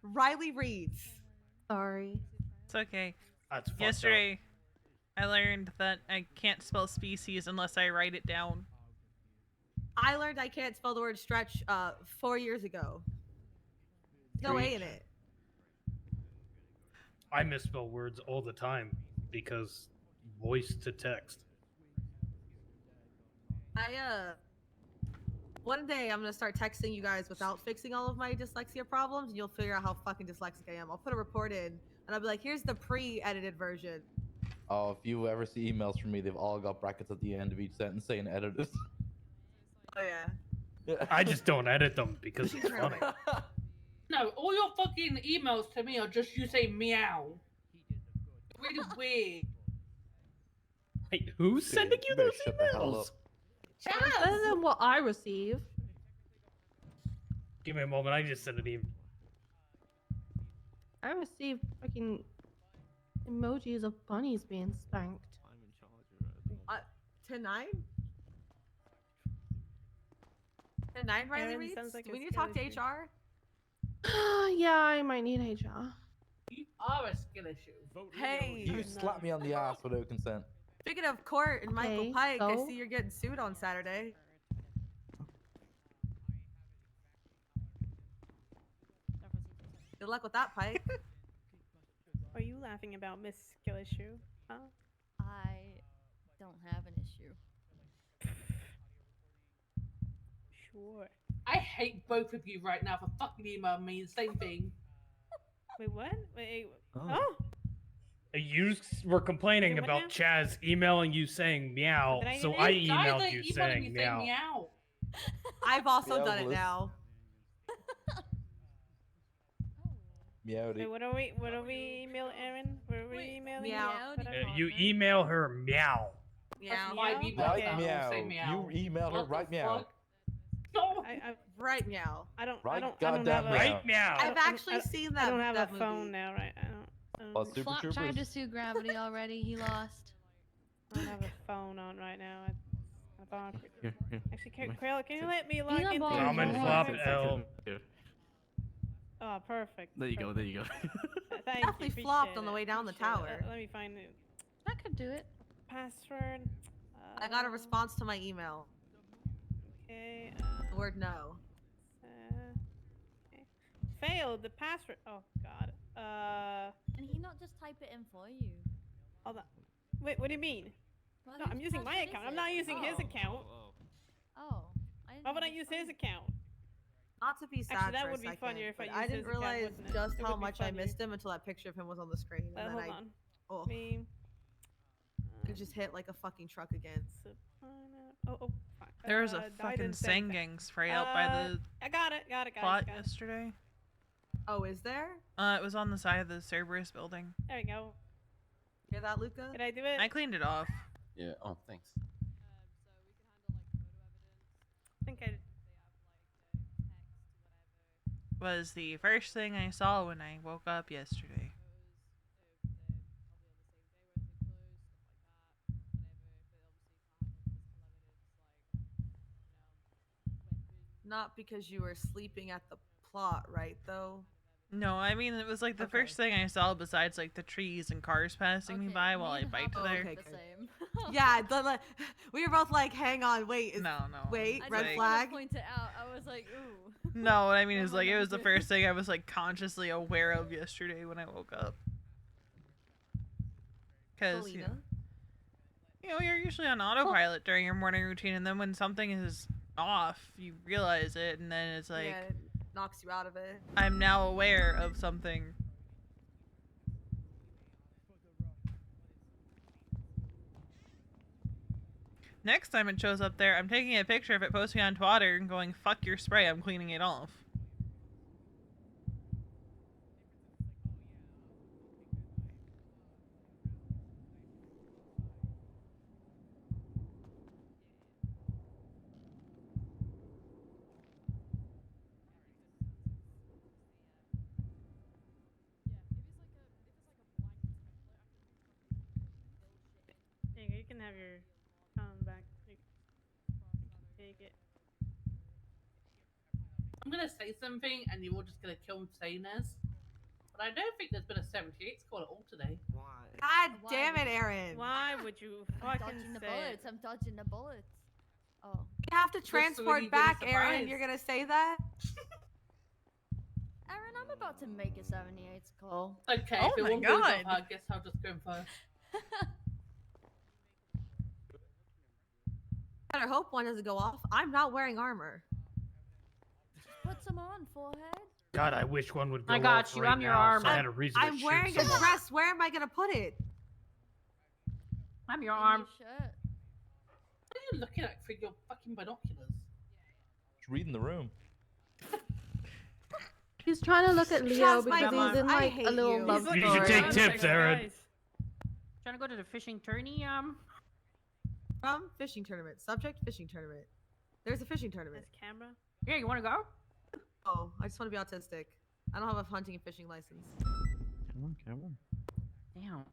Riley reads. Sorry. It's okay. That's fucked Yesterday, I learned that I can't spell species unless I write it down. I learned I can't spell the word stretch 4 years ago. No A in it. I misspell words all the time because voice to text. One day I'm gonna start texting you guys without fixing all of my dyslexia problems, and you'll figure out how fucking dyslexic I am. I'll put a report in, and I'll be like, "Here's the pre-edited version." Oh, if you ever see emails from me, they've all got brackets at the end of each sentence saying edited. Oh yeah. I just don't edit them because it's funny. No, all your fucking emails to me are just you say meow. It's really weird. Hey, who's sending you those emails? Better than what I receive. Give me a moment. I just sent an email. I receive fucking emojis of bunnies being spanked. To 9? To 9, Riley Aaron reads? sounds like Do we a need to talk to skill HR? Yeah, I might need HR. You are a skill issue. Hey. You slap me on the ass without consent. Speaking of court and Michael Okay, Pike, I so? see you're getting sued on Saturday. Good luck with that, Pike. Are you laughing about Miss Skill Issue? Huh? I don't have an issue. Sure. I hate both of you right now for fucking emailing me the same thing. Wait, what? Wait. Oh. You were complaining What about now? Chaz emailing you saying meow, Did I so do I that? Guys emailed are you emailing saying me meow. meow. I've also done it Meowless. now. Meowdy. Wait, what are we email Aaron? What are we emailing? Meow. You email her meow. Meow. Why Meow? email Right now? meow. Say meow. You email her What the right meow. fuck? No. Right meow. I don't Right have goddamn a, meow. Right meow. I've actually seen that. I don't have that a movie. phone now, right? I Oh, Super Flop tried to Troopers. sue Gravity already. He lost. don't have a phone on right now. I thought. Here. Actually, Krill, can you let me log not into balling your Common Flop flop phone? L. Oh, perfect. There you go. There you go. Thank Definitely you. flopped appreciate on the it, way down the appreciate it. tower. Let me find it. I could do it. Password. I got a response to my email. Okay. The word no. Okay. Failed the password. Oh God. Can he not just type it in for you? Hold on. Wait, what do you mean? Well, No, whose I'm using my password account. is I'm it? not using his account. Oh. I didn't Why would know I it use was his funny. account? Not to be sad Actually, that for a would be second, funnier if I but used I didn't his account, realize wouldn't it? just It how would be much I funnier. missed him until that picture of him was on the screen, and then Hold I on. oh, Me. it just hit like a fucking truck again. Oh, fuck. There was a Died fucking in same Sangang spray out by the I got it, guys. plot got it. yesterday. Oh, is there? It was on the side of the Cerberus building. There we go. Hear that, Luca? Did I do it? I cleaned it off. Yeah. Oh, thanks. I think I. Was the first thing I saw when I woke up yesterday. Not because you were sleeping at the plot, right? Though. No, I mean it was like the first thing I saw besides like the trees and cars passing me by while I biked there. Okay, the same. Yeah, we were both like, hang on, wait. No. Wait, it's red like- flag. Point it out. I was like, ooh. No, what I mean is like it was the first thing I was like consciously aware of yesterday when I woke up. Because you know you're usually on autopilot during your morning routine, and then when something is off, you realize it, and then it's like yeah, it knocks you out of it. I'm now aware of something. Next time it shows up there, I'm taking a picture of it, posting on Twitter, and going, "Fuck your spray, I'm cleaning it off." There you go, you can have your phone back. You can take it. I'm gonna say something, and you're all just gonna kill me saying this. But I don't think there's been a 78 score at all today. Why? God damn it, Aaron. Why would you I'm fucking dodging the say bullets. I'm dodging the bullets. Oh. You have to transport back, Aaron, and you're gonna say that? Aaron, I'm about to make a 78 call. Okay, Oh if it my won't go God. I guess I'll just go first. Better hope one doesn't go off. I'm not wearing armor. Put some on, forehead. God, I wish one would go I got off you, right I'm your now, arm. so I had a reason to I'm shoot wearing a someone. dress. Where am I gonna put it? I'm your arm. What are you looking at for your fucking binoculars? Just reading the room. He's trying to look at Leo Trust my because he's mom. in I like hate a little you. love You story. should take tips, Aaron. Trying to go to the fishing tourney, From fishing tournament. Subject fishing tournament. There's a fishing tournament. camera? Yeah, you wanna go? Oh, I just want to be autistic. I don't have a hunting and fishing license. Come on. Damn.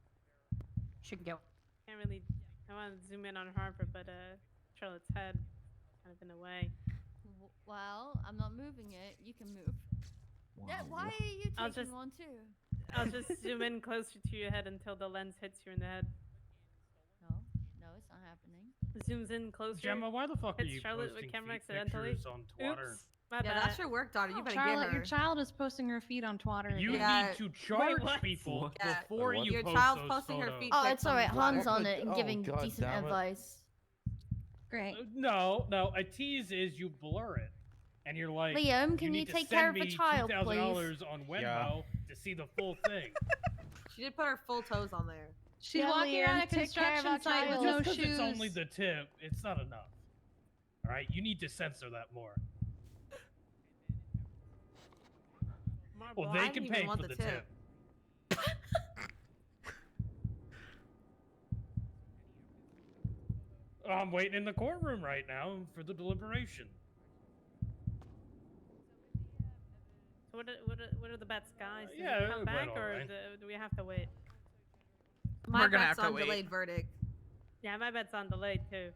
Should go. Can't really. I want to zoom in on Harper, but Charlotte's head kind of in the way. Well, I'm not moving it. You can move. Yeah, why are you I'll taking just- one too? I'll just zoom in closer to your head until the lens hits you in the head. No, it's not happening. Zooms in closer. Gemma, why the fuck are hits you Charlotte posting with camera feet accidentally. pictures on Twitter? Oops, my Yeah, bad. that's your work, daughter. You better Charlotte, get her. your child is posting her feet on Twitter. You again. need to charge what? people Yeah, before you your post child's those posting her photos. feet. Oh, pics it's on alright. Twitter. Han's on it and Oh, giving God decent damn it. advice. Great. No, a tease is you blur it, and you're like, Liam, can you need to take send care of the me child, please? $2,000 on Venmo to see the full thing. She did put her full toes on there. She's Yeah, walking Liam, around a take care of construction our site with child. no Just 'cause shoes. it's only the tip, it's not enough. All right, you need to censor that more. Well, I they didn't can even pay want for the the tip. tip. I'm waiting in the courtroom right now for the deliberation. So what are the bets, guys? Do yeah, we it come went back, or alright. do we have to wait? My We're gonna bet's have to on wait. delayed verdict. Yeah, my bet's on delayed too.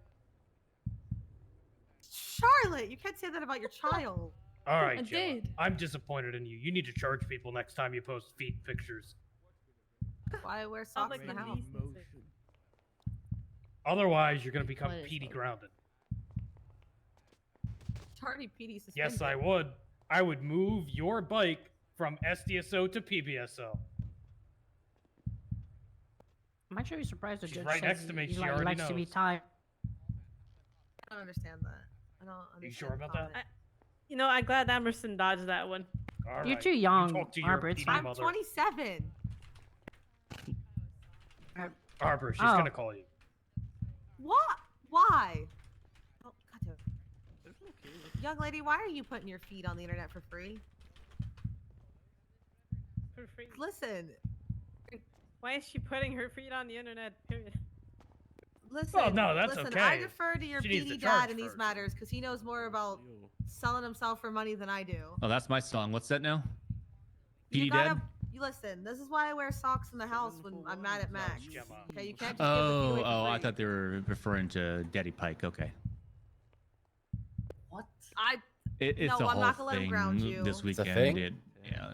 Charlotte, you can't say that about your child. All right, I Gemma, did. I'm disappointed in you. You need to charge people next time you post feet pictures. Why I wear socks in the house? Otherwise, you're going to become What is PD that? grounded. It's already PD suspended. Yes, I would. I would move your bike from SDSO to PBSO. I'm actually surprised the She's judge right says next to me, he she like, already likes to be knows. tied. I don't understand that. I don't understand. You sure about the that? comment. You know, I'm glad Emerson dodged that one. All You're right, too you young, talk to your Harper, it's PD fine. I'm mother. 27. Harper, she's Oh. going to call you. What? Why? Oh, God damn it. Young lady, why are you putting your feet on the internet for free? For free. Listen, Why is she putting her feet on the internet? Period. listen. Well, no, that's listen, okay. I defer to your She needs to PD charge dad in these first. matters because he knows more about selling himself for money than I do. Oh, that's my song. What's that now? You PD gotta, Dad? you listen. This is why I wear socks in the house when I'm mad at Max. Gemma. Okay, you can't just give the feet Oh, away for I free. thought they were referring to Daddy Pike. Okay. What? I It's No, a I'm whole not gonna let him thing ground you. this It's a weekend. thing? Yeah.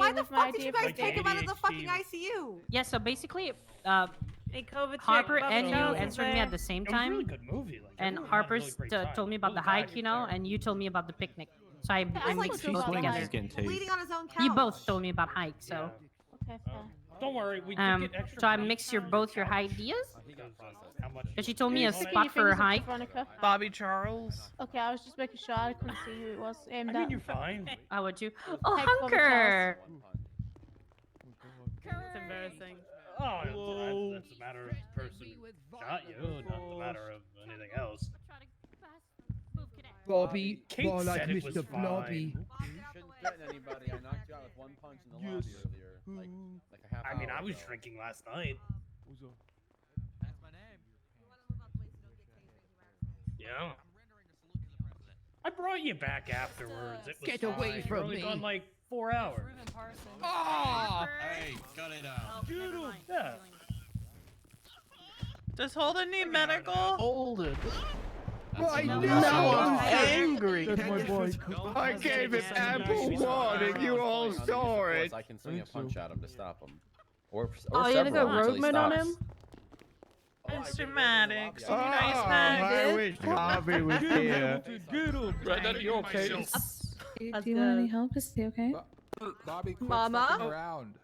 why the was my fuck did idea you for guys take him out of the ADHD. fucking ICU? Yeah, so basically, Hey, COVID chick, Harper Bubba and you Jones is answered me there. at the same It was a time. really good movie. Like, And everyone had a Harper really great time. told me about Really the glad hike, he you was know, there. and you told me about the picnic. So I That's like mixed you both looking together. at bleeding on his own couch. You both told me about Hike, so. Okay, fair. Don't worry, we did get extra. So I mix both your ideas. How much? Because she told me a Sticking your spot for a fingers up to hike. Veronica. Bobby Charles. Okay, I was just making sure I couldn't see who it was aimed I mean, at. you're fine. I would too. Heck, Oh, Bobby Hunker! It's embarrassing. Oh, that's a matter of the person who shot you, not the matter of anything else. Bobby, Kate more like said it was Mr. Blobby. You shouldn't threaten anybody. I knocked you out with one punch in the lobby earlier. Like a half I mean, hour I was ago. drinking last night. Yeah. I brought you back afterwards. It was Get away fine. from You're only me. gone like 4 hours. Oh! Hey, cut it out. Yeah. Does Holden need medical? Holden. Right No, now I'm angry. That's my boy. I gave it ample warning. You all saw it. I can swing a punch at him to stop him. Or Oh, you're gonna go several until he rogue mode on stops. him? Mr. Maddox, you Oh, nice I man. wish Bobby was here. Brother, you okay? That's Do you want any good. help? Is he okay? Bobby, quit Mama? fucking around.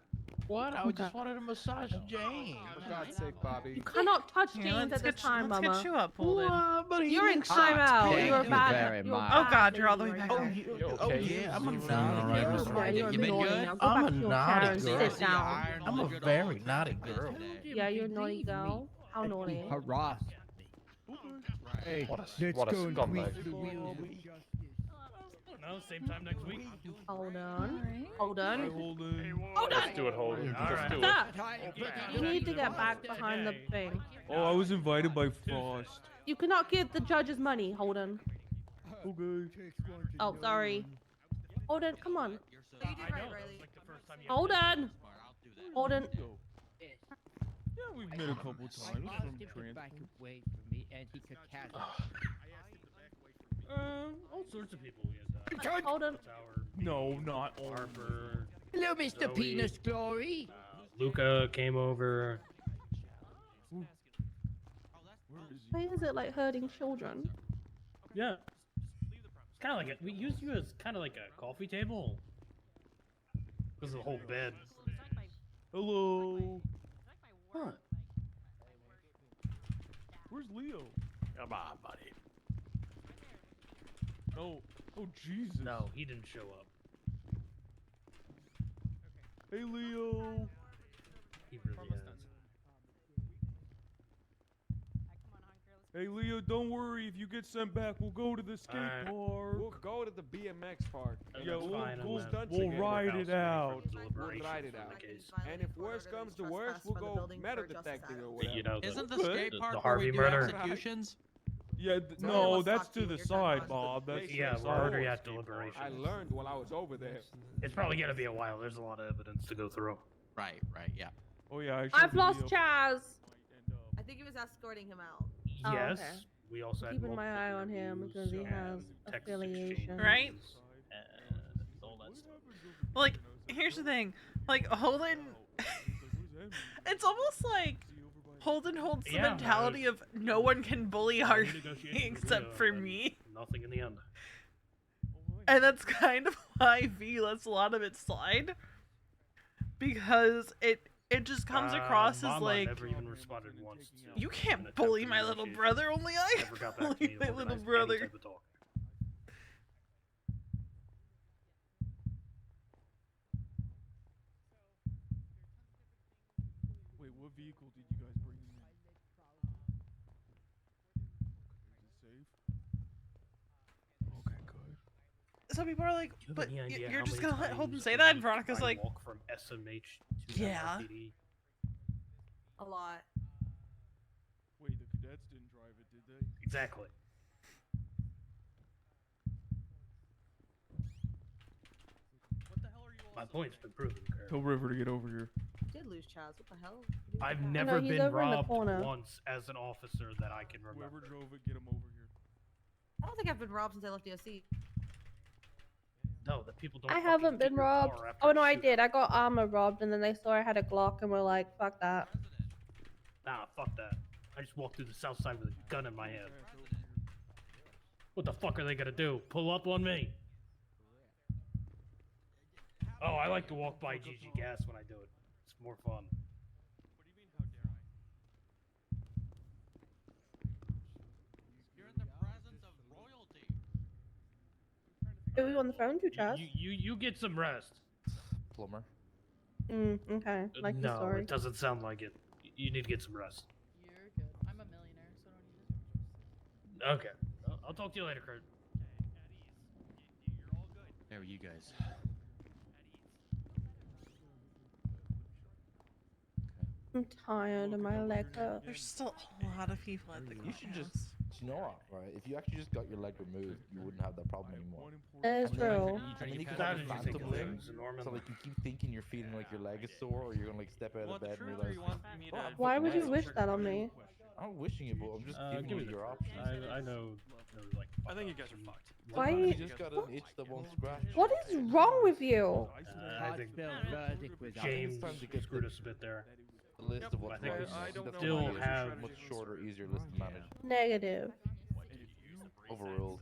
What? I Okay. just wanted to massage James. For God's sake, Bobby. You cannot touch Here, James at this time, let's Mama. get you up, Holden. But he You're in didn't timeout. touch You're me. bad. You're Oh bad God, you're all the way right back now. there. Yeah, I'm a naughty Alright, girl. Mr. Yeah, you're You been naughty good? now. Go I'm back a to your naughty chair and girl. sit down. I'm a very naughty girl. Yeah, you're a naughty girl. How naughty? Harassed me. Hey, let's go and tweet the wheel of justice. No, same time next week. Hold on. Hold on. Let's do it, Holden. All Let's right. do it. Stop. You need to get back behind the thing. Oh, I was invited by Frost. You cannot give the judges money, Holden. Okay. Oh, sorry. Holden, come on. You did right, Riley. Holden! Holden. Yeah, we've met a couple times from transport. away from me, and he could catch All sorts of people we had that. Holden. Tower, No, not all. Harper. Hello, Mr. Zoe. Penis Glory. Luca came over. Why is it like hurting children? Yeah. It's kind of like we used you as kind of like a coffee table. Because of the whole bed. Hello. What? Where's Leo? Come on, buddy. Oh, oh Jesus. No, he didn't show up. Hey, Leo. He really has. Hey, Leo, don't worry. If you get sent back, we'll go to the skate Alright. park. We'll go to the BMX park. Yeah, That's we'll, fine, I'm we'll, at we'll the ride courthouse it waiting out. for deliberation We'll ride it for out. the case. And if worse comes to worse, we'll go metal detecting or whatever. You know, Isn't the Okay. skate the park where Harvey we do murder. executions? Yeah, Sorry, no, let's that's talk to to the you. You're side, talking Bob. That's to Yeah, the we're side. already at deliberation. I learned while I was over there. It's probably gonna be a while. There's a lot of evidence to go through. Right, yeah. Oh yeah, I I've showed lost Leo. Chaz. I think he was escorting him out. Oh, Yes. okay. We also had Keeping my multiple eye on him interviews because he and has text affiliation. exchanges Right? and all that stuff. Like, here's the thing. Like, Holden... it's almost like Holden holds the Yeah, mentality of no one can bully I Harvey negotiated with except Leo, for and me. Nothing in the end. And that's kind of why V lets a lot of it slide. Because it just comes across as Mama like, never even responded once to you an can't attempt bully to my little negotiate. brother, only I Never got back to bully me my to little organize any brother. type of talk. Wait, what vehicle did you guys bring in? Is it safe? Okay, good. So people are like, Do you have but any idea you're how just many gonna let Holden times say a that? And week Veronica's I like, walk from SMH to yeah. NYPD? A lot. Wait, the cadets didn't drive it, did they? Exactly. My point's been proven. Kurt. Tell River to get over here. You did lose Chaz. What the hell? I've know, never he's been over in the robbed corner. once as an officer that I can remember. Whoever drove it, get him over here. I don't think I've been robbed since I left DOC. No, that people don't. I fucking haven't get been your robbed. car after Oh a no, I shoot. did. I got armor robbed, and then they saw I had a Glock and were like, "Fuck that." Nah, fuck that. I just walked through the south side with a gun in my hand. What the fuck are they gonna do? Pull up on me? Oh, I like to walk by GG Gas when I do it. It's more fun. You're in the presence of royalty. Who are you on the phone to, Chaz? You get some rest. Plumber. Okay. Like the No, story. it doesn't sound like it. You need to get some rest. You're good. I'm a millionaire, so don't even. Okay. I'll talk to you later, Kurt. There you guys. I'm tired of my leg hurt. There's still a lot of people at the You should courthouse. just, you know what, right? If you actually just got your leg removed, you wouldn't have that problem anymore. That is true. And then you can That have is a just phantom taking limb, things, Norman. so like you keep thinking you're feeling like your leg is sore, or you're gonna like step out of bed and realize. Why would you wish that on me? I'm not wishing it, but I'm just Give giving me you the your truth. options. I know. Like, I think you guys are fucked. Why You you- just got an itch that won't scratch. What is wrong with you? I think verdict was James time to get screwed us a bit there. The list of I what's think wrong. we I don't know still why it's have a much shorter, easier list to manage. Negative. Overruled.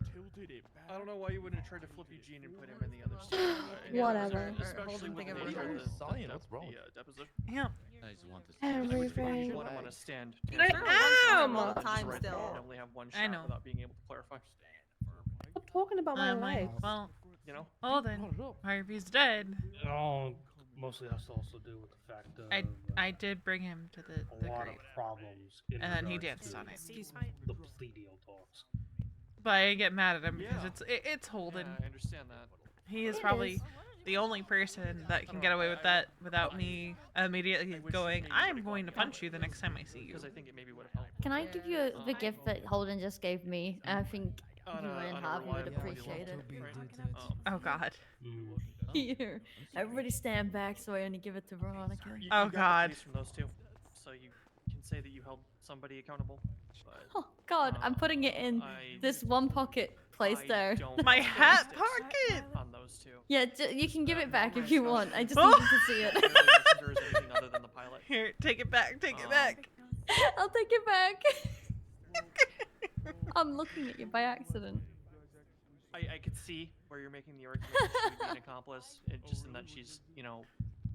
I don't know why you wouldn't have tried to flip Eugene and put him in the other stuff. Whatever. Especially with the Think of nature of it. the Science, what's wrong? deposition. Yeah. I just want this. Everything. You want him on a stand. I am! All the time right still. there and only have one I shot know. without being able to clarify. Stop talking about my Like, legs. well, You know? then Harvey's dead. It all mostly has to also do with the fact of I did bring him to the a lot grave, of problems in and then he regards danced to on it. the plea deal talks. But I didn't get mad at him because Yeah. it's Holden. Yeah, I understand that. He is It probably is. the only person that can get away with that without me immediately going, I'm going to punch you the next time I see you. Because I think it maybe would have helped. Can I give you the gift that Holden just gave me? I think you and Harvey would appreciate it. Oh God. Here, everybody stand back so I only give it to Veronica. You Oh got the God. police from those two, so you can say that you held somebody accountable. But Oh God, I'm putting it in I- this one pocket place I there. don't My know hat statistics pocket. on those two. Yeah, you can give it back if you want. I just Oh! need you to see it. Apparently Messenger is anything other than the pilot. Here, take it back. Take it back. I'll take it back. I'm looking at you by accident. I could see where you're making the argument that she would be an accomplice, just in that she's,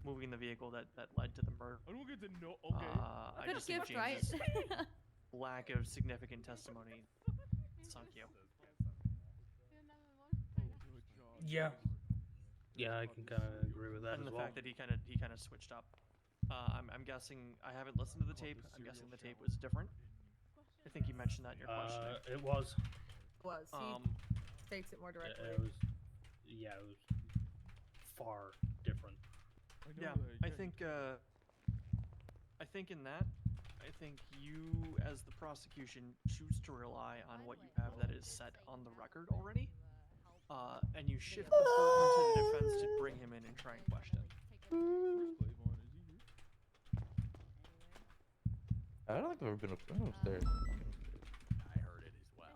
moving the vehicle that led to the murder. I don't get to know. Okay. I Good just think gift, right? James's lack of significant testimony sunk you. Yeah. Yeah, I can kind of agree with that And as the well. fact that he kind of switched up. I'm guessing I haven't listened to the tape. I'm guessing the tape was different. I think you mentioned that in your questioning. It was. Was he takes it more directly? It was. Yeah, it was far different. Yeah, I think in that, I think you, as the prosecution, choose to rely on what you have that is set on the record already, and you shift the burden to the defense to bring him in and try and question. I don't think I've ever been upstairs. I heard it as well.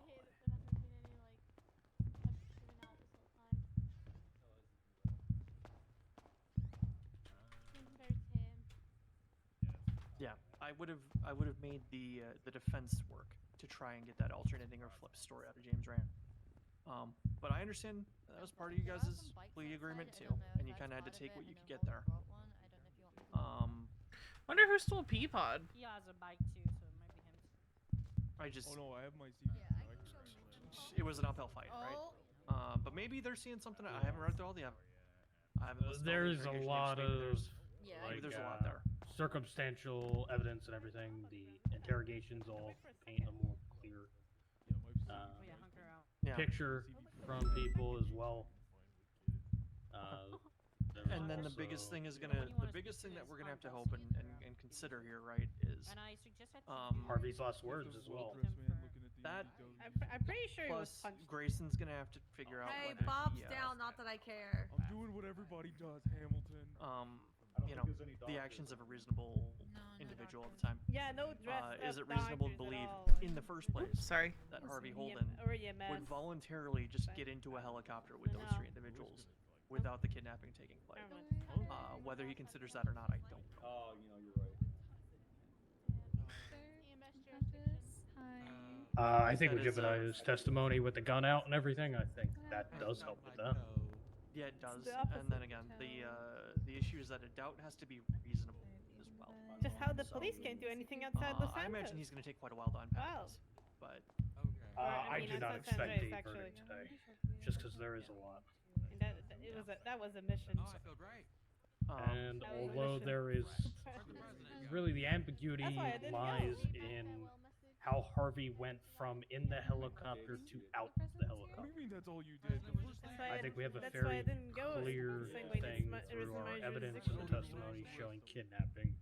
Yeah, I would have made the defense work to try and get that alternating or flip story out of James Rand. But I understand that was part of you guys' plea agreement too, and you kind of had to take what you could get there. Wonder who stole Peapod. He has a bike too, so it might be him. I just Oh no, I have my secret. it was an uphill fight, right? But maybe they're seeing something. I haven't read through all the evidence. I haven't listened to all the There's a interrogation lot tapes. Maybe of there's- Yeah. maybe like, there's a lot there. circumstantial evidence and everything. The interrogations all paint a more clear Yeah. picture from people as well. There was And then the also- biggest thing is the biggest thing that we're gonna have to hope and consider here, right, is Harvey's last words as well. that I'm pretty sure he was plus punched. Grayson's gonna have to figure out Hey, whether Bob's he, down. Not that I care. I'm doing what everybody does, Hamilton. The actions of a reasonable individual at the time. Yeah, no dressed Is up it reasonable to doctors at believe all. in the first place Sorry. that Harvey EM Holden or EMS. would voluntarily just get into a helicopter with those No. three individuals without the kidnapping taking place? Whether he considers that or not, I don't know. Oh, you're right. I think with That is, Jebediah's testimony with the gun out and everything, I think that does help with that. Yeah, it does. the And then opposite again, channel. the issue is that a doubt has to be reasonable as well. Just how the police can't do anything outside Los Santos. I imagine he's going to take quite a while to unpack Wow. this, but I mean, do not outside San expect Andreas, a actually. verdict today, just because there is a lot. And that was a mission. And That was a although mission. there is really the ambiguity That's why I didn't lies go. in how Harvey went from in the helicopter to out the What do helicopter. you mean that's all you did? The first That's why I think we have a that's why I very didn't go. clear Same way thing it was through in our my evidence and jurisdiction. testimony showing kidnapping.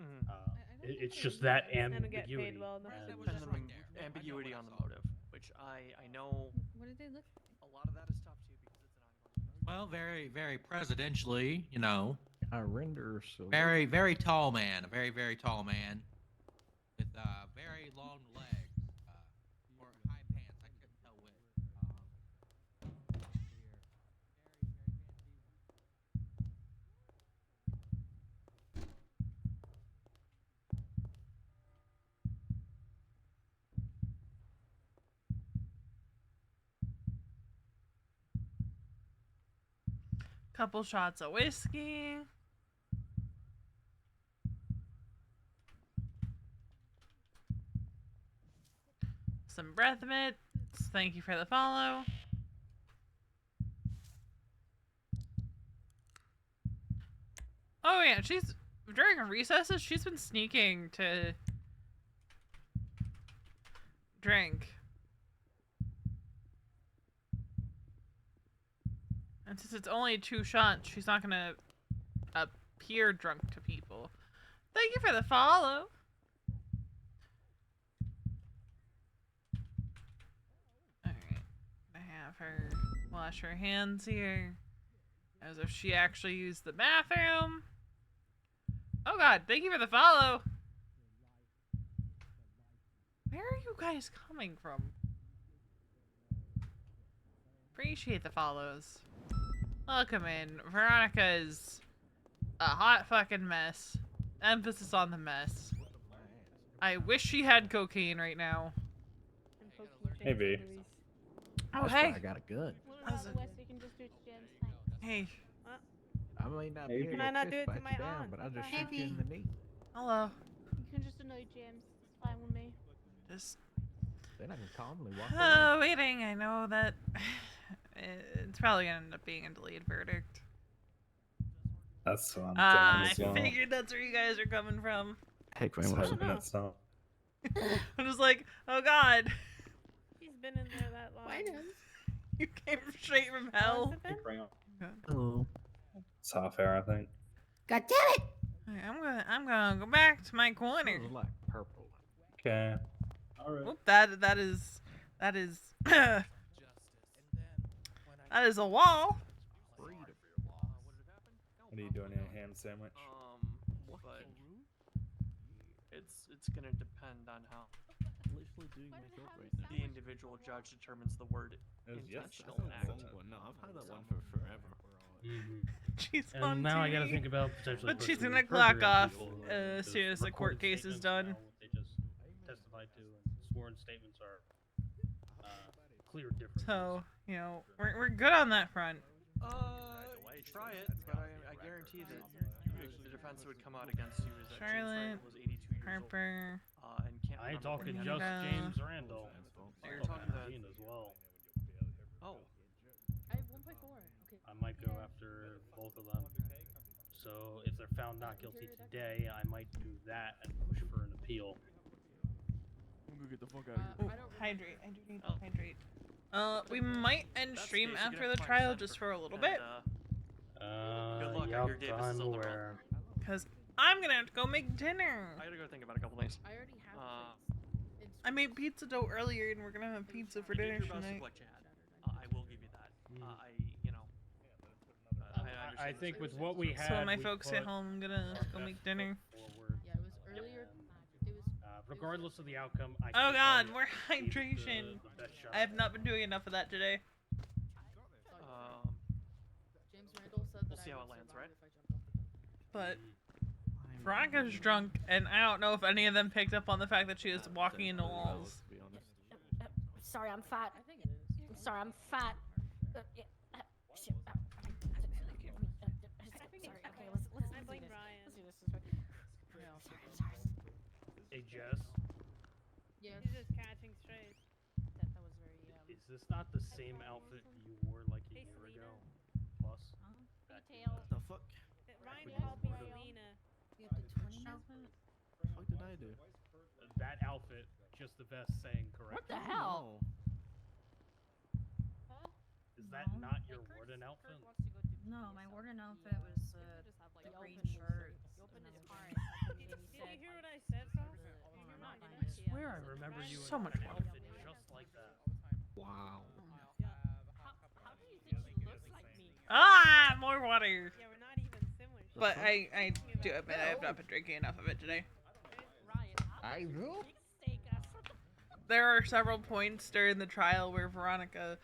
Mhm. It's just that And get ambiguity. paid well enough and- to- and then the ambiguity on the motive, which I know What did they look a lot of that is tough too because it's an ongoing. Well, very, very presidentially, you know. I render so. Very, very tall man. A very, very tall man with very long legs or high pants. I couldn't tell which. Couple shots of whiskey. Some breath mints. Thank you for the follow. Oh yeah, she's during recesses. She's been sneaking to drink. And since it's only 2 shots, she's not gonna appear drunk to people. Thank you for the follow. Alright. I have her wash her hands here. As if she actually used the bathroom. Oh god, thank you for the follow. Where are you guys coming from? Appreciate the follows. Welcome in. Veronica is a hot fucking mess. Emphasis on the mess. I wish she had cocaine right now. Maybe. Oh, That's hey. why I got a gun. Hey. I may not Hey, be can able I to not do fist it to fight my you down, aunt? but I'll just Hey, shoot you in V. the knee. Hello. You can just annoy James. It's fine with me. Just Then I can calmly walk away. waiting. I know that it's probably gonna end up being a delayed verdict. That's what I'm I thinking as well. figured that's where you guys are coming from. Heck, It's man, what's 5 minutes now. I'm just like, oh god. He's been in there that long. You came straight from hell. Hello. It's half air, I think. God damn it! I'm gonna go back to my corner. Smells like purple. Okay. Alright. Oop, that is that is a wall. What are you doing? A ham sandwich? But it's gonna depend on how Literally doing my job right now. the individual judge determines the word intentional act. No, I've had that one for forever. She's And on now I gotta TV. think about potentially. But she's personally gonna clock perjuring off people, as soon as the court recorded case is statements done. now, what they just testified to, and sworn statements are clear differences. So, you know, we're good on that front. Try it, but I guarantee that the defense that would come out against you is that Charlotte, James Randall was 82 years Harper, old, and can't I ain't remember talking what just happened. James Randall. You're I'm talking Dean as well. Oh. I have 1.4. Okay. I might go after both of them. So if they're found not guilty today, I might do that and push for an appeal. I'm gonna get the fuck out of here. Ooh, hydrate. I do need to hydrate. We might end That's stream okay, so you after can the have trial fun just set for a little and, bit. Good luck. I Yup, hear Davis is I'm on the road. aware. Because I'm gonna have to go make dinner. I gotta go think about a couple things. I already have I made pizza dough earlier and we're gonna have pizza for dinner Your best tonight. is what you had. I will give you that. You know. I think with what we had, So when my we folks put get home, I'm gonna our go make best dinner. foot forward. Yeah, it was earlier. It was. Regardless of the outcome, I Oh think god, I more gave hydration. the best shot I have not been doing enough of that today. James Randall said We'll that see I how would it lands, survive right? if I jumped off the building. But Veronica's drunk, and I don't know if any of them picked up on the fact that she was walking into walls. Sorry, I'm fat. I think it is. I'm sorry, I'm fat. Hey, Jess, Yes. He's just catching strays. That was very is this not the same outfit you wore like a Hey, year Selena. ago? Plus? Detail. The fuck? Ryan When you called me were- Selena. You have the twinning outfit? The fuck did I do? That outfit, just the vest saying correct. What the hell? Is that No. not your warden outfit? No, my warden outfit was the green shirt. Did you hear what I said, Frost? You're not I swear I remember you So in much an fun. outfit just like that. Wow. How do you think she looks like me? Ah, more water. Yeah, we're not even similar. But I do admit I have not been drinking enough of it today. I will. There are several points during the trial where Veronica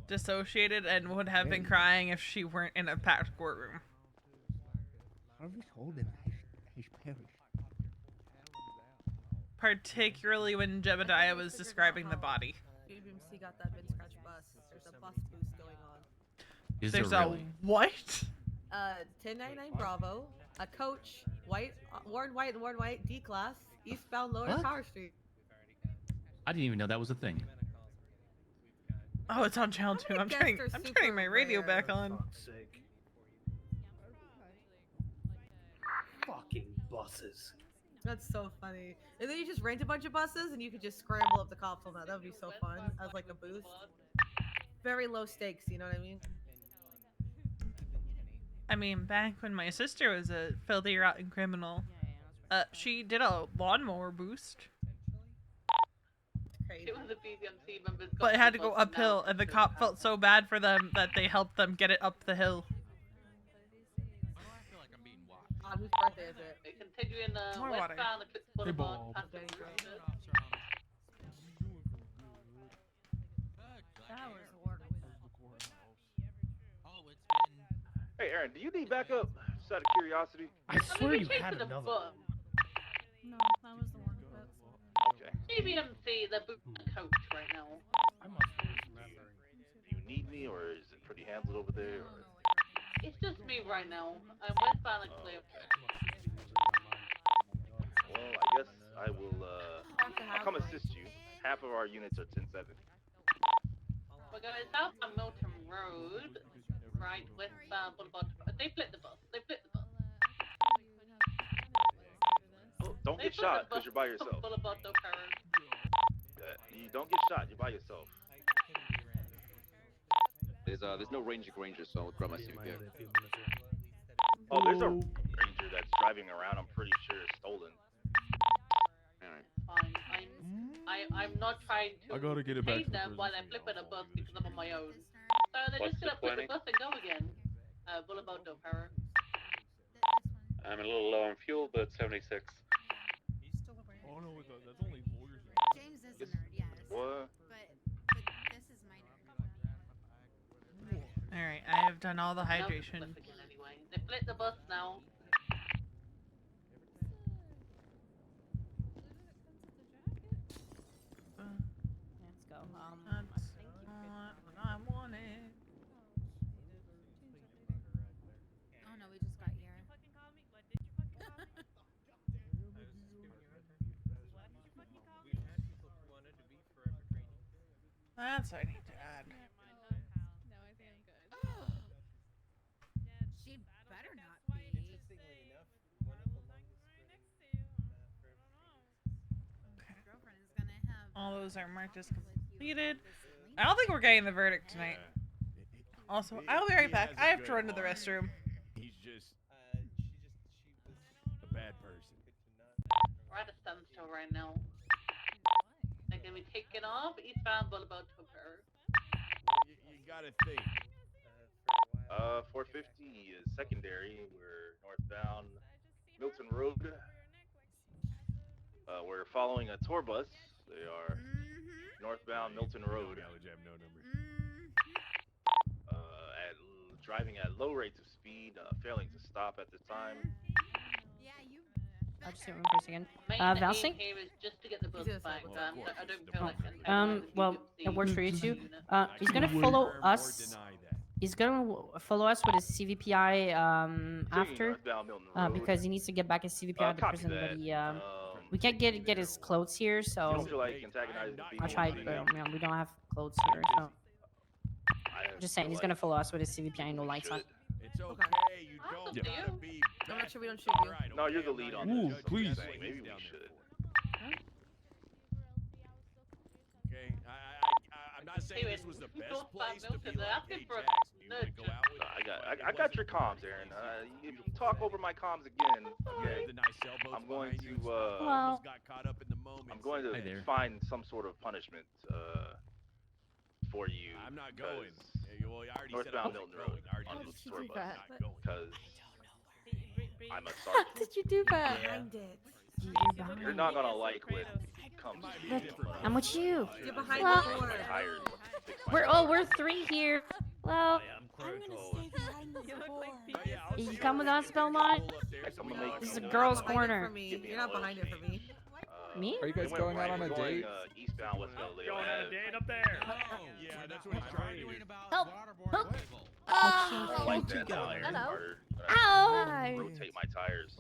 dissociated and would have been crying if she weren't in a packed courtroom. Harvey's Holden has perished. Particularly when Jebediah was describing the body. UBMC got that bin scratch bus. There's a bus boost going on. Is There's there a really? what? 1099 Bravo, a coach, white, worn white, D class, eastbound Lower What? Power Street. I didn't even know that was a thing. Oh, it's on channel 2. I'm turning my radio back on. Fuck's sake. Fucking buses. That's so funny. And then you just rent a bunch of buses and you could just scramble up the cops on that. That would be so fun as like a boost. Very low stakes, you know what I mean? I mean, back when my sister was a filthy rotten criminal, she did a lawnmower boost. Crazy. But it had to go uphill, and the cop felt so bad for them that they helped them get it up the hill. Whose birthday is it? They continue in More water. westbound Eclipse Hey, Boulevard. Bob. past the road. That was horrible. Hey, Aaron, do you need backup? Just out of curiosity. I swear you had another one. No, that was the one. Okay. CBMC, they're booting a coach right now. I must be misremembering. Do you need me, or is it pretty handled over there? Or... It's just me right now. I'm westbound Eclipse. Well, I guess I will, I'll come assist you. Half of our units are 10-7. We're going south on Milton Road, right westbound Boulevard. They flipped the bus. They flipped the bus. Don't They get flipped shot the because you're by yourself. Boulevard Del Perro. You don't get shot, you're by yourself. There's no Ranger Granger, so I'll grab my CVP. Oh, there's a ranger that's driving around. I'm pretty sure it's stolen. Fine. I'm not trying to I gotta get it back chase to the them while prison they're flipping a bus because I'm on my own. So they're What's just gonna the flip the 20? bus and go again. Boulevard Del Perro. I'm a little low on fuel, but 76. Oh no, that's only lawyers. James is a nerd, yes. What? But this is my nerd. Alright, I have done all the hydration. Anyway, they flipped the bus now. Let's go. That's what I wanted. Oh no, we just got here. That's what I need to add. No, I think I'm good. She better not be. Girlfriend is gonna have. All those are marked as completed. I don't think we're getting the verdict tonight. Also, I'll be right back. I have to run to the restroom. He's just a bad person. We're at a standstill right now. They're gonna be taken off eastbound Boulevard Del Perro. You gotta think. 450 is secondary. We're northbound Milton Road. We're following a tour bus. They are northbound Milton Road. Driving at low rates of speed, failing to stop at the time. Yeah, you. I'll just sit room for a second. Valsing? Here is just to get the bus back. I don't feel like Well, it works for you too. He's gonna follow us. He's gonna follow us with his CVPI after, because he needs to get back his CVPI at the Copy prison. that. But he We can't get his clothes here, You so don't feel like antagonizing the people. I'll try. But we don't have clothes here, so. I'm just saying, he's gonna follow us with his CVP no lights on. It's okay. You don't Yeah. gotta be. I'm not sure we don't shoot you. No, you're the lead on Ooh, this. please. Maybe we should. Okay, I'm not saying this was the best place to be like, hey, Jax, do you want to go out with I got your comms, Aaron. If you talk over my comms again, okay, the nice elbows I'm going behind you and to stuff. Almost got caught up in the moment. I'm going to Hi there. find some sort of punishment for you. I'm not going. Well, I already said Northbound I'm not Milton going. Road I already on did the the tour do bus. that? not going. Because I'm a How sergeant. did you do that? Behind it. You're not gonna like what comes. I'm with you. You're behind Well, the door. Tires. We're 3 here. Well, you come with us, Belmont. This is a girls' Behind it corner. for me. You're not behind it for me. Me? Are you guys going out on a date? Eastbound Westfield. Going on a date up there. Yeah, that's what he's trying to do. Help! Help! I like that go. down there. Hello. Harder. Ow! Hi. Rotate my tires.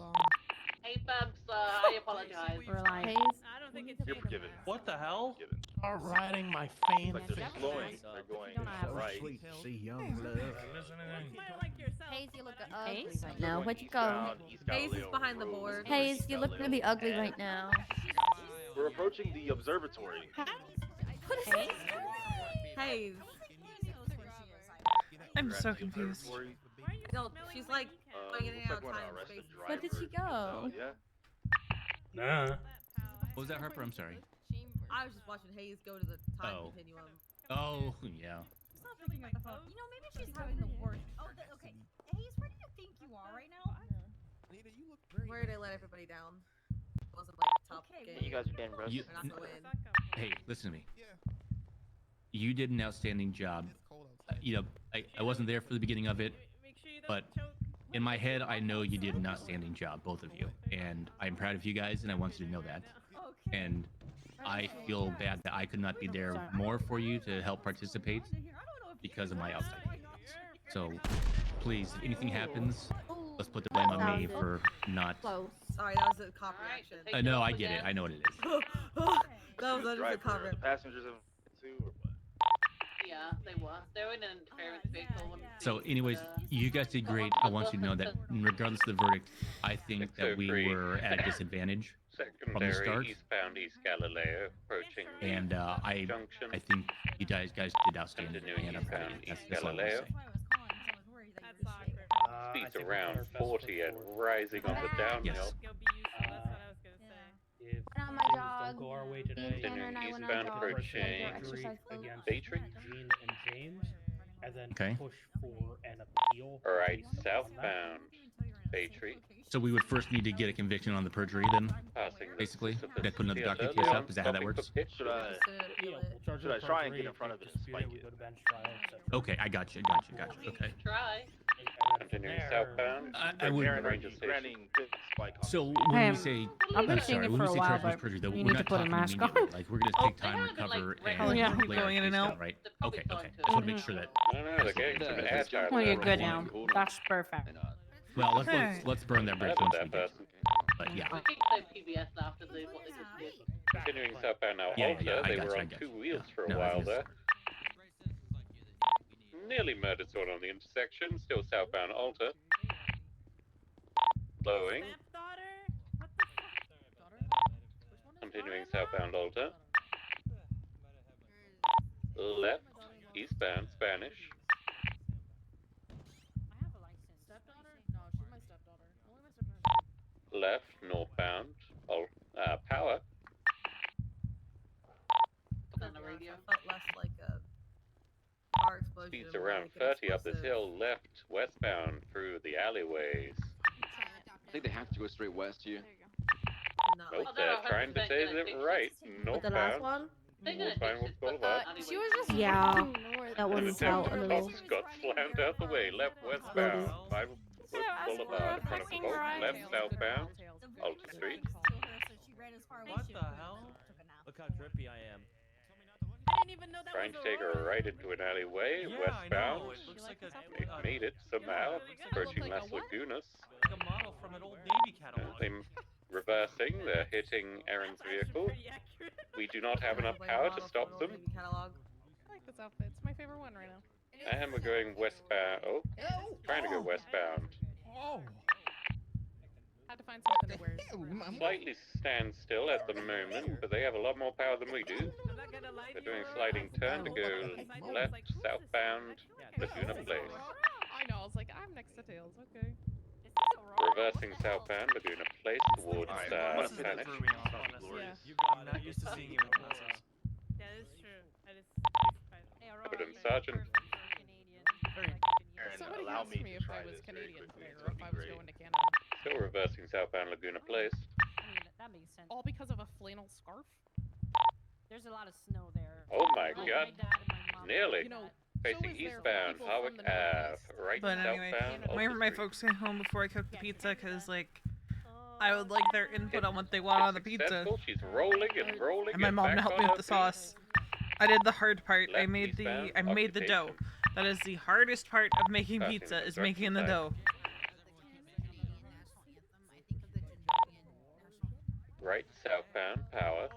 Hey, Babs, I apologize. We're like, Hayes. I don't think it's You're forgiven. What the hell? Start riding my fan. Like they're slowing. They're going right. Sweet to see young love. Smile like yourself. Hayes, you look but ugly Hayes? right now. Where'd you go? Eastbound, East Hayes is Galileo behind the Road. board. Hayes, you look really ugly right now. We're approaching the observatory. Hayes. I'm We're so at the confused. observatory. No, she's like going in and Looks out like we're time gonna arrest space. the Where did she driver. go? Yeah. Nah. What was that, Harper? I'm sorry. I was just watching Hayes go to the time Oh. continuum. Oh, yeah. Stop looking at the phone. You know, maybe she's having the worst. Oh, okay. Hayes, where do you think you are right now? Anita, you look very. Where did I let everybody down? It wasn't like top Okay, game. you guys are getting roasted. You- We're not gonna win. Hey, listen to me. Yeah. You did an outstanding job. It's cold outside. You know, I wasn't there for the beginning of it, Make sure you but don't choke. in my head, I know you did an outstanding job, both of you. And I'm proud of you guys, and I want you to know that. Okay. And I feel bad that I could not be there more for you to help participate because of my outside. So, please, if anything happens, let's put the blame on me for not. Close. Sorry, that was a cop reaction. No, I get it. I know what it is. That was under the cop The reaction. passengers have too, or what? Yeah, they were. They were in an interference vehicle. and So, things, anyways, you guys did great. I want you to know that, regardless of the verdict, I think that we were at a disadvantage from the start. Eastbound East Galileo approaching And I junction. think you guys did outstanding. Continuing And I'm proud of eastbound you. East That's all I want to Galileo. say. That's awkward. I Speeds think around our best 40 and foot forward. rising on the downhill. Yes. You'll be useful. That's what I was gonna say. If Went on my things jog. don't go our way Me today, and Tanner and I went on a Eastbound jog. approaching Like, our exercise group. against Baytree. Gene and James, and then Okay. push for an appeal. All right, southbound Baytree. So we would first need to get a conviction on the perjury, then, Passing the basically. Pacific Did I put another Field docket early case on, up? Is that how that stopping works? for pit. Should I? Yeah, we'll charge Should you I try and perjury get in front of if it and disputed, spike we it? go to bench trial, etc. Okay, I got you. Okay. Try. Continuing southbound. I would. Aaron, are Ranger you station. granting spike on So this? when Hey, we say, I've I'm been sorry, seeing it when for we a say while, charge but this perjury, though, you we're need not to put a talking mask on. immediately. Like we're gonna Oh, take they time, have it, like, recover, regular. and Yeah. lay our Going in case and down, out. right? They're probably Okay. going to. Just want to make sure that. No, they're getting some agile. Oh, you're good there. now. That's perfect. Well, let's burn that bridge Added once we that get person. to it. But yeah. I think they PBS after what they just did. Continuing southbound now. Yeah, Alta, I they got were you, I on got two you. wheels Yeah. for a No, while that's- there. Nearly murdered someone on the intersection. Still southbound Alta. Slowing. Stepdaughter? What the fuck? Continuing southbound Alta. Left. Eastbound Spanish. I have a license. Stepdaughter? No, she's my stepdaughter. Only my stepdaughter. Left northbound. Power. On the radio. Felt less like a car explosion. Speeds more around like an 30 up this explosive. hill. Left westbound through the alleyways. I think they have to go straight west here. No. Nope, Oh, they're they're trying to 100% say gonna it fix right. With the last Northbound. one? They're gonna Northbound fix West it, but Boulevard. She was just Yeah, north. That And one the felt a little. cops got slammed out the way. Left westbound. Five Boulevard in front of the boat. Left southbound. Alta Street. What the hell? Look how drippy I am. I didn't even know that Trying was to a take her road. right into an alleyway. Yeah, Westbound. I know. It looks like a Made it somehow. really good. Approaching Look like Las a what? Lagunas. like a model from an old Navy catalog. They reversing. They're hitting Aaron's vehicle. We do not have enough power to stop them. Catalog. I like this outfit. It's my favorite one right now. And we're going westbound. Oh, trying to go westbound. Oh. Had to find something to wear. Slightly stand still at the moment, but they have a lot more power than we do. They're doing a sliding turn to go left, southbound, Laguna Place. I know. I was like, I'm next to Tails. Okay. Reversing southbound, Laguna Place towards Spanish. I'm not used to seeing you in classes. That is true. That is Good and Sergeant. Somebody allow asked me me to if try I was this very Canadian quickly. today It's or if gonna I be was great. going to Canada. Still reversing southbound Laguna Place. I mean, that makes sense. All because of a flannel scarf? There's a lot of snow there. Oh my Both god. my dad and my mom Nearly. You know, Facing is there eastbound, people Harwick from the Ave. Right But anyway, southbound, I'm waiting for my Alta Street. folks to get home before I cook the pizza, because, like, I would like their input on what they want on the pizza. Successful. She's rolling and rolling. And my and mom back to help on me her with the feet. sauce. I did the hard part. I Left made eastbound, the dough. That is the hardest part of making Passing pizza, the is making the construction dough. Right southbound, power.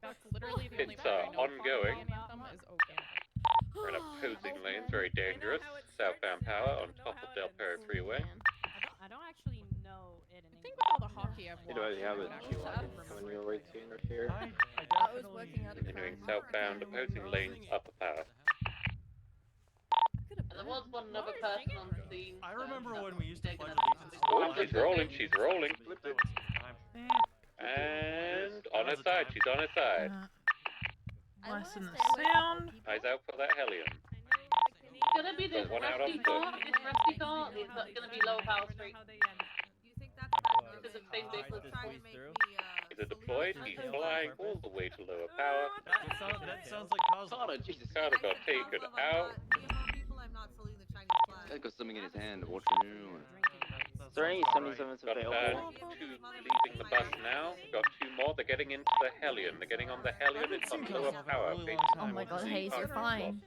That's literally the only It's part I know. ongoing. Anthem is okay. We're in opposing lanes, very dangerous. Southbound power on top of Del Perro Freeway. I don't actually know it in I think with all the hockey I've watched, Do I have I a would actually coming your way soon or here? I was working out a Continuing southbound, opposing lanes, upper power. There was one other person on the scene. I remember when we used to pledge Oh, allegiance. she's rolling, she's rolling. And on her side, she's on her side. Lessen the sound. Eyes out for that Hellion. It's gonna be this One out on rusty foot. car. This rusty car is not gonna be low power street. Because of the same vehicle. He's deployed, he's flying all the way to lower power. That sounds like Cosmo. Jesus. Carter got taken out. He's got something in his hand. What can you do? Is there any 77s Got available? two leaving the bus now. Got two more. They're getting into the Hellion. They're getting on the Hellion. It's on lower power. Oh my god, Hayes, you're fine.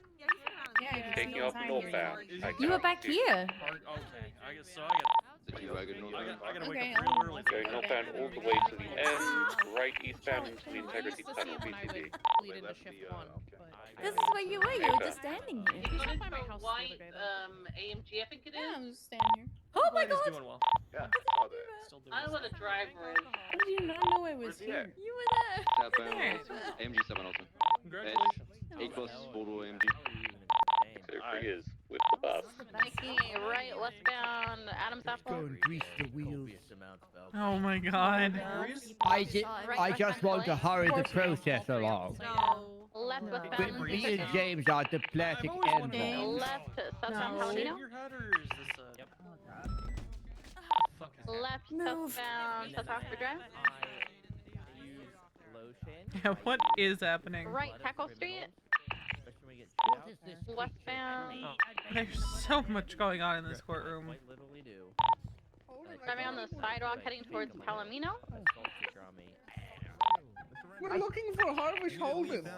Taking off northbound. You were back here. Okay, I guess so. I got. I gotta wake up real early. Going northbound all the way to the end. Right eastbound into the Integrity Tunnel. BTD. Bleed into shift one. This is where you were. You were just standing here. It's got into a white AMG, I think it is. Yeah, I'm just standing here. Oh my He's god! doing well. Yeah, Still doing I know well. where the driver is. How did you not know I was here? You were there. Southbound, AMG 7 also. Congratulations. A-plus, 4-door AMG. So he is with the bus. Nike, right, westbound, Adams Go Apple. and grease the wheels. Oh my god. I just want to hurry the process along. Left, But westbound. me and James are diplomatic envoys. Left, southbound Shave Palomino. your head or is this Left, southbound, South Africa Drive. Yeah, what is happening? Right, Tackle Street. Westbound. There's so much going on in this courtroom. Driving on the sidewalk heading towards Palomino. We're looking for Harvey Holden.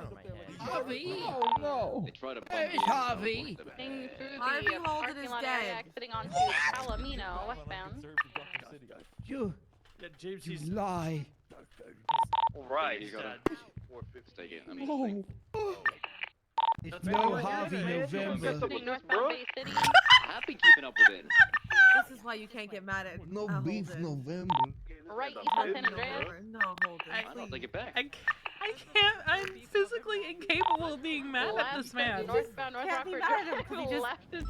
Harvey? Oh no. Where is Harvey? Heading through Harvey the Holden parking is lot dead. area, exiting onto Palomino, westbound. You Yeah, James, he's. lie. Right. You gotta. Stay here. I'm just Oh. saying. It's no Harvey November. Exiting northbound Bay City. I've been keeping up with it. This is why you can't get mad at No Holden. beef November. Right, eastbound San Andreas. No, Holden. I'll take it back. I can't. I'm physically incapable of being mad at this man. Northbound North Can't be Rockford mad at him Drive. 'cause he just- Left is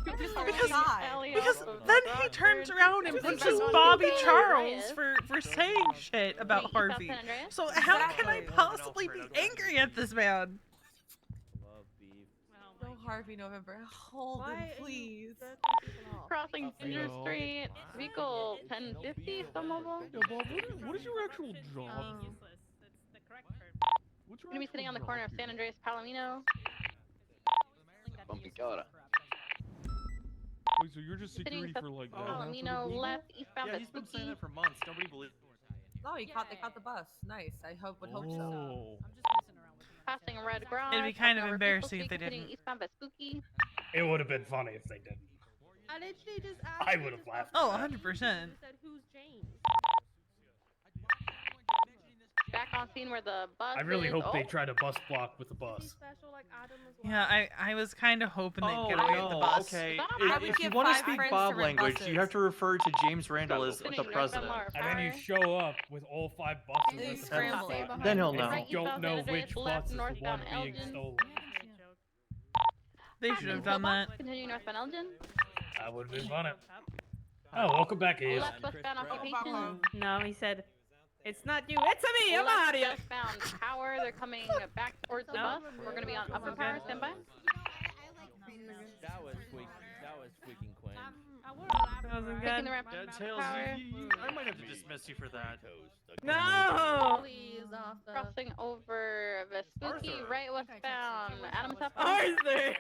Because then he turns around and punches Bobby Charles for saying shit about Harvey. So how can I possibly be angry at this man? No Harvey November. Holden, please. Crossing Ginger Street. Vehicle 1050, some of them. Yeah, Bob, what is your actual job? What's your Gonna be sitting on the corner of San Andreas Palomino. Bumping Carter. Wait, so you're just Sitting security for like half of the Palomino week? left, eastbound Yeah, he's been saying that for months. Nobody believes. Oh, they caught the bus. Nice. I would hope so. Oh. Passing Red Garage. It'd be kind of over embarrassing People if they Street, didn't. Eastbound by Spooky. It would have been funny if they didn't. I literally just I asked. would have laughed. Oh, at that. 100%. You said who's James? Back on scene where the bus I really is. hope they Oh, try to bus block with the bus. Special like Adam as well. Yeah, I was kind of hoping they'd Oh get away with the no, bus. okay. I would If you give want to 5 speak friends Bob to rent language, you have buses. to refer to James Randall as the Sitting right president. by Laura And then you Fire. show up with all 5 buses. They at the scramble bus it. stop, Then he'll and know. Right, you don't South know San which Andreas, left, bus is the one northbound being Elgin. stolen. They should have done that. Continue northbound Elgin. I would have been on it. Oh, welcome back, Ace. Left westbound occupation. No, he said, "It's not you, it's me. I'm Left out of here." westbound Power. They're coming back towards the bus. We're gonna be on upper power. Stand by. That was freaking Quinn. Taking the ramp. Dead Tails, Power. I might have to dismiss you for that. No. Please, Arthur. Crossing over Vespucci. Arthur. Right westbound. Adams up. Arthur.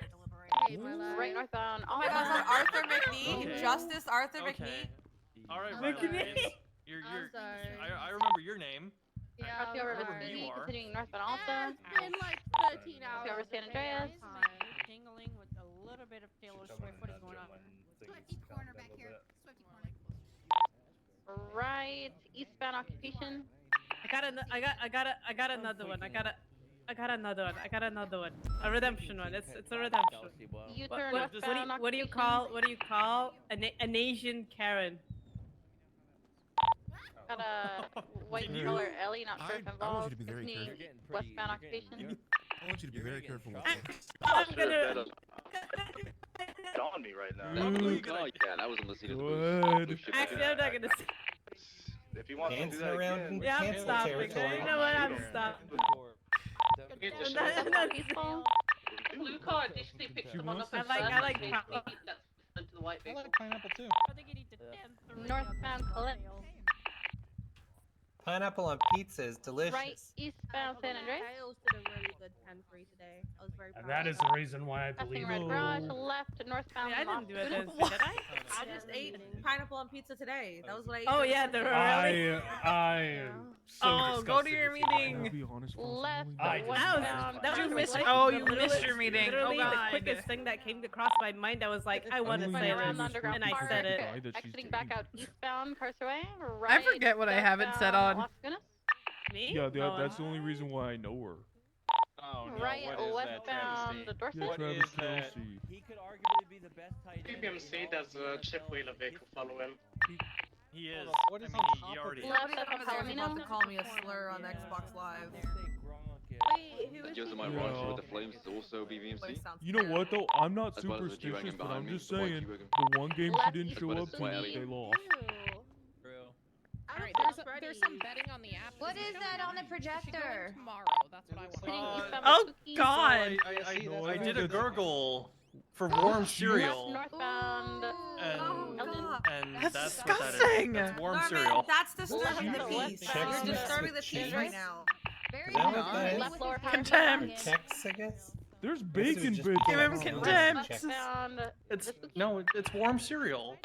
Right northbound. Oh my gosh, that's Arthur McNee? Okay. Justice Arthur Okay. McNee? All right, McNee. Riley. You're, I'm sorry. I remember your name. Yeah, Crossing over Whoever you Vespucci. are. Continuing northbound Alta. It's been like 13 hours. Crossing over San Andreas. Jingling with a little bit of Taylor Swift. What is going on? Swifty corner back here. Swifty corner. Right eastbound occupation. I got another one. I got another one. A redemption one. It's a redemption. U-turn What westbound do you occupation. call an Asian Karen? Got a white Can you- collar Ellie, not sure if I want you involved. to be very Continuing careful. westbound occupation. I want you to be very careful with I'm Sure, gonna. that is on me right now. Yeah, that wasn't listening Good. Actually, I'm not gonna say. If you want to do Dancing that around again, in Yeah, I'm cancel stopping. territory. You know what? I'm stopping. I'm not peaceful. Blue car additionally picks She someone wants up to and I like they pineapple. keep that into the white I vehicle. like pineapple too. I think you need to dance through Northbound Colette. Pineapple on pizza is delicious. Right eastbound San Andreas. Tails did a really good 10-3 today. I was very And proud. that is the reason why I Passing believe red it. garage. Left northbound. I didn't do it. Las Did I? I just ate pineapple on pizza today. That was what I ate. Oh for yeah, dinner. there really. I am so Oh, go to disgusted your with you. meeting. I'll be honest. Left I just- westbound. That was miss- like oh, the you missed your meeting. Literally Oh, the God. quickest thing that came across my mind. I was like, I want to Only say around this, underground and I park. said it. Guy that she's Exiting back out dating. eastbound Carcerway. Right. forget what I haven't said southbound on. Las Vegas. Me? Yeah, No, that's the only reason why I know her. Oh no, Right what is westbound that, Dorset. Yeah, What Travis is that? Kelce. He could arguably be the best tight end. PBMC, there's a chip wheeler vehicle following. He is. What is I on mean, top he of already. it? Left Somebody up on on the is about to Palomino. call me a slur on Xbox Live. Wait, who is Joseph, he? my Yeah. rancher with the flames is also BBMC. Voice sounds You know what terrible. though? I'm not As well as the superstitious, G-Wagon but behind I'm me, just the white saying G-Wagon. the one game she Left didn't east show As well up as the to, Wiley. they lost. Alright, Alright, there's some betting on the app. What is that on the projector? Tomorrow. That's what I want. Continuing eastbound Oh, Vespucci. God. No, I did a that's- gurgle for warm cereal, Northbound. and Oh, God. and That's that's what that is. disgusting. That's warm Norman, cereal. that's disturbing the Left peace. westbound You're Chex disturbing the Mix peace with right cheese. now. Very Is that what that is? Left lower power. Contempt. Chex, I guess. There's Guess it bacon was just bits. Give him Chex. contempt. Chex. Westbound. It's Vespucci. no, it's warm cereal.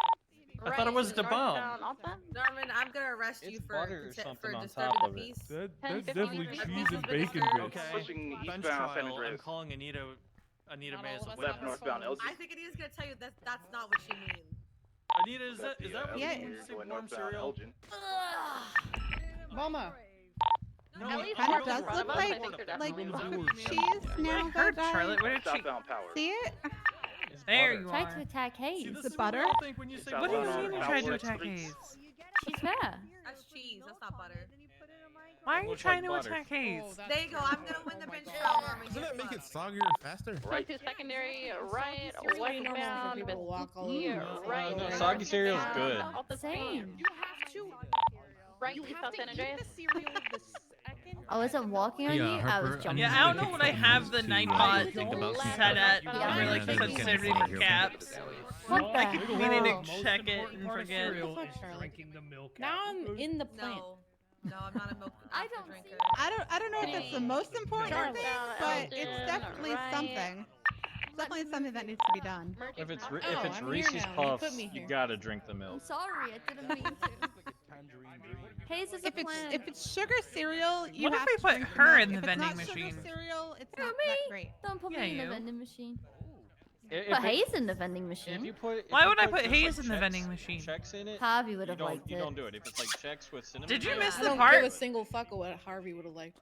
I Right thought it was the bomb. northbound Alta. Norman, I'm gonna arrest you It's for butter or for something on disturbing top the of it. peace. That's 10-15 definitely minutes. cheese Pieces and been bacon disturbed. bits. Okay. Pushing Bench eastbound San trial. I'm Andreas. calling Anita Not May all as of a us witness. Left northbound Elgin. I think Anita's gonna tell you that that's not what she means. Anita, is that what Yeah. you mean when you say Going warm northbound cereal? Elgin. Mama, No, At least kinda warm does front look of us, I like- think they're like definitely warm. cheese now I that heard Charlotte. Where did she? Southbound Power. See it? There you Try are. to attack See, Hayes. this The is butter? what we all think when you say What do you Southbound mean you Power. tried to Power attack Streets. Hayes? She's fair. That's cheese. That's not butter. Why are you Looks trying like to butter. attack Hayes? There you go. I'm gonna win the bench trial, Norman. Doesn't that make it Guess soggier and faster? Come to secondary, right, pretty normal for westbound, people to walk all Vespucci, over. right. No, soggy cereal is good. Alta Same. You have to. Right, You east have South to San eat Andreas. the cereal the second. I wasn't walking on Yeah, you. I Harper, was jumping. Yeah, I don't know what I have the to, Nightbot think about set at Yeah. for like Yeah, sensitivity yeah. for caps. What I the keep hell? meaning The to most check it important and part of forget. cereal Fuck, is Charlotte. drinking the milk. Now out. I'm in the what? plant. No, I'm not a milk I don't drinker. I don't know if it's the most important Charlotte. thing, but it's definitely Right. something. It's definitely something that needs to be done. Merging If it's south. Re- Oh, if it's I'm here Reese's now. You Puffs, put me you here. gotta drink the I'm milk. sorry. I didn't mean to. Hayes is a If it's plant. if it's sugar cereal, you What if have we to put drink her milk. in the If vending it's not machine? Sugar cereal, it's Who, not me? that great. Don't put Yeah, me in you. the vending machine. Put Hayes in the vending machine. Why would I put Hayes in the vending machine? Checks in it. Harvey would have liked You it. don't do it. If it's like checks with cinnamon. Did you rolls, miss I the don't part? give a single fuck of what Harvey would have liked.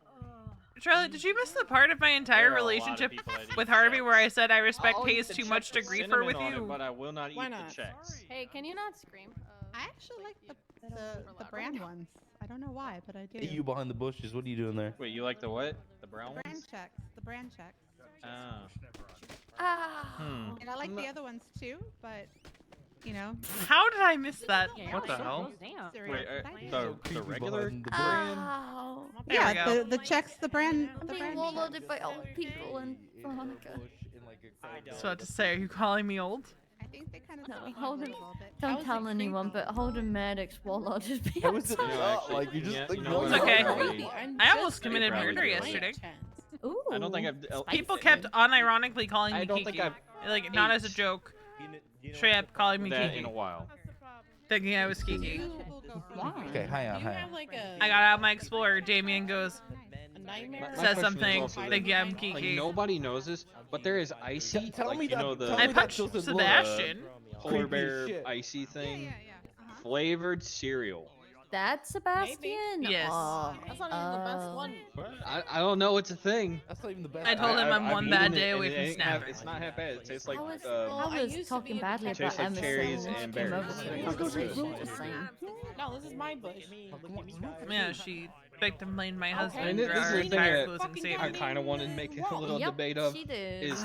Charlotte, did you miss the part of my entire There are a lot of relationship people that eat with Harvey checks. where I said I respect I'll Hayes eat the too check much to with griefer cinnamon with on it, you? but I will not Why eat not? the checks. Hey, can you not scream? I actually like the brand ones. I don't know why, but I do. You behind the bushes, what are you doing there? Wait, you like the what? The brown brand ones? checks. The brand checks. Ah. And I like the other ones too, but you know. How did I miss that? What the hell? Wait, the regular brand? There we Yeah, go. the checks, the brand. I'm The being brand warlorded checks. by old people and Veronica. So to say, are you calling me old? I think they kind of No, took me hold a him. little bit. Don't tell anyone, but Holden Maddox warlorded me. How is it outside. not? Like, you just you know It's what? okay. I'm I just almost committed probably murder do it. yesterday. Ooh. I don't think I've. People kept unironically calling me I don't Kiki. think I've Like, not as a joke. Straight up calling me that Kiki. in a while. Thinking I was Kiki. Okay, hang on, Do you hang have on. like a I got out my Explorer. Damien goes, nightmare? My says question is something, also that, thinking I'm Like Kiki. nobody knows this, but there is icy. Tell like, me you that- know the. tell I me that punched doesn't look Sebastian. Polar creepy as bear shit. icy thing. Flavored cereal. That's Sebastian? Yes. Oh, That's not even the best one. I don't know. It's a thing. That's not even the best. I told him I'm I've one bad eaten it, day and away it from ain't half- snapping. It's not half bad. It tastes like. I was, I I was used to talking be badly Tastes about like Emerson cherries and and she came berries. over for the conversation. Just saying. No, this is my bush. Yeah, she victim blamed my I husband mean, for this our is the thing entire that closing I statement. kind of wanted to make a little Yep, debate of she did. is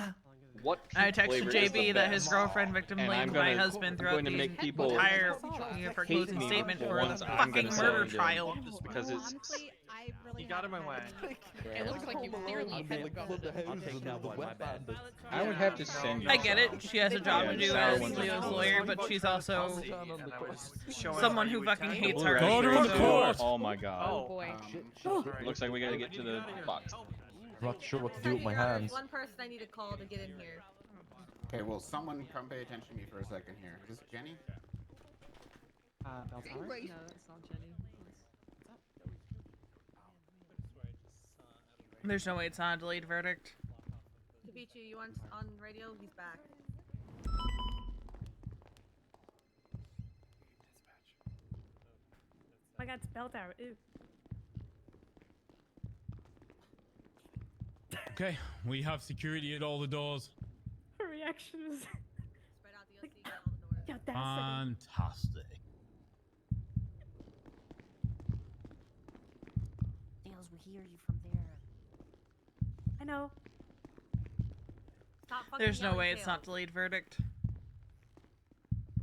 what I peak texted flavor is the JB that his best. girlfriend victim And I'm blamed my gonna- husband I'm throughout going to the make people entire for hate closing me statement for for a once I'm fucking gonna murder say trial. just because it's. Honestly, I really You got him haven't away. had It looks like you clearly had to go to the I would have to send you. I get it. some. She has a job Yeah, to the do sour as ones are Leo's cool. lawyer, but she's also Showing someone how who you fucking would hates Blue our raspberry Order in the too. court. Oh my god. Oh boy. Looks like we gotta get to the box. I'm not sure what to do with my Your Honor, there's hands. one person I need to call to get in here. Okay, well, someone come pay attention to me for a second here. Is this Jenny? No, that's not Jenny. There's no way it's not a delayed verdict. Kavichi, you on radio? He's back. I got spell tower. Ew. Okay, we have security at all the doors. Her reaction was. Spread out the OC, get all the doors. Yeah, that's Fantastic. Dales, we hear you from there. I know. Stop fucking There's no yelling, way it's Tails. not delayed verdict.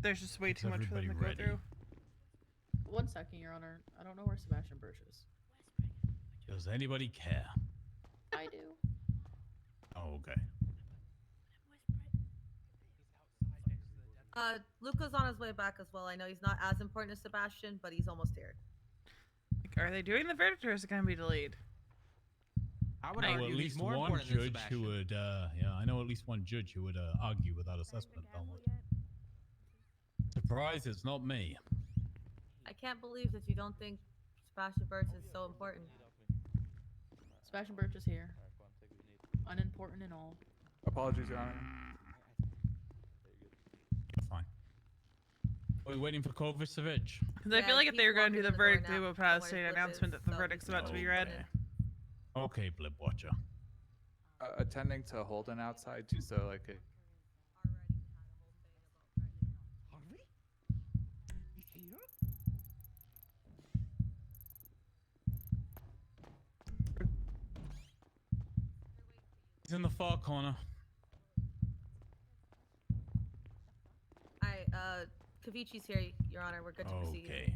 There's just way too much for them to everybody go ready? through. 1 second, Your Honor. I don't know where Sebastian Birch is. Does anybody care? I do. Oh, okay. Luca's on his way back as well. I know he's not as important as Sebastian, but he's almost here. Like, are they doing the verdict or is it going to be delayed? I know at least one judge who would, I know at least one judge who would argue with that assessment, Belmont. Surprise, it's not me. I can't believe that you don't think Sebastian Birch is so important. Sebastian Birch is here. Unimportant and all. Apologies, Your Honor. Fine. Are we waiting for Kovacevic? Because I feel like if they were going to do the verdict, they would put out a state announcement that the verdict's about to be read. Okay, Blip Watcher. Attending to Holden outside too, so like. He's in the far corner. Kavici's here, Your Honor. We're good to proceed. Okay.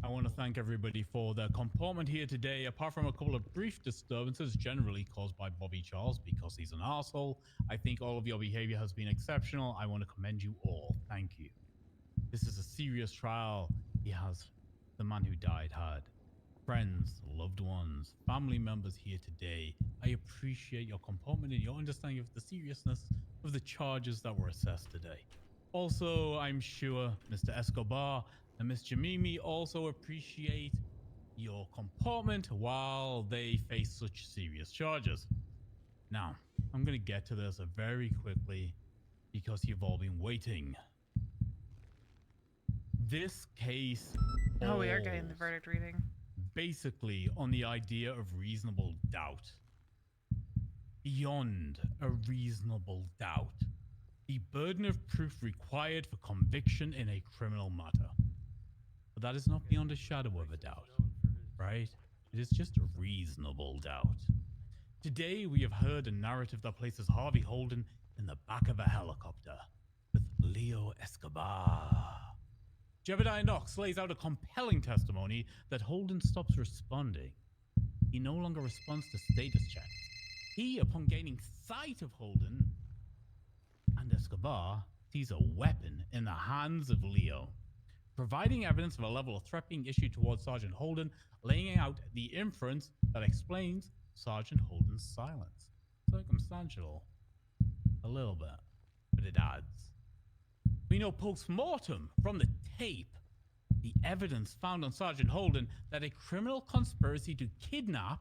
I want to thank everybody for their comportment here today, apart from a couple of brief disturbances generally caused by Bobby Charles because he's an asshole. I think all of your behavior has been exceptional. I want to commend you all. Thank you. This is a serious trial. The man who died had friends, loved ones, family members here today. I appreciate your comportment and your understanding of the seriousness of the charges that were assessed today. Also, I'm sure Mr. Escobar and Miss Jamimi also appreciate your comportment while they face such serious charges. Now, I'm going to get to this very quickly because you've all been waiting. This case Oh, we are getting the falls verdict reading. basically on the idea of reasonable doubt. Beyond a reasonable doubt. The burden of proof required for conviction in a criminal matter. But that is not beyond a shadow of a doubt, right? It is just a reasonable doubt. Today, we have heard a narrative that places Harvey Holden in the back of a helicopter with Leo Escobar. Jebediah Knox lays out a compelling testimony that Holden stops responding. He no longer responds to status checks. He, upon gaining sight of Holden and Escobar, sees a weapon in the hands of Leo, providing evidence of a level of threat being issued towards Sergeant Holden, laying out the inference that explains Sergeant Holden's silence. Circumstantial. A little bit, but it adds. We know post-mortem from the tape the evidence found on Sergeant Holden that a criminal conspiracy to kidnap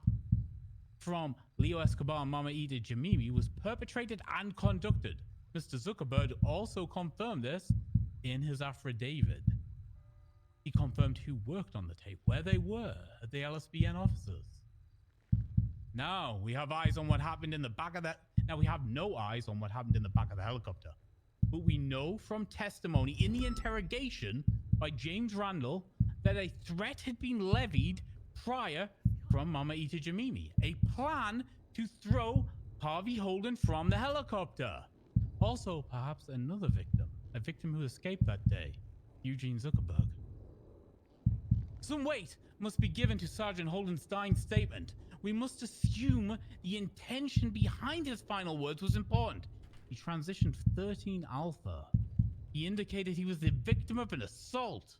from Leo Escobar and Mama Ida Jamimi was perpetrated and conducted. Mr. Zuckerberg also confirmed this in his affidavit. He confirmed who worked on the tape, where they were, at the LSBN offices. Now we have eyes on what happened in the back of that. Now we have no eyes on what happened in the back of the helicopter. But we know from testimony in the interrogation by James Randall that a threat had been levied prior from Mama Ita Jamimi. A plan to throw Harvey Holden from the helicopter. Also, perhaps another victim. A victim who escaped that day. Eugene Zuckerberg. Some weight must be given to Sergeant Holden's dying statement. We must assume the intention behind his final words was important. He transitioned 13 Alpha. He indicated he was the victim of an assault.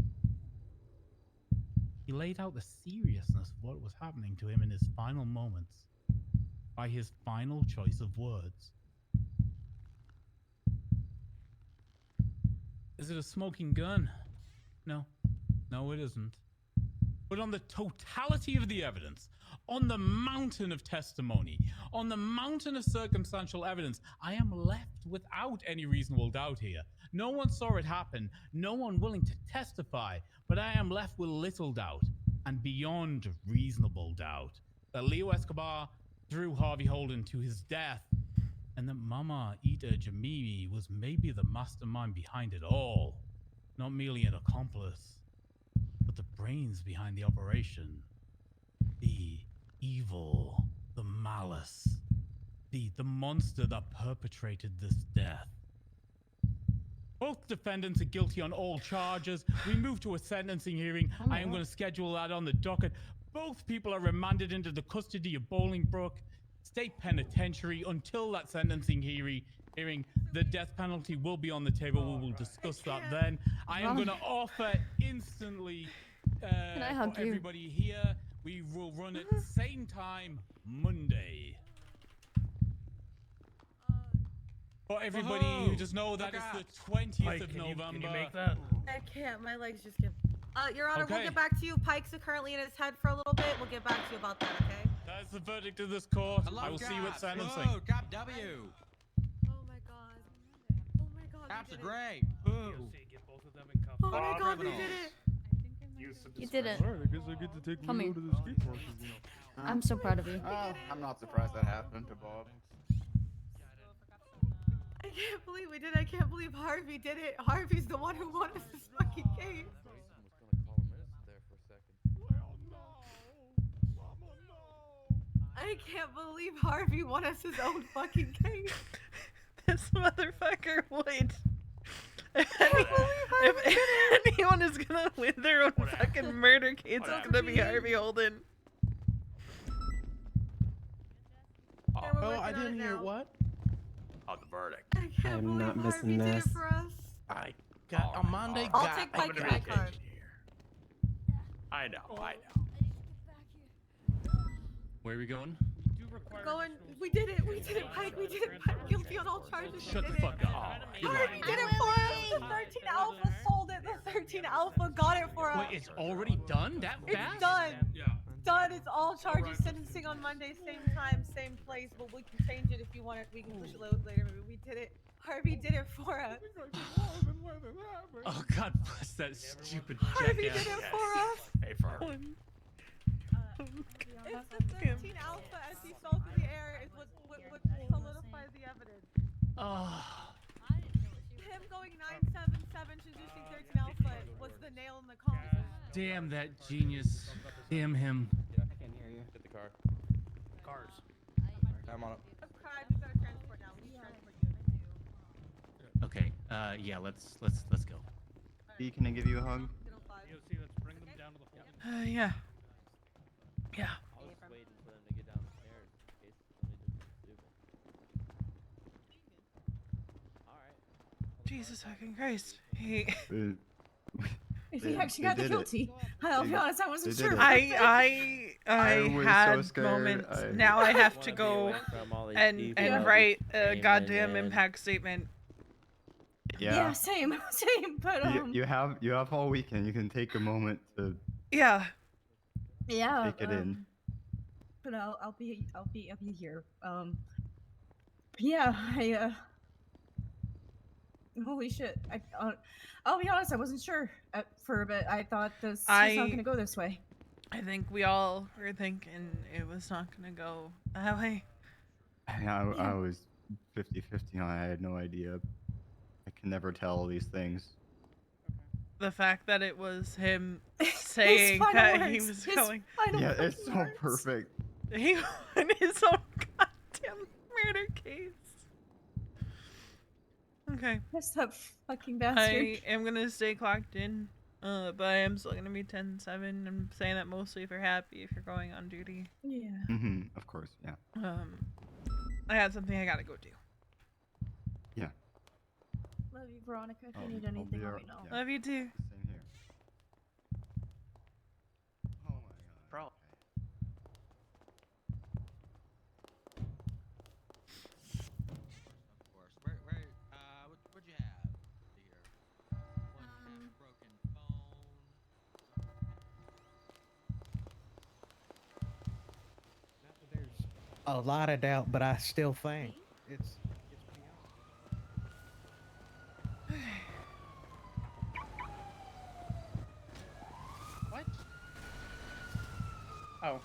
He laid out the seriousness of what was happening to him in his final moments by his final choice of words. Is it a smoking gun? No. No, it isn't. But on the totality of the evidence, on the mountain of testimony, on the mountain of circumstantial evidence, I am left without any reasonable doubt here. No one saw it happen, no one willing to testify, but I am left with little doubt, and beyond reasonable doubt, that Leo Escobar threw Harvey Holden to his death, and that Mama Ida Jamimi was maybe the mastermind behind it all, not merely an accomplice, but the brains behind the operation. The evil, the malice, the monster that perpetrated this death. Both defendants are guilty on all charges. We move to a sentencing hearing. I am going to schedule that on the docket. Both people are remanded into the custody of Bolingbrook State Penitentiary until that sentencing hearing. The death penalty will be on the table. We will discuss that then. I am going to offer instantly for everybody here. We will run at the same time Monday. For everybody who just know that it's the 20th Mike, of can November. you make that? I can't. My legs just get. Your Honor, we'll get back to you. Pike's are currently in his head for a little bit. We'll get back to you about that, okay? That is the verdict of this court. I will see you at sentencing. Whoa, Cop W. Oh my god. Oh my god. Cops are we did it. great. Woo. Get both of them in cuffs. Oh my god, we did it. You did it. Alright, I guess I get to take Come me here. to the skate park. I'm so proud of you. I'm not surprised that happened to Bob. I can't believe we did it. I can't believe Harvey did it. Harvey's the one who won us this fucking case. I can't believe Harvey won us his own fucking case. This motherfucker would. If anyone is gonna win their own fucking murder case, it's gonna be Harvey Holden. Oh, I didn't hear what? Oh, the verdict. I can't I'm not believe missing Harvey did this. it for us. I got on Monday. I'll take my card. I know. Where are we going? Going, we did it, Pike, we did it, Pike, guilty on all charges. Shut we the did fuck it. up. You're Harvey lying. did it for us. The 13 Alpha sold it. The 13 Alpha got it for us. Wait, it's already done? That It's fast? done. Yeah. done. It's all charges sentencing on Monday, same time, same place. But we can change it if you want it. We can push it later. Maybe we did it. Harvey did it for us. Oh God bless that stupid Harvey jackass. did it for us. Hey, for It's the 13 alpha as he fell through the air is what solidifies the evidence. Oh. Him going 977 introducing 13 alpha was the nail in the coffin. Damn that genius. Damn him. I can't hear you. Hit the car. Cars. I'm on it. I've cried. We've got a transport now. We need transport unit. Okay. Yeah. Let's go. B, can I give you a hug? DOC, let's bring them down to the hole. Yeah. Yeah. I was waiting for them to get down the stairs in case somebody did something stupid. Alright. Jesus fucking Christ. He. If he actually got the guilty. I'll be honest, I wasn't sure. I was had so scared. moments. Now I have to go and write a goddamn impact statement. Yeah. Same. But You have all weekend. You can take a moment to Yeah. take it in. But I'll be here. Yeah. Holy shit! I'll be honest. I wasn't sure for a bit. I thought this was not gonna go this way. I think we all were thinking it was not gonna go that way. I was 50-50 on it. I had no idea. I can never tell these things. The fact that it was him saying that he was going. Yeah, it's so perfect. He won his own goddamn murder case. Okay. That's that fucking bastard. I am gonna stay clocked in, but I am still gonna be 10-7. I'm saying that mostly if you're happy if you're going on duty. Yeah. Of course, yeah. I had something I gotta go do. Yeah. Love you, Veronica. If you need anything, let me know. Yeah. Love you too. Same here. Oh my god. Bro. What'd you have here? One broken phone. There's a lot of doubt, but I still think it's What? Oh.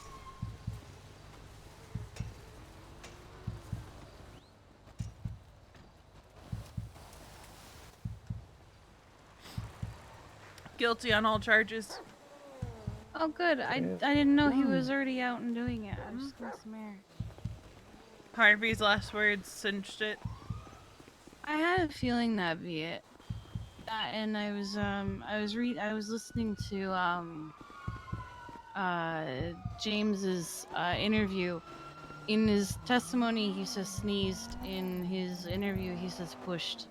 Guilty on all charges. Oh, good. I didn't know he was already out and doing it. I just got some air. Harvey's last words cinched it. I had a feeling that'd be it. That, and I was listening to James's interview. In his testimony, he says sneezed. In his interview, he says pushed.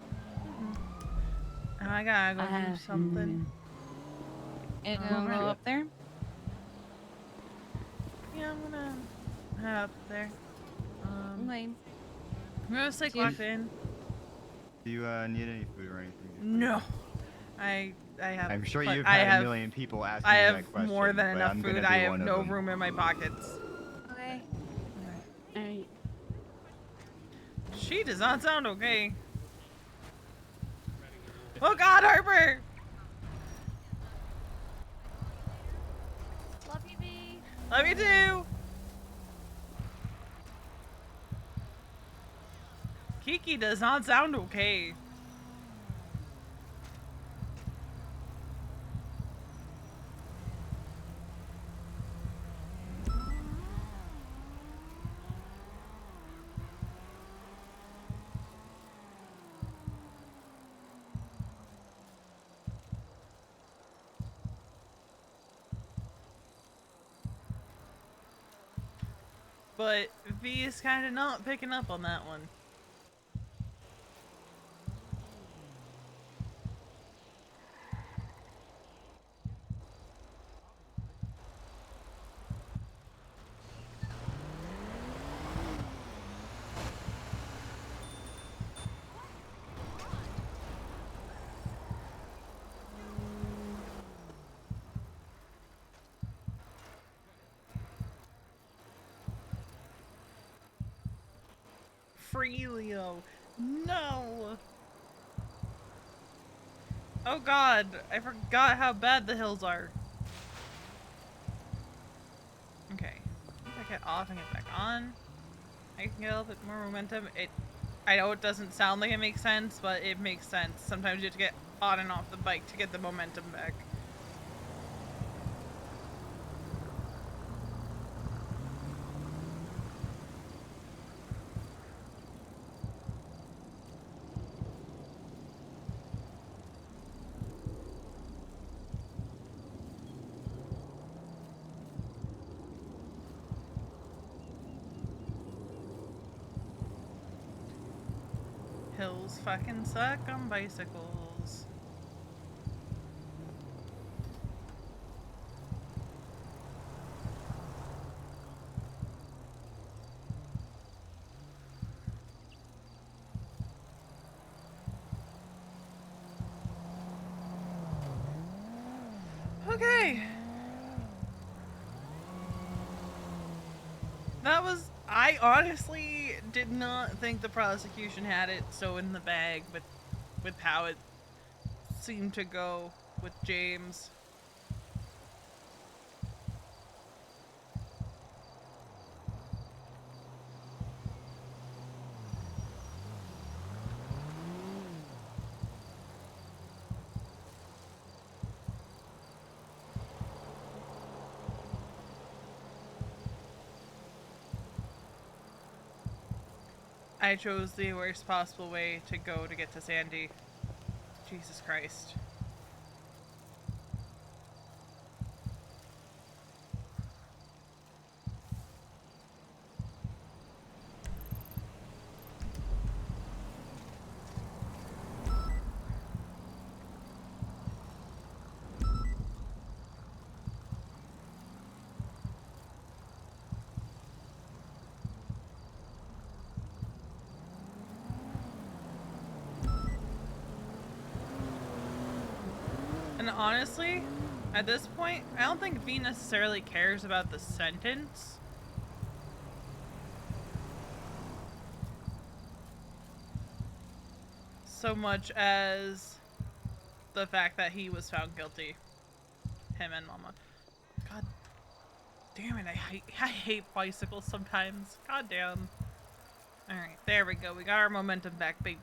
I gotta go do something. And go up there? Yeah, I'm gonna head up there. Okay. I'm gonna stay clocked in. Do you need any food or anything? No. I have. I'm sure but you've I had have, a million people asking I you have that question. more than but enough I'm gonna food. be I have one of no them. room in my pockets. Okay. Alright. She does not sound okay. Oh God, Harper! Love you, B. Love you too. Kiki does not sound okay. But V is kind of not picking up on that one. free, Leo. No. Oh god, I forgot how bad the hills are. Okay. If I get off and get back on, I can get a little bit more momentum. I know it doesn't sound like it makes sense, but it makes sense. Sometimes you have to get on and off the bike to get the momentum back. Hills fucking suck on bicycles. Okay. That was... I honestly did not think the prosecution had it so in the bag with how it seemed to go with James. I chose the worst possible way to go to get to Sandy. Jesus Christ. And honestly, at this point, I don't think V necessarily cares about the sentence. So much as the fact that he was found guilty. Him and Mama. God damn it, I hate bicycles sometimes. God damn. Alright, there we go. We got our momentum back, baby.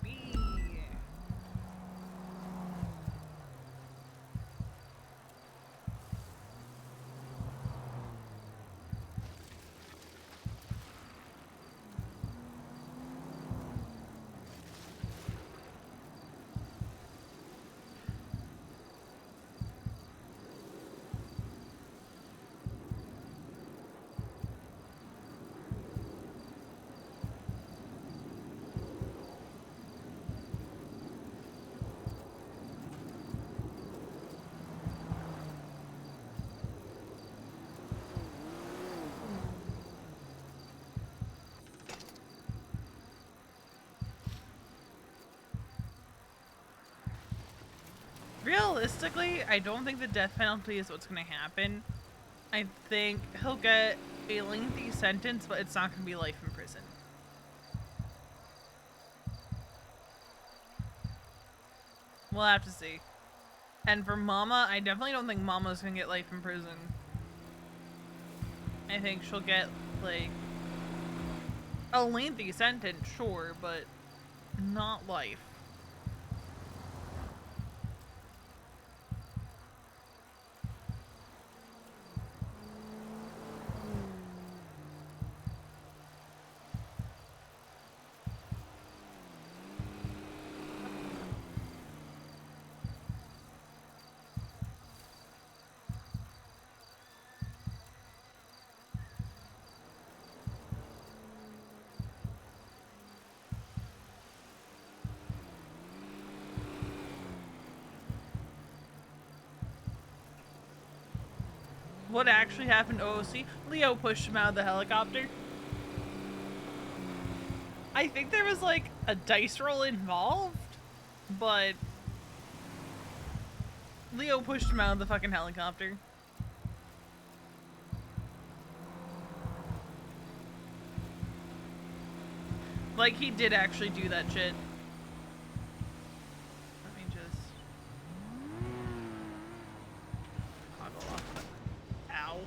Realistically, I don't think the death penalty is what's going to happen. I think he'll get a lengthy sentence, but it's not going to be life in prison. We'll have to see. And for Mama, I definitely don't think Mama's going to get life in prison. I think she'll get, like, a lengthy sentence, sure, but not life. What actually happened to OOC? Leo pushed him out of the helicopter. I think there was like a dice roll involved, but Leo pushed him out of the fucking helicopter. Like, he did actually do that shit. Let me just... toggle off the... Ow.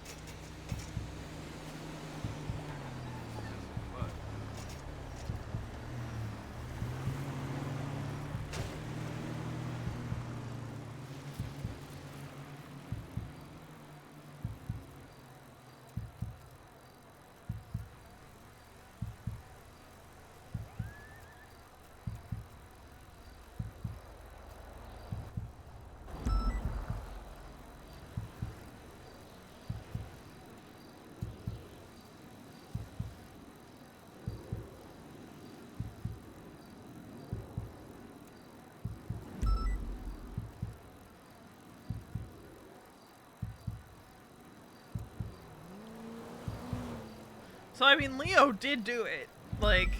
So, I mean, Leo did do it. Like...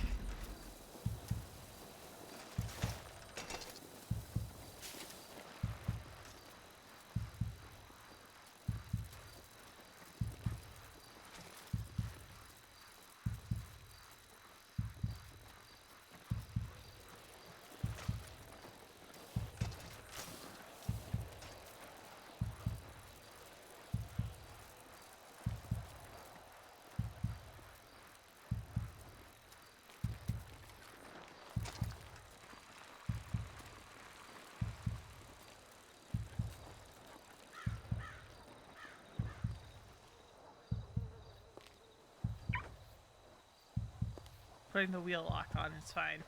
Putting the wheel lock on is fine.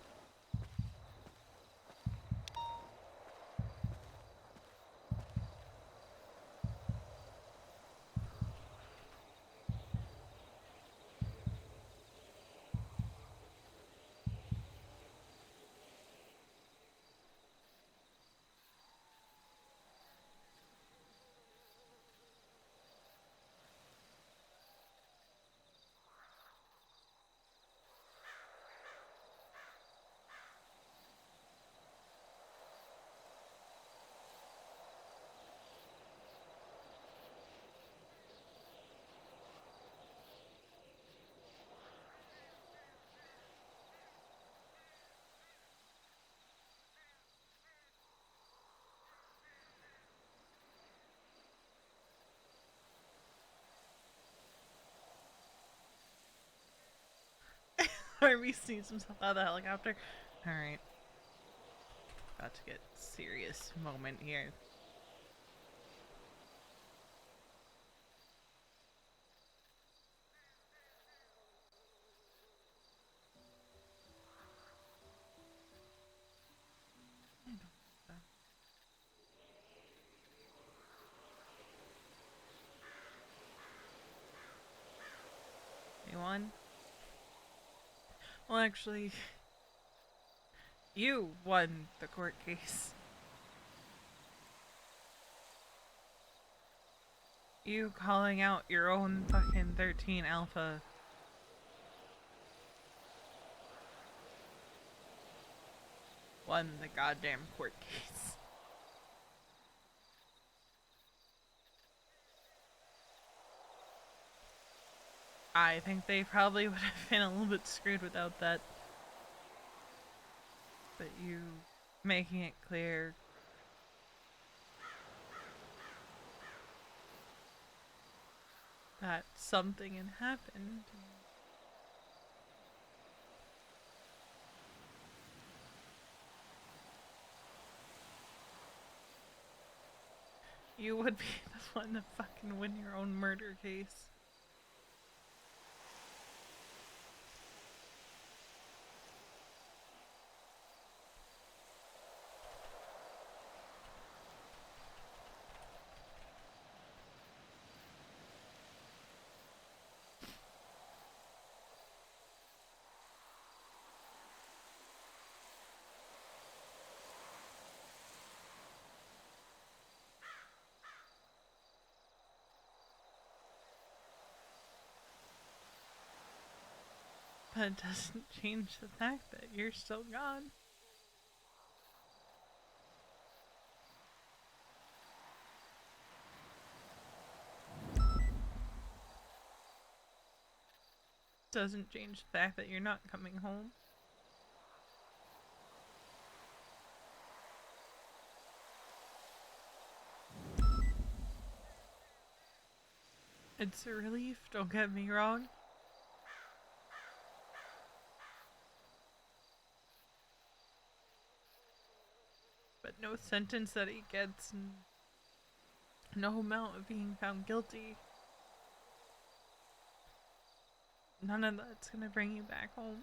Harvey sees himself out of the helicopter. Alright. About to get serious moment here. Anyone? Well, actually, you won the court case. You calling out your own fucking 13 alpha. Won the goddamn court case. I think they probably would have been a little bit screwed without that. But you making it clear that something had happened. You would be the one to fucking win your own murder case. But it doesn't change the fact that you're still gone. Doesn't change the fact that you're not coming home. It's a relief, don't get me wrong. But no sentence that he gets, no amount of being found guilty. None of that's gonna bring you back home.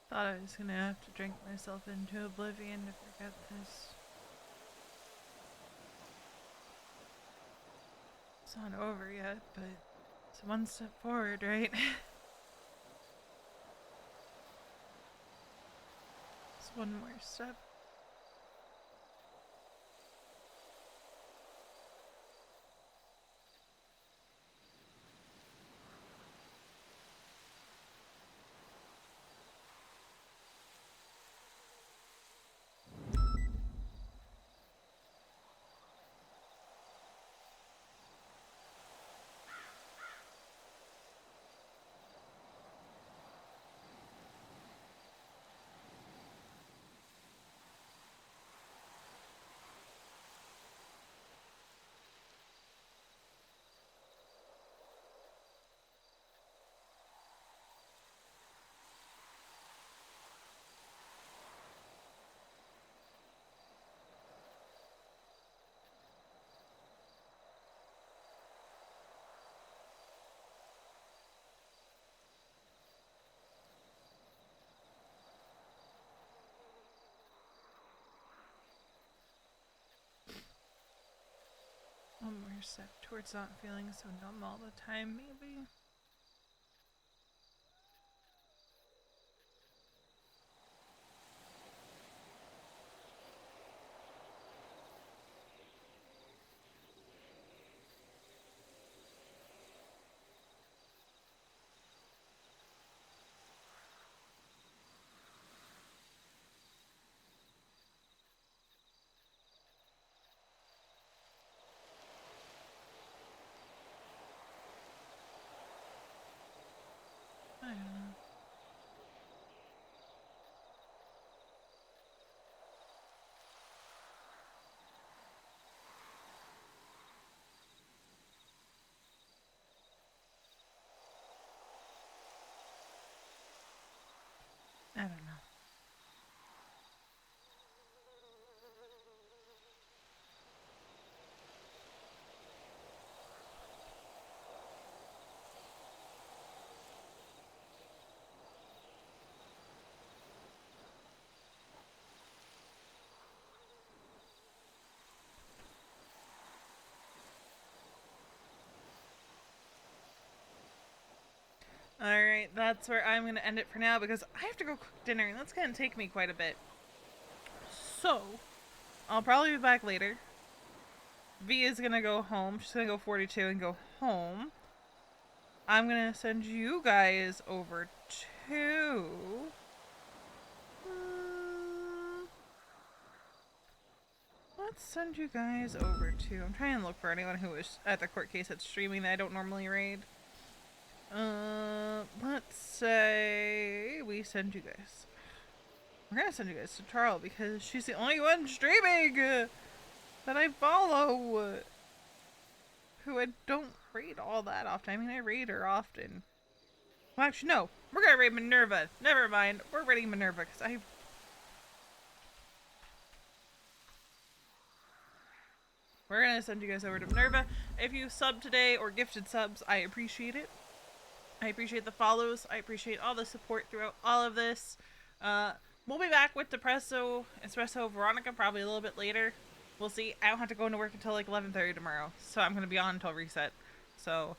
Thought I was gonna have to drink myself into oblivion to forget this. It's not over yet, but it's one step forward, right? It's one more step. One more step towards not feeling so numb all the time, maybe. I don't know. I don't know. Alright, that's where I'm going to end it for now because I have to go cook dinner and that's going to take me quite a bit. So, I'll probably be back later. V is going to go home. She's going to go 42 and go home. I'm going to send you guys over to... Let's send you guys over to... I'm trying to look for anyone who is at the court case that's streaming that I don't normally raid. Let's say we send you guys. We're gonna send you guys to Charles because she's the only one streaming that I follow. Who I don't raid all that often. I mean, I raid her often. Well, actually, no. We're gonna raid Minerva. Never mind. We're raiding Minerva because we're gonna send you guys over to Minerva. If you sub today or gifted subs, I appreciate it. I appreciate the follows. I appreciate all the support throughout all of this. We'll be back with Espresso Veronica probably a little bit later. We'll see. I don't have to go into work until like 11:30 tomorrow, so I'm gonna be on until reset. So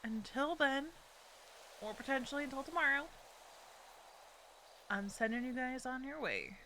until then, or potentially until tomorrow, I'm sending you guys on your way.